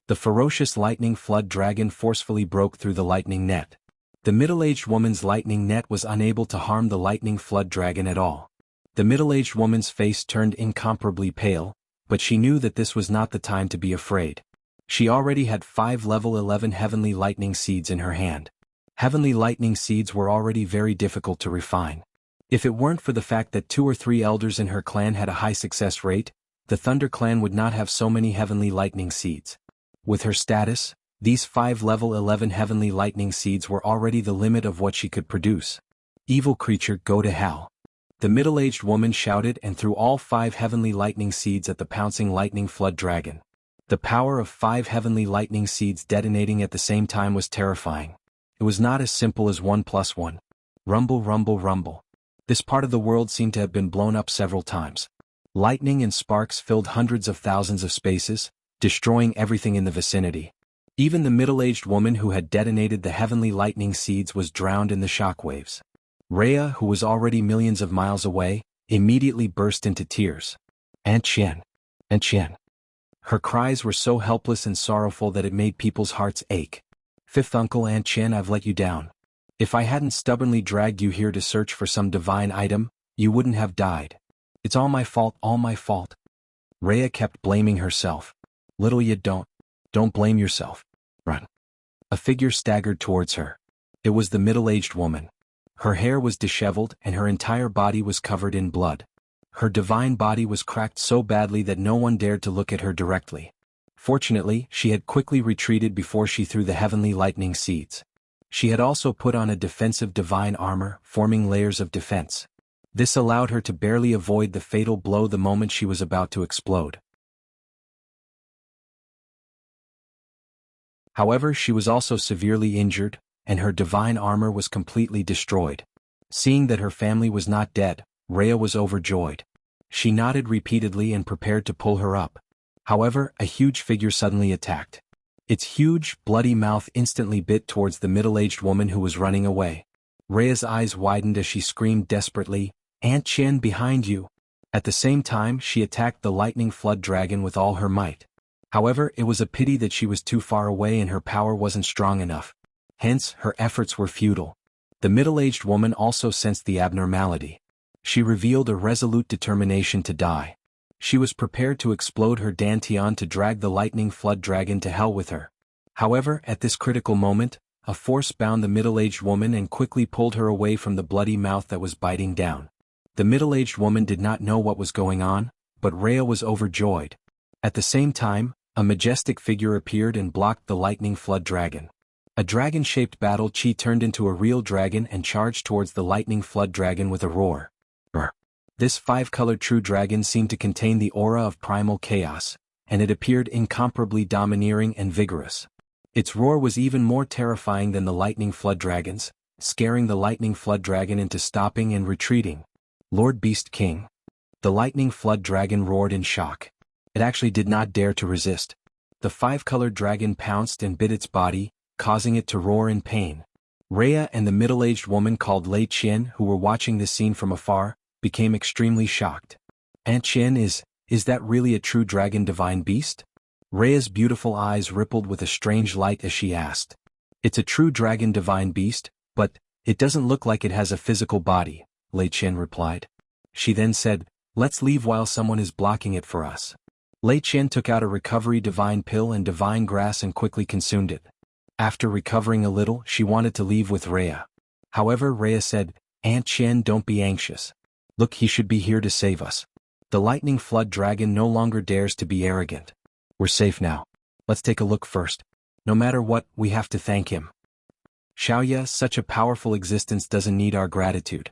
The ferocious lightning flood dragon forcefully broke through the lightning net. The middle-aged woman's lightning net was unable to harm the lightning flood dragon at all. The middle-aged woman's face turned incomparably pale, but she knew that this was not the time to be afraid. She already had 5 level 11 heavenly lightning seeds in her hand. Heavenly lightning seeds were already very difficult to refine. If it weren't for the fact that 2 or 3 elders in her clan had a high success rate, the Thunder clan would not have so many heavenly lightning seeds. With her status, these 5 level 11 heavenly lightning seeds were already the limit of what she could produce. Evil creature, go to hell. The middle-aged woman shouted and threw all 5 heavenly lightning seeds at the pouncing lightning flood dragon. The power of 5 heavenly lightning seeds detonating at the same time was terrifying. It was not as simple as 1 plus 1. Rumble, rumble, rumble. This part of the world seemed to have been blown up several times. Lightning and sparks filled hundreds of thousands of spaces, destroying everything in the vicinity. Even the middle-aged woman who had detonated the heavenly lightning seeds was drowned in the shockwaves. Rhea, who was already millions of miles away, immediately burst into tears. Aunt Qian. Aunt Qian. Her cries were so helpless and sorrowful that it made people's hearts ache. Fifth uncle Aunt Qian, I've let you down. If I hadn't stubbornly dragged you here to search for some divine item, you wouldn't have died. It's all my fault, all my fault. Rhea kept blaming herself. Little you don't blame yourself. Run. A figure staggered towards her. It was the middle-aged woman. Her hair was disheveled and her entire body was covered in blood. Her divine body was cracked so badly that no one dared to look at her directly. Fortunately, she had quickly retreated before she threw the heavenly lightning seeds. She had also put on a defensive divine armor, forming layers of defense. This allowed her to barely avoid the fatal blow the moment she was about to explode. However, she was also severely injured, and her divine armor was completely destroyed. Seeing that her family was not dead, Rhea was overjoyed. She nodded repeatedly and prepared to pull her up. However, a huge figure suddenly attacked. Its huge, bloody mouth instantly bit towards the middle-aged woman who was running away. Rhea's eyes widened as she screamed desperately, Aunt Qian, behind you! At the same time, she attacked the lightning flood dragon with all her might. However, it was a pity that she was too far away and her power wasn't strong enough. Hence, her efforts were futile. The middle-aged woman also sensed the abnormality. She revealed a resolute determination to die. She was prepared to explode her dantian to drag the lightning flood dragon to hell with her. However, at this critical moment, a force bound the middle-aged woman and quickly pulled her away from the bloody mouth that was biting down. The middle-aged woman did not know what was going on, but Rhea was overjoyed. At the same time, a majestic figure appeared and blocked the lightning flood dragon. A dragon-shaped battle chi turned into a real dragon and charged towards the lightning flood dragon with a roar. This 5-colored true dragon seemed to contain the aura of primal chaos, and it appeared incomparably domineering and vigorous. Its roar was even more terrifying than the lightning flood dragon's, scaring the lightning flood dragon into stopping and retreating. Lord Beast King. The lightning flood dragon roared in shock. It actually did not dare to resist. The 5-colored dragon pounced and bit its body, causing it to roar in pain. Rhea and the middle-aged woman called Lei Qian, who were watching this scene from afar, became extremely shocked. Aunt Qian, is that really a true dragon divine beast? Rhea's beautiful eyes rippled with a strange light as she asked. It's a true dragon divine beast, but it doesn't look like it has a physical body, Lei Qian replied. She then said, let's leave while someone is blocking it for us. Lei Qian took out a recovery divine pill and divine grass and quickly consumed it. After recovering a little, she wanted to leave with Rhea. However, Rhea said, Aunt Qian, don't be anxious. Look, he should be here to save us. The lightning flood dragon no longer dares to be arrogant. We're safe now. Let's take a look first. No matter what, we have to thank him. Xiaoya, such a powerful existence doesn't need our gratitude.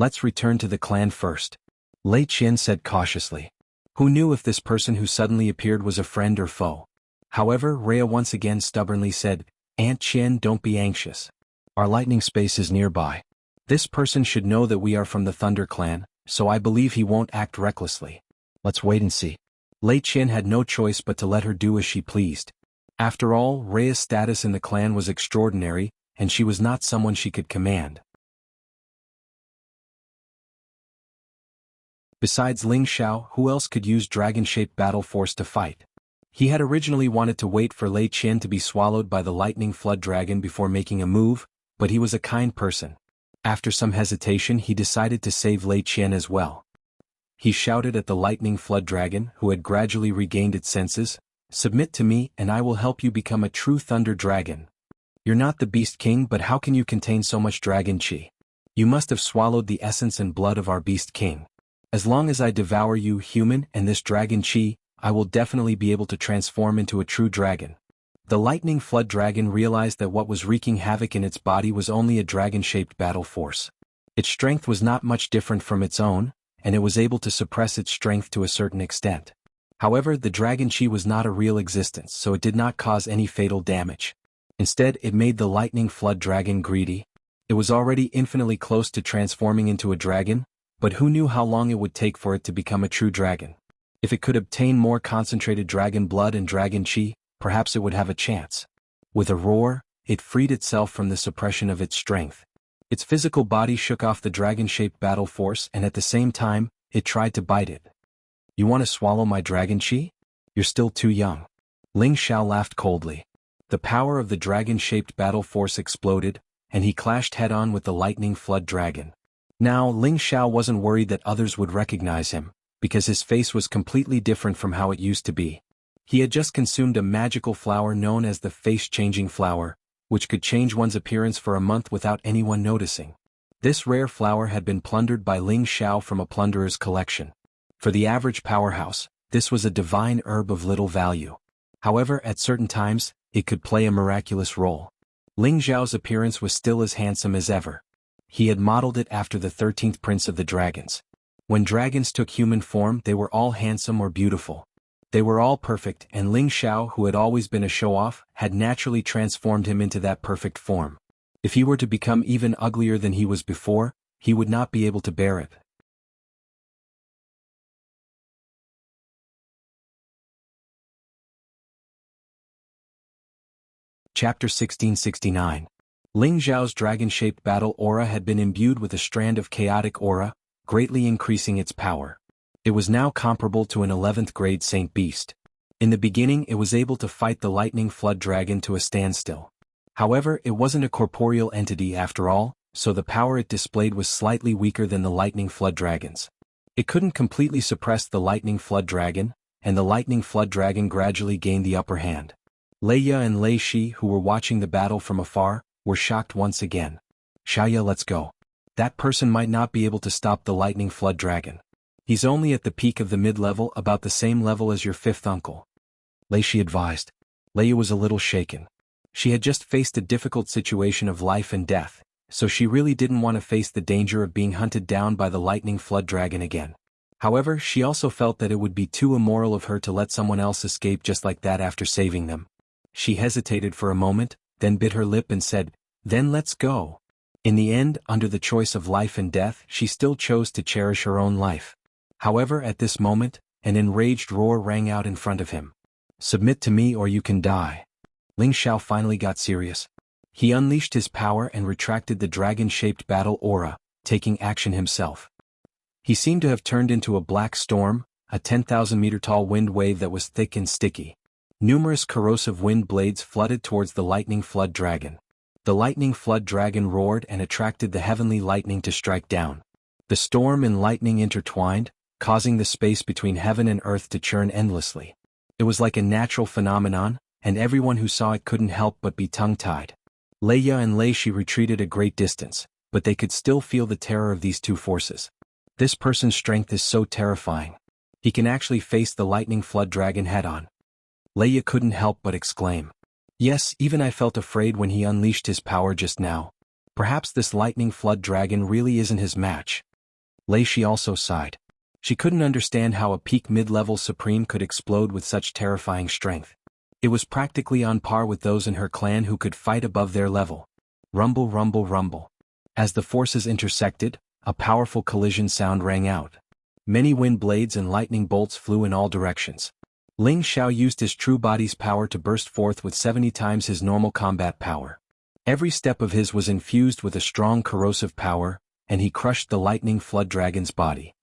Let's return to the clan first. Lei Qian said cautiously. Who knew if this person who suddenly appeared was a friend or foe? However, Rhea once again stubbornly said, Aunt Qian, don't be anxious. Our lightning space is nearby. This person should know that we are from the Thunder Clan, so I believe he won't act recklessly. Let's wait and see. Lei Qian had no choice but to let her do as she pleased. After all, Rhea's status in the clan was extraordinary, and she was not someone she could command. Besides Ling Xiao, who else could use dragon-shaped battle force to fight? He had originally wanted to wait for Lei Qian to be swallowed by the lightning flood dragon before making a move, but he was a kind person. After some hesitation, he decided to save Lei Qian as well. He shouted at the lightning flood dragon, who had gradually regained its senses, Submit to me and I will help you become a true thunder dragon. You're not the beast king, but how can you contain so much dragon chi? You must have swallowed the essence and blood of our beast king. As long as I devour you, human, and this dragon chi, I will definitely be able to transform into a true dragon. The lightning flood dragon realized that what was wreaking havoc in its body was only a dragon-shaped battle force. Its strength was not much different from its own, and it was able to suppress its strength to a certain extent. However, the dragon chi was not a real existence, so it did not cause any fatal damage. Instead, it made the lightning flood dragon greedy. It was already infinitely close to transforming into a dragon, but who knew how long it would take for it to become a true dragon? If it could obtain more concentrated dragon blood and dragon chi, perhaps it would have a chance. With a roar, it freed itself from the suppression of its strength. Its physical body shook off the dragon-shaped battle force, and at the same time, it tried to bite it. You want to swallow my dragon chi? You're still too young. Ling Xiao laughed coldly. The power of the dragon-shaped battle force exploded, and he clashed head-on with the lightning flood dragon. Now, Ling Xiao wasn't worried that others would recognize him, because his face was completely different from how it used to be. He had just consumed a magical flower known as the face-changing flower, which could change one's appearance for a month without anyone noticing. This rare flower had been plundered by Ling Xiao from a plunderer's collection. For the average powerhouse, this was a divine herb of little value. However, at certain times, it could play a miraculous role. Ling Xiao's appearance was still as handsome as ever. He had modeled it after the 13th prince of the dragons. When dragons took human form, they were all handsome or beautiful. They were all perfect, and Ling Xiao, who had always been a show-off, had naturally transformed him into that perfect form. If he were to become even uglier than he was before, he would not be able to bear it. Chapter 1669. Ling Xiao's dragon-shaped battle aura had been imbued with a strand of chaotic aura, greatly increasing its power. It was now comparable to an 11th grade Saint Beast. In the beginning, it was able to fight the lightning flood dragon to a standstill. However, it wasn't a corporeal entity after all, so the power it displayed was slightly weaker than the lightning flood dragons. It couldn't completely suppress the lightning flood dragon, and the lightning flood dragon gradually gained the upper hand. Leia and Lei Shi, who were watching the battle from afar, were shocked once again. Xiaoya, let's go. That person might not be able to stop the lightning flood dragon. He's only at the peak of the mid-level, about the same level as your fifth uncle. Lei Shi advised. Leia was a little shaken. She had just faced a difficult situation of life and death, so she really didn't want to face the danger of being hunted down by the lightning flood dragon again. However, she also felt that it would be too immoral of her to let someone else escape just like that after saving them. She hesitated for a moment, then bit her lip and said, "Then let's go." In the end, under the choice of life and death, she still chose to cherish her own life. However, at this moment, an enraged roar rang out in front of him. "Submit to me or you can die." Ling Xiao finally got serious. He unleashed his power and retracted the dragon-shaped battle aura, taking action himself. He seemed to have turned into a black storm, a 10,000-meter-tall wind wave that was thick and sticky. Numerous corrosive wind blades flooded towards the lightning flood dragon. The lightning flood dragon roared and attracted the heavenly lightning to strike down. The storm and lightning intertwined, causing the space between heaven and earth to churn endlessly. It was like a natural phenomenon, and everyone who saw it couldn't help but be tongue-tied. Leia and Lei Shi retreated a great distance, but they could still feel the terror of these two forces. This person's strength is so terrifying. He can actually face the lightning flood dragon head-on. Leia couldn't help but exclaim. Yes, even I felt afraid when he unleashed his power just now. Perhaps this lightning flood dragon really isn't his match. Lei Shi also sighed. She couldn't understand how a peak mid-level supreme could explode with such terrifying strength. It was practically on par with those in her clan who could fight above their level. Rumble, rumble, rumble. As the forces intersected, a powerful collision sound rang out. Many wind blades and lightning bolts flew in all directions. Ling Xiao used his true body's power to burst forth with 70 times his normal combat power. Every step of his was infused with a strong corrosive power, and he crushed the lightning flood dragon's body.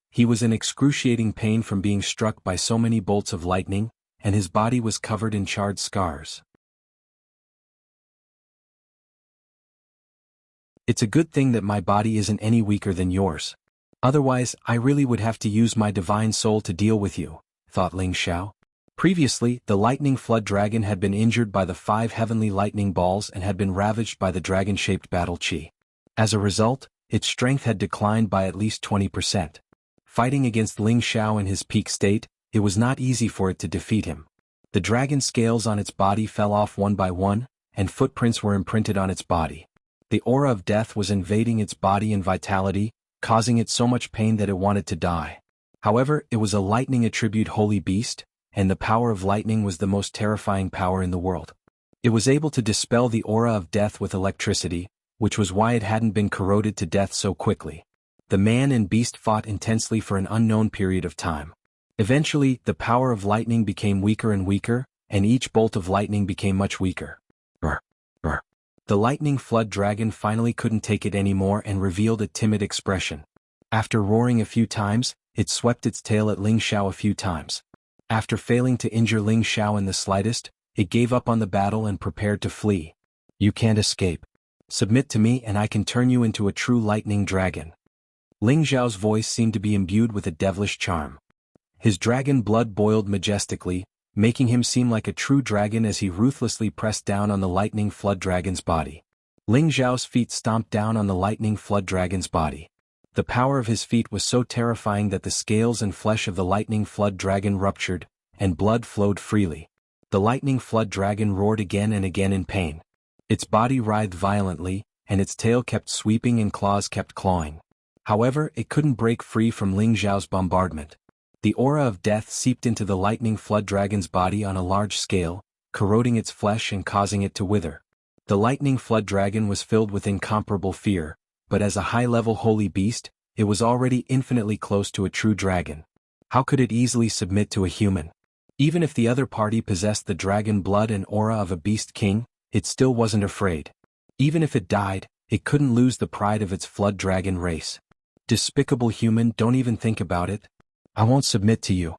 He was in excruciating pain from being struck by so many bolts of lightning, and his body was covered in charred scars. It's a good thing that my body isn't any weaker than yours. Otherwise, I really would have to use my divine soul to deal with you, thought Ling Xiao. Previously, the lightning flood dragon had been injured by the 5 heavenly lightning balls and had been ravaged by the dragon-shaped battle chi. As a result, its strength had declined by at least 20%. Fighting against Ling Xiao in his peak state, it was not easy for it to defeat him. The dragon scales on its body fell off one by one, and footprints were imprinted on its body. The aura of death was invading its body and vitality, causing it so much pain that it wanted to die. However, it was a lightning attribute holy beast, and the power of lightning was the most terrifying power in the world. It was able to dispel the aura of death with electricity, which was why it hadn't been corroded to death so quickly. The man and beast fought intensely for an unknown period of time. Eventually, the power of lightning became weaker and weaker, and each bolt of lightning became much weaker. Brr, brr. The lightning flood dragon finally couldn't take it anymore and revealed a timid expression. After roaring a few times, it swept its tail at Ling Xiao a few times. After failing to injure Ling Xiao in the slightest, it gave up on the battle and prepared to flee. You can't escape. Submit to me and I can turn you into a true lightning dragon. Ling Xiao's voice seemed to be imbued with a devilish charm. His dragon blood boiled majestically, making him seem like a true dragon as he ruthlessly pressed down on the lightning flood dragon's body. Ling Xiao's feet stomped down on the lightning flood dragon's body. The power of his feet was so terrifying that the scales and flesh of the lightning flood dragon ruptured, and blood flowed freely. The lightning flood dragon roared again and again in pain. Its body writhed violently, and its tail kept sweeping and claws kept clawing. However, it couldn't break free from Ling Xiao's bombardment. The aura of death seeped into the lightning flood dragon's body on a large scale, corroding its flesh and causing it to wither. The lightning flood dragon was filled with incomparable fear, but as a high-level holy beast, it was already infinitely close to a true dragon. How could it easily submit to a human? Even if the other party possessed the dragon blood and aura of a beast king, it still wasn't afraid. Even if it died, it couldn't lose the pride of its flood dragon race. Despicable human, don't even think about it. I won't submit to you.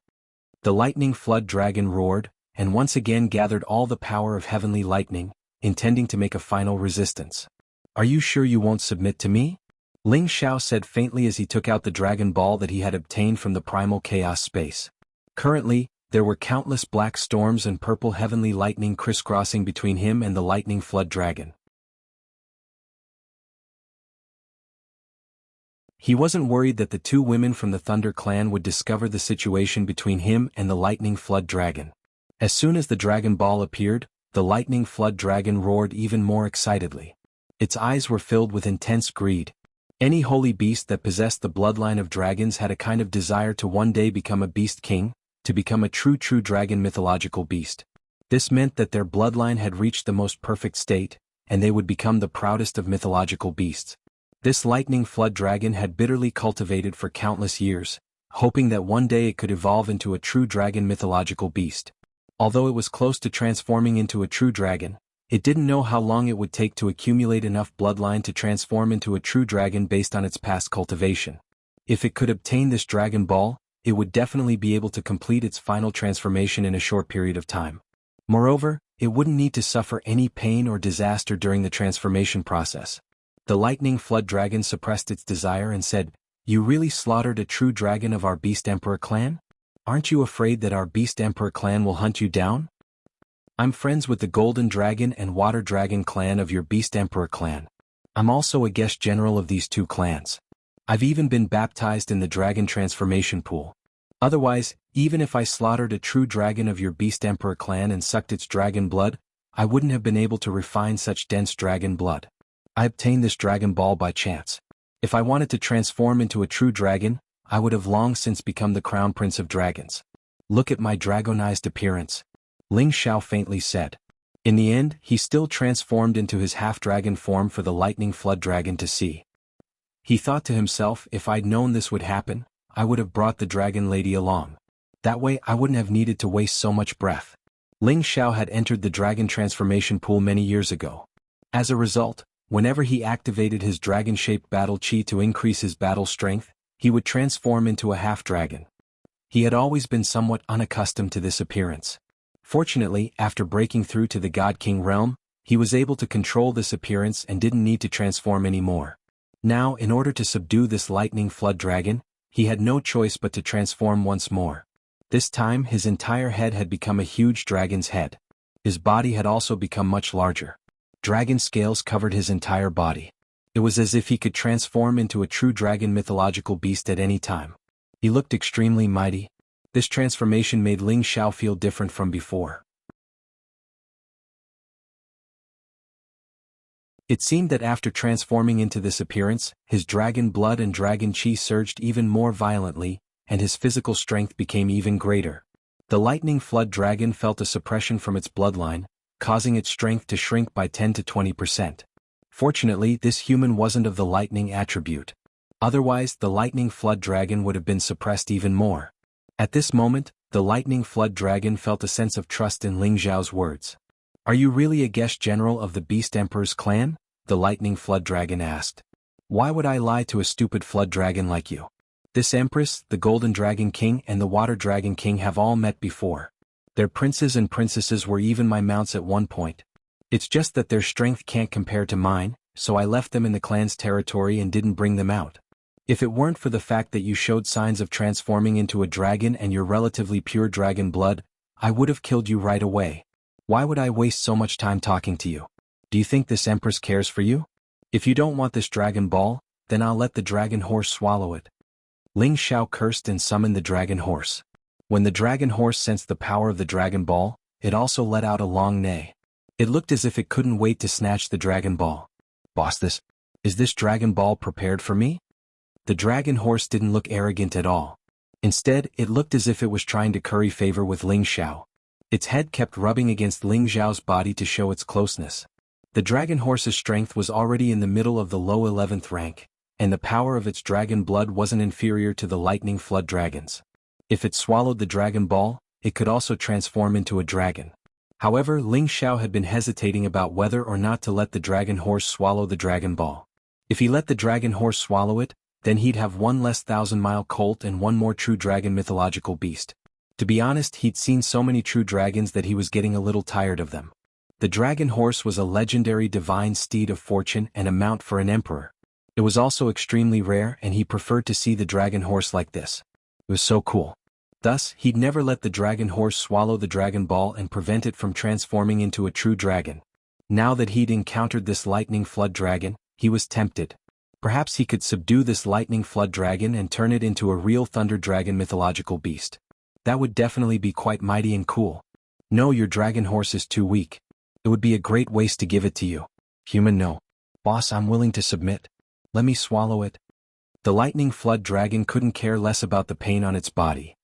The lightning flood dragon roared, and once again gathered all the power of heavenly lightning, intending to make a final resistance. Are you sure you won't submit to me? Ling Xiao said faintly as he took out the dragon ball that he had obtained from the primal chaos space. Currently, there were countless black storms and purple heavenly lightning crisscrossing between him and the lightning flood dragon. He wasn't worried that the 2 women from the Thunder clan would discover the situation between him and the lightning flood dragon. As soon as the dragon ball appeared, the lightning flood dragon roared even more excitedly. Its eyes were filled with intense greed. Any holy beast that possessed the bloodline of dragons had a kind of desire to one day become a beast king, to become a true dragon mythological beast. This meant that their bloodline had reached the most perfect state, and they would become the proudest of mythological beasts. This lightning flood dragon had bitterly cultivated for countless years, hoping that one day it could evolve into a true dragon mythological beast. Although it was close to transforming into a true dragon, it didn't know how long it would take to accumulate enough bloodline to transform into a true dragon based on its past cultivation. If it could obtain this dragon ball, it would definitely be able to complete its final transformation in a short period of time. Moreover, it wouldn't need to suffer any pain or disaster during the transformation process. The lightning flood dragon suppressed its desire and said, "You really slaughtered a true dragon of our Beast Emperor clan? Aren't you afraid that our Beast Emperor clan will hunt you down? I'm friends with the Golden Dragon and Water Dragon clan of your Beast Emperor clan. I'm also a guest general of these 2 clans. I've even been baptized in the dragon transformation pool. Otherwise, even if I slaughtered a true dragon of your Beast Emperor clan and sucked its dragon blood, I wouldn't have been able to refine such dense dragon blood. I obtained this dragon ball by chance. If I wanted to transform into a true dragon, I would have long since become the crown prince of dragons. Look at my dragonized appearance, Ling Xiao faintly said. In the end, he still transformed into his half-dragon form for the lightning flood dragon to see. He thought to himself, if I'd known this would happen, I would have brought the dragon lady along. That way I wouldn't have needed to waste so much breath. Ling Xiao had entered the dragon transformation pool many years ago. As a result, whenever he activated his dragon-shaped battle chi to increase his battle strength, he would transform into a half-dragon. He had always been somewhat unaccustomed to this appearance. Fortunately, after breaking through to the God King realm, he was able to control this appearance and didn't need to transform anymore. Now, in order to subdue this lightning flood dragon, he had no choice but to transform once more. This time his entire head had become a huge dragon's head. His body had also become much larger. Dragon scales covered his entire body. It was as if he could transform into a true dragon mythological beast at any time. He looked extremely mighty. This transformation made Ling Xiao feel different from before. It seemed that after transforming into this appearance, his dragon blood and dragon chi surged even more violently, and his physical strength became even greater. The lightning flood dragon felt a suppression from its bloodline, causing its strength to shrink by 10 to 20%. Fortunately, this human wasn't of the lightning attribute. Otherwise, the lightning flood dragon would have been suppressed even more. At this moment, the lightning flood dragon felt a sense of trust in Ling Xiao's words. Are you really a guest general of the Beast Emperor's clan? The lightning flood dragon asked. Why would I lie to a stupid flood dragon like you? This Empress, the Golden Dragon King and the Water Dragon King have all met before. Their princes and princesses were even my mounts at one point. It's just that their strength can't compare to mine, so I left them in the clan's territory and didn't bring them out. If it weren't for the fact that you showed signs of transforming into a dragon and your relatively pure dragon blood, I would have killed you right away. Why would I waste so much time talking to you? Do you think this Empress cares for you? If you don't want this dragon ball, then I'll let the dragon horse swallow it. Ling Xiao cursed and summoned the dragon horse. When the dragon horse sensed the power of the dragon ball, it also let out a long neigh. It looked as if it couldn't wait to snatch the dragon ball. Boss, is this dragon ball prepared for me? The dragon horse didn't look arrogant at all. Instead, it looked as if it was trying to curry favor with Ling Xiao. Its head kept rubbing against Ling Xiao's body to show its closeness. The dragon horse's strength was already in the middle of the low 11th rank, and the power of its dragon blood wasn't inferior to the lightning flood dragon's. If it swallowed the dragon ball, it could also transform into a dragon. However, Ling Xiao had been hesitating about whether or not to let the dragon horse swallow the dragon ball. If he let the dragon horse swallow it, then he'd have one less 1,000-mile colt and one more true dragon mythological beast. To be honest, he'd seen so many true dragons that he was getting a little tired of them. The dragon horse was a legendary divine steed of fortune and a mount for an emperor. It was also extremely rare, and he preferred to see the dragon horse like this. It was so cool. Thus, he'd never let the dragon horse swallow the dragon ball and prevent it from transforming into a true dragon. Now that he'd encountered this lightning flood dragon, he was tempted. Perhaps he could subdue this lightning flood dragon and turn it into a real thunder dragon mythological beast. That would definitely be quite mighty and cool. No, your dragon horse is too weak. It would be a great waste to give it to you. Human, no. Boss, I'm willing to submit. Let me swallow it. The lightning flood dragon couldn't care less about the pain on its body.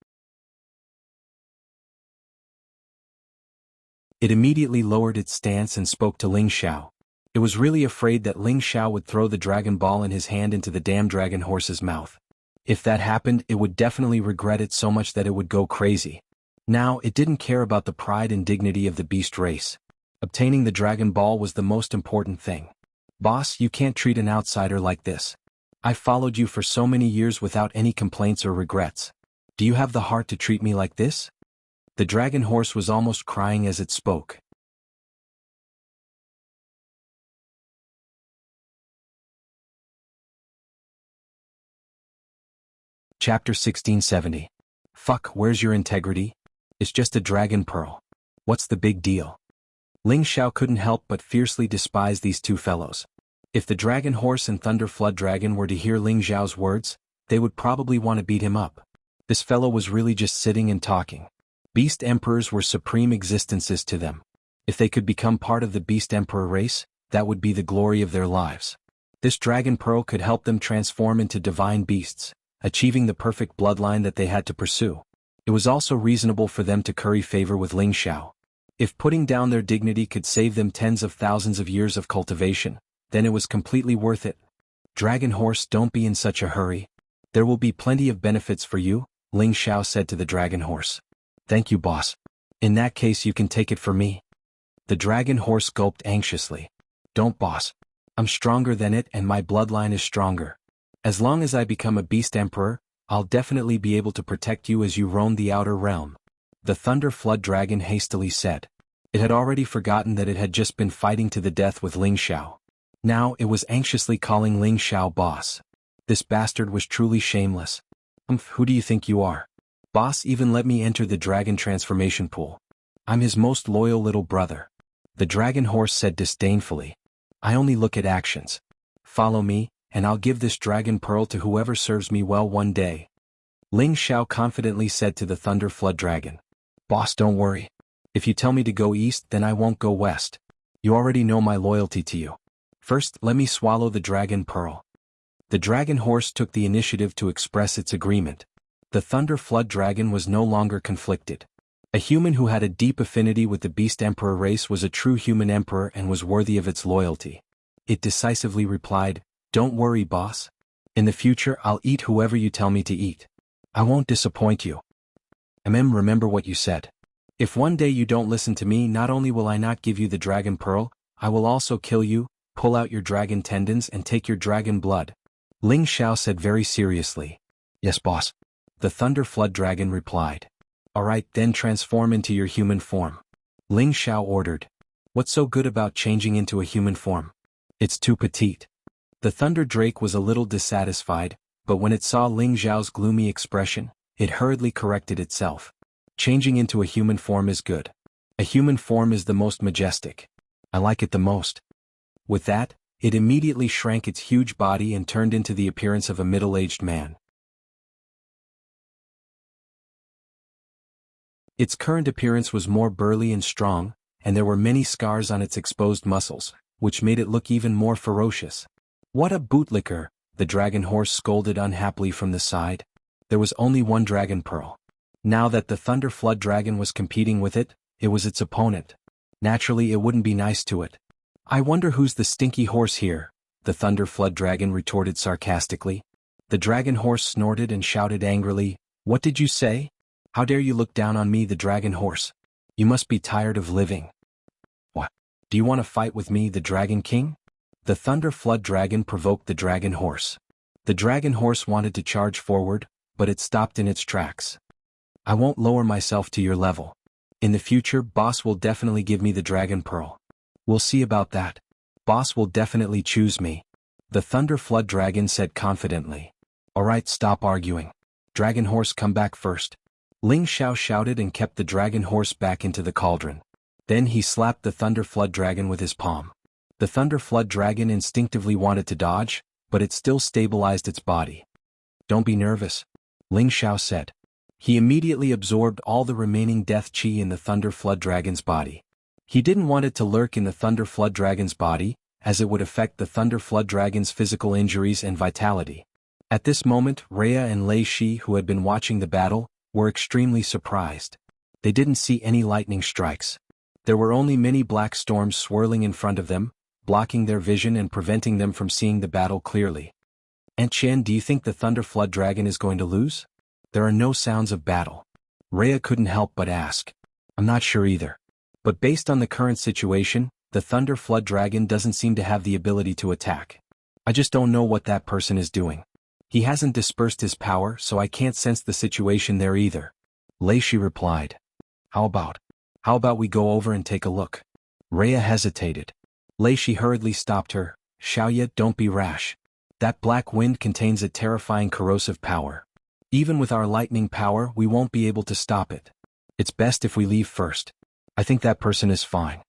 It immediately lowered its stance and spoke to Ling Xiao. It was really afraid that Ling Xiao would throw the dragon ball in his hand into the damn dragon horse's mouth. If that happened, it would definitely regret it so much that it would go crazy. Now, it didn't care about the pride and dignity of the beast race. Obtaining the dragon ball was the most important thing. Boss, you can't treat an outsider like this. I've followed you for so many years without any complaints or regrets. Do you have the heart to treat me like this? The dragon horse was almost crying as it spoke. Chapter 1670. Fuck, where's your integrity? It's just a dragon pearl. What's the big deal? Ling Xiao couldn't help but fiercely despise these two fellows. If the dragon horse and thunder flood dragon were to hear Ling Xiao's words, they would probably want to beat him up. This fellow was really just sitting and talking. Beast emperors were supreme existences to them. If they could become part of the beast emperor race, that would be the glory of their lives. This dragon pearl could help them transform into divine beasts, achieving the perfect bloodline that they had to pursue. It was also reasonable for them to curry favor with Ling Xiao. If putting down their dignity could save them tens of thousands of years of cultivation, then it was completely worth it. Dragon horse, don't be in such a hurry. There will be plenty of benefits for you, Ling Xiao said to the dragon horse. Thank you, boss. In that case you can take it for me. The dragon horse gulped anxiously. Don't, boss. I'm stronger than it and my bloodline is stronger. As long as I become a beast emperor, I'll definitely be able to protect you as you roam the outer realm. The Thunder Flood Dragon hastily said. It had already forgotten that it had just been fighting to the death with Ling Xiao. Now it was anxiously calling Ling Xiao boss. This bastard was truly shameless. Who do you think you are? Boss even let me enter the dragon transformation pool. I'm his most loyal little brother. The dragon horse said disdainfully. I only look at actions. Follow me, and I'll give this dragon pearl to whoever serves me well one day. Ling Xiao confidently said to the Thunder Flood Dragon. Boss, don't worry. If you tell me to go east, then I won't go west. You already know my loyalty to you. First, let me swallow the dragon pearl. The dragon horse took the initiative to express its agreement. The Thunder Flood Dragon was no longer conflicted. A human who had a deep affinity with the Beast Emperor race was a true human emperor and was worthy of its loyalty. It decisively replied, Don't worry, boss. In the future I'll eat whoever you tell me to eat. I won't disappoint you. Remember what you said. If one day you don't listen to me, not only will I not give you the dragon pearl, I will also kill you, pull out your dragon tendons and take your dragon blood. Ling Xiao said very seriously. Yes, boss. The Thunder Flood Dragon replied. Alright, then transform into your human form. Ling Xiao ordered. What's so good about changing into a human form? It's too petite. The Thunder Drake was a little dissatisfied, but when it saw Ling Xiao's gloomy expression, it hurriedly corrected itself. Changing into a human form is good. A human form is the most majestic. I like it the most. With that, it immediately shrank its huge body and turned into the appearance of a middle-aged man. Its current appearance was more burly and strong, and there were many scars on its exposed muscles, which made it look even more ferocious. What a bootlicker, the dragon horse scolded unhappily from the side. There was only one dragon pearl. Now that the Thunder Flood Dragon was competing with it, it was its opponent. Naturally it wouldn't be nice to it. I wonder who's the stinky horse here, the Thunder Flood Dragon retorted sarcastically. The dragon horse snorted and shouted angrily, What did you say? How dare you look down on me, the dragon horse? You must be tired of living. What? Do you want to fight with me, the Dragon King? The Thunder Flood Dragon provoked the dragon horse. The dragon horse wanted to charge forward, but it stopped in its tracks. I won't lower myself to your level. In the future, boss will definitely give me the dragon pearl. We'll see about that. Boss will definitely choose me. The Thunder Flood Dragon said confidently. Alright, stop arguing. Dragon horse, come back first. Ling Xiao shouted and kept the dragon horse back into the cauldron. Then he slapped the Thunder Flood Dragon with his palm. The Thunder Flood Dragon instinctively wanted to dodge, but it still stabilized its body. Don't be nervous, Ling Xiao said. He immediately absorbed all the remaining death chi in the Thunder Flood Dragon's body. He didn't want it to lurk in the Thunder Flood Dragon's body, as it would affect the Thunder Flood Dragon's physical injuries and vitality. At this moment, Rhea and Lei Shi, who had been watching the battle, were extremely surprised. They didn't see any lightning strikes. There were only many black storms swirling in front of them, blocking their vision and preventing them from seeing the battle clearly. Aunt Chen, do you think the Thunder Flood Dragon is going to lose? There are no sounds of battle. Rhea couldn't help but ask. I'm not sure either. But based on the current situation, the Thunder Flood Dragon doesn't seem to have the ability to attack. I just don't know what that person is doing. He hasn't dispersed his power, so I can't sense the situation there either. Lei Shi replied. How about we go over and take a look? Rhea hesitated. Lei Shi hurriedly stopped her. Xiaoye, don't be rash. That black wind contains a terrifying corrosive power. Even with our lightning power, we won't be able to stop it. It's best if we leave first. I think that person is fine.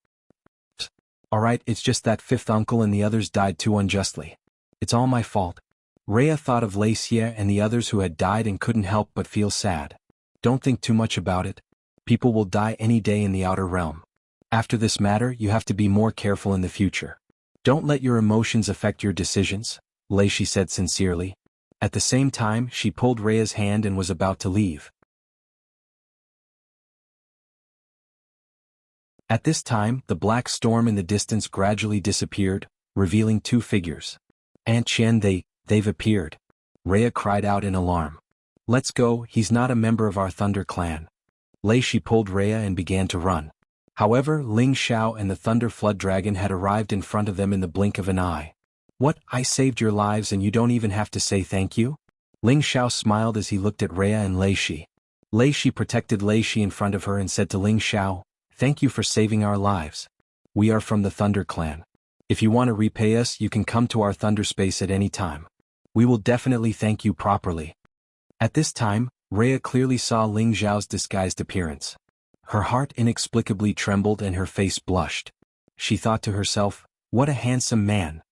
Alright, it's just that fifth uncle and the others died too unjustly. It's all my fault. Rhea thought of Lei Xie and the others who had died and couldn't help but feel sad. Don't think too much about it. People will die any day in the outer realm. After this matter, you have to be more careful in the future. Don't let your emotions affect your decisions, Lei Shi said sincerely. At the same time, she pulled Rhea's hand and was about to leave. At this time, the black storm in the distance gradually disappeared, revealing two figures. Aunt Chen, they've appeared. Rhea cried out in alarm. Let's go, he's not a member of our Thunder clan. Lei Shi pulled Rhea and began to run. However, Ling Xiao and the Thunder Flood Dragon had arrived in front of them in the blink of an eye. What, I saved your lives and you don't even have to say thank you? Ling Xiao smiled as he looked at Rhea and Lei Shi. Lei Shi protected Lei Shi in front of her and said to Ling Xiao, thank you for saving our lives. We are from the Thunder clan. If you want to repay us, you can come to our Thunder space at any time. We will definitely thank you properly. At this time, Rhea clearly saw Ling Xiao's disguised appearance. Her heart inexplicably trembled and her face blushed. She thought to herself, what a handsome man.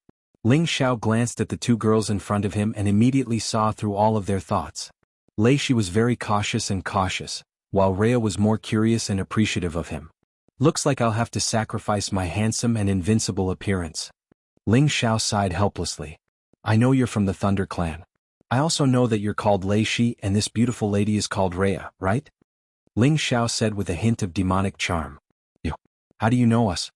Ling Xiao glanced at the two girls in front of him and immediately saw through all of their thoughts. Lei Shi was very cautious, while Rhea was more curious and appreciative of him. Looks like I'll have to sacrifice my handsome and invincible appearance. Ling Xiao sighed helplessly. I know you're from the Thunder clan. I also know that you're called Lei Shi and this beautiful lady is called Rhea, right? Ling Xiao said with a hint of demonic charm. You. How do you know us?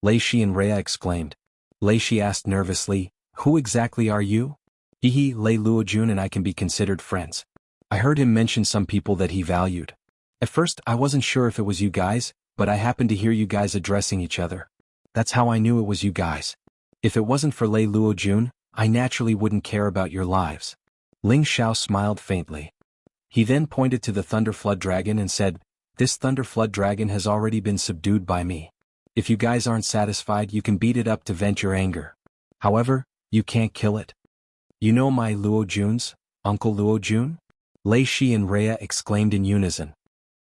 Lei Shi and Rhea exclaimed. Lei Shi asked nervously, who exactly are you? Lei Luojun and I can be considered friends. I heard him mention some people that he valued. At first I wasn't sure if it was you guys, but I happened to hear you guys addressing each other. That's how I knew it was you guys. If it wasn't for Lei Luojun, I naturally wouldn't care about your lives. Ling Xiao smiled faintly. He then pointed to the Thunder Flood Dragon and said, this Thunder Flood Dragon has already been subdued by me. If you guys aren't satisfied, you can beat it up to vent your anger. However, you can't kill it. You know my Luojun's, Uncle Luojun? Lei Shi and Rhea exclaimed in unison.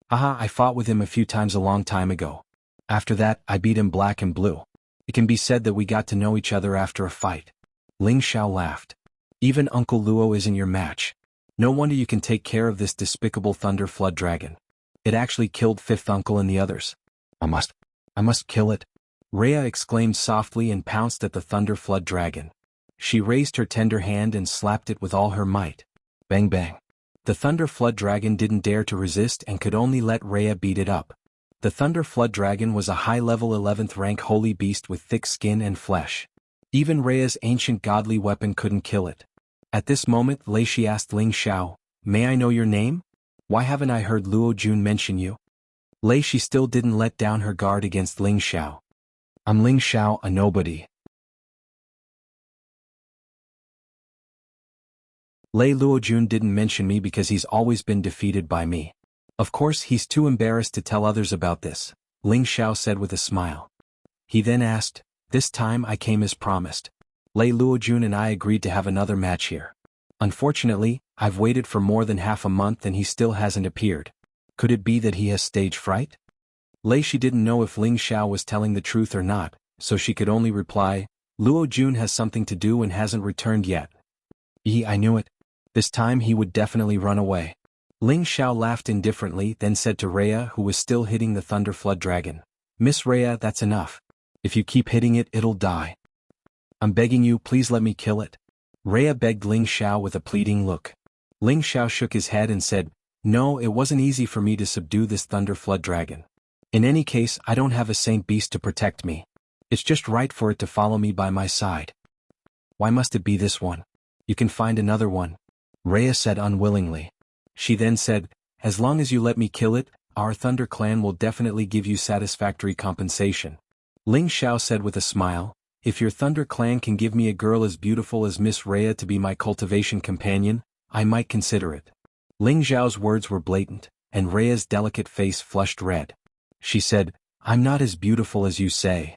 Haha, I fought with him a few times a long time ago. After that, I beat him black and blue. It can be said that we got to know each other after a fight. Ling Xiao laughed. Even Uncle Luo isn't your match. No wonder you can take care of this despicable Thunder Flood Dragon. It actually killed Fifth Uncle and the others. I must kill it. Rhea exclaimed softly and pounced at the Thunder Flood Dragon. She raised her tender hand and slapped it with all her might. Bang bang. The Thunder Flood Dragon didn't dare to resist and could only let Rhea beat it up. The Thunder Flood Dragon was a high-level 11th rank holy beast with thick skin and flesh. Even Rhea's ancient godly weapon couldn't kill it. At this moment, Lei Shi asked Ling Xiao, may I know your name? Why haven't I heard Luo Jun mention you? Lei Shi still didn't let down her guard against Ling Xiao. I'm Ling Xiao, a nobody. Lei Luojun didn't mention me because he's always been defeated by me. Of course he's too embarrassed to tell others about this, Ling Xiao said with a smile. He then asked, this time I came as promised. Lei Luojun and I agreed to have another match here. Unfortunately, I've waited for more than half a month and he still hasn't appeared. Could it be that he has stage fright? Lei Shi didn't know if Ling Xiao was telling the truth or not, so she could only reply, Luojun has something to do and hasn't returned yet. I knew it. This time he would definitely run away. Ling Xiao laughed indifferently, then said to Rhea, who was still hitting the Thunder Flood Dragon. Miss Rhea, that's enough. If you keep hitting it, it'll die. I'm begging you, please let me kill it. Rhea begged Ling Xiao with a pleading look. Ling Xiao shook his head and said, no, it wasn't easy for me to subdue this Thunder Flood Dragon. In any case, I don't have a saint beast to protect me. It's just right for it to follow me by my side. Why must it be this one? You can find another one. Rhea said unwillingly. She then said, as long as you let me kill it, our Thunder clan will definitely give you satisfactory compensation. Ling Xiao said with a smile, if your Thunder clan can give me a girl as beautiful as Miss Rhea to be my cultivation companion, I might consider it. Ling Xiao's words were blatant, and Rhea's delicate face flushed red. She said, I'm not as beautiful as you say.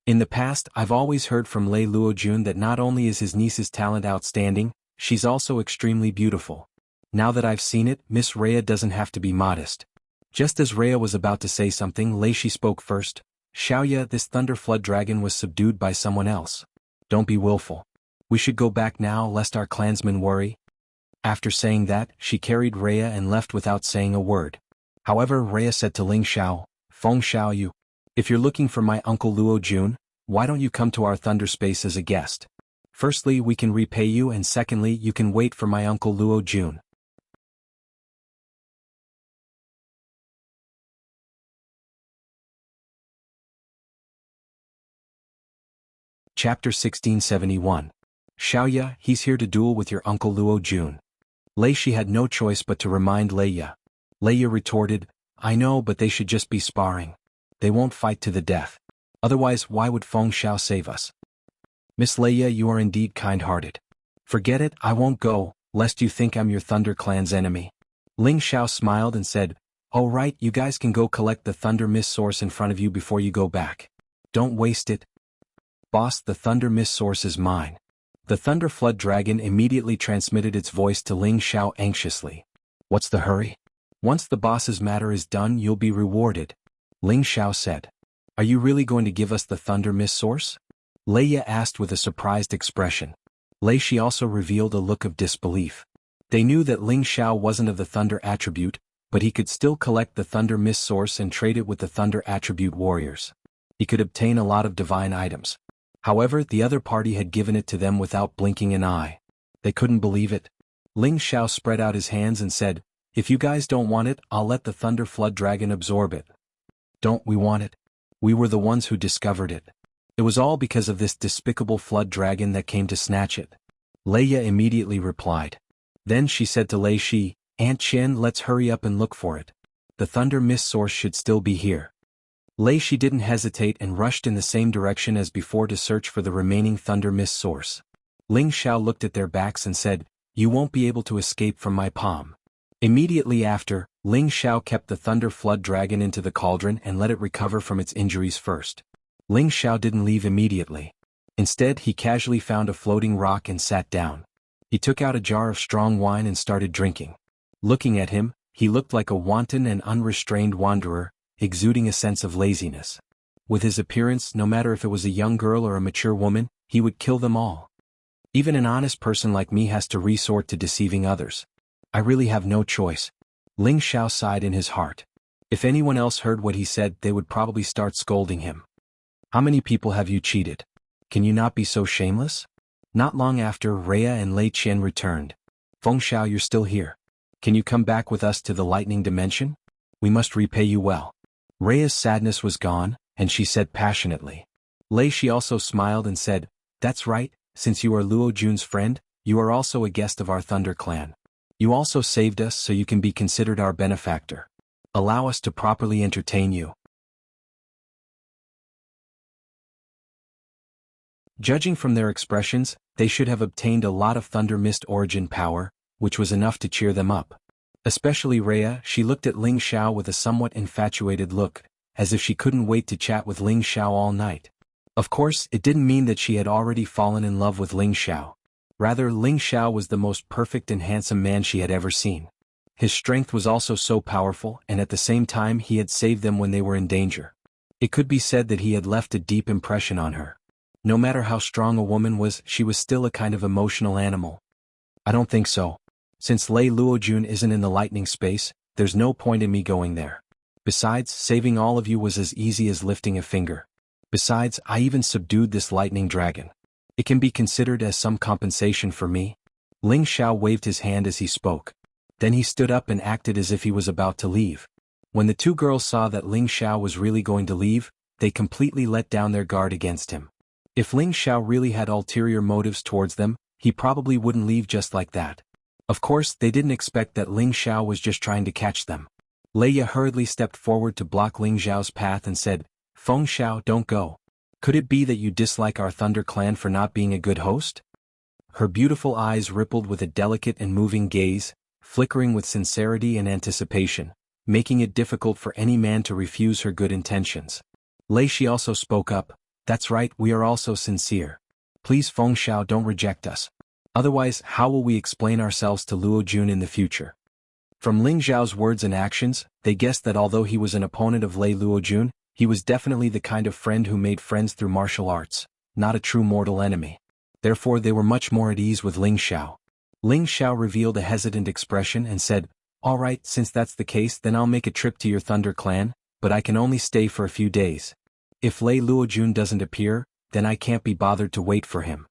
In the past, I've always heard from Lei Luojun that not only is his niece's talent outstanding, she's also extremely beautiful. Now that I've seen it, Miss Rhea doesn't have to be modest. Just as Rhea was about to say something, Lei Shi spoke first. Xiaoya, this Thunder Flood Dragon was subdued by someone else. Don't be willful. We should go back now lest our clansmen worry. After saying that, she carried Rhea and left without saying a word. However, Rhea said to Ling Xiao, Feng Xiaoyu, if you're looking for my Uncle Luojun, Why don't you come to our thunder space as a guest? Firstly, we can repay you, and secondly, you can wait for my uncle Luo Jun. Chapter 1671. Xiaoya, he's here to duel with your uncle Luo Jun. Lei Shi had no choice but to remind Leia. Leia retorted, I know, but they should just be sparring. They won't fight to the death. Otherwise, why would Feng Xiao save us? Miss Leia, you are indeed kind-hearted. Forget it, I won't go, lest you think I'm your Thunder Clan's enemy. Ling Xiao smiled and said, oh right, you guys can go collect the Thunder Mist Source in front of you before you go back. Don't waste it. Boss, the Thunder Mist Source is mine. The Thunder Flood Dragon immediately transmitted its voice to Ling Xiao anxiously. What's the hurry? Once the boss's matter is done, you'll be rewarded. Ling Xiao said. Are you really going to give us the Thunder Mist Source? Leia asked with a surprised expression. Lei Shi also revealed a look of disbelief. They knew that Ling Xiao wasn't of the Thunder attribute, but he could still collect the Thunder Mist Source and trade it with the Thunder attribute warriors. He could obtain a lot of divine items. However, the other party had given it to them without blinking an eye. They couldn't believe it. Ling Xiao spread out his hands and said, if you guys don't want it, I'll let the Thunder Flood Dragon absorb it. Don't we want it? We were the ones who discovered it. It was all because of this despicable flood dragon that came to snatch it. Leia immediately replied. Then she said to Lei Shi, Aunt Chen, let's hurry up and look for it. The Thunder Mist Source should still be here. Lei Shi didn't hesitate and rushed in the same direction as before to search for the remaining Thunder Mist Source. Ling Xiao looked at their backs and said, you won't be able to escape from my palm. Immediately after, Ling Xiao kept the Thunder Flood Dragon into the cauldron and let it recover from its injuries first. Ling Xiao didn't leave immediately. Instead, he casually found a floating rock and sat down. He took out a jar of strong wine and started drinking. Looking at him, he looked like a wanton and unrestrained wanderer, exuding a sense of laziness. With his appearance, no matter if it was a young girl or a mature woman, he would kill them all. Even an honest person like me has to resort to deceiving others. I really have no choice. Ling Xiao sighed in his heart. If anyone else heard what he said, they would probably start scolding him. How many people have you cheated? Can you not be so shameless? Not long after, Rhea and Lei Qian returned. Feng Xiao, you're still here. Can you come back with us to the lightning dimension? We must repay you well. Rhea's sadness was gone, and she said passionately. Lei Shi also smiled and said, that's right, since you are Luo Jun's friend, you are also a guest of our Thunder Clan. You also saved us, so you can be considered our benefactor. Allow us to properly entertain you. Judging from their expressions, they should have obtained a lot of Thunder Mist origin power, which was enough to cheer them up. Especially Rhea, she looked at Ling Xiao with a somewhat infatuated look, as if she couldn't wait to chat with Ling Xiao all night. Of course, it didn't mean that she had already fallen in love with Ling Xiao. Rather, Ling Xiao was the most perfect and handsome man she had ever seen. His strength was also so powerful, and at the same time he had saved them when they were in danger. It could be said that he had left a deep impression on her. No matter how strong a woman was, she was still a kind of emotional animal. I don't think so. Since Lei Luo Jun isn't in the lightning space, there's no point in me going there. Besides, saving all of you was as easy as lifting a finger. Besides, I even subdued this lightning dragon. It can be considered as some compensation for me. Ling Xiao waved his hand as he spoke. Then he stood up and acted as if he was about to leave. When the two girls saw that Ling Xiao was really going to leave, they completely let down their guard against him. If Ling Xiao really had ulterior motives towards them, he probably wouldn't leave just like that. Of course, they didn't expect that Ling Xiao was just trying to catch them. Leia hurriedly stepped forward to block Ling Xiao's path and said, Feng Xiao, don't go. Could it be that you dislike our Thunder Clan for not being a good host? Her beautiful eyes rippled with a delicate and moving gaze, flickering with sincerity and anticipation, making it difficult for any man to refuse her good intentions. Lei Shi also spoke up, that's right, we are also sincere. Please Feng Xiao, don't reject us. Otherwise, how will we explain ourselves to Luo Jun in the future? From Ling Xiao's words and actions, they guessed that although he was an opponent of Lei Luo Jun, he was definitely the kind of friend who made friends through martial arts, not a true mortal enemy. Therefore they were much more at ease with Ling Xiao. Ling Xiao revealed a hesitant expression and said, all right, since that's the case, then I'll make a trip to your Thunder Clan, but I can only stay for a few days. If Lei Luo Jun doesn't appear, then I can't be bothered to wait for him.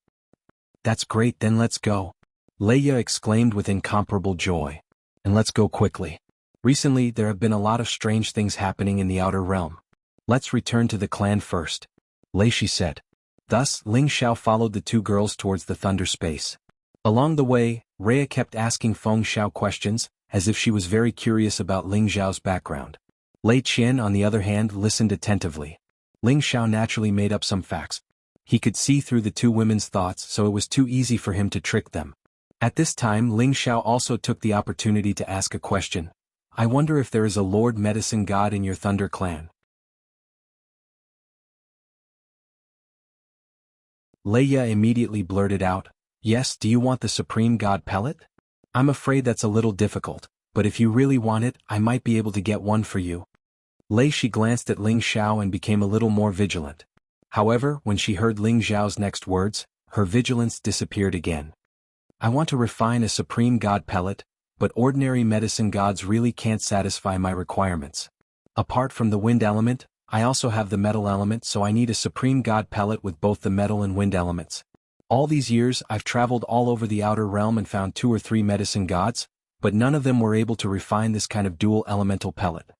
That's great, then let's go. Leia exclaimed with incomparable joy. And let's go quickly. Recently there have been a lot of strange things happening in the outer realm. Let's return to the clan first. Leishi said. Thus, Ling Xiao followed the two girls towards the thunder space. Along the way, Rhea kept asking Feng Xiao questions, as if she was very curious about Ling Xiao's background. Lei Qian, on the other hand, listened attentively. Ling Xiao naturally made up some facts. He could see through the two women's thoughts, so it was too easy for him to trick them. At this time, Ling Xiao also took the opportunity to ask a question. I wonder if there is a Lord Medicine God in your Thunder clan. Leia immediately blurted out, Yes, do you want the Supreme God pellet? I'm afraid that's a little difficult, but if you really want it, I might be able to get one for you. Leishi glanced at Ling Xiao and became a little more vigilant. However, when she heard Ling Xiao's next words, her vigilance disappeared again. I want to refine a Supreme God pellet, but ordinary medicine gods really can't satisfy my requirements. Apart from the wind element, I also have the metal element, so I need a Supreme God pellet with both the metal and wind elements. All these years I've traveled all over the outer realm and found 2 or 3 medicine gods, but none of them were able to refine this kind of dual elemental pellet.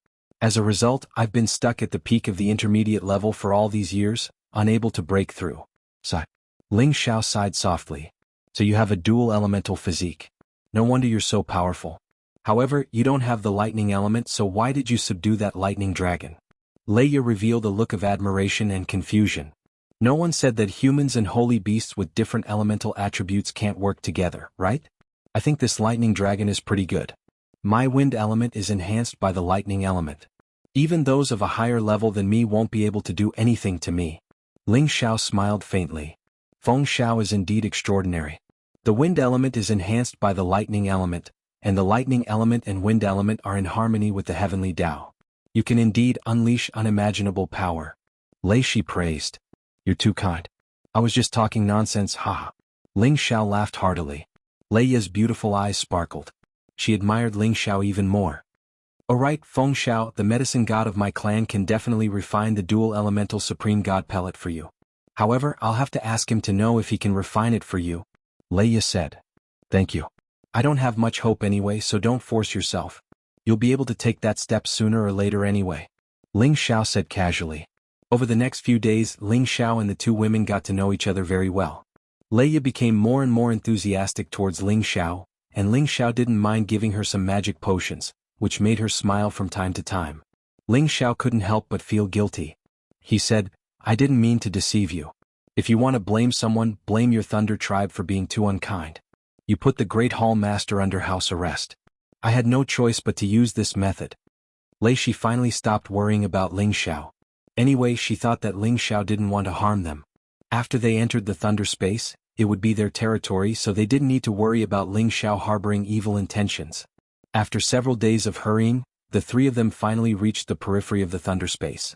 As a result, I've been stuck at the peak of the intermediate level for all these years, unable to break through. Sigh. Ling Xiao sighed softly. So you have a dual elemental physique. No wonder you're so powerful. However, you don't have the lightning element, so why did you subdue that lightning dragon? Leia revealed a look of admiration and confusion. No one said that humans and holy beasts with different elemental attributes can't work together, right? I think this lightning dragon is pretty good. My wind element is enhanced by the lightning element. Even those of a higher level than me won't be able to do anything to me. Ling Xiao smiled faintly. Feng Xiao is indeed extraordinary. The wind element is enhanced by the lightning element, and the lightning element and wind element are in harmony with the heavenly Tao. You can indeed unleash unimaginable power. Leishi praised. You're too kind. I was just talking nonsense, haha. Ling Xiao laughed heartily. Leia's beautiful eyes sparkled. She admired Ling Xiao even more. Alright, Feng Xiao, the medicine god of my clan can definitely refine the dual elemental supreme god pellet for you. However, I'll have to ask him to know if he can refine it for you. Leia said. Thank you. I don't have much hope anyway, so don't force yourself. You'll be able to take that step sooner or later anyway. Ling Xiao said casually. Over the next few days, Ling Xiao and the two women got to know each other very well. Leia became more and more enthusiastic towards Ling Xiao, and Ling Xiao didn't mind giving her some magic potions, which made her smile from time to time. Ling Xiao couldn't help but feel guilty. He said, I didn't mean to deceive you. If you want to blame someone, blame your Thunder tribe for being too unkind. You put the Great Hall Master under house arrest. I had no choice but to use this method. Leishi finally stopped worrying about Ling Xiao. Anyway, she thought that Ling Xiao didn't want to harm them. After they entered the Thunder space, it would be their territory, so they didn't need to worry about Ling Xiao harboring evil intentions. After several days of hurrying, the 3 of them finally reached the periphery of the Thunder space.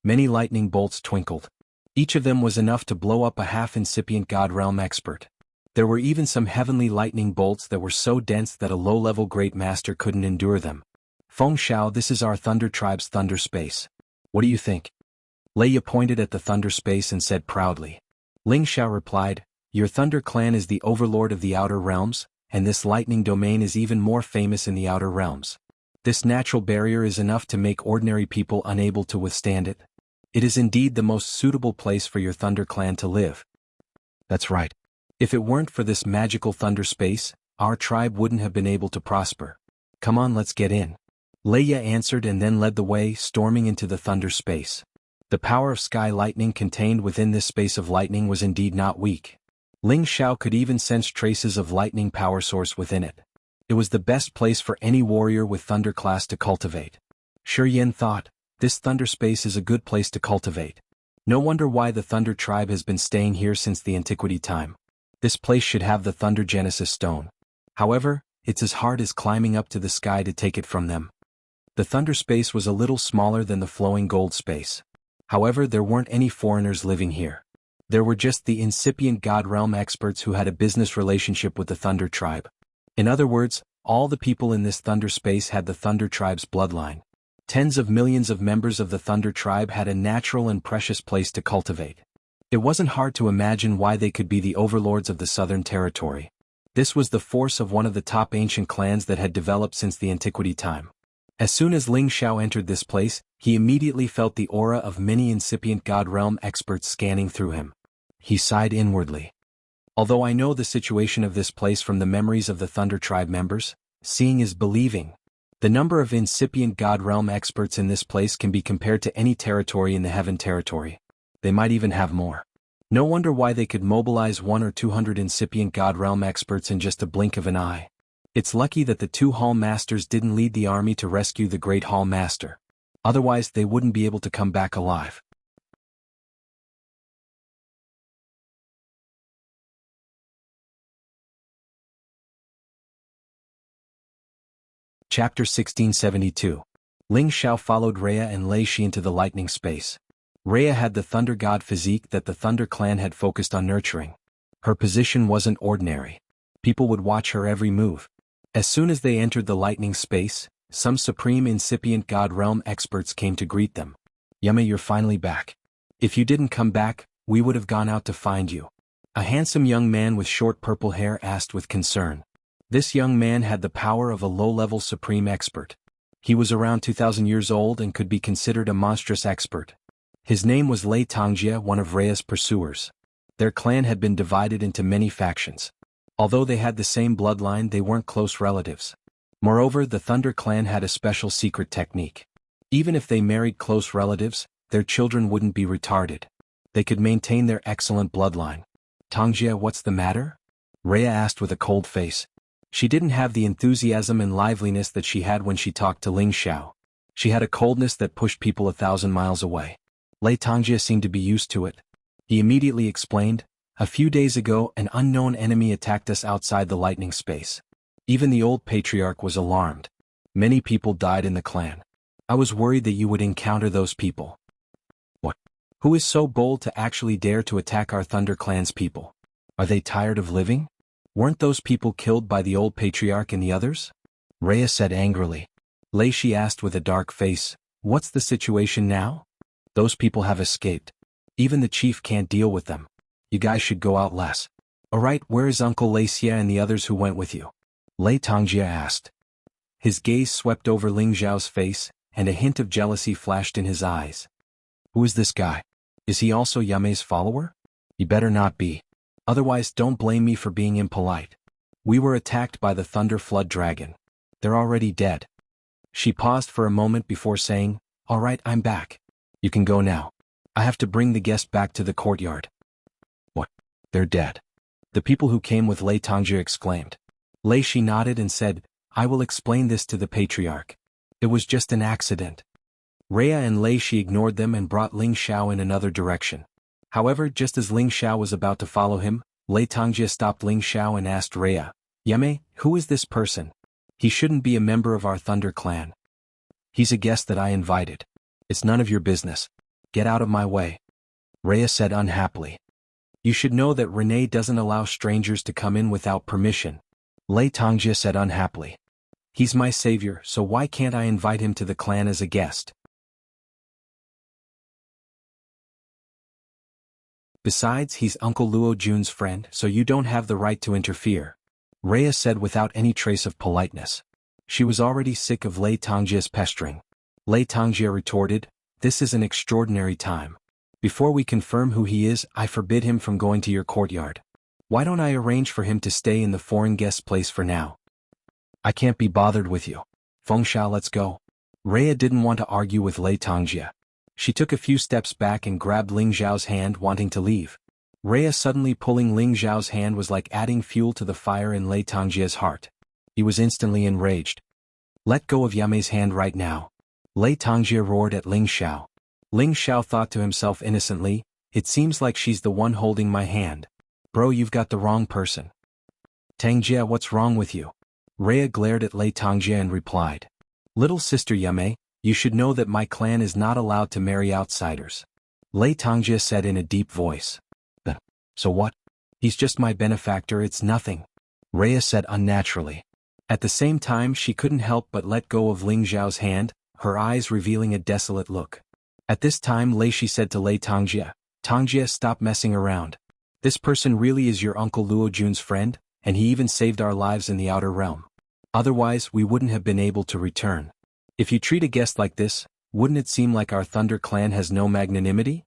Many lightning bolts twinkled. Each of them was enough to blow up a half-incipient God Realm expert. There were even some heavenly lightning bolts that were so dense that a low-level Great Master couldn't endure them. Feng Xiao, this is our Thunder tribe's Thunder space. What do you think? Leia pointed at the Thunder space and said proudly. Ling Xiao replied, Your Thunder clan is the overlord of the Outer Realms, and this lightning domain is even more famous in the Outer Realms. This natural barrier is enough to make ordinary people unable to withstand it. It is indeed the most suitable place for your Thunder clan to live. That's right. If it weren't for this magical Thunder space, our tribe wouldn't have been able to prosper. Come on, let's get in. Leia answered and then led the way, storming into the Thunder space. The power of sky lightning contained within this space of lightning was indeed not weak. Ling Xiao could even sense traces of lightning power source within it. It was the best place for any warrior with Thunder class to cultivate. Shi Yin thought, this Thunder space is a good place to cultivate. No wonder why the Thunder tribe has been staying here since the antiquity time. This place should have the Thunder Genesis stone. However, it's as hard as climbing up to the sky to take it from them. The Thunder space was a little smaller than the flowing gold space. However, there weren't any foreigners living here. There were just the incipient God Realm experts who had a business relationship with the Thunder tribe. In other words, all the people in this Thunder space had the Thunder tribe's bloodline. Tens of millions of members of the Thunder Tribe had a natural and precious place to cultivate. It wasn't hard to imagine why they could be the overlords of the Southern Territory. This was the force of one of the top ancient clans that had developed since the antiquity time. As soon as Ling Xiao entered this place, he immediately felt the aura of many incipient God Realm experts scanning through him. He sighed inwardly. Although I know the situation of this place from the memories of the Thunder Tribe members, seeing is believing. The number of incipient God Realm experts in this place can be compared to any territory in the Heaven Territory. They might even have more. No wonder why they could mobilize 100 or 200 incipient God Realm experts in just a blink of an eye. It's lucky that the two Hall Masters didn't lead the army to rescue the Great Hall Master. Otherwise they wouldn't be able to come back alive. Chapter 1672. Ling Xiao followed Rhea and Lei Shi into the lightning space. Rhea had the Thunder God physique that the Thunder Clan had focused on nurturing. Her position wasn't ordinary. People would watch her every move. As soon as they entered the lightning space, some supreme incipient God Realm experts came to greet them. "Yame, you're finally back. If you didn't come back, we would have gone out to find you." A handsome young man with short purple hair asked with concern. This young man had the power of a low-level supreme expert. He was around 2,000 years old and could be considered a monstrous expert. His name was Lei Tongjie, one of Rhea's pursuers. Their clan had been divided into many factions. Although they had the same bloodline, they weren't close relatives. Moreover, the Thunder Clan had a special secret technique. Even if they married close relatives, their children wouldn't be retarded. They could maintain their excellent bloodline. "Tongjie, what's the matter?" Rhea asked with a cold face. She didn't have the enthusiasm and liveliness that she had when she talked to Ling Xiao. She had a coldness that pushed people 1,000 miles away. Lei Tongjie seemed to be used to it. He immediately explained, "A few days ago an unknown enemy attacked us outside the lightning space. Even the old patriarch was alarmed. Many people died in the clan. I was worried that you would encounter those people." "What? Who is so bold to actually dare to attack our Thunder Clan's people? Are they tired of living? Weren't those people killed by the old patriarch and the others?" Rhea said angrily. Lei Shi asked with a dark face, "What's the situation now?" "Those people have escaped. Even the chief can't deal with them. You guys should go out less." "Alright, where is Uncle Leicia and the others who went with you?" Lei Tongjie asked. His gaze swept over Ling Xiao's face, and a hint of jealousy flashed in his eyes. "Who is this guy? Is he also Yame's follower? He better not be. Otherwise don't blame me for being impolite. We were attacked by the Thunder Flood Dragon. They're already dead." She paused for a moment before saying, "Alright, I'm back. You can go now. I have to bring the guest back to the courtyard." "What? They're dead?" The people who came with Lei Tongjie exclaimed. Lei Shi nodded and said, "I will explain this to the patriarch. It was just an accident." Rhea and Lei Shi ignored them and brought Ling Xiao in another direction. However, just as Ling Xiao was about to follow him, Lei Tongjie stopped Ling Xiao and asked Rhea, "Yame, who is this person? He shouldn't be a member of our Thunder Clan. He's a guest that I invited. It's none of your business. Get out of my way." Rhea said unhappily. "You should know that Renee doesn't allow strangers to come in without permission." Lei Tongjie said unhappily. "He's my savior, so why can't I invite him to the clan as a guest? Besides, he's Uncle Luo Jun's friend, so you don't have the right to interfere," Rhea said without any trace of politeness. She was already sick of Lei Tongjie's pestering. Lei Tongjie retorted, "This is an extraordinary time. Before we confirm who he is, I forbid him from going to your courtyard. Why don't I arrange for him to stay in the foreign guest place for now?" "I can't be bothered with you. Fengsha, let's go." Rhea didn't want to argue with Lei Tongjie. She took a few steps back and grabbed Ling Xiao's hand, wanting to leave. Rhea suddenly pulling Ling Xiao's hand was like adding fuel to the fire in Lei Tongjie's heart. He was instantly enraged. "Let go of Yame's hand right now." Lei Tongjie roared at Ling Xiao. Ling Xiao thought to himself innocently, "It seems like she's the one holding my hand. Bro, you've got the wrong person." "Tangjie, what's wrong with you?" Rhea glared at Lei Tongjie and replied, "Little sister Yame, you should know that my clan is not allowed to marry outsiders." Lei Tongjie said in a deep voice. "So what? He's just my benefactor, it's nothing," Rhea said unnaturally. At the same time she couldn't help but let go of Ling Xiao's hand. her eyes revealing a desolate look. At this time Lei Shi said to Lei Tangjie, "Tangjie, stop messing around. This person really is your Uncle Luo Jun's friend, and he even saved our lives in the outer realm. Otherwise we wouldn't have been able to return. If you treat a guest like this, wouldn't it seem like our Thunder clan has no magnanimity?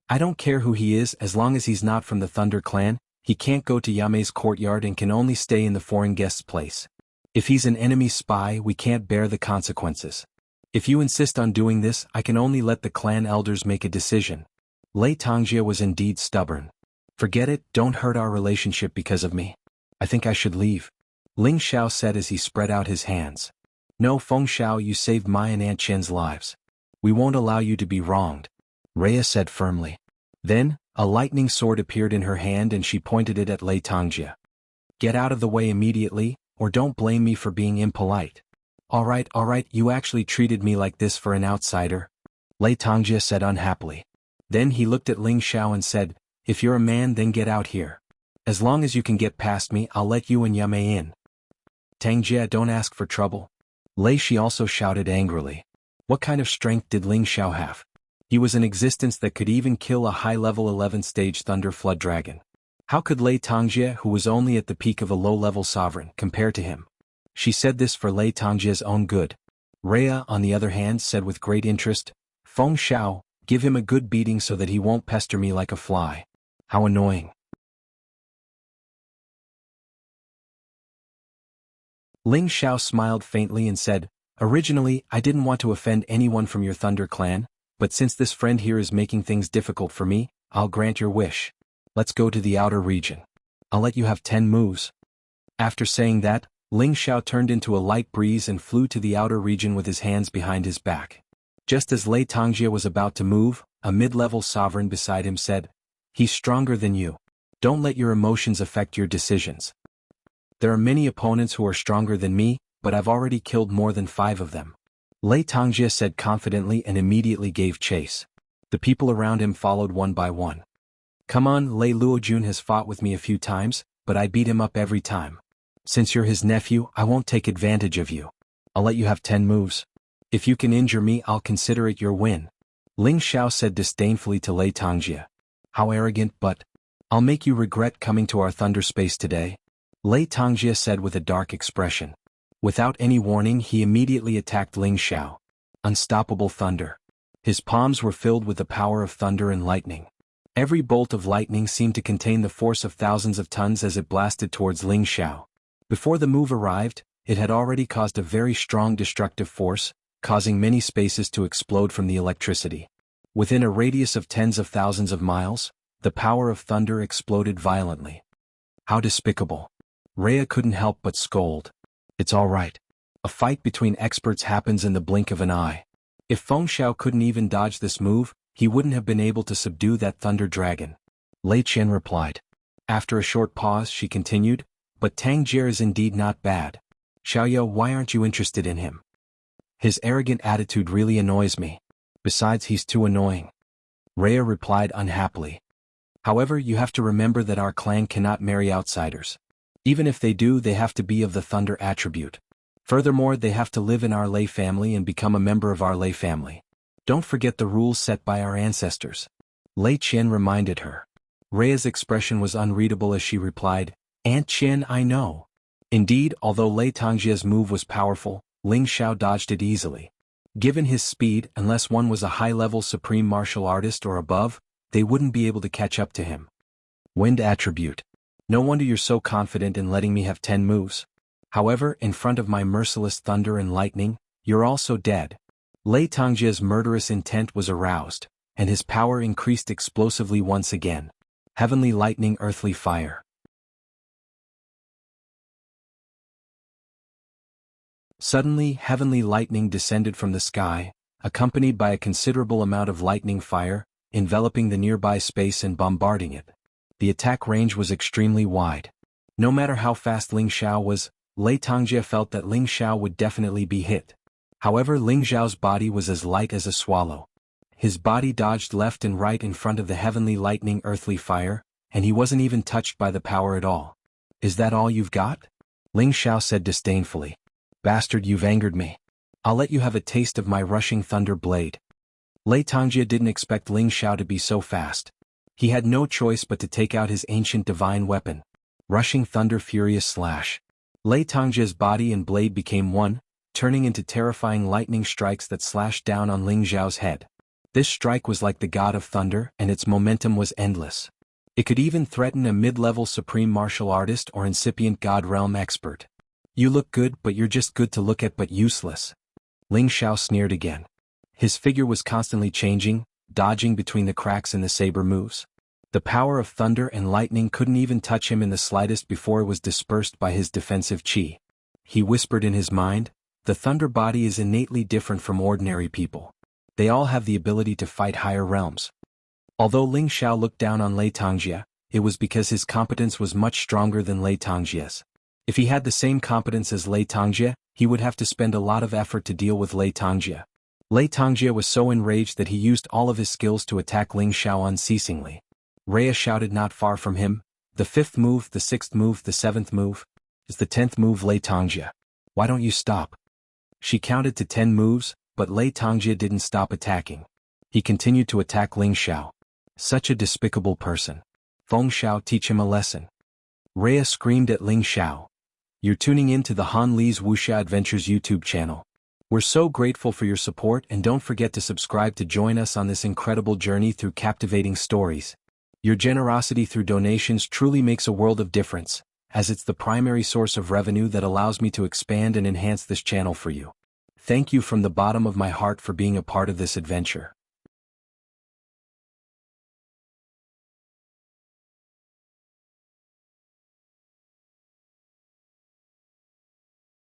I don't care who he is as long as he's not from the Thunder clan. He can't go to Yame's courtyard and can only stay in the foreign guest's place. If he's an enemy spy, we can't bear the consequences. If you insist on doing this, I can only let the clan elders make a decision." Lei Tangjie was indeed stubborn. "Forget it, don't hurt our relationship because of me. I think I should leave," Ling Xiao said as he spread out his hands. "No, Feng Xiao, you saved my and Aunt Qian's lives. We won't allow you to be wronged," Rhea said firmly. Then, a lightning sword appeared in her hand and she pointed it at Lei Tangjie. "Get out of the way immediately, or don't blame me for being impolite." All right, you actually treated me like this for an outsider," Lei Tangjie said unhappily. Then he looked at Ling Xiao and said, "If you're a man then get out here. As long as you can get past me, I'll let you and Yame in." "Tangjie, don't ask for trouble," Lei Shi also shouted angrily. What kind of strength did Ling Xiao have? He was an existence that could even kill a high-level 11th-stage Thunder Flood Dragon. How could Lei Tangjie, who was only at the peak of a low-level sovereign, compare to him? She said this for Lei Tangjie's own good. Rhea, on the other hand, said with great interest, "Feng Xiao, give him a good beating so that he won't pester me like a fly. How annoying." Ling Xiao smiled faintly and said, "Originally, I didn't want to offend anyone from your Thunder clan, but since this friend here is making things difficult for me, I'll grant your wish. Let's go to the outer region. I'll let you have 10 moves." After saying that, Ling Xiao turned into a light breeze and flew to the outer region with his hands behind his back. Just as Lei Tangjie was about to move, a mid-level sovereign beside him said, "He's stronger than you. Don't let your emotions affect your decisions. There are many opponents who are stronger than me, but I've already killed more than 5 of them." Lei Tangjie said confidently and immediately gave chase. The people around him followed one by one. "Come on, Lei Luojun has fought with me a few times, but I beat him up every time. Since you're his nephew, I won't take advantage of you. I'll let you have 10 moves. If you can injure me, I'll consider it your win," Ling Xiao said disdainfully to Lei Tangjie. "How arrogant, but I'll make you regret coming to our Thunder space today," Lei Tangjie said with a dark expression. Without any warning, he immediately attacked Ling Xiao. Unstoppable thunder. His palms were filled with the power of thunder and lightning. Every bolt of lightning seemed to contain the force of thousands of tons as it blasted towards Ling Xiao. Before the move arrived, it had already caused a very strong destructive force, causing many spaces to explode from the electricity. Within a radius of tens of thousands of miles, the power of thunder exploded violently. How despicable. Rhea couldn't help but scold. It's all right. A fight between experts happens in the blink of an eye. If Feng Xiao couldn't even dodge this move, he wouldn't have been able to subdue that thunder dragon. Lei Qian replied. After a short pause, she continued, "But Tangjie is indeed not bad. Xiaoyou, why aren't you interested in him? His arrogant attitude really annoys me. Besides, he's too annoying," Rhea replied unhappily. "However, you have to remember that our clan cannot marry outsiders. Even if they do, they have to be of the thunder attribute. Furthermore, they have to live in our Lei family and become a member of our Lei family. Don't forget the rules set by our ancestors," Lei Qian reminded her. Rhea's expression was unreadable as she replied, "Aunt Qian, I know." Indeed, although Lei Tangjie's move was powerful, Ling Xiao dodged it easily. Given his speed, unless one was a high-level supreme martial artist or above, they wouldn't be able to catch up to him. Wind attribute. No wonder you're so confident in letting me have 10 moves. However, in front of my merciless thunder and lightning, you're also dead. Lei Tangjie's murderous intent was aroused, and his power increased explosively once again. Heavenly lightning, earthly fire. Suddenly, heavenly lightning descended from the sky, accompanied by a considerable amount of lightning fire, enveloping the nearby space and bombarding it. The attack range was extremely wide. No matter how fast Ling Xiao was, Lei Tangjie felt that Ling Xiao would definitely be hit. However, Ling Xiao's body was as light as a swallow. His body dodged left and right in front of the heavenly lightning, earthly fire, and he wasn't even touched by the power at all. "Is that all you've got?" Ling Xiao said disdainfully. "Bastard, you've angered me. I'll let you have a taste of my rushing thunder blade. Lei Tangjia didn't expect Ling Xiao to be so fast. He had no choice but to take out his ancient divine weapon. Rushing thunder furious slash. Lei Tangjia's body and blade became one, turning into terrifying lightning strikes that slashed down on Ling Xiao's head. This strike was like the god of thunder, and its momentum was endless. It could even threaten a mid-level supreme martial artist or incipient god realm expert. You look good, but you're just good to look at but useless. Ling Xiao sneered again. His figure was constantly changing, dodging between the cracks in the saber moves. The power of thunder and lightning couldn't even touch him in the slightest before it was dispersed by his defensive chi. He whispered in his mind, the thunder body is innately different from ordinary people. They all have the ability to fight higher realms. Although Ling Xiao looked down on Lei Tangjia, it was because his competence was much stronger than Lei Tangjia's. If he had the same competence as Lei Tangjia, he would have to spend a lot of effort to deal with Lei Tangjia. Lei Tangjia was so enraged that he used all of his skills to attack Ling Xiao unceasingly. Rhea shouted not far from him, the 5th move, the 6th move, the 7th move. Is the 10th move Lei Tangjia? Why don't you stop? She counted to 10 moves, but Lei Tangjia didn't stop attacking. He continued to attack Ling Xiao. Such a despicable person. Feng Xiao, teach him a lesson. Rhea screamed at Ling Xiao. You're tuning in to the Han Li's Wuxia Adventures YouTube channel. We're so grateful for your support, and don't forget to subscribe to join us on this incredible journey through captivating stories. Your generosity through donations truly makes a world of difference, as it's the primary source of revenue that allows me to expand and enhance this channel for you. Thank you from the bottom of my heart for being a part of this adventure.